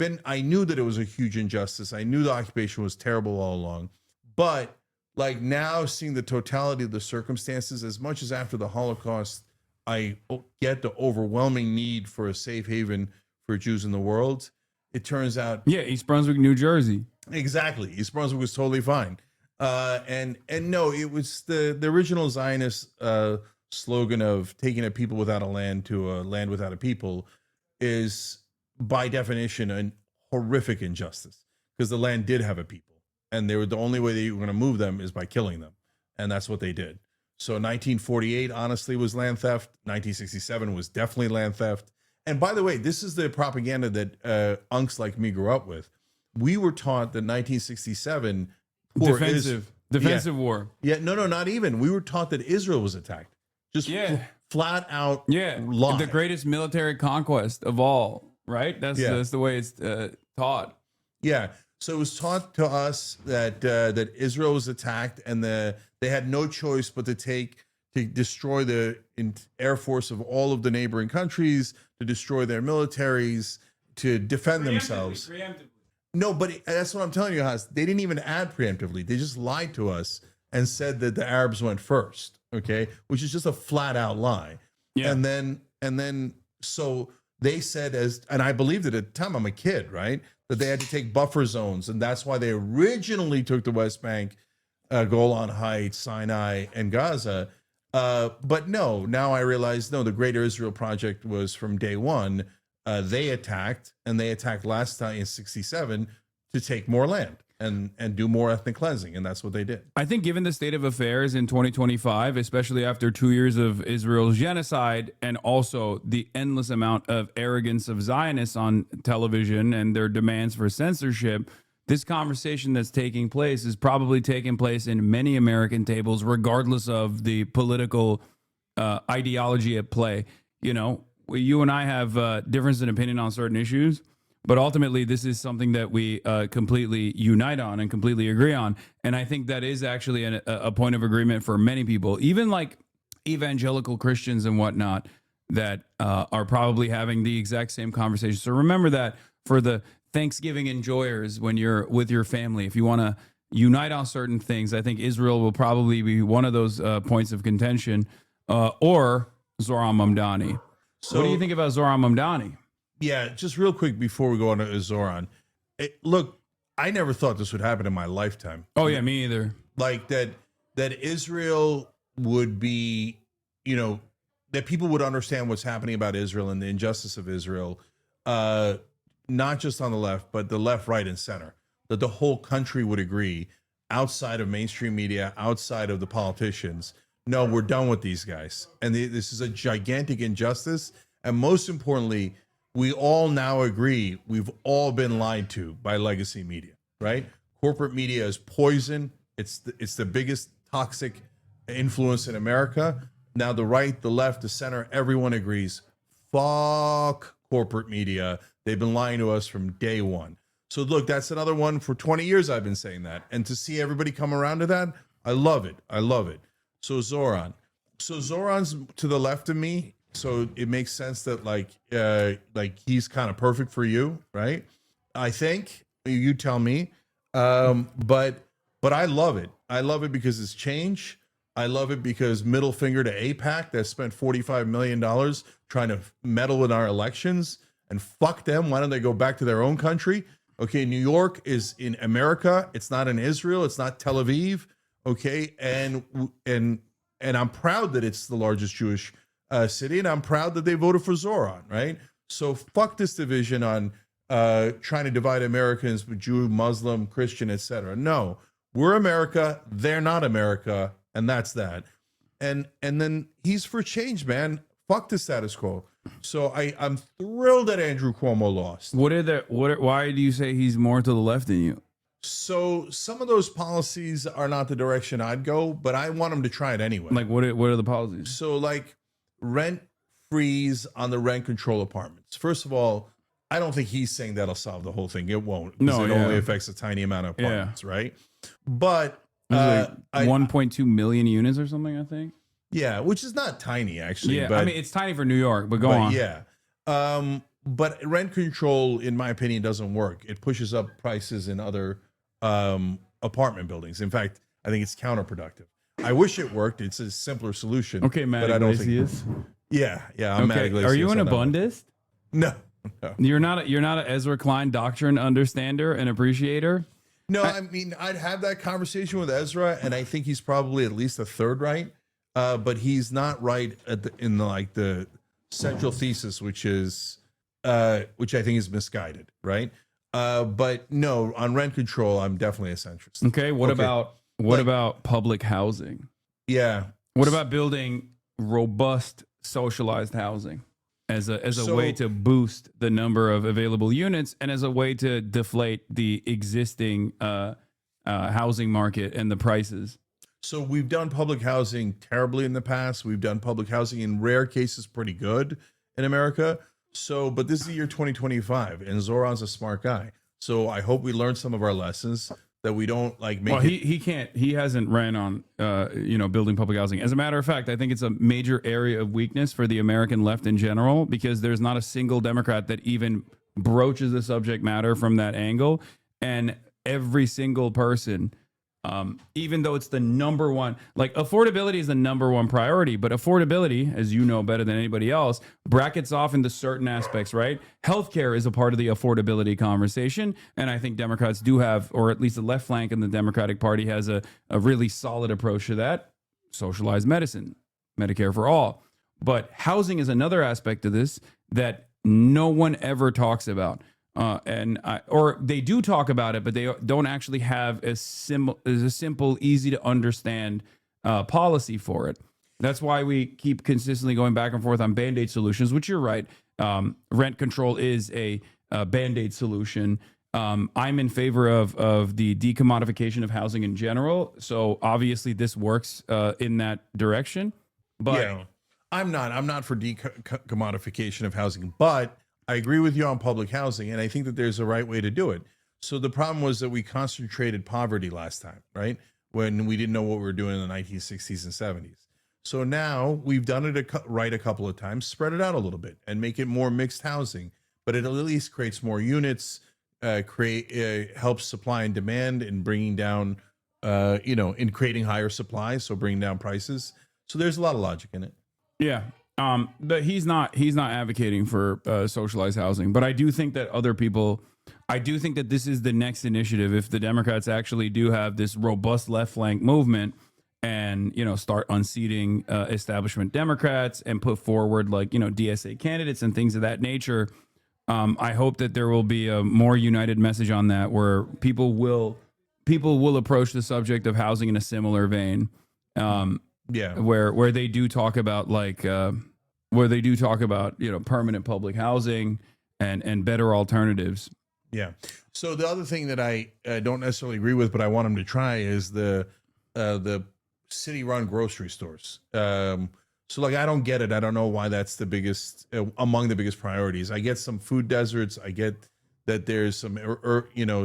S10: knew that it was a huge injustice. I knew the occupation was terrible all along, but like now seeing the totality of the circumstances, as much as after the Holocaust, I get the overwhelming need for a safe haven for Jews in the world. It turns out,
S1: yeah, East Brunswick, New Jersey.
S10: Exactly, East Brunswick was totally fine. And no, it was the original Zionist slogan of taking a people without a land to a land without a people is by definition a horrific injustice, because the land did have a people, and they were the only way that you were going to move them is by killing them, and that's what they did. So 1948 honestly was land theft. 1967 was definitely land theft. And by the way, this is the propaganda that unks like me grew up with. We were taught that 1967
S1: defensive. Defensive war.
S10: Yeah, no, not even. We were taught that Israel was attacked. Just flat out lie.
S1: The greatest military conquest of all, right? That's the way it's taught.
S10: Yeah. So it was taught to us that that Israel was attacked, and they had no choice but to destroy the air force of all of the neighboring countries, to destroy their militaries, to defend themselves.
S1: Preemptively.
S10: No, but that's what I'm telling you, Has. They didn't even add preemptively. They just lied to us and said that the Arabs went first. Okay, which is just a flat out lie. Yeah. And then so they said, and I believed it at the time, I'm a kid, right? That they had to take buffer zones, and that's why they originally took the West Bank, Golan Heights, Sinai, and Gaza. But no, now I realize, no, the Greater Israel Project was from day one. They attacked, and they attacked last time in 1967 to take more land and do more ethnic cleansing, and that's what they did.
S1: I think given the state of affairs in 2025, especially after 2 years of Israel's genocide, and also the endless amount of arrogance of Zionists on television and their demands for censorship, this conversation that's taking place is probably taking place in many American tables, regardless of the political ideology at play. You know, you and I have difference in opinion on certain issues, but ultimately this is something that we completely unite on and completely agree on. And I think that is actually a point of agreement for many people, even like evangelical Christians and whatnot, that are probably having the exact same conversation. So remember that for the Thanksgiving enjoyers, when you're with your family, if you want to unite on certain things, I think Israel will probably be one of those points of contention, or Zoran Mamdani. So what do you think about Zoran Mamdani?
S10: Yeah, just real quick before we go on to Zoran. Look, I never thought this would happen in my lifetime.
S1: Oh yeah, me either.
S10: Like that Israel would be, you know, that people would understand what's happening about Israel and the injustice of Israel, not just on the left, but the left, right, and center. That the whole country would agree, outside of mainstream media, outside of the politicians, no, we're done with these guys. And this is a gigantic injustice. And most importantly, we all now agree we've all been lied to by legacy media, right? Corporate media is poison. It's the biggest toxic influence in America. Now the right, the left, the center, everyone agrees, fuck corporate media. They've been lying to us from day one. So look, that's another one. For 20 years I've been saying that. And to see everybody come around to that, I love it. I love it. So Zoran's to the left of me. So it makes sense that like he's kind of perfect for you, right? I think, you tell me. But I love it. I love it because it's change. I love it because middle finger to AIPAC that spent $45 million trying to meddle in our elections, and fuck them. Why don't they go back to their own country? Okay, New York is in America. It's not in Israel. It's not Tel Aviv. Okay, and I'm proud that it's the largest Jewish city, and I'm proud that they voted for Zoran, right? So fuck this division on trying to divide Americans with Jew, Muslim, Christian, etc. No, we're America. They're not America, and that's that. And then he's for change, man. Fuck the status quo. So I'm thrilled that Andrew Cuomo lost.
S1: Why do you say he's more to the left than you?
S10: So some of those policies are not the direction I'd go, but I want him to try it anyway.
S1: Like what are the policies?
S10: So like rent freeze on the rent control apartments. First of all, I don't think he's saying that'll solve the whole thing. It won't.
S1: No,
S10: it only affects a tiny amount of apartments, right? But
S1: like 1.2 million units or something, I think.
S10: Yeah, which is not tiny actually.
S1: Yeah,
S10: but,
S1: I mean it's tiny for New York, but go on.
S10: Yeah. But rent control, in my opinion, doesn't work. It pushes up prices in other apartment buildings. In fact, I think it's counterproductive. I wish it worked. It's a simpler solution.
S1: Okay, Matt
S10: but I don't
S1: Iglesias.
S10: think. Yeah. I'm Matt Iglesias.
S1: Are you an Abundist?
S10: No.
S1: You're not an Ezra Klein doctrine understander and appreciator?
S10: No, I mean I'd have that conversation with Ezra, and I think he's probably at least a third right, but he's not right in the central thesis, which I think is misguided, right? But no, on rent control, I'm definitely a centrist.
S1: Okay, what about public housing?
S10: Yeah.
S1: What about building robust socialized housing as a way to boost the number of available units and as a way to deflate the existing housing market and the prices.
S10: So we've done public housing terribly in the past. We've done public housing in rare cases pretty good in America. So, but this is the year 2025, and Zoran's a smart guy. So I hope we learn some of our lessons, that we don't like make
S1: he hasn't ran on building public housing. As a matter of fact, I think it's a major area of weakness for the American left in general, because there's not a single Democrat that even broaches the subject matter from that angle. And every single person, even though it's the number one, like affordability is the number one priority, but affordability, as you know better than anybody else, brackets off into certain aspects, right? Healthcare is a part of the affordability conversation. And I think Democrats do have, or at least the left flank in the Democratic Party has a really solid approach to that. Socialized medicine, Medicare for all. But housing is another aspect of this that no one ever talks about. Or they do talk about it, but they don't actually have a simple, easy to understand policy for it. That's why we keep consistently going back and forth on Band-Aid solutions, which you're right. Rent control is a Band-Aid solution. I'm in favor of the decommodification of housing in general. So obviously this works in that direction. But
S10: yeah, I'm not for decommodification of housing, but I agree with you on public housing, and I think that there's a right way to do it. So the problem was that we concentrated poverty last time, right? When we didn't know what we were doing in the 1960s and 70s. So now we've done it right a couple of times, spread it out a little bit and make it more mixed housing, but it at least creates more units, helps supply and demand in bringing down, in creating higher supply, so bringing down prices. So there's a lot of logic in it.
S1: Yeah. But he's not advocating for socialized housing, but I do think that I do think that this is the next initiative. If the Democrats actually do have this robust left flank movement and, start unseating establishment Democrats and put forward DSA candidates and things of that nature, I hope that there will be a more united message on that, where people will approach the subject of housing in a similar vein. Where they do talk about permanent public housing and better alternatives.
S10: Yeah. So the other thing that I don't necessarily agree with, but I want them to try, is the city-run grocery stores. So I don't get it. I don't know why that's the biggest among the biggest priorities. I get some food deserts. I get that there's some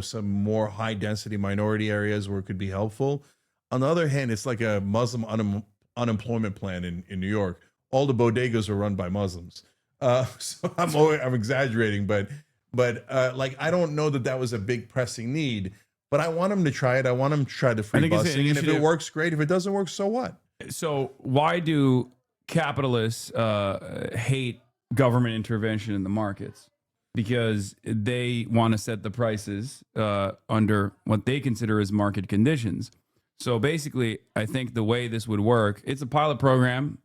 S10: some more high-density minority areas where it could be helpful. On the other hand, it's like a Muslim unemployment plan in New York. All the bodegas are run by Muslims. So I'm exaggerating, but I don't know that was a big pressing need. But I want them to try it. I want them to try the free busing, and if it works, great. If it doesn't work, so what?
S1: So why do capitalists hate government intervention in the markets? Because they want to set the prices under what they consider as market conditions. So basically, I think the way this would work, it's a pilot program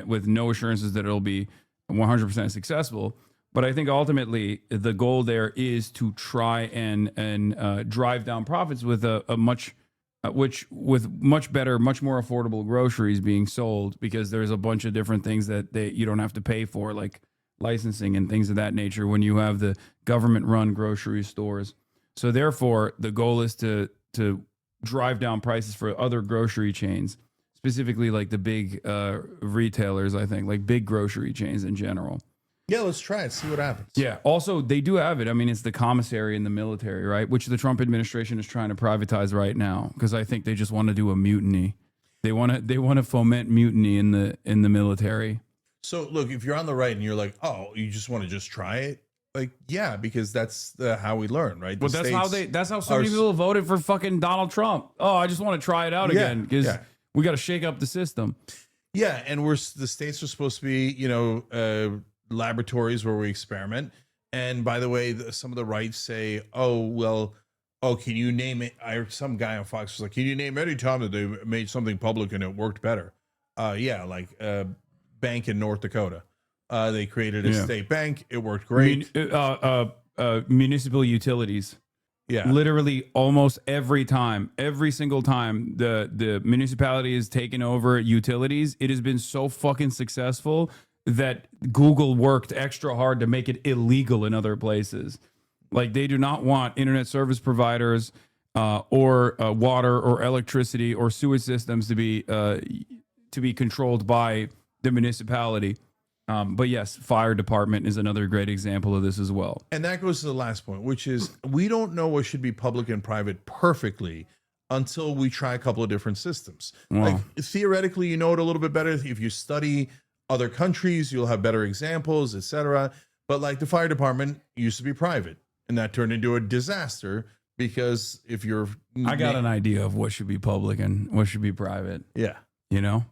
S1: with no assurances that it'll be 100% successful. But I think ultimately the goal there is to try and drive down profits with with much better, much more affordable groceries being sold, because there's a bunch of different things that you don't have to pay for, like licensing and things of that nature, when you have the government-run grocery stores. So therefore, the goal is to drive down prices for other grocery chains, specifically like the big retailers, I think, like big grocery chains in general.
S10: Yeah, let's try it, see what happens.
S1: Yeah. Also, they do have it. I mean, it's the commissary in the military, right? Which the Trump administration is trying to privatize right now, because I think they just want to do a mutiny. They want to foment mutiny in the military.
S10: So look, if you're on the right and you're like, oh, you just want to just try it, like, yeah, because that's how we learn, right?
S1: Well, that's how so many people voted for fucking Donald Trump. Oh, I just want to try it out again because we got to shake up the system.
S10: Yeah, and the states are supposed to be, laboratories where we experiment. And by the way, some of the rights say, can you name it? Some guy on Fox was like, can you name any time that they made something public and it worked better? Bank in North Dakota. They created a state bank. It worked great.
S1: Municipal utilities.
S10: Yeah.
S1: Literally almost every single time the municipality has taken over utilities, it has been so fucking successful that Google worked extra hard to make it illegal in other places. Like, they do not want internet service providers or water or electricity or sewage systems to be controlled by the municipality. But yes, fire department is another great example of this as well.
S10: And that goes to the last point, which is we don't know what should be public and private perfectly until we try a couple of different systems.
S1: Wow.
S10: Like theoretically, you know it a little bit better. If you study other countries, you'll have better examples, etc. But like the fire department used to be private, and that turned into a disaster because if you're...
S1: I got an idea of what should be public and what should be private.
S10: Yeah.
S1: You know,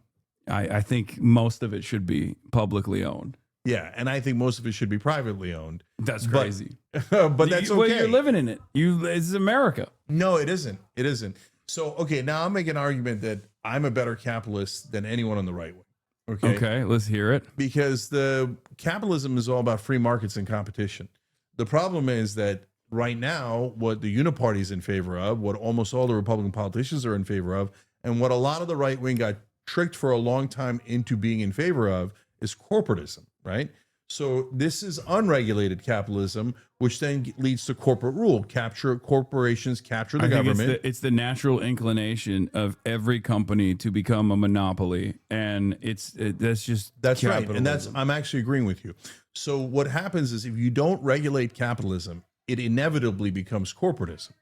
S1: I think most of it should be publicly owned.
S10: Yeah, and I think most of it should be privately owned.
S1: That's crazy.
S10: But that's okay.
S1: Well, you're living in it. It's America.
S10: No, it isn't. It isn't. So, okay, now I'll make an argument that I'm a better capitalist than anyone on the right wing.
S1: Okay, let's hear it.
S10: Because the capitalism is all about free markets and competition. The problem is that right now, what the Uniparty is in favor of, what almost all the Republican politicians are in favor of, and what a lot of the right wing got tricked for a long time into being in favor of is corporatism, right? So this is unregulated capitalism, which then leads to corporate rule. Corporations capture the government.
S1: It's the natural inclination of every company to become a monopoly, and that's
S10: right. And I'm actually agreeing with you. So what happens is if you don't regulate capitalism, it inevitably becomes corporatism.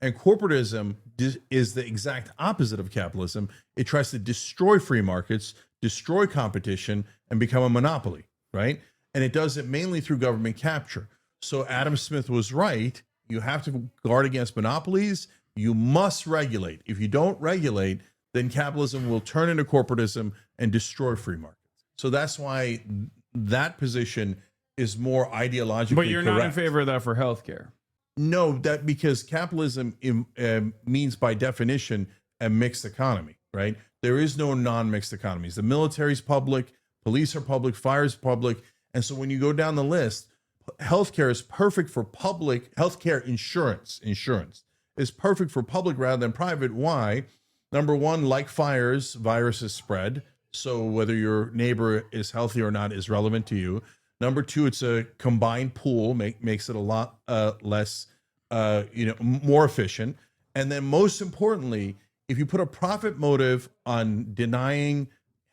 S10: And corporatism is the exact opposite of capitalism. It tries to destroy free markets, destroy competition, and become a monopoly, right? And it does it mainly through government capture. So Adam Smith was right. You have to guard against monopolies. You must regulate. If you don't regulate, then capitalism will turn into corporatism and destroy free markets. So that's why that position is more ideologically
S1: But you're not in
S10: correct.
S1: favor of that for healthcare.
S10: No, that because capitalism means by definition a mixed economy, right? There is no non-mixed economies. The military's public, police are public, fire's public. And so when you go down the list, healthcare is perfect for public. Healthcare insurance is perfect for public rather than private. Why? Number one, like fires, viruses spread. So whether your neighbor is healthy or not is relevant to you. Number two, it's a combined pool, makes it a lot less, more efficient. And then most importantly, if you put a profit motive on denying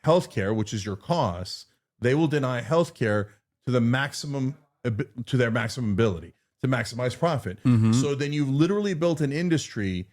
S10: healthcare, which is your costs, they will deny healthcare to their maximum ability to maximize profit.
S1: Mm-hmm.
S10: So then you've literally built an industry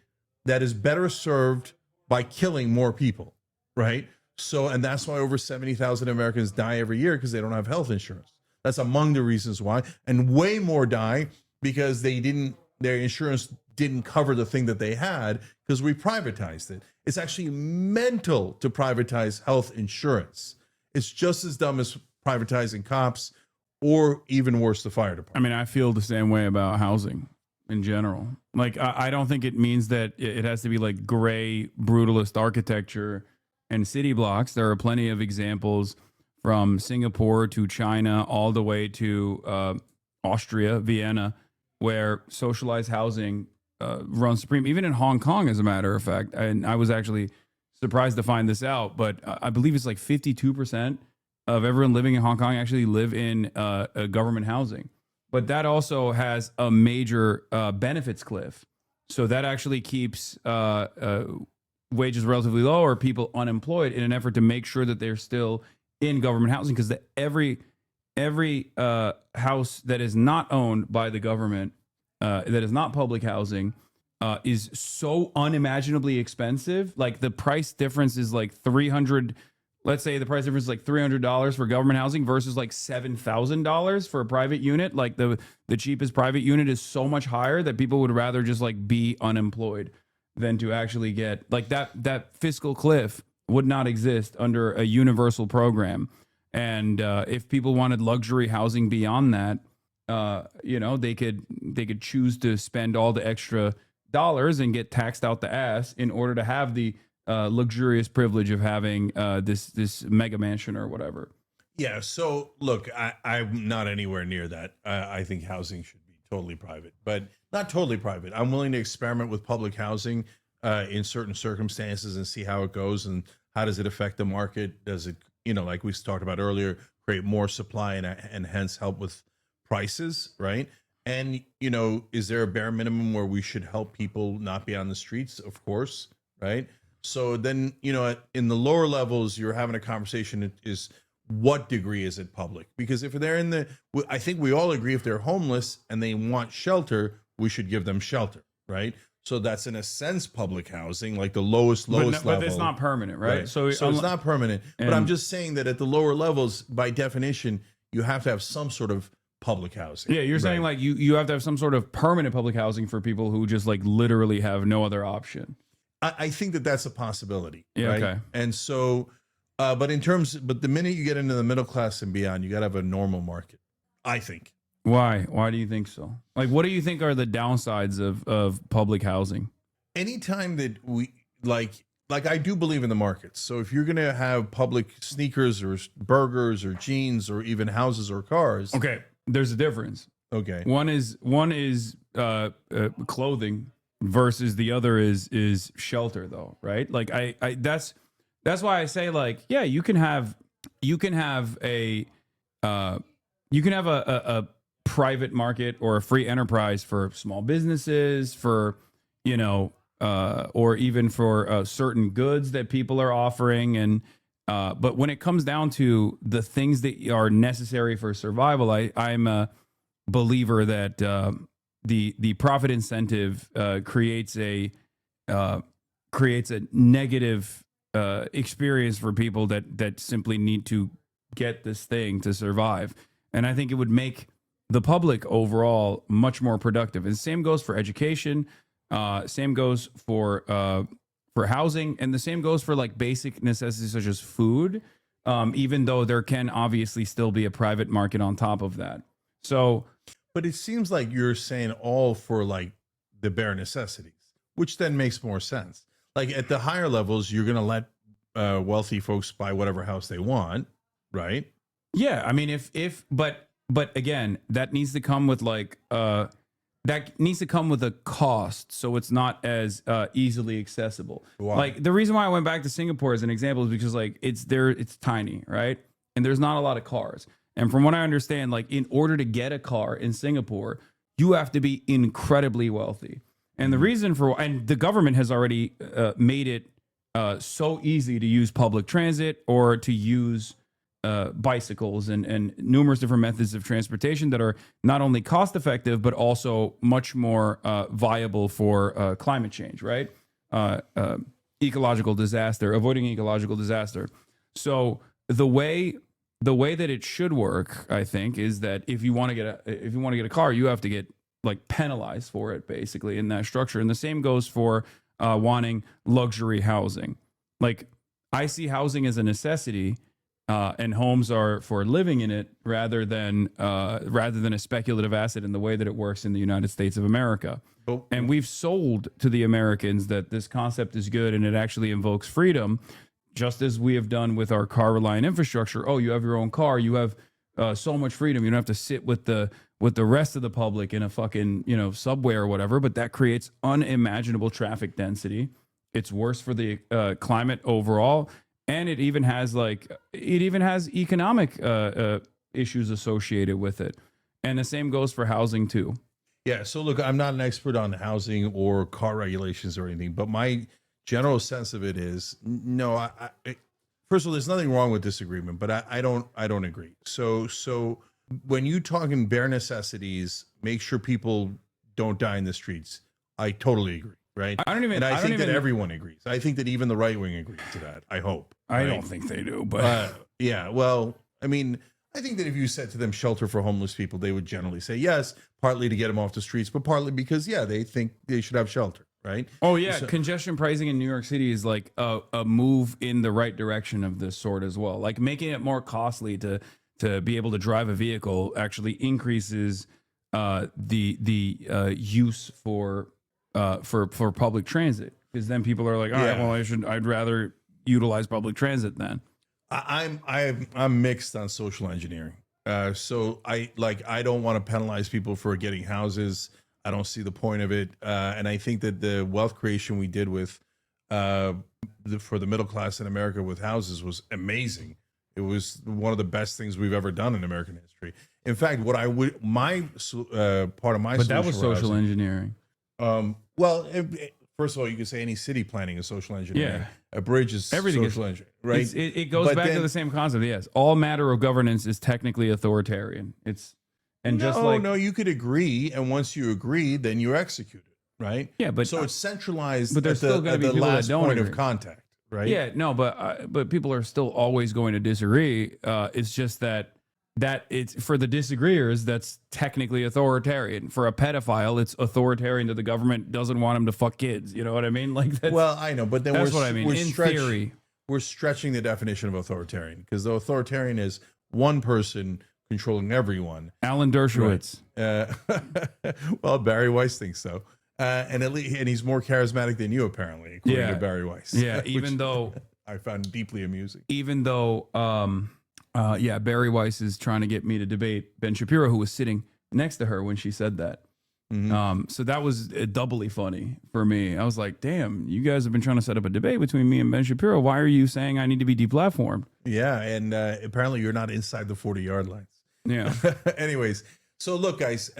S10: that is better served by killing more people, right? So, and that's why over 70,000 Americans die every year because they don't have health insurance. That's among the reasons why. And way more die because their insurance didn't cover the thing that they had because we privatized it. It's actually mental to privatize health insurance. It's just as dumb as privatizing cops or even worse, the fire department.
S1: I mean, I feel the same way about housing in general. Like, I don't think it means that it has to be like gray, brutalist architecture and city blocks. There are plenty of examples from Singapore to China, all the way to Austria, Vienna, where socialized housing runs supreme. Even in Hong Kong, as a matter of fact. And I was actually surprised to find this out, but I believe it's like 52% of everyone living in Hong Kong actually live in government housing. But that also has a major benefits cliff. So that actually keeps wages relatively low or people unemployed in an effort to make sure that they're still in government housing, because every house that is not owned by the government, that is not public housing, is so unimaginably expensive. Like the price difference is like $300. Let's say the price difference is like $300 for government housing versus like $7,000 for a private unit. Like the cheapest private unit is so much higher that people would rather just like be unemployed than to actually get like that fiscal cliff would not exist under a universal program. And if people wanted luxury housing beyond that, they could choose to spend all the extra dollars and get taxed out the ass in order to have the luxurious privilege of having this mega mansion or whatever.
S10: Yeah. So look, I'm not anywhere near that. I think housing should be totally private, but not totally private. I'm willing to experiment with public housing in certain circumstances and see how it goes and how does it affect the market. Does it, like we talked about earlier, create more supply and hence help with prices, right? And, you know, is there a bare minimum where we should help people not be on the streets? Of course, right? So then, you know, in the lower levels, you're having a conversation is what degree is it public? Because if they're in the, I think we all agree if they're homeless and they want shelter, we should give them shelter, right? So that's in a sense public housing, like the lowest level.
S1: But it's not permanent, right?
S10: So it's not permanent. But I'm just saying that at the lower levels, by definition, you have to have some sort of public housing.
S1: Yeah, you're saying like you have to have some sort of permanent public housing for people who just like literally have no other option.
S10: I think that that's a possibility.
S1: Yeah,
S10: right?
S1: okay.
S10: And so, but the minute you get into the middle class and beyond, you got to have a normal market, I think.
S1: Why? Why do you think so? Like, what do you think are the downsides of public housing?
S10: Anytime that we like I do believe in the markets. So if you're going to have public sneakers or burgers or jeans or even houses or cars.
S1: Okay. There's a difference.
S10: Okay.
S1: One is clothing versus the other is shelter, though, right? Like that's why I say, like, yeah, you can have a private market or a free enterprise for small businesses, for, you know, or even for certain goods that people are offering. And but when it comes down to the things that are necessary for survival, I'm a believer that the profit incentive creates a negative experience for people that simply need to get this thing to survive. And I think it would make the public overall much more productive. And the same goes for education. Same goes for housing, and the same goes for like basic necessities such as food. Even though there can obviously still be a private market on top of that. So,
S10: but it seems like you're saying all for like the bare necessities, which then makes more sense. Like at the higher levels, you're going to let wealthy folks buy whatever house they want, right?
S1: Yeah, I mean, but again, that needs to come with like that needs to come with a cost, so it's not as easily accessible.
S10: Why?
S1: Like the reason why I went back to Singapore as an example is because like it's tiny, right? And there's not a lot of cars. And from what I understand, like in order to get a car in Singapore, you have to be incredibly wealthy. And the reason and the government has already made it so easy to use public transit or to use bicycles and numerous different methods of transportation that are not only cost effective, but also much more viable for climate change, right? Ecological disaster, avoiding ecological disaster. So the way that it should work, I think, is that if you want to get a car, you have to get like penalized for it, basically, in that structure. And the same goes for wanting luxury housing. Like I see housing as a necessity. And homes are for living in it rather than a speculative asset in the way that it works in the United States of America. And we've sold to the Americans that this concept is good and it actually invokes freedom, just as we have done with our car-reliant infrastructure. Oh, you have your own car, you have so much freedom. You don't have to sit with the rest of the public in a fucking, you know, subway or whatever. But that creates unimaginable traffic density. It's worse for the climate overall. And it even has economic issues associated with it. And the same goes for housing too.
S10: Yeah. So look, I'm not an expert on housing or car regulations or anything, but my general sense of it is no. First of all, there's nothing wrong with this agreement, but I don't agree. So when you talk in bare necessities, make sure people don't die in the streets. I totally agree. Right. I think that everyone agrees. I think that even the right wing agrees to that. I hope.
S1: I don't think they do, but
S10: yeah. Well, I mean, I think that if you said to them shelter for homeless people, they would generally say yes, partly to get them off the streets, but partly because they think they should have shelter. Right.
S1: Oh yeah, congestion pricing in New York City is like a move in the right direction of this sort as well. Like making it more costly to be able to drive a vehicle actually increases the use for public transit, because then people are like, all right, well, I'd rather utilize public transit then.
S10: I'm mixed on social engineering. So I don't want to penalize people for getting houses. I don't see the point of it. And I think that the wealth creation we did with for the middle class in America with houses was amazing. It was one of the best things we've ever done in American history. In fact, what I would, my part of my
S1: But that
S10: solution
S1: was
S10: for
S1: social
S10: housing-
S1: engineering.
S10: Well, first of all, you could say any city planning is social engineering.
S1: Yeah.
S10: A bridge is
S1: Everything
S10: social
S1: is,
S10: engineering, right?
S1: It goes
S10: But
S1: back to
S10: then-
S1: the same concept. Yes, all matter of governance is technically authoritarian. It's just like
S10: no, you could agree, and once you agree, then you execute it, right?
S1: Yeah, but
S10: so it's centralized.
S1: but there's
S10: at the,
S1: still gonna
S10: at
S1: be
S10: the
S1: people that
S10: last
S1: don't
S10: point
S1: agree.
S10: of contact, right?
S1: Yeah, no, but people are still always going to disagree. It's just that it's for the disagreeers, that's technically authoritarian. For a pedophile, it's authoritarian that the government doesn't want him to fuck kids. You know what I mean? Like, that's,
S10: Well, I know, but then
S1: that's
S10: we're,
S1: what I mean.
S10: We're
S1: In
S10: theory, we're stretching the definition of authoritarian, because the authoritarian is one person controlling everyone.
S1: Alan Dershowitz.
S10: Right. Well, Barry Weiss thinks so, and he's more charismatic than you, apparently, according
S1: Yeah.
S10: to Barry Weiss.
S1: Yeah,
S10: which
S1: even though
S10: I found deeply amusing.
S1: Even though, Barry Weiss is trying to get me to debate Ben Shapiro, who was sitting next to her when she said that. So that was doubly funny for me. I was like, damn, you guys have been trying to set up a debate between me and Ben Shapiro. Why are you saying I need to be deplatformed?
S10: Yeah, and apparently you're not inside the 40-yard lines.
S1: Yeah.
S10: Anyways, so look, guys,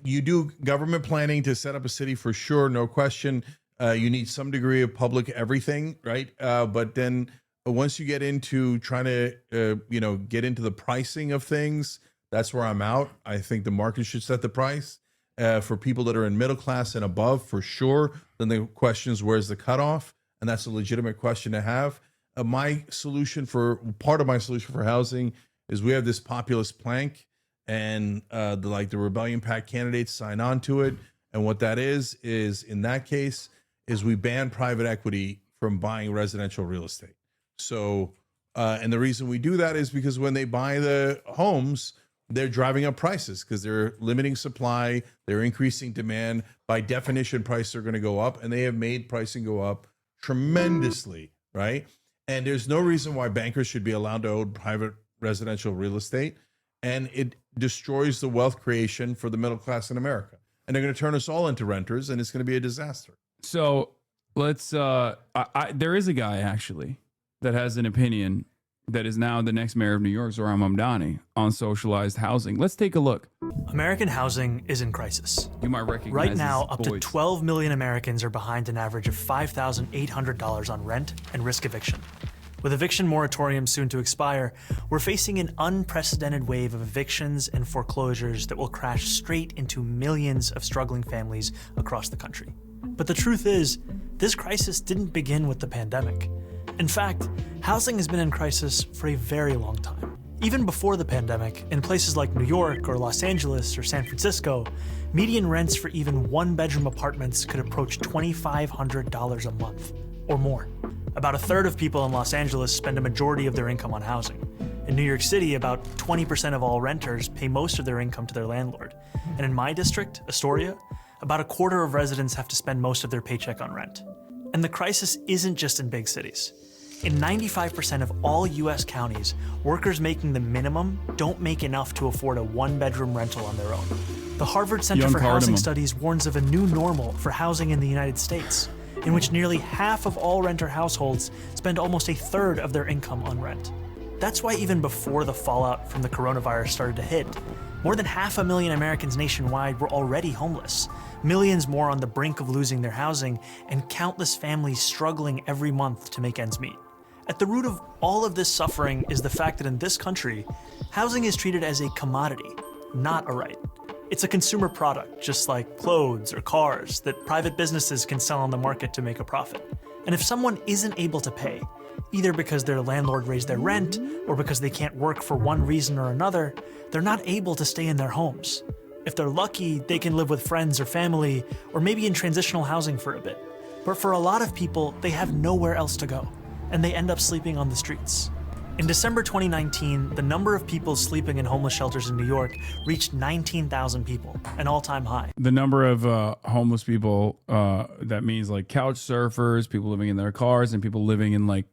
S10: you do government planning to set up a city for sure, no question. You need some degree of public everything, right? But then once you get into trying to, get into the pricing of things, that's where I'm out. I think the market should set the price for people that are in middle class and above, for sure. Then the question is, where's the cutoff? And that's a legitimate question to have. Part of my solution for housing is we have this populist plank, and the Rebellion PAC candidates sign on to it. And what that is in that case is we ban private equity from buying residential real estate. So, and the reason we do that is because when they buy the homes, they're driving up prices because they're limiting supply, they're increasing demand. By definition, prices are going to go up, and they have made pricing go up tremendously, right? And there's no reason why bankers should be allowed to own private residential real estate, and it destroys the wealth creation for the middle class in America. And they're going to turn us all into renters, and it's going to be a disaster.
S1: So let's, there is a guy actually that has an opinion that is now the next mayor of New York, Zohran Mamdani, on socialized housing. Let's take a look.
S11: American housing is in crisis.
S1: You might recognize
S11: right now,
S1: his
S11: up to
S1: voice.
S11: 12 million Americans are behind an average of $5,800 on rent and risk eviction. With eviction moratoriums soon to expire, we're facing an unprecedented wave of evictions and foreclosures that will crash straight into millions of struggling families across the country. But the truth is, this crisis didn't begin with the pandemic. In fact, housing has been in crisis for a very long time. Even before the pandemic, in places like New York or Los Angeles or San Francisco, median rents for even one-bedroom apartments could approach $2,500 a month or more. About a third of people in Los Angeles spend a majority of their income on housing. In New York City, about 20% of all renters pay most of their income to their landlord. And in my district, Astoria, about a quarter of residents have to spend most of their paycheck on rent. And the crisis isn't just in big cities. In 95% of all US counties, workers making the minimum don't make enough to afford a one-bedroom rental on their own. The Harvard Center
S1: Young
S11: for Housing
S1: cardamom.
S11: Studies warns of a new normal for housing in the United States, in which nearly half of all renter households spend almost a third of their income on rent. That's why even before the fallout from the coronavirus started to hit, more than 500,000 Americans nationwide were already homeless, millions more on the brink of losing their housing, and countless families struggling every month to make ends meet. At the root of all of this suffering is the fact that in this country, housing is treated as a commodity, not a right. It's a consumer product, just like clothes or cars, that private businesses can sell on the market to make a profit. And if someone isn't able to pay, either because their landlord raised their rent or because they can't work for one reason or another, they're not able to stay in their homes. If they're lucky, they can live with friends or family, or maybe in transitional housing for a bit. But for a lot of people, they have nowhere else to go, and they end up sleeping on the streets. In December 2019, the number of people sleeping in homeless shelters in New York reached 19,000 people, an all-time high.
S1: The number of homeless people, that means like couch surfers, people living in their cars, and people living in like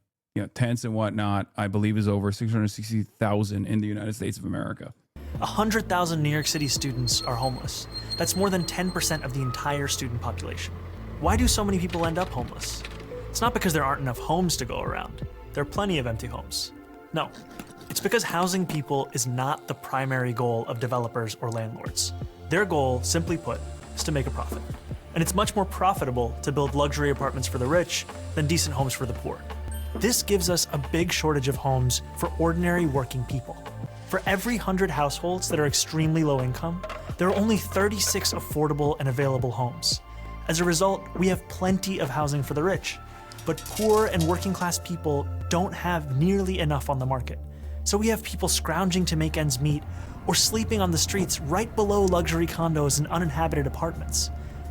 S1: tents and whatnot, I believe is over 660,000 in the United States of America.
S11: 100,000 New York City students are homeless. That's more than 10% of the entire student population. Why do so many people end up homeless? It's not because there aren't enough homes to go around. There are plenty of empty homes. No, it's It's because housing people is not the primary goal of developers or landlords. Their goal, simply put, is to make a profit. And it's much more profitable to build luxury apartments for the rich than decent homes for the poor. This gives us a big shortage of homes for ordinary working people. For every 100 households that are extremely low income, there are only 36 affordable and available homes. As a result, we have plenty of housing for the rich, but poor and working class people don't have nearly enough on the market. So we have people scrounging to make ends meet or sleeping on the streets right below luxury condos and uninhabited apartments.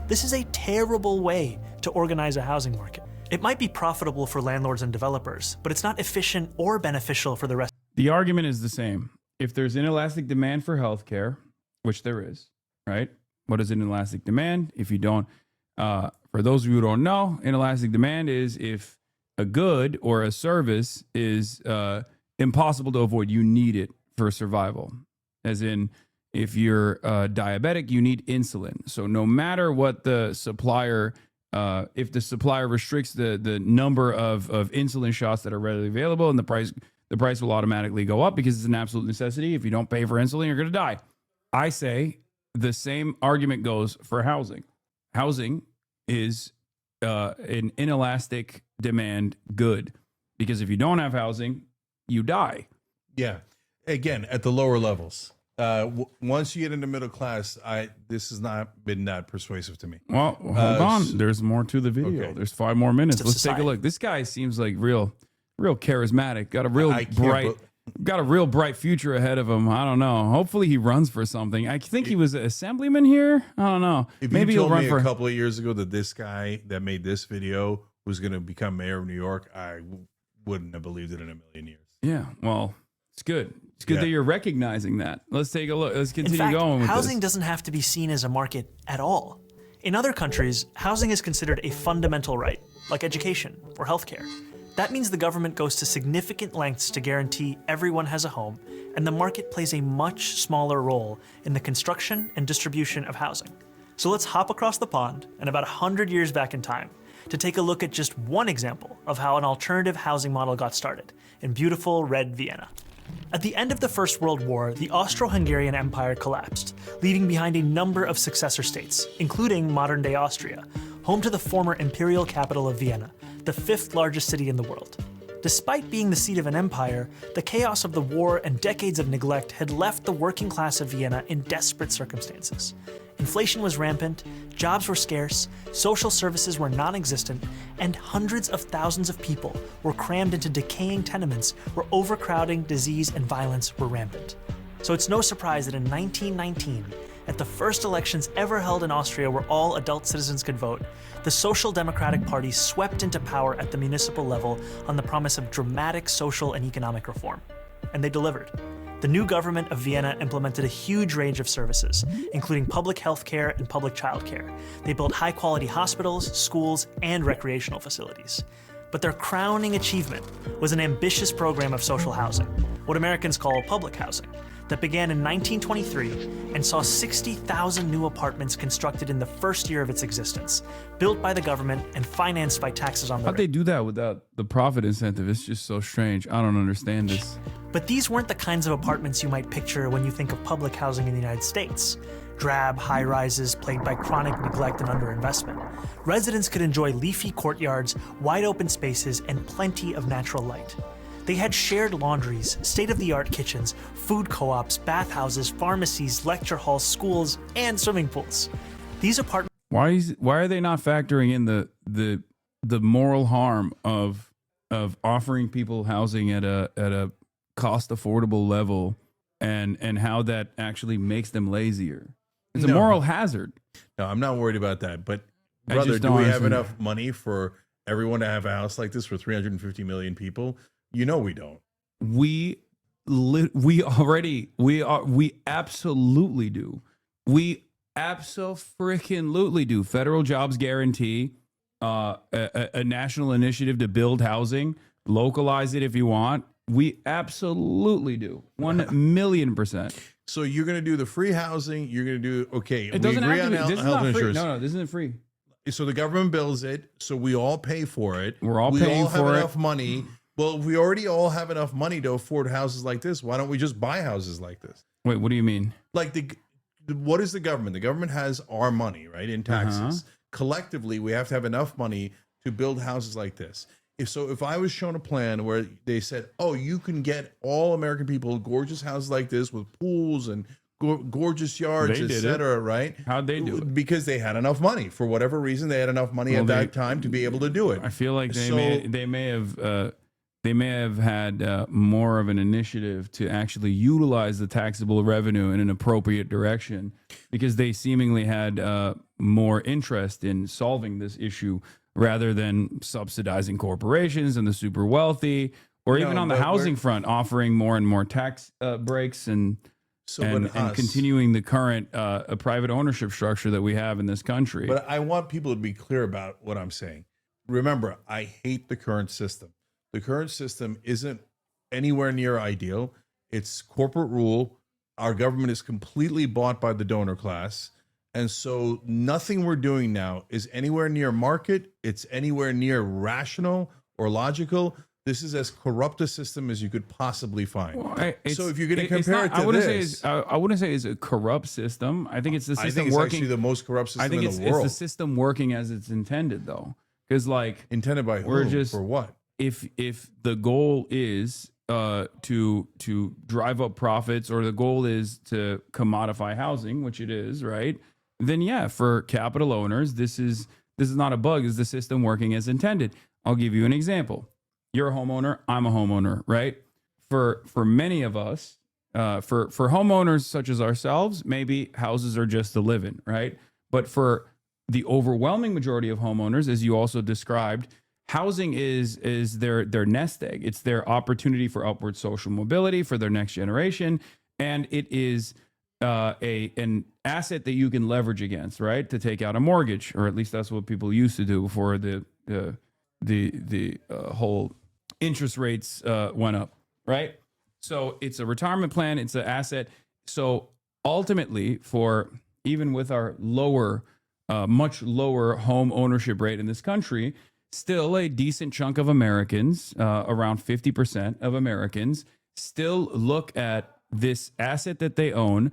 S11: This is a terrible way to organize a housing market. It might be profitable for landlords and developers, but it's not efficient or beneficial for the rest.
S1: The argument is the same. If there's inelastic demand for healthcare, which there is, right? What is inelastic demand? If you don't, for those of you who don't know, inelastic demand is if a good or a service is impossible to avoid. You need it for survival. As in, if you're diabetic, you need insulin. So no matter what the supplier, if the supplier restricts the number of insulin shots that are readily available, and the price will automatically go up because it's an absolute necessity. If you don't pay for insulin, you're going to die. I say the same argument goes for housing. Housing is an inelastic demand good, because if you don't have housing, you die.
S10: Yeah. Again, at the lower levels. Once you get into middle class, this has not been that persuasive to me.
S1: Well, hold on. There's more to the video.
S10: Okay.
S1: There's 5 more minutes. Let's take a look. This guy seems like real charismatic. Got a real bright future ahead of him. I don't know. Hopefully he runs for something. I think he was an assemblyman here. I don't know.
S10: If
S1: Maybe
S10: you
S1: he'll
S10: told
S1: run
S10: me
S1: for
S10: a couple of years ago that this guy that made this video was going to become mayor of New York, I wouldn't have believed it in a million years.
S1: Yeah, well, it's good. It's good that you're recognizing that. Let's take a look. Let's continue
S11: In fact,
S1: going with
S11: housing
S1: this.
S11: doesn't have to be seen as a market at all. In other countries, housing is considered a fundamental right, like education or healthcare. That means the government goes to significant lengths to guarantee everyone has a home, and the market plays a much smaller role in the construction and distribution of housing. So let's hop across the pond and about 100 years back in time to take a look at just one example of how an alternative housing model got started in beautiful red Vienna. At the end of the First World War, the Austro-Hungarian Empire collapsed, leaving behind a number of successor states, including modern-day Austria, home to the former imperial capital of Vienna, the 5th largest city in the world. Despite being the seat of an empire, the chaos of the war and decades of neglect had left the working class of Vienna in desperate circumstances. Inflation was rampant, jobs were scarce, social services were non-existent, and hundreds of thousands of people were crammed into decaying tenements where overcrowding, disease, and violence were rampant. So it's no surprise that in 1919, at the first elections ever held in Austria where all adult citizens could vote, the Social Democratic Party swept into power at the municipal level on the promise of dramatic social and economic reform. And they delivered. The new government of Vienna implemented a huge range of services, including public health care and public child care. They built high-quality hospitals, schools, and recreational facilities. But their crowning achievement was an ambitious program of social housing, what Americans call public housing, that began in 1923 and saw 60,000 new apartments constructed in the first year of its existence, built by the government and financed by taxes on the
S1: How'd they do that without the profit incentive? It's just so strange. I don't understand this.
S11: But these weren't the kinds of apartments you might picture when you think of public housing in the United States. Drab high-rises plagued by chronic neglect and underinvestment. Residents could enjoy leafy courtyards, wide-open spaces, and plenty of natural light. They had shared laundries, state-of-the-art kitchens, food co-ops, bathhouses, pharmacies, lecture halls, schools, and swimming pools. These apartments...
S1: Why are they not factoring in the moral harm of offering people housing at a cost affordable level, and how that actually makes them lazier? It's a moral hazard.
S10: No, I'm not worried about that. But brother, do we have enough money for everyone to have a house like this for 350 million people? You know we don't.
S1: We absolutely do. We abso-freaking-lutely do. Federal jobs guarantee, a national initiative to build housing, localize it if you want. We absolutely do. 1,000,000%.
S10: So you're going to do the free housing. You're going to do, okay.
S1: It doesn't have to be. This is not free.
S10: Insurance.
S1: No, this isn't free.
S10: So the government builds it. So we all pay for it.
S1: We're all
S10: we
S1: paying
S10: all have
S1: for it.
S10: enough money Well, if we already all have enough money to afford houses like this, why don't we just buy houses like this?
S1: Wait, what do you mean?
S10: Like what is the government? The government has our money, right, in taxes. Collectively, we have to have enough money to build houses like this. If I was shown a plan where they said, oh, you can get all American people gorgeous houses like this with pools and gorgeous yards, etc., right?
S1: How'd they do it?
S10: Because they had enough money. For whatever reason, they had enough money at that time to be able to do it.
S1: I feel like they may have had more of an initiative to actually utilize the taxable revenue in an appropriate direction, because they seemingly had more interest in solving this issue rather than subsidizing corporations and the super wealthy, or even on the housing front, offering more and more tax breaks and continuing the current private ownership structure that we have in this country.
S10: But I want people to be clear about what I'm saying. Remember, I hate the current system. The current system isn't anywhere near ideal. It's corporate rule. Our government is completely bought by the donor class. And so nothing we're doing now is anywhere near market. It's anywhere near rational or logical. This is as corrupt a system as you could possibly find. So if you're going to compare it to
S1: I wouldn't say it's a corrupt system. I think it's the system
S10: I think it's
S1: working.
S10: actually the most corrupt system in the world.
S1: It's the system working as it's intended, though. Because
S10: intended by who? For what?
S1: If the goal is to drive up profits, or the goal is to commodify housing, which it is, right? Then yeah, for capital owners, this is not a bug. Is the system working as intended? I'll give you an example. You're a homeowner. I'm a homeowner, right? For many of us, for homeowners such as ourselves, maybe houses are just to live in, right? But for the overwhelming majority of homeowners, as you also described, housing is their nest egg. It's their opportunity for upward social mobility for their next generation, and it is an asset that you can leverage against, right? To take out a mortgage, or at least that's what people used to do before the whole interest rates went up, right? So it's a retirement plan. It's an asset. So ultimately, for even with our much lower home ownership rate in this country, still a decent chunk of Americans, around 50% of Americans, still look at this asset that they own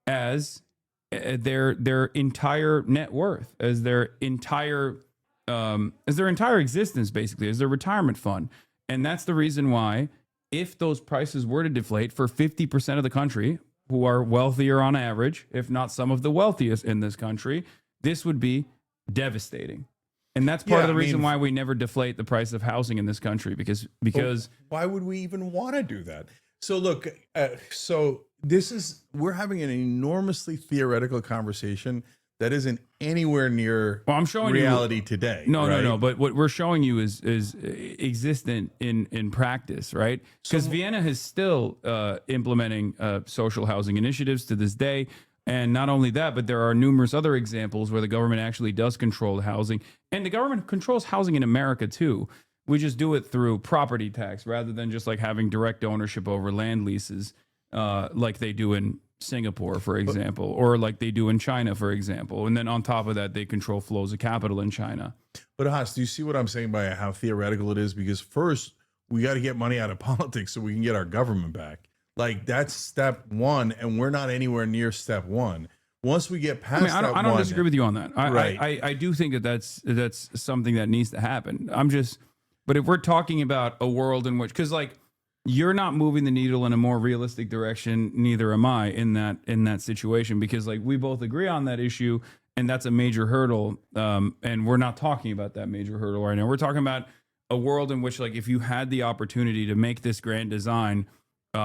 S1: as their entire net worth, as their entire existence, basically, as their retirement fund. And that's the reason why, if those prices were to deflate for 50% of the country, who are wealthier on average, if not some of the wealthiest in this country, this would be devastating. And that's part of the reason why we never deflate the price of housing in this country, because
S10: why would we even want to do that? So look, we're having an enormously theoretical conversation that isn't anywhere near reality today.
S1: No. But what we're showing you is existent in practice, right? Because Vienna is still implementing social housing initiatives to this day. And not only that, but there are numerous other examples where the government actually does control housing. And the government controls housing in America too. We just do it through property tax rather than just like having direct ownership over land leases, like they do in Singapore, for example, or like they do in China, for example. And then on top of that, they control flows of capital in China.
S10: But Haas, do you see what I'm saying by how theoretical it is? Because first, we got to get money out of politics so we can get our government back. Like, that's step one, and we're not anywhere near step one. Once we get past
S1: I don't disagree with you on that. I do think that's something that needs to happen. But if we're talking about a world in which, because like, you're not moving the needle in a more realistic direction, neither am I in that situation, because like we both agree on that issue, and that's a major hurdle. And we're not talking about that major hurdle right now. We're talking about a world in which, like, if you had the opportunity to make this grand design,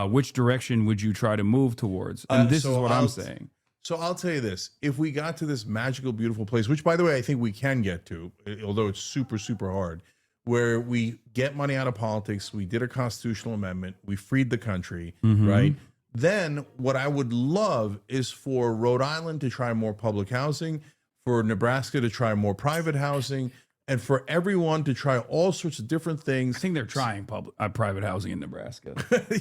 S1: which direction would you try to move towards? And this is what I'm saying.
S10: So I'll tell you this. If we got to this magical, beautiful place, which, by the way, I think we can get to, although it's super, super hard, where we get money out of politics, we did a constitutional amendment, we freed the country, right? Then what I would love is for Rhode Island to try more public housing, for Nebraska to try more private housing, and for everyone to try all sorts of different things.
S1: I think they're trying private housing in Nebraska.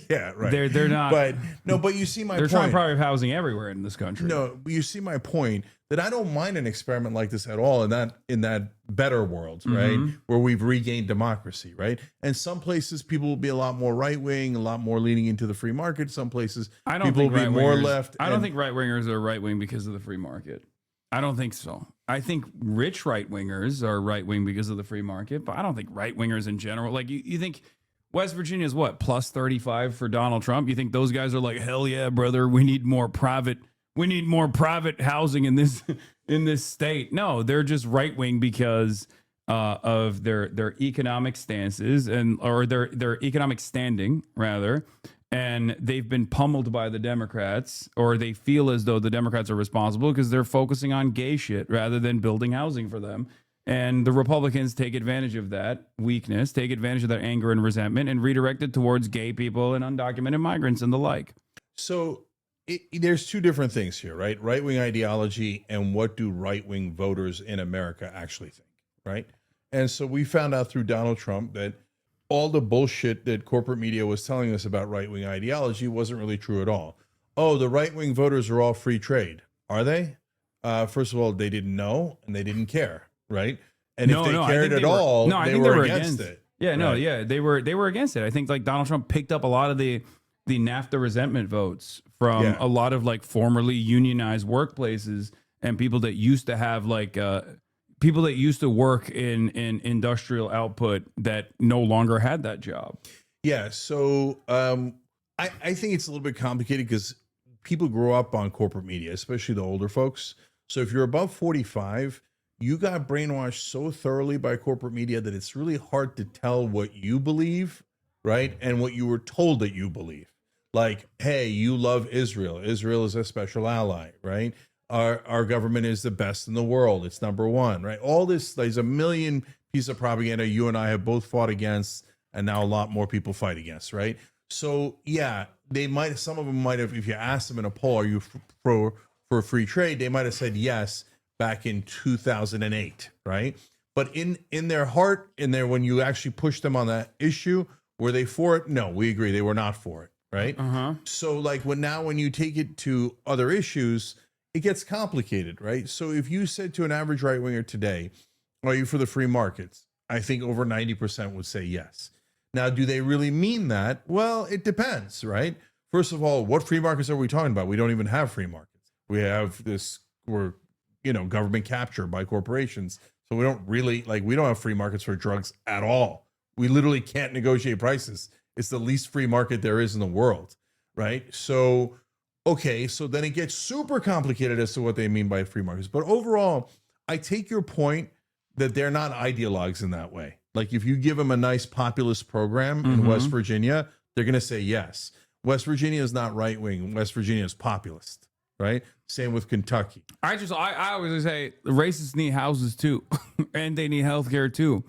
S10: Yeah, right.
S1: They're not.
S10: But no, but you see my
S1: they're
S10: point.
S1: trying private housing everywhere in this country.
S10: No, but you see my point that I don't mind an experiment like this at all in that better world, right? Where we've regained democracy, right? And some places people will be a lot more right wing, a lot more leaning into the free market. Some places people will be more left.
S1: I don't think right wingers are right wing because of the free market. I don't think so. I think rich right wingers are right wing because of the free market, but I don't think right wingers in general. Like you think West Virginia is what, plus 35 for Donald Trump? You think those guys are like, hell yeah, brother, we need more private housing in this state? No, they're just right wing because of their economic stances or their economic standing rather. And they've been pummeled by the Democrats, or they feel as though the Democrats are responsible because they're focusing on gay shit rather than building housing for them. And the Republicans take advantage of that weakness, take advantage of that anger and resentment, and redirect it towards gay people and undocumented migrants and the like.
S10: So there's two different things here, right? Right-wing ideology and what do right-wing voters in America actually think, right? And so we found out through Donald Trump that all the bullshit that corporate media was telling us about right-wing ideology wasn't really true at all. Oh, the right-wing voters are all free trade. Are they? First of all, they didn't know and they didn't care, right? And if they cared at all, they were against it.
S1: Yeah, no, yeah, they were against it. I think like Donald Trump picked up a lot of the NAFTA resentment votes from a lot of like formerly unionized workplaces and people that used to have like people that used to work in industrial output that no longer had that job.
S10: Yeah. So I think it's a little bit complicated because people grow up on corporate media, especially the older folks. So if you're above 45, you got brainwashed so thoroughly by corporate media that it's really hard to tell what you believe, right? And what you were told that you believe. Like, hey, you love Israel. Israel is a special ally, right? Our government is the best in the world. It's number one, right? All this, there's a million pieces of propaganda you and I have both fought against, and now a lot more people fight against, right? So yeah, some of them might have, if you asked them in a poll, are you for free trade? They might have said yes back in 2008, right? But in their heart, when you actually push them on that issue, were they for it? No, we agree they were not for it, right? So like when you take it to other issues, it gets complicated, right? So if you said to an average right winger today, are you for the free markets? I think over 90% would say yes. Now, do they really mean that? Well, it depends, right? First of all, what free markets are we talking about? We don't even have free markets. We have government capture by corporations. So we don't have free markets for drugs at all. We literally can't negotiate prices. It's the least free market there is in the world, right? So, okay, so then it gets super complicated as to what they mean by free markets. But overall, I take your point that they're not ideologues in that way. Like if you give them a nice populist program in West Virginia, they're going to say yes. West Virginia is not right wing. West Virginia is populist, right? Same with Kentucky.
S1: I always say the racists need houses too, and they need healthcare too.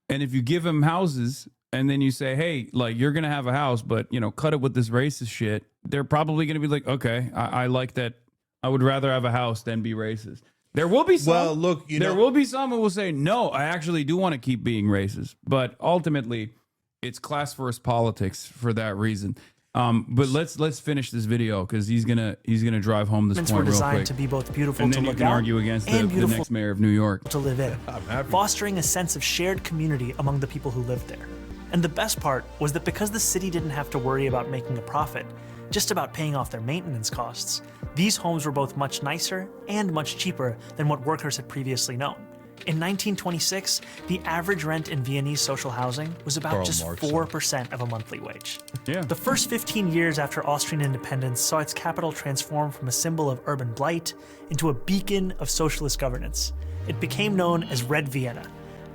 S1: And if you give them houses and then you say, hey, like you're going to have a house, but cut it with this racist shit, they're probably going to be like, okay, I like that. I would rather have a house than be racist. There will be some. Well, look, there will be some who will say, no, I actually do want to keep being racist. But ultimately, it's class first politics for that reason. But let's finish this video because he's gonna drive home this point real quick.
S11: Were designed to be both beautiful
S1: and
S11: to
S1: then
S11: look
S1: you can
S11: at
S1: argue against the next mayor of New York
S11: to live in, fostering a sense of shared community among the people who lived there. And the best part was that because the city didn't have to worry about making a profit, just about paying off their maintenance costs, these homes were both much nicer and much cheaper than what workers had previously known. In 1926, the average rent in Viennese social housing was about just 4% of a monthly wage.
S1: Yeah.
S11: The first 15 years after Austrian independence saw its capital transform from a symbol of urban blight into a beacon of socialist governance. It became known as Red Vienna,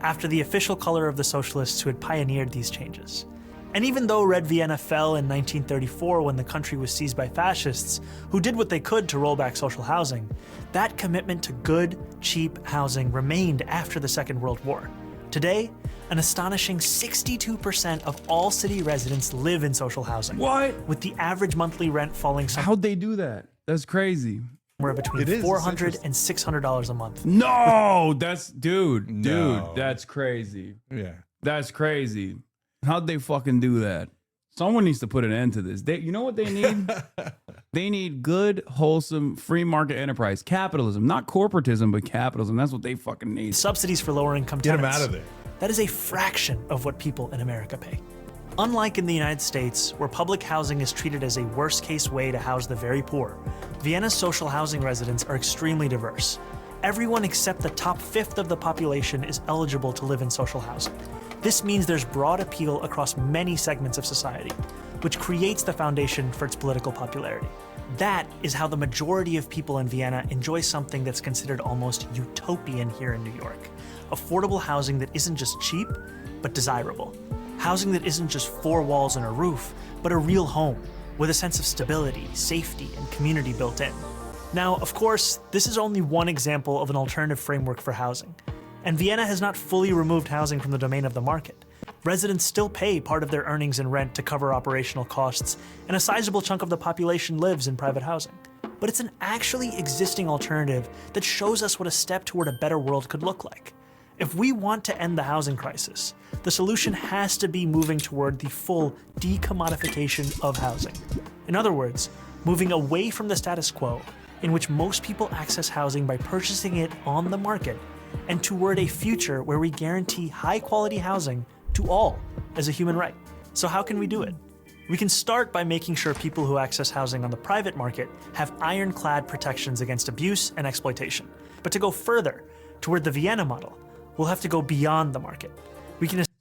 S11: after the official color of the socialists who had pioneered these changes. And even though Red Vienna fell in 1934 when the country was seized by fascists, who did what they could to roll back social housing, that commitment to good, cheap housing remained after the Second World War. Today, an astonishing 62% of all city residents live in social housing.
S1: What?
S11: With the average monthly rent falling
S1: How'd they do that? That's crazy.
S11: somewhere between $400 and $600 a month.
S1: No, that's dude,
S10: No.
S1: that's crazy.
S10: Yeah.
S1: That's crazy. How'd they fucking do that? Someone needs to put an end to this. You know what they need? They need good, wholesome, free market enterprise. Capitalism, not corporatism, but capitalism. That's what they fucking need.
S11: Subsidies for lower income
S10: Get
S11: tenants.
S10: them out of there.
S11: That is a fraction of what people in America pay. Unlike in the United States, where public housing is treated as a worst-case way to house the very poor, Vienna's social housing residents are extremely diverse. Everyone except the top fifth of the population is eligible to live in social housing. This means there's broad appeal across many segments of society, which creates the foundation for its political popularity. That is how the majority of people in Vienna enjoy something that's considered almost utopian here in New York. Affordable housing that isn't just cheap, but desirable. Housing that isn't just four walls and a roof, but a real home, with a sense of stability, safety, and community built in. Now, of course, this is only one example of an alternative framework for housing. And Vienna has not fully removed housing from the domain of the market. Residents still pay part of their earnings in rent to cover operational costs, and a sizable chunk of the population lives in private housing. But it's an actually existing alternative that shows us what a step toward a better world could look like. If we want to end the housing crisis, the solution has to be moving toward the full decommodification of housing. In other words, moving away from the status quo, in which most people access housing by purchasing it on the market, and toward a future where we guarantee high-quality housing to all as a human right. So how can we do it? We can start by making sure people who access housing on the private market have ironclad protections against abuse and exploitation. But to go further, toward the Vienna model, we'll have to go beyond the market.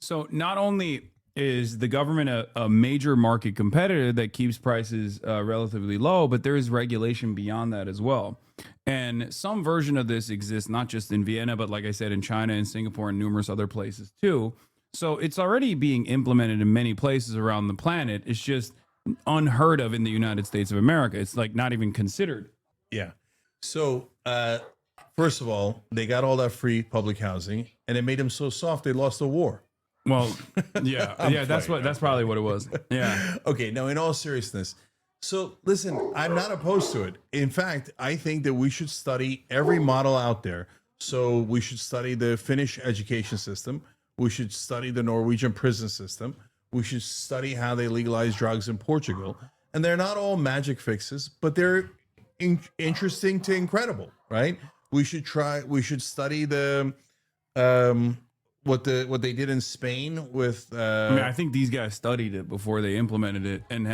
S1: So not only is the government a major market competitor that keeps prices relatively low, but there is regulation beyond that as well. And some version of this exists not just in Vienna, but like I said, in China and Singapore and numerous other places too. So it's already being implemented in many places around the planet. It's just unheard of in the United States of America. It's like not even considered.
S10: Yeah. So, first of all, they got all that free public housing and it made them so soft they lost the war.
S1: Well, yeah, that's probably what it was. Yeah.
S10: Okay. Now, in all seriousness, so listen, I'm not opposed to it. In fact, I think that we should study every model out there. So we should study the Finnish education system. We should study the Norwegian prison system. We should study how they legalize drugs in Portugal. And they're not all magic fixes, but they're interesting to incredible, right? We should study the what they did in Spain with
S1: I mean, I think these guys studied it before they implemented it and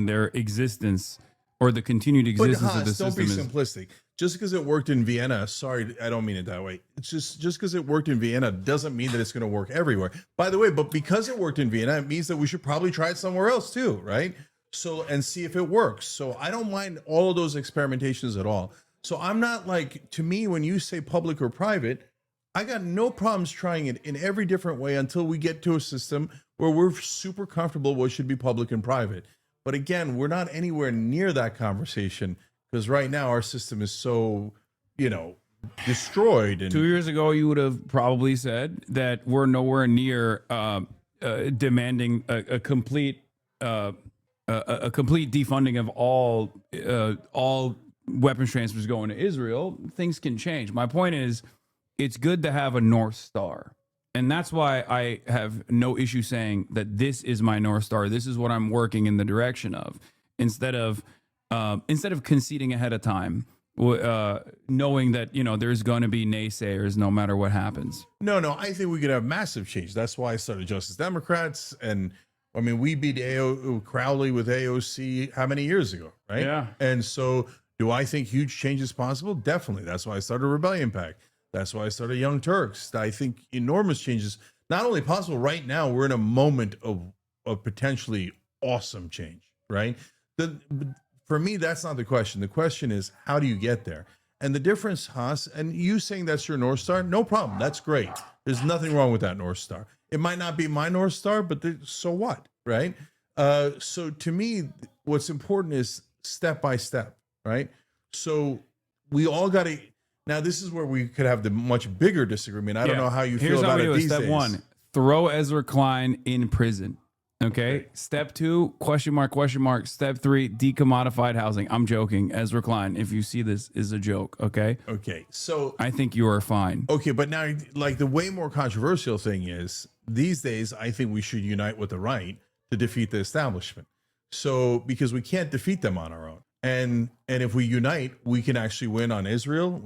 S1: their existence or the continued existence of the system.
S10: Don't be simplistic. Just because it worked in Vienna, sorry, I don't mean it that way. It's just because it worked in Vienna doesn't mean that it's going to work everywhere. By the way, but because it worked in Vienna, it means that we should probably try it somewhere else too, right? So, and see if it works. So I don't mind all of those experimentations at all. So I'm not like, to me, when you say public or private, I got no problems trying it in every different way until we get to a system where we're super comfortable what should be public and private. But again, we're not anywhere near that conversation because right now our system is so, destroyed. And
S1: 2 years ago, you would have probably said that we're nowhere near demanding a complete defunding of all weapons transfers going to Israel. Things can change. My point is, it's good to have a North Star. And that's why I have no issue saying that this is my North Star. This is what I'm working in the direction of, instead of conceding ahead of time, knowing that, there's going to be naysayers no matter what happens.
S10: No, I think we could have massive change. That's why I started Justice Democrats. And I mean, we beat Crowley with AOC how many years ago, right?
S1: Yeah.
S10: And so do I think huge change is possible? Definitely. That's why I started Rebellion PAC. That's why I started Young Turks. I think enormous changes, not only possible right now, we're in a moment of potentially awesome change, right? For me, that's not the question. The question is, how do you get there? And the difference, Haas, and you saying that's your North Star, no problem. That's great. There's nothing wrong with that North Star. It might not be my North Star, but so what, right? So to me, what's important is step by step, right? So we all got to... Now, this is where we could have the much bigger disagreement. I don't know how you feel about it these days.
S1: Step one, throw Ezra Klein in prison. Okay. Step 2, question mark, question mark. Step 3, decommodified housing. I'm joking. Ezra Klein, if you see this, is a joke. Okay.
S10: Okay. So
S1: I think you are fine.
S10: Okay, but now, like, the way more controversial thing is these days, I think we should unite with the right to defeat the establishment. So because we can't defeat them on our own, and if we unite, we can actually win on Israel.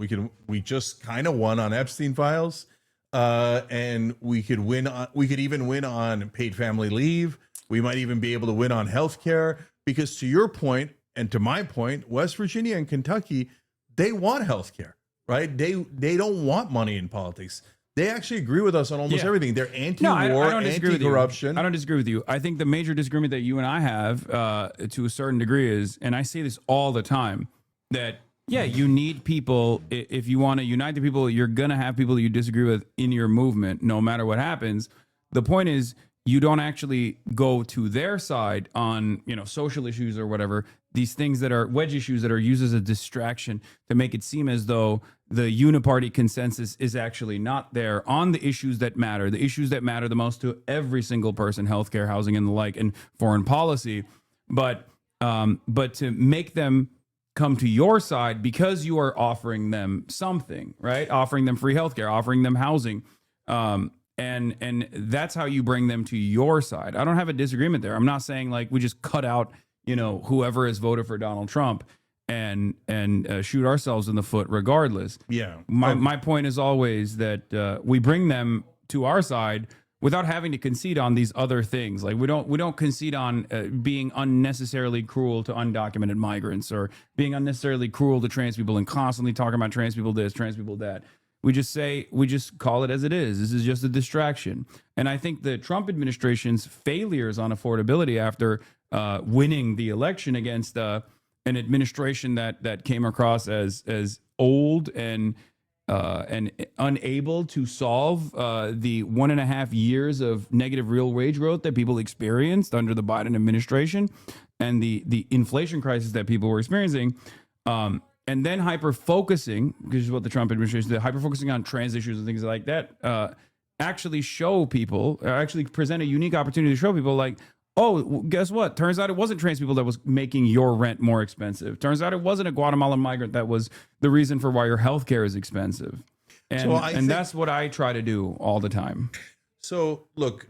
S10: We just kind of won on Epstein files, and we could win. We could even win on paid family leave. We might even be able to win on healthcare, because to your point and to my point, West Virginia and Kentucky, they want healthcare. Right? They don't want money in politics. They actually agree with us on almost everything. They're anti-war, anti-corruption.
S1: I don't disagree with you. I think the major disagreement that you and I have to a certain degree is, and I say this all the time, that, yeah, you need people. If you want to unite the people, you're going to have people that you disagree with in your movement, no matter what happens. The point is, you don't actually go to their side on, social issues or whatever, these things that are wedge issues that are used as a distraction to make it seem as though the uniparty consensus is actually not there on the issues that matter the most to every single person: healthcare, housing, and the like, and foreign policy. But to make them come to your side because you are offering them something, right? Offering them free healthcare, offering them housing. And that's how you bring them to your side. I don't have a disagreement there. I'm not saying like we just cut out, whoever has voted for Donald Trump and shoot ourselves in the foot regardless.
S10: Yeah.
S1: My point is always that we bring them to our side without having to concede on these other things. Like we don't concede on being unnecessarily cruel to undocumented migrants, or being unnecessarily cruel to trans people and constantly talking about trans people this, trans people that. We just call it as it is. This is just a distraction. And I think the Trump administration's failures on affordability after winning the election against an administration that came across as old and unable to solve the 1.5 years of negative real wage growth that people experienced under the Biden administration, and the inflation crisis that people were experiencing. And then hyper-focusing, which is what the Trump administration did, hyper-focusing on trans issues and things like that, actually present a unique opportunity to show people like, oh, guess what? Turns out it wasn't trans people that was making your rent more expensive. Turns out it wasn't a Guatemalan migrant that was the reason for why your healthcare is expensive. And that's what I try to do all the time.
S10: So, look,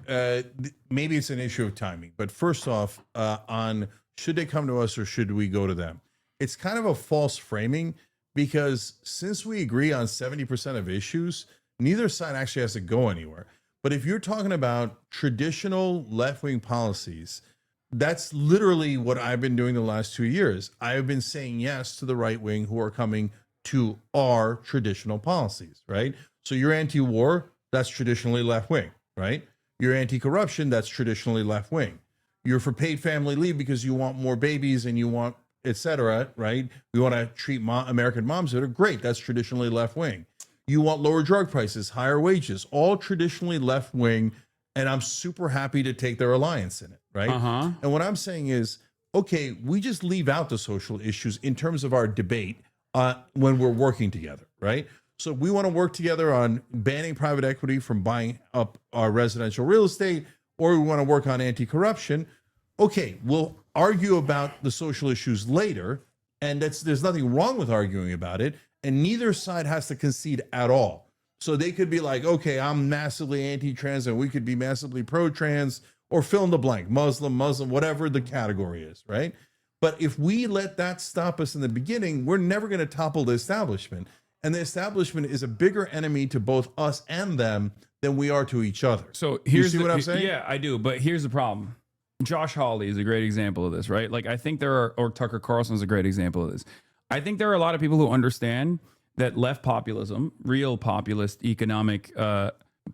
S10: maybe it's an issue of timing. But first off, on should they come to us or should we go to them? It's kind of a false framing, because since we agree on 70% of issues, neither side actually has to go anywhere. But if you're talking about traditional left-wing policies, that's literally what I've been doing the last 2 years. I have been saying yes to the right wing who are coming to our traditional policies, right? So you're anti-war, that's traditionally left-wing, right? You're anti-corruption, that's traditionally left-wing. You're for paid family leave because you want more babies and you want etc., right? We want to treat American moms better. Great, that's traditionally left-wing. You want lower drug prices, higher wages, all traditionally left-wing, and I'm super happy to take their alliance in it, right? And what I'm saying is, okay, we just leave out the social issues in terms of our debate when we're working together, right? So we want to work together on banning private equity from buying up our residential real estate, or we want to work on anti-corruption. Okay, we'll argue about the social issues later, and there's nothing wrong with arguing about it, and neither side has to concede at all. So they could be like, okay, I'm massively anti-trans, and we could be massively pro-trans, or fill in the blank, Muslim, whatever the category is, right? But if we let that stop us in the beginning, we're never going to topple the establishment. And the establishment is a bigger enemy to both us and them than we are to each other.
S1: So
S10: you see what I'm saying?
S1: Yeah, I do. But here's the problem. Josh Hawley is a great example of this, right? Like, I think or Tucker Carlson is a great example of this. I think there are a lot of people who understand that left populism, real populist economic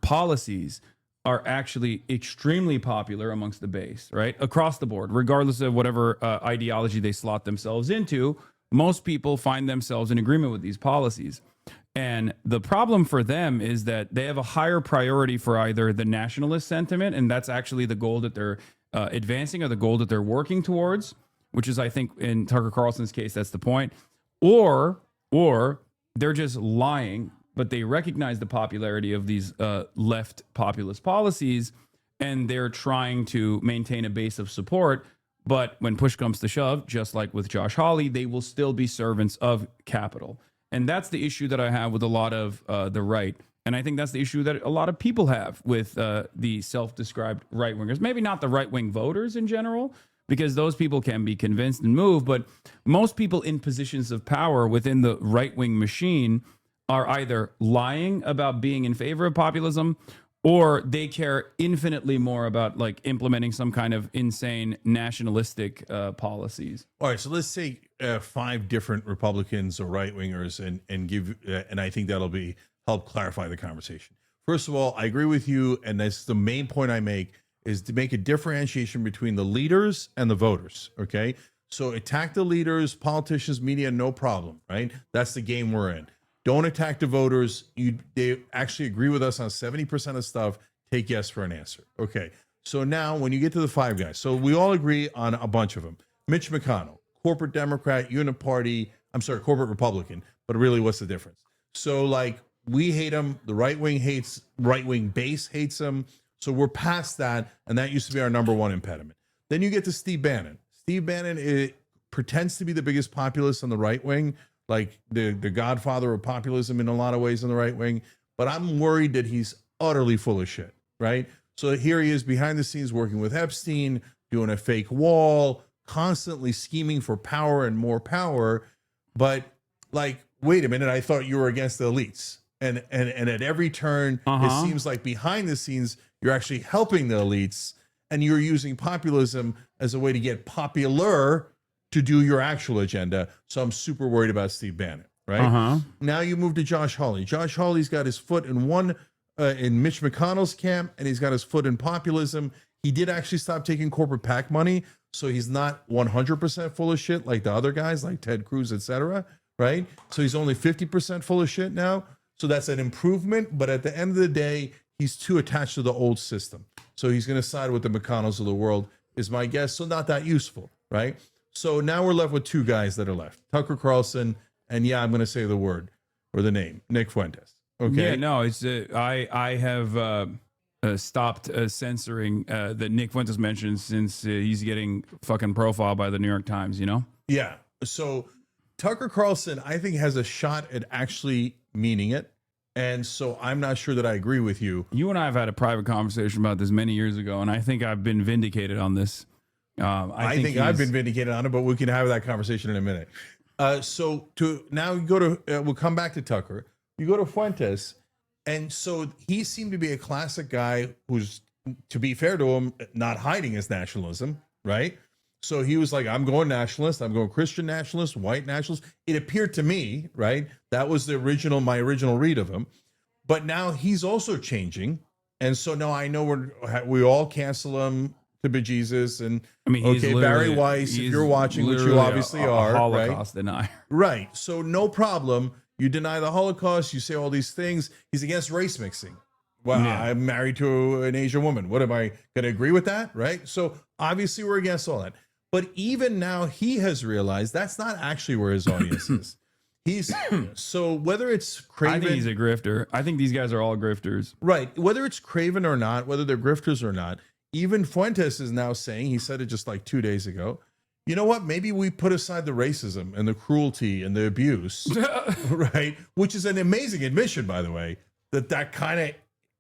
S1: policies, are actually extremely popular amongst the base, right? Across the board, regardless of whatever ideology they slot themselves into, most people find themselves in agreement with these policies. And the problem for them is that they have a higher priority for either the nationalist sentiment, and that's actually the goal that they're advancing, or the goal that they're working towards, which is, I think, in Tucker Carlson's case, that's the point, or they're just lying, but they recognize the popularity of these left populist policies, and they're trying to maintain a base of support. But when push comes to shove, just like with Josh Hawley, they will still be servants of capital. And that's the issue that I have with a lot of the right. And I think that's the issue that a lot of people have with the self-described right-wingers. Maybe not the right-wing voters in general, because those people can be convinced and moved. But most people in positions of power within the right-wing machine are either lying about being in favor of populism, or they care infinitely more about like implementing some kind of insane nationalistic policies.
S10: All right, so let's say 5 different Republicans or right-wingers and give, and I think that'll be help clarify the conversation. First of all, I agree with you, and that's the main point I make, is to make a differentiation between the leaders and the voters, okay? So attack the leaders, politicians, media, no problem, right? That's the game we're in. Don't attack the voters. They actually agree with us on 70% of stuff. Take yes for an answer. Okay. So now when you get to the 5 guys, so we all agree on a bunch of them. Mitch McConnell, corporate Democrat, corporate Republican, but really what's the difference? So like we hate him. The right wing base hates him. So we're past that. And that used to be our number one impediment. Then you get to Steve Bannon. Steve Bannon pretends to be the biggest populist on the right wing, like the godfather of populism in a lot of ways on the right wing. But I'm worried that he's utterly full of shit, right? So here he is behind the scenes working with Epstein, doing a fake wall, constantly scheming for power and more power. But like, wait a minute, I thought you were against the elites. And at every turn, it seems like behind the scenes, you're actually helping the elites, and you're using populism as a way to get popular to do your actual agenda. So I'm super worried about Steve Bannon, right? Now you move to Josh Hawley. Josh Hawley's got his foot in in Mitch McConnell's camp, and he's got his foot in populism. He did actually stop taking corporate PAC money, so he's not 100% full of shit like the other guys, like Ted Cruz, etc., right? So he's only 50% full of shit now. So that's an improvement, but at the end of the day, he's too attached to the old system. So he's going to side with the McConnells of the world, is my guess. So not that useful, right? So now we're left with 2 guys that are left, Tucker Carlson, and yeah, I'm going to say the word or the name, Nick Fuentes. Okay.
S1: Yeah, no, it's I have stopped censoring that Nick Fuentes mentioned since he's getting fucking profiled by the New York Times, you know?
S10: Yeah. So Tucker Carlson, I think, has a shot at actually meaning it. And so I'm not sure that I agree with you.
S1: You and I have had a private conversation about this many years ago, and I think I've been vindicated on this.
S10: I think I've been vindicated on it, but we can have that conversation in a minute. So to now you go to, we'll come back to Tucker. You go to Fuentes, and so he seemed to be a classic guy who's, to be fair to him, not hiding his nationalism, right? So he was like, I'm going nationalist. I'm going Christian nationalist, white nationalist. It appeared to me, right? That was my original read of him. But now he's also changing. And so now I know we all cancel him to bejesus. And
S1: I mean,
S10: okay, Barry Weiss, if you're watching, which you obviously are,
S1: Holocaust
S10: right?
S1: denier.
S10: Right. So no problem. You deny the Holocaust. You say all these things. He's against race mixing. Well, yeah. I'm married to an Asian woman. What am I going to agree with that? Right. So obviously we're against all that. But even now he has realized that's not actually where his audience is. So whether it's Craven,
S1: I think he's a grifter. I think these guys are all grifters.
S10: Right. Whether it's Craven or not, whether they're grifters or not, even Fuentes is now saying, he said it just like 2 days ago, you know what? Maybe we put aside the racism and the cruelty and the abuse, right? Which is an amazing admission, by the way, that kind of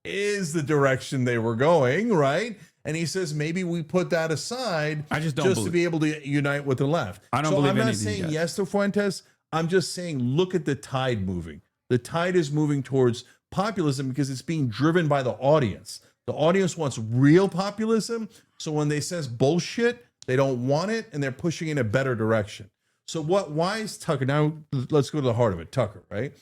S10: is the direction they were going, right? And he says, maybe we put that aside to be able to unite with the left.
S1: I don't believe
S10: I'm not
S1: any of these
S10: saying
S1: guys.
S10: yes to Fuentes. I'm just saying, look at the tide moving. The tide is moving towards populism because it's being driven by the audience. The audience wants real populism. So when they sense bullshit, they don't want it, and they're pushing in a better direction. So why is Tucker, now let's go to the heart of it, Tucker, right?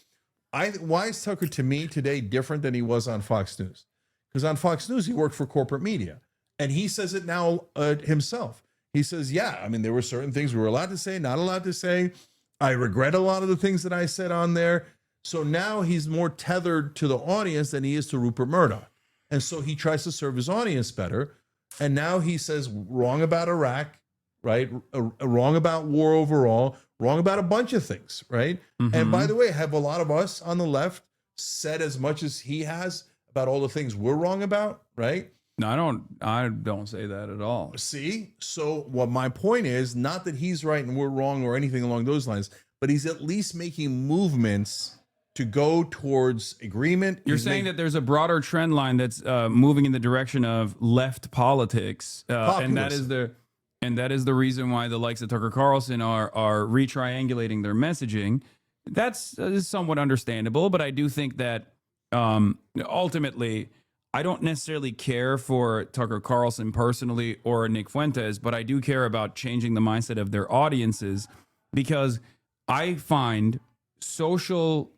S10: Why is Tucker, to me, today different than he was on Fox News? Because on Fox News, he worked for corporate media. And he says it now himself. He says, yeah, I mean, there were certain things we were allowed to say, not allowed to say. I regret a lot of the things that I said on there. So now he's more tethered to the audience than he is to Rupert Murdoch. And so he tries to serve his audience better. And now he says wrong about Iraq, right? Wrong about war overall, wrong about a bunch of things, right? Mm-hmm. And by the way, have a lot of us on the left said as much as he has about all the things we're wrong about, right?
S1: No, I don't say that at all.
S10: See? So what my point is, not that he's right and we're wrong or anything along those lines, but he's at least making movements to go towards agreement.
S1: You're saying that there's a broader trend line that's moving in the direction of left politics, and that is the reason why the likes of Tucker Carlson are retriangulating their messaging. That's somewhat understandable, but I do think that ultimately, I don't necessarily care for Tucker Carlson personally or Nick Fuentes, but I do care about changing the mindset of their audiences, because I find socially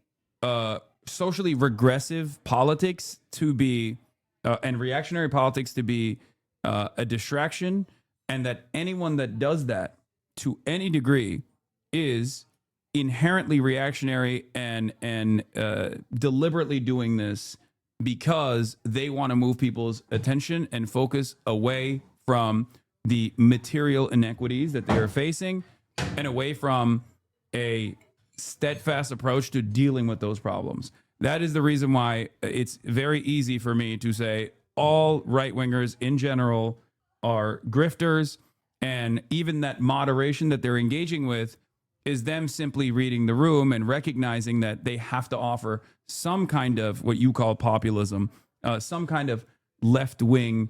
S1: regressive politics to be and reactionary politics to be a distraction, and that anyone that does that to any degree is inherently reactionary and deliberately doing this because they want to move people's attention and focus away from the material inequities that they are facing and away from a steadfast approach to dealing with those problems. That is the reason why it's very easy for me to say all right-wingers in general are grifters, and even that moderation that they're engaging with is them simply reading the room and recognizing that they have to offer some kind of what you call populism, some kind of left-wing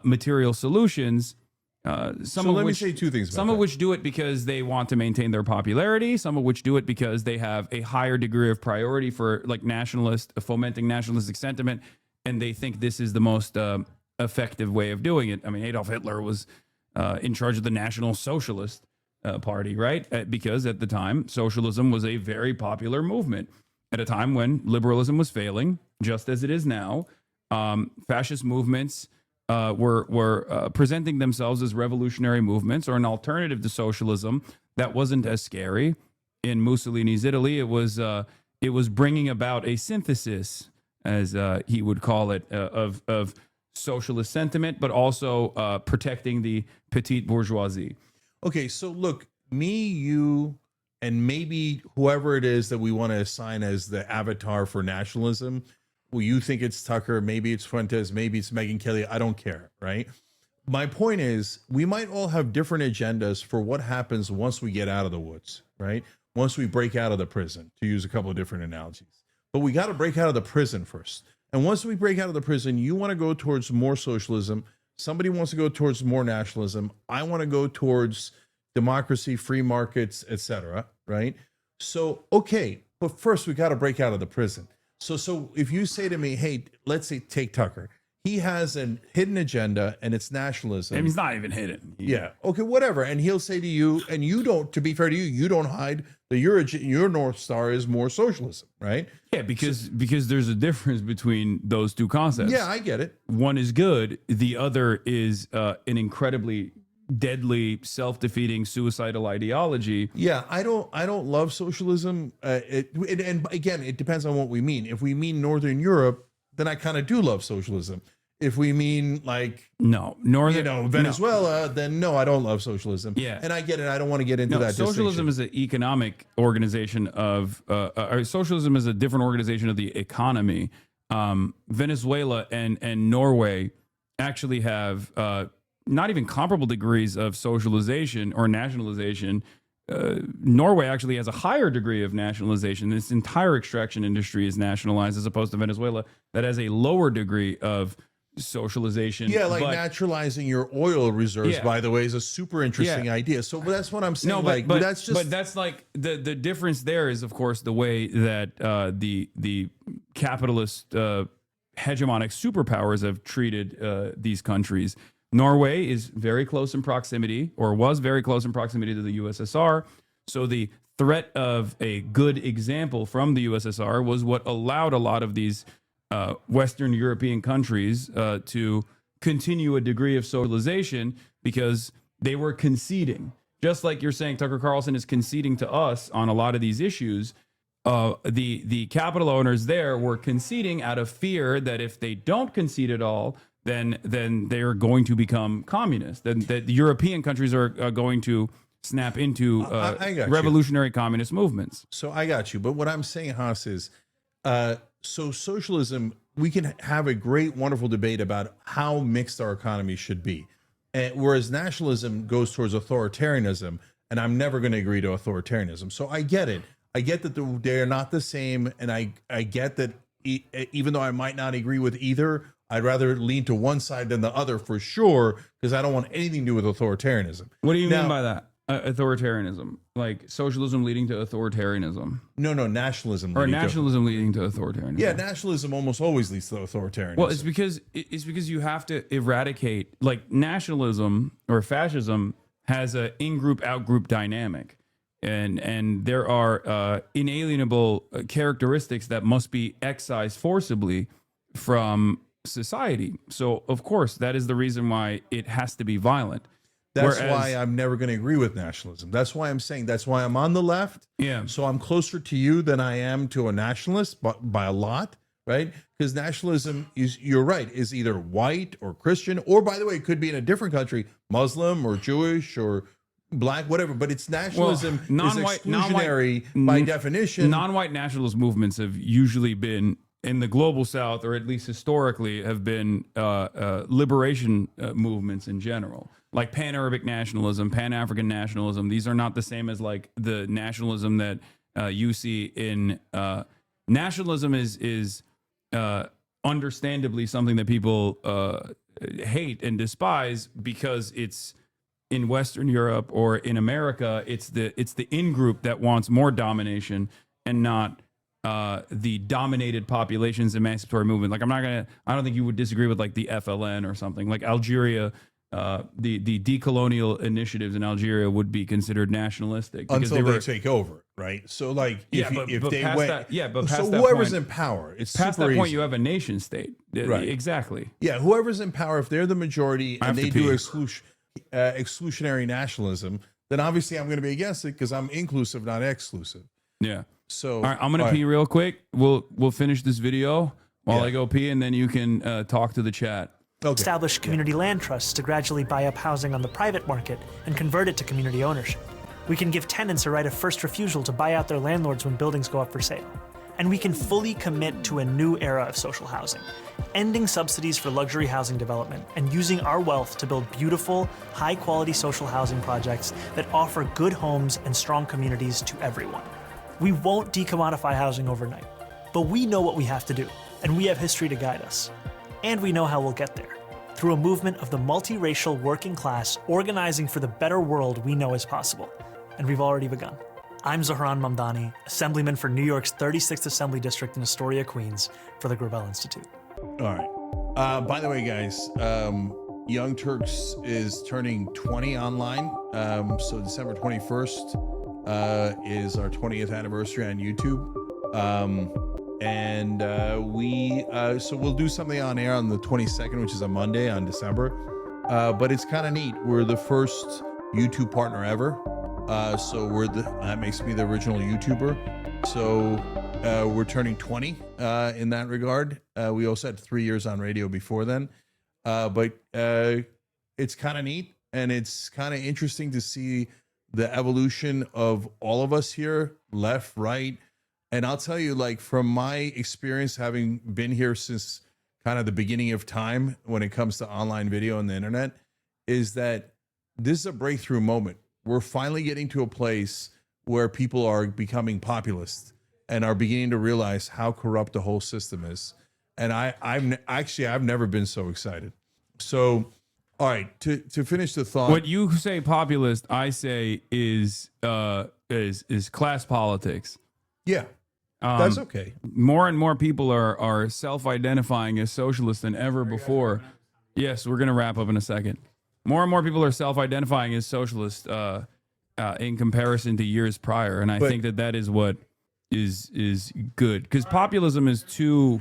S1: material solutions.
S10: So let me say two things about
S1: Some of which do it because they want to maintain their popularity. Some of which do it because they have a higher degree of priority for like fomenting nationalistic sentiment, and they think this is the most effective way of doing it. I mean, Adolf Hitler was in charge of the National Socialist Party, right? Because at the time, socialism was a very popular movement. At a time when liberalism was failing, just as it is now, fascist movements were presenting themselves as revolutionary movements or an alternative to socialism that wasn't as scary. In Mussolini's Italy, it was bringing about a synthesis, as he would call it, of socialist sentiment, but also protecting the petite bourgeoisie.
S10: Okay, so look, me, you, and maybe whoever it is that we want to assign as the avatar for nationalism. Well, you think it's Tucker, maybe it's Fuentes, maybe it's Megyn Kelly. I don't care, right? My point is, we might all have different agendas for what happens once we get out of the woods, right? Once we break out of the prison, to use a couple of different analogies. But we got to break out of the prison first. And once we break out of the prison, you want to go towards more socialism. Somebody wants to go towards more nationalism. I want to go towards democracy, free markets, etc. Right? So, okay, but first we got to break out of the prison. So if you say to me, hey, let's say take Tucker, he has a hidden agenda and it's nationalism.
S1: And he's not even hidden.
S10: Yeah. Okay, whatever. And he'll say to you, and you don't, to be fair to you, you don't hide that your North Star is more socialism, right?
S1: Yeah, because there's a difference between those two concepts.
S10: Yeah, I get it.
S1: One is good. The other is an incredibly deadly, self-defeating, suicidal ideology.
S10: Yeah, I don't love socialism. And again, it depends on what we mean. If we mean Northern Europe, then I kind of do love socialism. If we mean like Venezuela, then no, I don't love socialism.
S1: Yeah,
S10: and I get it. I don't want to get into that.
S1: Socialism is an economic organization of socialism is a different organization of the economy. Venezuela and Norway actually have not even comparable degrees of socialization or nationalization. Norway actually has a higher degree of nationalization. This entire extraction industry is nationalized, as opposed to Venezuela that has a lower degree of socialization.
S10: Yeah, like naturalizing your oil reserves, by the way, is a super interesting idea. So that's what I'm saying.
S1: No,
S10: but that's
S1: like the difference there is, of course, the way that the capitalist hegemonic superpowers have treated these countries. Norway is very close in proximity, or was very close in proximity to the USSR. So the threat of a good example from the USSR was what allowed a lot of these Western European countries to continue a degree of socialization, because they were conceding. Just like you're saying, Tucker Carlson is conceding to us on a lot of these issues. The capital owners there were conceding out of fear that if they don't concede at all, then they're going to become communist. Then the European countries are going to snap into revolutionary communist movements.
S10: So I got you. But what I'm saying, Haas, is so socialism we can have a great, wonderful debate about how mixed our economy should be. And whereas nationalism goes towards authoritarianism, and I'm never going to agree to authoritarianism. So I get it. I get that they're not the same, and I get that even though I might not agree with either, I'd rather lean to one side than the other for sure, because I don't want anything to do with authoritarianism.
S1: What do you mean by that? Authoritarianism, like socialism leading to authoritarianism?
S10: No, nationalism.
S1: Or nationalism leading to authoritarianism?
S10: Yeah, nationalism almost always leads to authoritarianism.
S1: Well, it's because you have to eradicate, like, nationalism or fascism has a in-group out-group dynamic, and there are inalienable characteristics that must be excised forcibly from society. So of course that is the reason why it has to be violent.
S10: That's why I'm never going to agree with nationalism. That's why I'm saying, that's why I'm on the left.
S1: Yeah.
S10: So I'm closer to you than I am to a nationalist by a lot, right? Because nationalism is, you're right, is either white or Christian, or by the way, it could be in a different country, Muslim or Jewish or black, whatever. But it's nationalism is exclusionary by definition.
S1: Non-white nationalist movements have usually been, in the global South, or at least historically, have been liberation movements in general. Like Pan-Arabic nationalism, Pan-African nationalism. These are not the same as like the nationalism that you see in nationalism is understandably something that people hate and despise because it's in Western Europe or in America. It's the in-group that wants more domination and not the dominated population's emancipatory movement. Like I don't think you would disagree with like the FLN or something like Algeria. The decolonial initiatives in Algeria would be considered nationalistic because
S10: until they take over, right? So like if they went,
S1: but
S10: so
S1: past that
S10: whoever's
S1: point,
S10: in power, it's
S1: past that
S10: super
S1: point
S10: easy.
S1: you have a nation state,
S10: Right?
S1: Exactly.
S10: Yeah, whoever's in power, if they're the majority and they do
S1: pee.
S10: exclusionary nationalism, then obviously I'm going to be against it because I'm inclusive, not exclusive.
S1: Yeah.
S10: So
S1: all right, I'm gonna pee real quick. We'll finish this video while I go pee, and then you can talk to the chat.
S11: Establish community land trusts to gradually buy up housing on the private market and convert it to community ownership. We can give tenants a right of first refusal to buy out their landlords when buildings go up for sale. And we can fully commit to a new era of social housing, ending subsidies for luxury housing development and using our wealth to build beautiful, high-quality social housing projects that offer good homes and strong communities to everyone. We won't decommodify housing overnight, but we know what we have to do, and we have history to guide us. And we know how we'll get there, through a movement of the multiracial working class organizing for the better world we know is possible. And we've already begun. I'm Zohran Mamdani, Assemblyman for New York's 36th Assembly District in Astoria, Queens, for the Gravel Institute.
S10: All right. By the way, guys, Young Turks is turning 20 online. So December 21st is our 20th anniversary on YouTube. So we'll do something on air on the 22nd, which is a Monday on December. But it's kind of neat. We're the first YouTube partner ever. So that makes me the original YouTuber. So we're turning 20 in that regard. We also had 3 years on radio before then. But it's kind of neat, and it's kind of interesting to see the evolution of all of us here, left, right. And I'll tell you, like, from my experience, having been here since kind of the beginning of time when it comes to online video and the internet, is that this is a breakthrough moment. We're finally getting to a place where people are becoming populist and are beginning to realize how corrupt the whole system is. And I've never been so excited. So, all right, to finish the thought.
S1: What you say populist, I say is class politics.
S10: Yeah. That's okay.
S1: More and more people are self-identifying as socialist than ever before. Yes, we're going to wrap up in a second. More and more people are self-identifying as socialist in comparison to years prior, and I think that is what is good, because populism is too.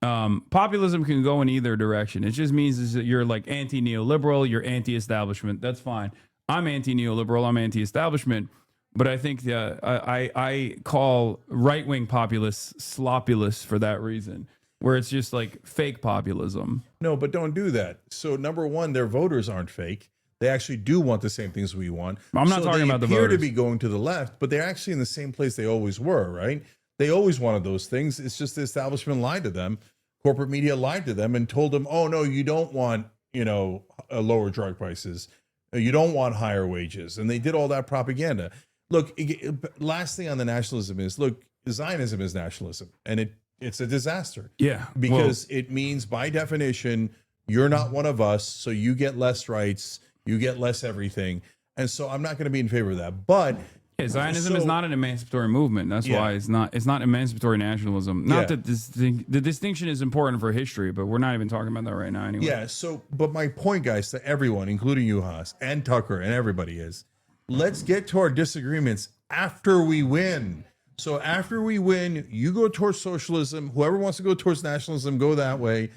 S1: Populism can go in either direction. It just means is that you're like anti-neoliberal, you're anti-establishment. That's fine. I'm anti-neoliberal. I'm anti-establishment. But I think I call right-wing populists sloppulous for that reason, where it's just like fake populism.
S10: No, but don't do that. So number one, their voters aren't fake. They actually do want the same things we want.
S1: I'm not talking about the
S10: voters. They appear to
S1: voters.
S10: be going to the left, but they're actually in the same place they always were, right? They always wanted those things. It's just the establishment lied to them. corporate media lied to them and told them, oh no, you don't want, lower drug prices. You don't want higher wages. And they did all that propaganda. Look, last thing on the nationalism is, look, Zionism is nationalism, and it's a disaster.
S1: Yeah.
S10: Because it means, by definition, you're not one of us, so you get less rights, you get less everything. And so I'm not going to be in favor of that. But
S1: Zionism is not an emancipatory movement. That's why it's not emancipatory nationalism. Not that the distinction is important for history, but we're not even talking about that right now anyway.
S10: Yeah, so, but my point, guys, to everyone, including you, Haas, and Tucker, and everybody is, let's get to our disagreements after we win. So after we win, you go towards socialism. Whoever wants to go towards nationalism, go that way.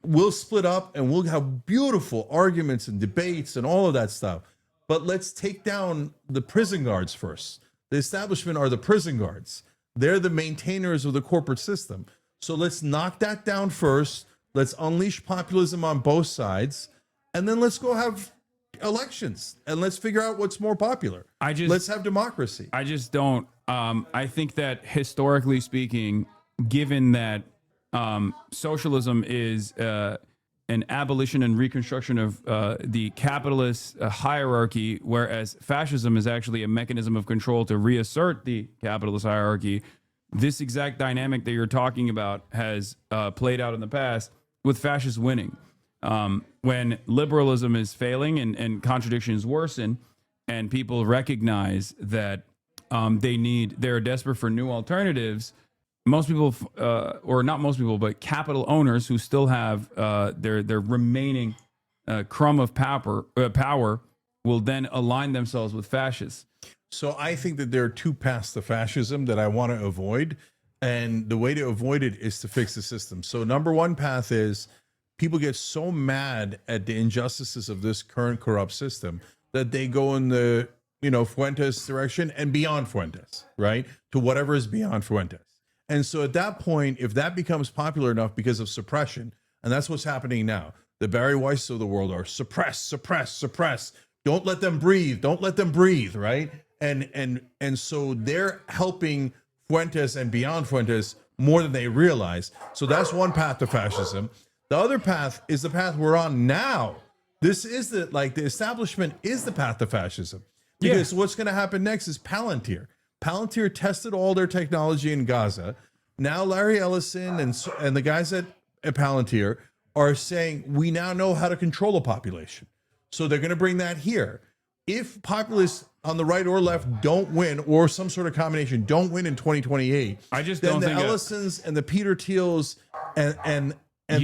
S10: We'll split up and we'll have beautiful arguments and debates and all of that stuff. But let's take down the prison guards first. The establishment are the prison guards. They're the maintainers of the corporate system. So let's knock that down first. Let's unleash populism on both sides. And then let's go have elections and let's figure out what's more popular. Let's have democracy.
S1: I just don't. I think that historically speaking, given that socialism is an abolition and reconstruction of the capitalist hierarchy, whereas fascism is actually a mechanism of control to reassert the capitalist hierarchy, this exact dynamic that you're talking about has played out in the past with fascists winning. When liberalism is failing and contradictions worsen, and people recognize that they're desperate for new alternatives, most people, or not most people, but capital owners who still have their remaining crumb of power will then align themselves with fascists.
S10: So I think that there are two paths to fascism that I want to avoid. And the way to avoid it is to fix the system. So number one path is people get so mad at the injustices of this current corrupt system that they go in the, Fuentes direction and beyond Fuentes, right? To whatever is beyond Fuentes. And so at that point, if that becomes popular enough because of suppression, and that's what's happening now, the Barry Weiss of the world are suppress, suppress, suppress. Don't let them breathe. Don't let them breathe, right? And so they're helping Fuentes and beyond Fuentes more than they realize. So that's one path to fascism. The other path is the path we're on now. This is the establishment is the path to fascism. Because what's going to happen next is Palantir. Palantir tested all their technology in Gaza. Now Larry Ellison and the guys at Palantir are saying, we now know how to control a population. So they're going to bring that here. If populists on the right or left don't win, or some sort of combination don't win in 2028, then the Ellisons and the Peter Thiels and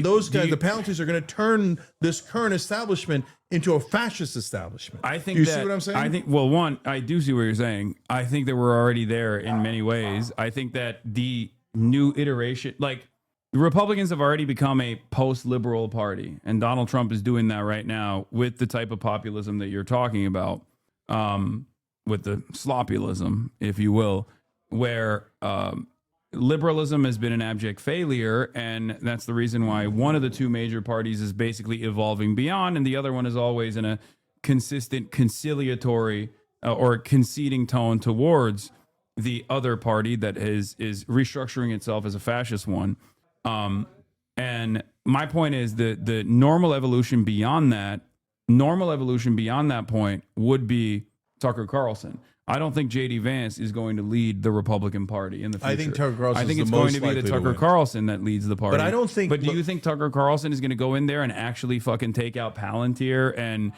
S10: those guys, the Palantirs, are going to turn this current establishment into a fascist establishment.
S1: I think
S10: you see what I'm saying?
S1: One, I do see what you're saying. I think that we're already there in many ways. I think that the new iteration, the Republicans have already become a post-liberal party, and Donald Trump is doing that right now with the type of populism that you're talking about, with the sloppyism, if you will, where liberalism has been an abject failure, and that's the reason why one of the two major parties is basically evolving beyond, and the other one is always in a consistent conciliatory or conceding tone towards the other party that is restructuring itself as a fascist one. And my point is the normal evolution beyond that point would be Tucker Carlson. I don't think J.D. Vance is going to lead the Republican Party in the future.
S10: I think Tucker Carlson.
S1: I think it's going to be the Tucker Carlson that leads the party.
S10: But I don't think.
S1: But do you think Tucker Carlson is going to go in there and actually fucking take out Palantir and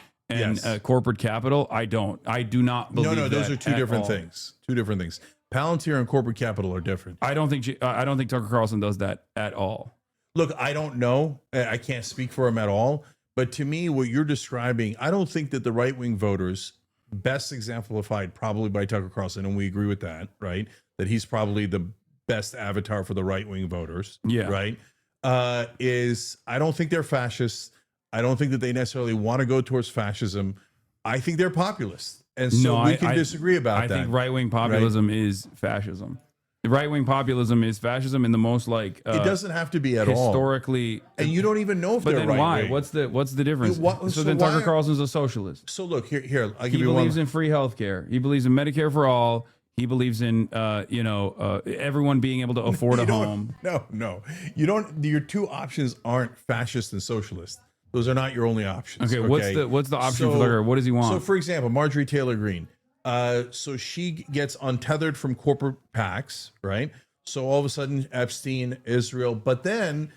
S1: corporate capital? I don't. I do not believe.
S10: No, those are two different things. Two different things. Palantir and corporate capital are different.
S1: I don't think Tucker Carlson does that at all.
S10: Look, I don't know. I can't speak for him at all. But to me, what you're describing, I don't think that the right-wing voters, best exemplified probably by Tucker Carlson, and we agree with that, right? That he's probably the best avatar for the right-wing voters, right? Is I don't think they're fascists. I don't think that they necessarily want to go towards fascism. I think they're populists. And so we can disagree about that.
S1: I think right-wing populism is fascism. Right-wing populism is fascism in the most
S10: it doesn't have to be at all
S1: historically,
S10: and you don't even know if they're right.
S1: Why? What's the difference? So then Tucker Carlson's a socialist.
S10: So look here. I'll give
S1: he
S10: you one.
S1: He believes in free healthcare. He believes in Medicare for all. He believes in, everyone being able to afford a home.
S10: No. You don't. Your two options aren't fascist and socialist. Those are not your only options.
S1: Okay, what's the option for Tucker? What does he want?
S10: So, for example, Marjorie Taylor Greene. So she gets untethered from corporate PACs, right? So all of a sudden, Epstein, Israel. But then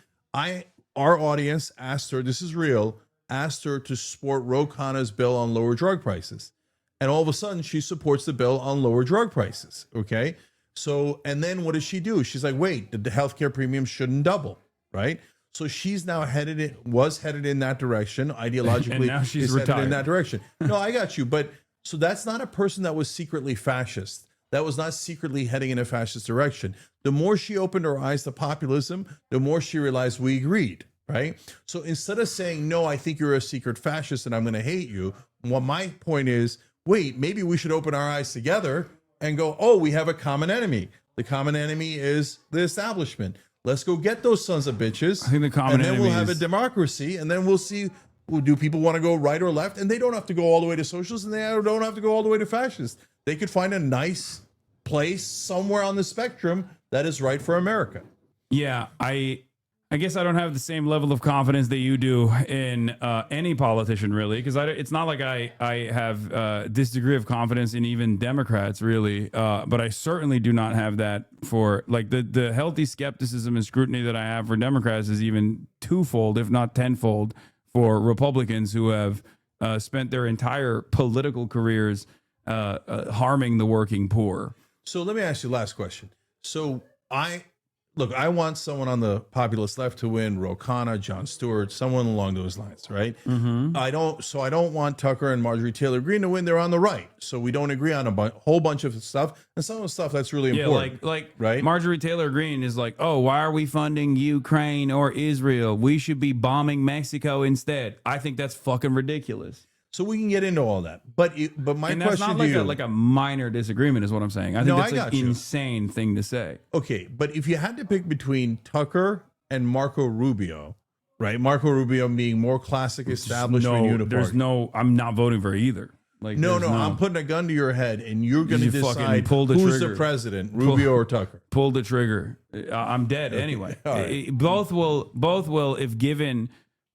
S10: our audience asked her, this is real, asked her to support Ro Khanna's bill on lower drug prices. And all of a sudden, she supports the bill on lower drug prices. Okay. So, and then what does she do? She's like, wait, the healthcare premium shouldn't double, right? So she's now headed in that direction ideologically.
S1: And now she's
S10: headed
S1: retired
S10: in that direction. No, I got you. But so that's not a person that was secretly fascist. That was not secretly heading in a fascist direction. The more she opened her eyes to populism, the more she realized we agreed, right? So instead of saying, no, I think you're a secret fascist and I'm going to hate you, well, my point is, wait, maybe we should open our eyes together and go, oh, we have a common enemy. The common enemy is the establishment. Let's go get those sons of bitches.
S1: I think the common
S10: and then
S1: enemy
S10: we'll have a democracy, and then we'll see, do people want to go right or left? And they don't have to go all the way to socialist, and they don't have to go all the way to fascist. They could find a nice place somewhere on the spectrum that is right for America.
S1: Yeah, I guess I don't have the same level of confidence that you do in any politician, really, because it's not like I have this degree of confidence in even Democrats, really. But I certainly do not have that for, like, the healthy skepticism and scrutiny that I have for Democrats is even twofold, if not tenfold, for Republicans who have spent their entire political careers harming the working poor.
S10: So let me ask you the last question. So I want someone on the populist left to win, Ro Khanna, Jon Stewart, someone along those lines, right?
S1: Mm-hmm.
S10: I don't want Tucker and Marjorie Taylor Greene to win. They're on the right, so we don't agree on a whole bunch of stuff, and some of the stuff that's really important.
S1: Like
S10: right?
S1: Marjorie Taylor Greene is like, oh, why are we funding Ukraine or Israel? We should be bombing Mexico instead. I think that's fucking ridiculous.
S10: So we can get into all that, but my
S1: and that's
S10: question
S1: not
S10: to you,
S1: like a minor disagreement, is what I'm saying. I think that's an insane thing to say.
S10: Okay, but if you had to pick between Tucker and Marco Rubio, right? Marco Rubio being more classic establishment uniparty.
S1: I'm not voting for either. Like,
S10: no, I'm putting a gun to your head, and you're going to decide who's the president, Rubio or Tucker.
S1: Pull the trigger. I'm dead anyway.
S10: Right.
S1: Both will, if given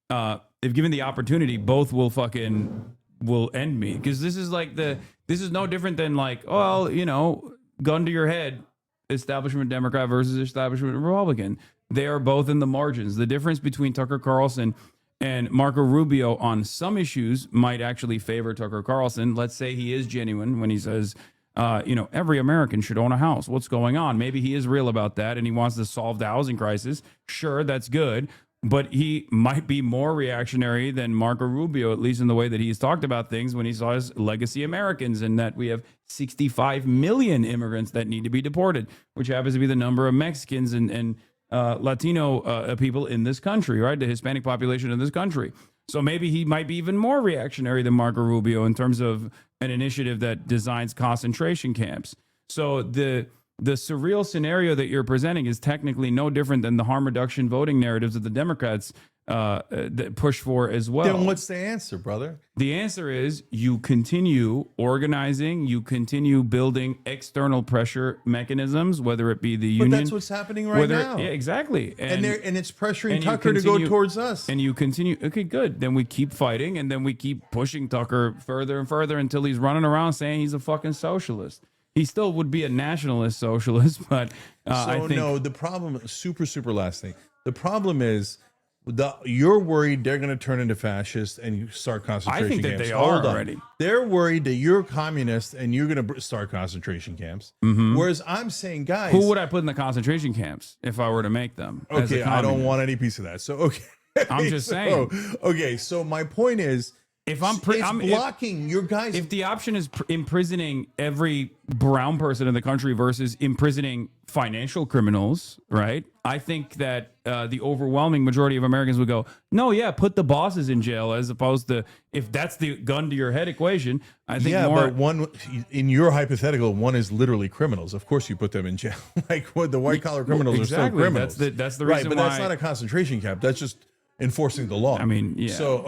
S1: the opportunity, both will end me, because this is no different than, like, well, gun to your head, establishment Democrat versus establishment Republican. They are both in the margins. The difference between Tucker Carlson and Marco Rubio on some issues might actually favor Tucker Carlson. Let's say he is genuine when he says, every American should own a house. What's going on? Maybe he is real about that and he wants to solve the housing crisis. Sure, that's good. But he might be more reactionary than Marco Rubio, at least in the way that he's talked about things when he saw his legacy Americans, and that we have 65 million immigrants that need to be deported, which happens to be the number of Mexicans and Latino people in this country, right? The Hispanic population in this country. So maybe he might be even more reactionary than Marco Rubio in terms of an initiative that designs concentration camps. So the surreal scenario that you're presenting is technically no different than the harm reduction voting narratives that the Democrats that push for as well.
S10: Then what's the answer, brother?
S1: The answer is you continue organizing, you continue building external pressure mechanisms, whether it be the union.
S10: But that's what's happening right now.
S1: Yeah, exactly.
S10: And it's pressuring Tucker to go towards us.
S1: And you continue. Okay, good. Then we keep fighting, and then we keep pushing Tucker further and further until he's running around saying he's a fucking socialist. He still would be a nationalist socialist, but I think...
S10: No, the problem, super last thing. The problem is you're worried they're going to turn into fascists and you start concentration camps.
S1: I think that they are already.
S10: They're worried that you're communist and you're going to start concentration camps.
S1: Mm-hmm.
S10: Whereas I'm saying, guys...
S1: Who would I put in the concentration camps if I were to make them?
S10: Okay, I don't want any piece of that. So, okay.
S1: I'm just saying.
S10: Okay, so my point is...
S1: If I'm
S10: blocking your guys.
S1: If the option is imprisoning every brown person in the country versus imprisoning financial criminals, right? I think that the overwhelming majority of Americans would go, no, yeah, put the bosses in jail, as opposed to, if that's the gun to your head equation. I think
S10: but one in your hypothetical, one is literally criminals. Of course, you put them in jail. Like the white collar criminals are still criminals.
S1: That's the reason
S10: right, but
S1: why.
S10: That's not a concentration camp. That's just enforcing the law.
S1: I mean, yeah.
S10: So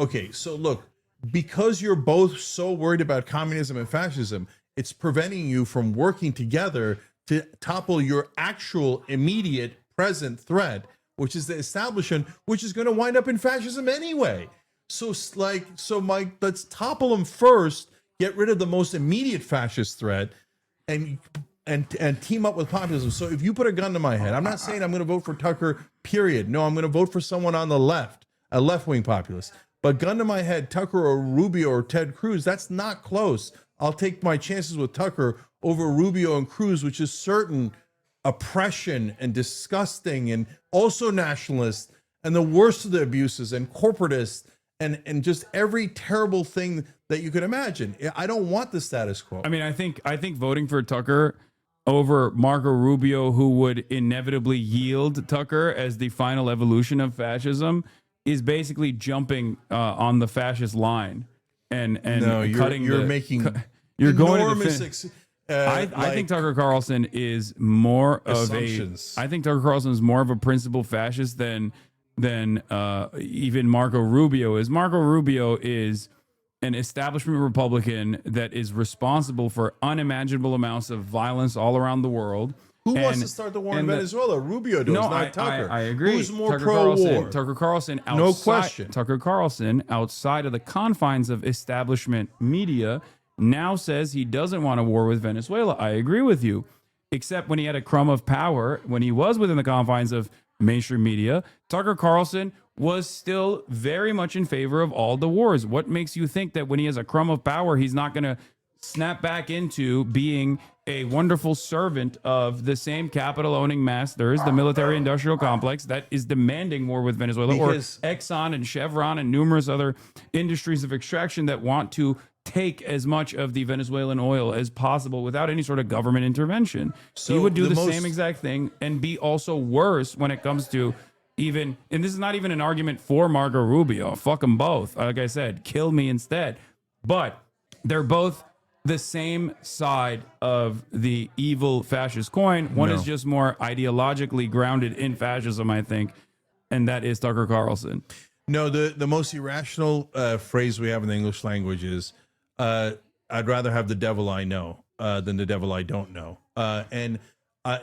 S10: look. Because you're both so worried about communism and fascism, It's preventing you from working together to topple your actual immediate present threat, which is the establishment, which is going to wind up in fascism anyway. So Mike, let's topple them first, get rid of the most immediate fascist threat, and team up with populism. So if you put a gun to my head, I'm not saying I'm going to vote for Tucker, period. No, I'm going to vote for someone on the left, a left-wing populist. But gun to my head, Tucker or Rubio or Ted Cruz, that's not close. I'll take my chances with Tucker over Rubio and Cruz, which is certain oppression and disgusting and also nationalist and the worst of the abuses and corporatist and just every terrible thing that you could imagine. I don't want the status quo.
S1: I mean, I think voting for Tucker over Marco Rubio, who would inevitably yield Tucker as the final evolution of fascism, is basically jumping on the fascist line and
S10: no,
S1: cutting.
S10: You're making
S1: you're going
S10: enormous.
S1: I think Tucker Carlson is more of I think Tucker Carlson is more of a principled fascist than even Marco Rubio is. Marco Rubio is an establishment Republican that is responsible for unimaginable amounts of violence all around the world.
S10: Who wants to start the war in Venezuela? Rubio does, not Tucker.
S1: I agree.
S10: Who's more pro-war?
S1: Tucker Carlson. Outside,
S10: no question.
S1: Tucker Carlson, outside of the confines of establishment media, now says he doesn't want a war with Venezuela. I agree with you. Except when he had a crumb of power, when he was within the confines of mainstream media, Tucker Carlson was still very much in favor of all the wars. What makes you think that when he has a crumb of power, he's not going to snap back into being a wonderful servant of the same capital-owning masters, the military-industrial complex that is demanding war with Venezuela, or Exxon and Chevron and numerous other industries of extraction that want to take as much of the Venezuelan oil as possible without any sort of government intervention. So he would do the same exact thing and be also worse when it comes to even, and this is not even an argument for Marco Rubio. Fuck them both. Like I said, kill me instead. But they're both the same side of the evil fascist coin. One is just more ideologically grounded in fascism, I think, and that is Tucker Carlson.
S10: No, the most irrational phrase we have in the English language is, I'd rather have the devil I know than the devil I don't know.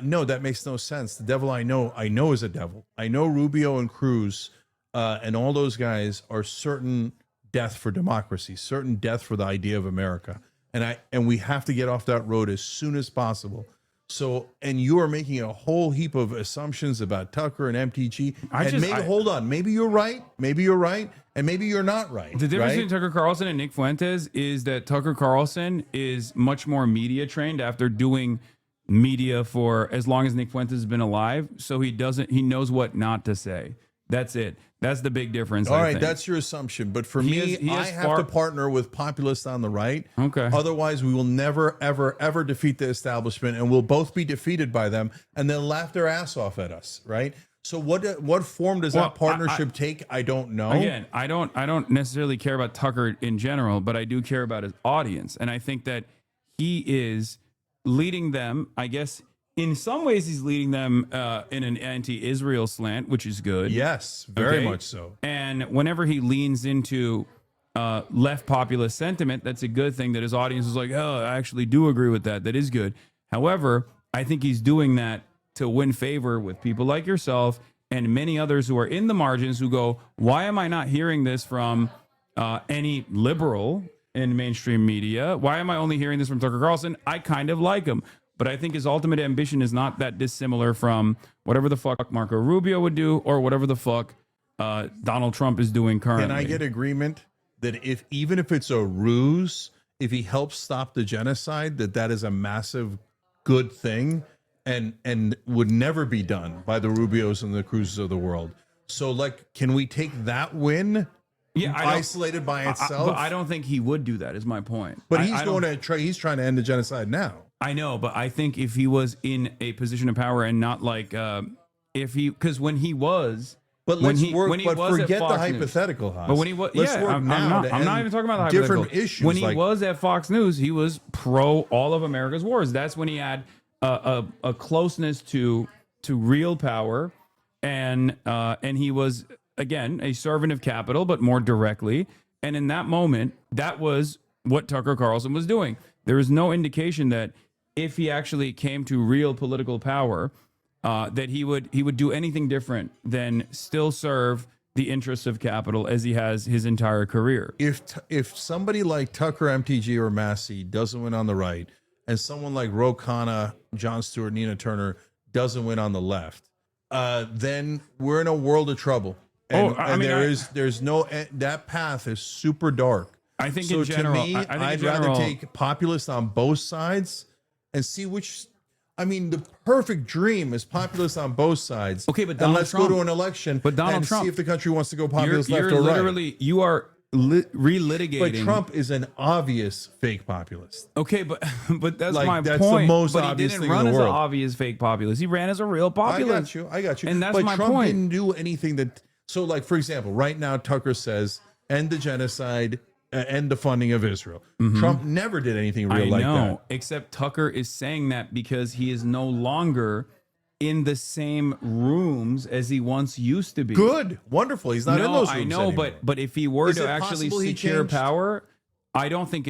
S10: No, that makes no sense. The devil I know is a devil. I know Rubio and Cruz and all those guys are certain death for democracy, certain death for the idea of America. And we have to get off that road as soon as possible. So, and you are making a whole heap of assumptions about Tucker and MTG. Hold on, maybe you're right, and maybe you're not right.
S1: The difference between Tucker Carlson and Nick Fuentes is that Tucker Carlson is much more media trained after doing media for as long as Nick Fuentes has been alive. So he knows what not to say. That's it. That's the big difference.
S10: All right, that's your assumption. But for me, I have to partner with populists on the right.
S1: Okay.
S10: Otherwise, we will never, ever, ever defeat the establishment, and we'll both be defeated by them, and they'll laugh their ass off at us, right? So what form does that partnership take? I don't know.
S1: Again, I don't necessarily care about Tucker in general, but I do care about his audience, and I think that he is leading them, I guess. In some ways, he's leading them in an anti-Israel slant, which is good.
S10: Yes, very much so.
S1: And whenever he leans into left populist sentiment, that's a good thing that his audience is like, oh, I actually do agree with that. That is good. However, I think he's doing that to win favor with people like yourself and many others who are in the margins who go, why am I not hearing this from any liberal in mainstream media? Why am I only hearing this from Tucker Carlson? I kind of like him. But I think his ultimate ambition is not that dissimilar from whatever the fuck Marco Rubio would do or whatever the fuck Donald Trump is doing currently.
S10: Can I get agreement that even if it's a ruse, if he helps stop the genocide, that is a massive good thing and would never be done by the Rubios and the Cruzes of the world? So, can we take that win?
S1: Yeah,
S10: isolated by itself.
S1: But I don't think he would do that. Is my point.
S10: But he's he's trying to end the genocide now.
S1: I know, but I think if he was in a position of power and not because when he was,
S10: but let's forget the hypothetical.
S1: But when he was, I'm not even talking about the hypothetical.
S10: Different issues.
S1: When he was at Fox News, he was pro all of America's wars. That's when he had a closeness to real power, and he was again a servant of capital, but more directly. And in that moment, that was what Tucker Carlson was doing. There is no indication that if he actually came to real political power, that he would do anything different than still serve the interests of capital as he has his entire career.
S10: If somebody like Tucker, MTG, or Massey doesn't win on the right, and someone like Ro Khanna, Jon Stewart, Nina Turner doesn't win on the left, then we're in a world of trouble. And, there's no, that path is super dark.
S1: I think
S10: so
S1: in general,
S10: to me, I'd rather take populists on both sides and see which. I mean, the perfect dream is populists on both sides.
S1: Okay, but
S10: and
S1: Donald
S10: let's
S1: Trump,
S10: go to an election
S1: but Donald
S10: and
S1: Trump,
S10: see if the country wants to go populist
S1: you're
S10: left or right.
S1: literally, you are relitigating.
S10: But Trump is an obvious fake populist.
S1: Okay, but that's
S10: Like,
S1: my
S10: that's
S1: point.
S10: the most
S1: but
S10: obvious
S1: he
S10: thing
S1: didn't
S10: in
S1: run
S10: the
S1: as an
S10: world.
S1: obvious fake populist. He ran as a real populist.
S10: I got you.
S1: And that's
S10: but
S1: my
S10: Trump
S1: point.
S10: didn't do anything that. So, like, for example, right now Tucker says end the genocide, end the funding of Israel. Trump never did anything real like that.
S1: Except Tucker is saying that because he is no longer in the same rooms as he once used to be.
S10: Good, wonderful. He's not in those rooms
S1: I know,
S10: anymore.
S1: but if he were
S10: Is
S1: to
S10: it
S1: actually
S10: possible he
S1: secure
S10: changed?
S1: power, I don't think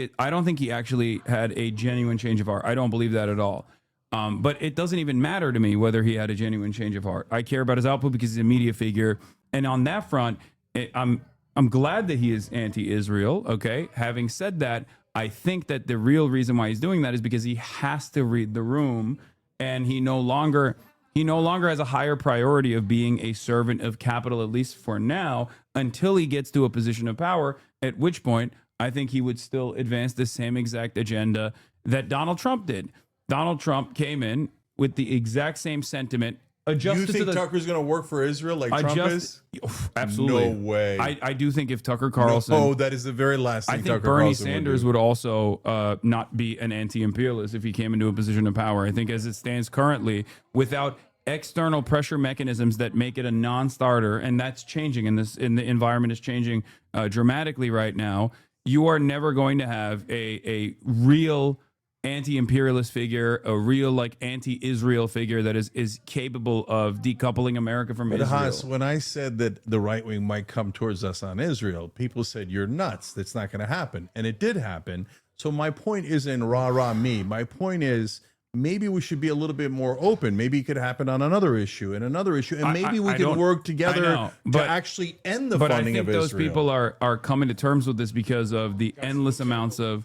S1: he actually had a genuine change of heart. I don't believe that at all. But it doesn't even matter to me whether he had a genuine change of heart. I care about his output because he's a media figure, and on that front, I'm glad that he is anti-Israel. Okay. Having said that, I think that the real reason why he's doing that is because he has to read the room, and he no longer has a higher priority of being a servant of capital, at least for now, until he gets to a position of power, at which point I think he would still advance the same exact agenda that Donald Trump did. Donald Trump came in with the exact same sentiment.
S10: You think Tucker's going to work for Israel like Trump is?
S1: Absolutely.
S10: No way.
S1: I do think if Tucker Carlson...
S10: No, that is the very last thing
S1: I think
S10: Tucker
S1: Bernie
S10: Carlson
S1: Sanders would also not be an anti-imperialist if he came into a position of power. I think as it stands currently, without external pressure mechanisms that make it a non-starter, and that's changing, and the environment is changing dramatically right now, you are never going to have a real anti-imperialist figure, a real like anti-Israel figure that is capable of decoupling America from
S10: But
S1: Israel.
S10: Haas, when I said that the right wing might come towards us on Israel, people said, you're nuts. That's not going to happen. And it did happen. So my point isn't rah me. My point is maybe we should be a little bit more open. Maybe it could happen on another issue and another issue. And maybe we can work together to actually end the funding of Israel.
S1: But I think those people are coming to terms with this because of the endless amounts of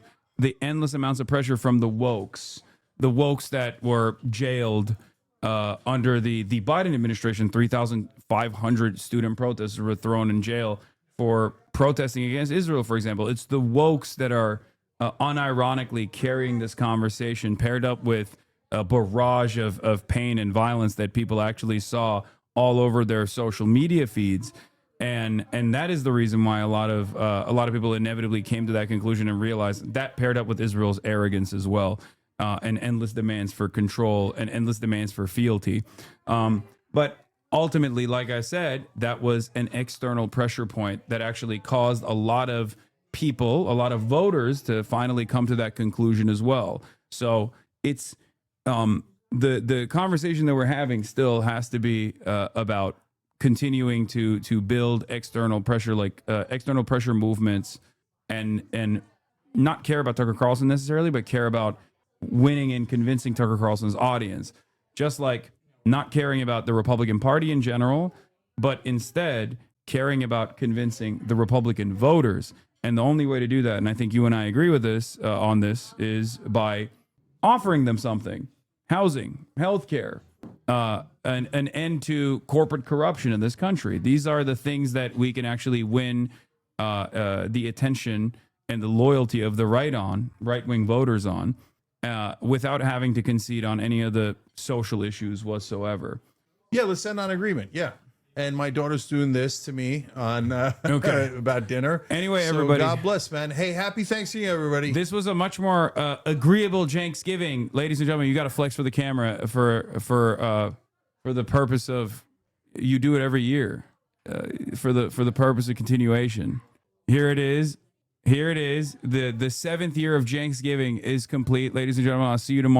S1: pressure from the wokes that were jailed under the Biden administration. 3,500 student protesters were thrown in jail for protesting against Israel, for example. It's the wokes that are unironically carrying this conversation, paired up with a barrage of pain and violence that people actually saw all over their social media feeds. And that is the reason why a lot of people inevitably came to that conclusion and realized that, paired up with Israel's arrogance as well, and endless demands for control and endless demands for fealty. But ultimately, like I said, that was an external pressure point that actually caused a lot of people, a lot of voters, to finally come to that conclusion as well. So it's the conversation that we're having still has to be about continuing to build external pressure, like external pressure movements, and not care about Tucker Carlson necessarily, but care about winning and convincing Tucker Carlson's audience. Just like not caring about the Republican Party in general, but instead caring about convincing the Republican voters. And the only way to do that, and I think you and I agree with this on this, is by offering them something: housing, healthcare, an end to corporate corruption in this country. These are the things that we can actually win the attention and the loyalty of the right-wing voters on, without having to concede on any of the social issues whatsoever.
S10: Yeah, let's end on agreement. Yeah. And my daughter's doing this to me on about dinner.
S1: Anyway,
S10: so
S1: everybody,
S10: God bless, man. Hey, happy Thanksgiving, everybody.
S1: This was a much more agreeable Thanksgiving, ladies and gentlemen. You got to flex for the camera for the purpose of, you do it every year, for the purpose of continuation. Here it is. The 7th year of Thanksgiving is complete, ladies and gentlemen. I'll see you tomorrow.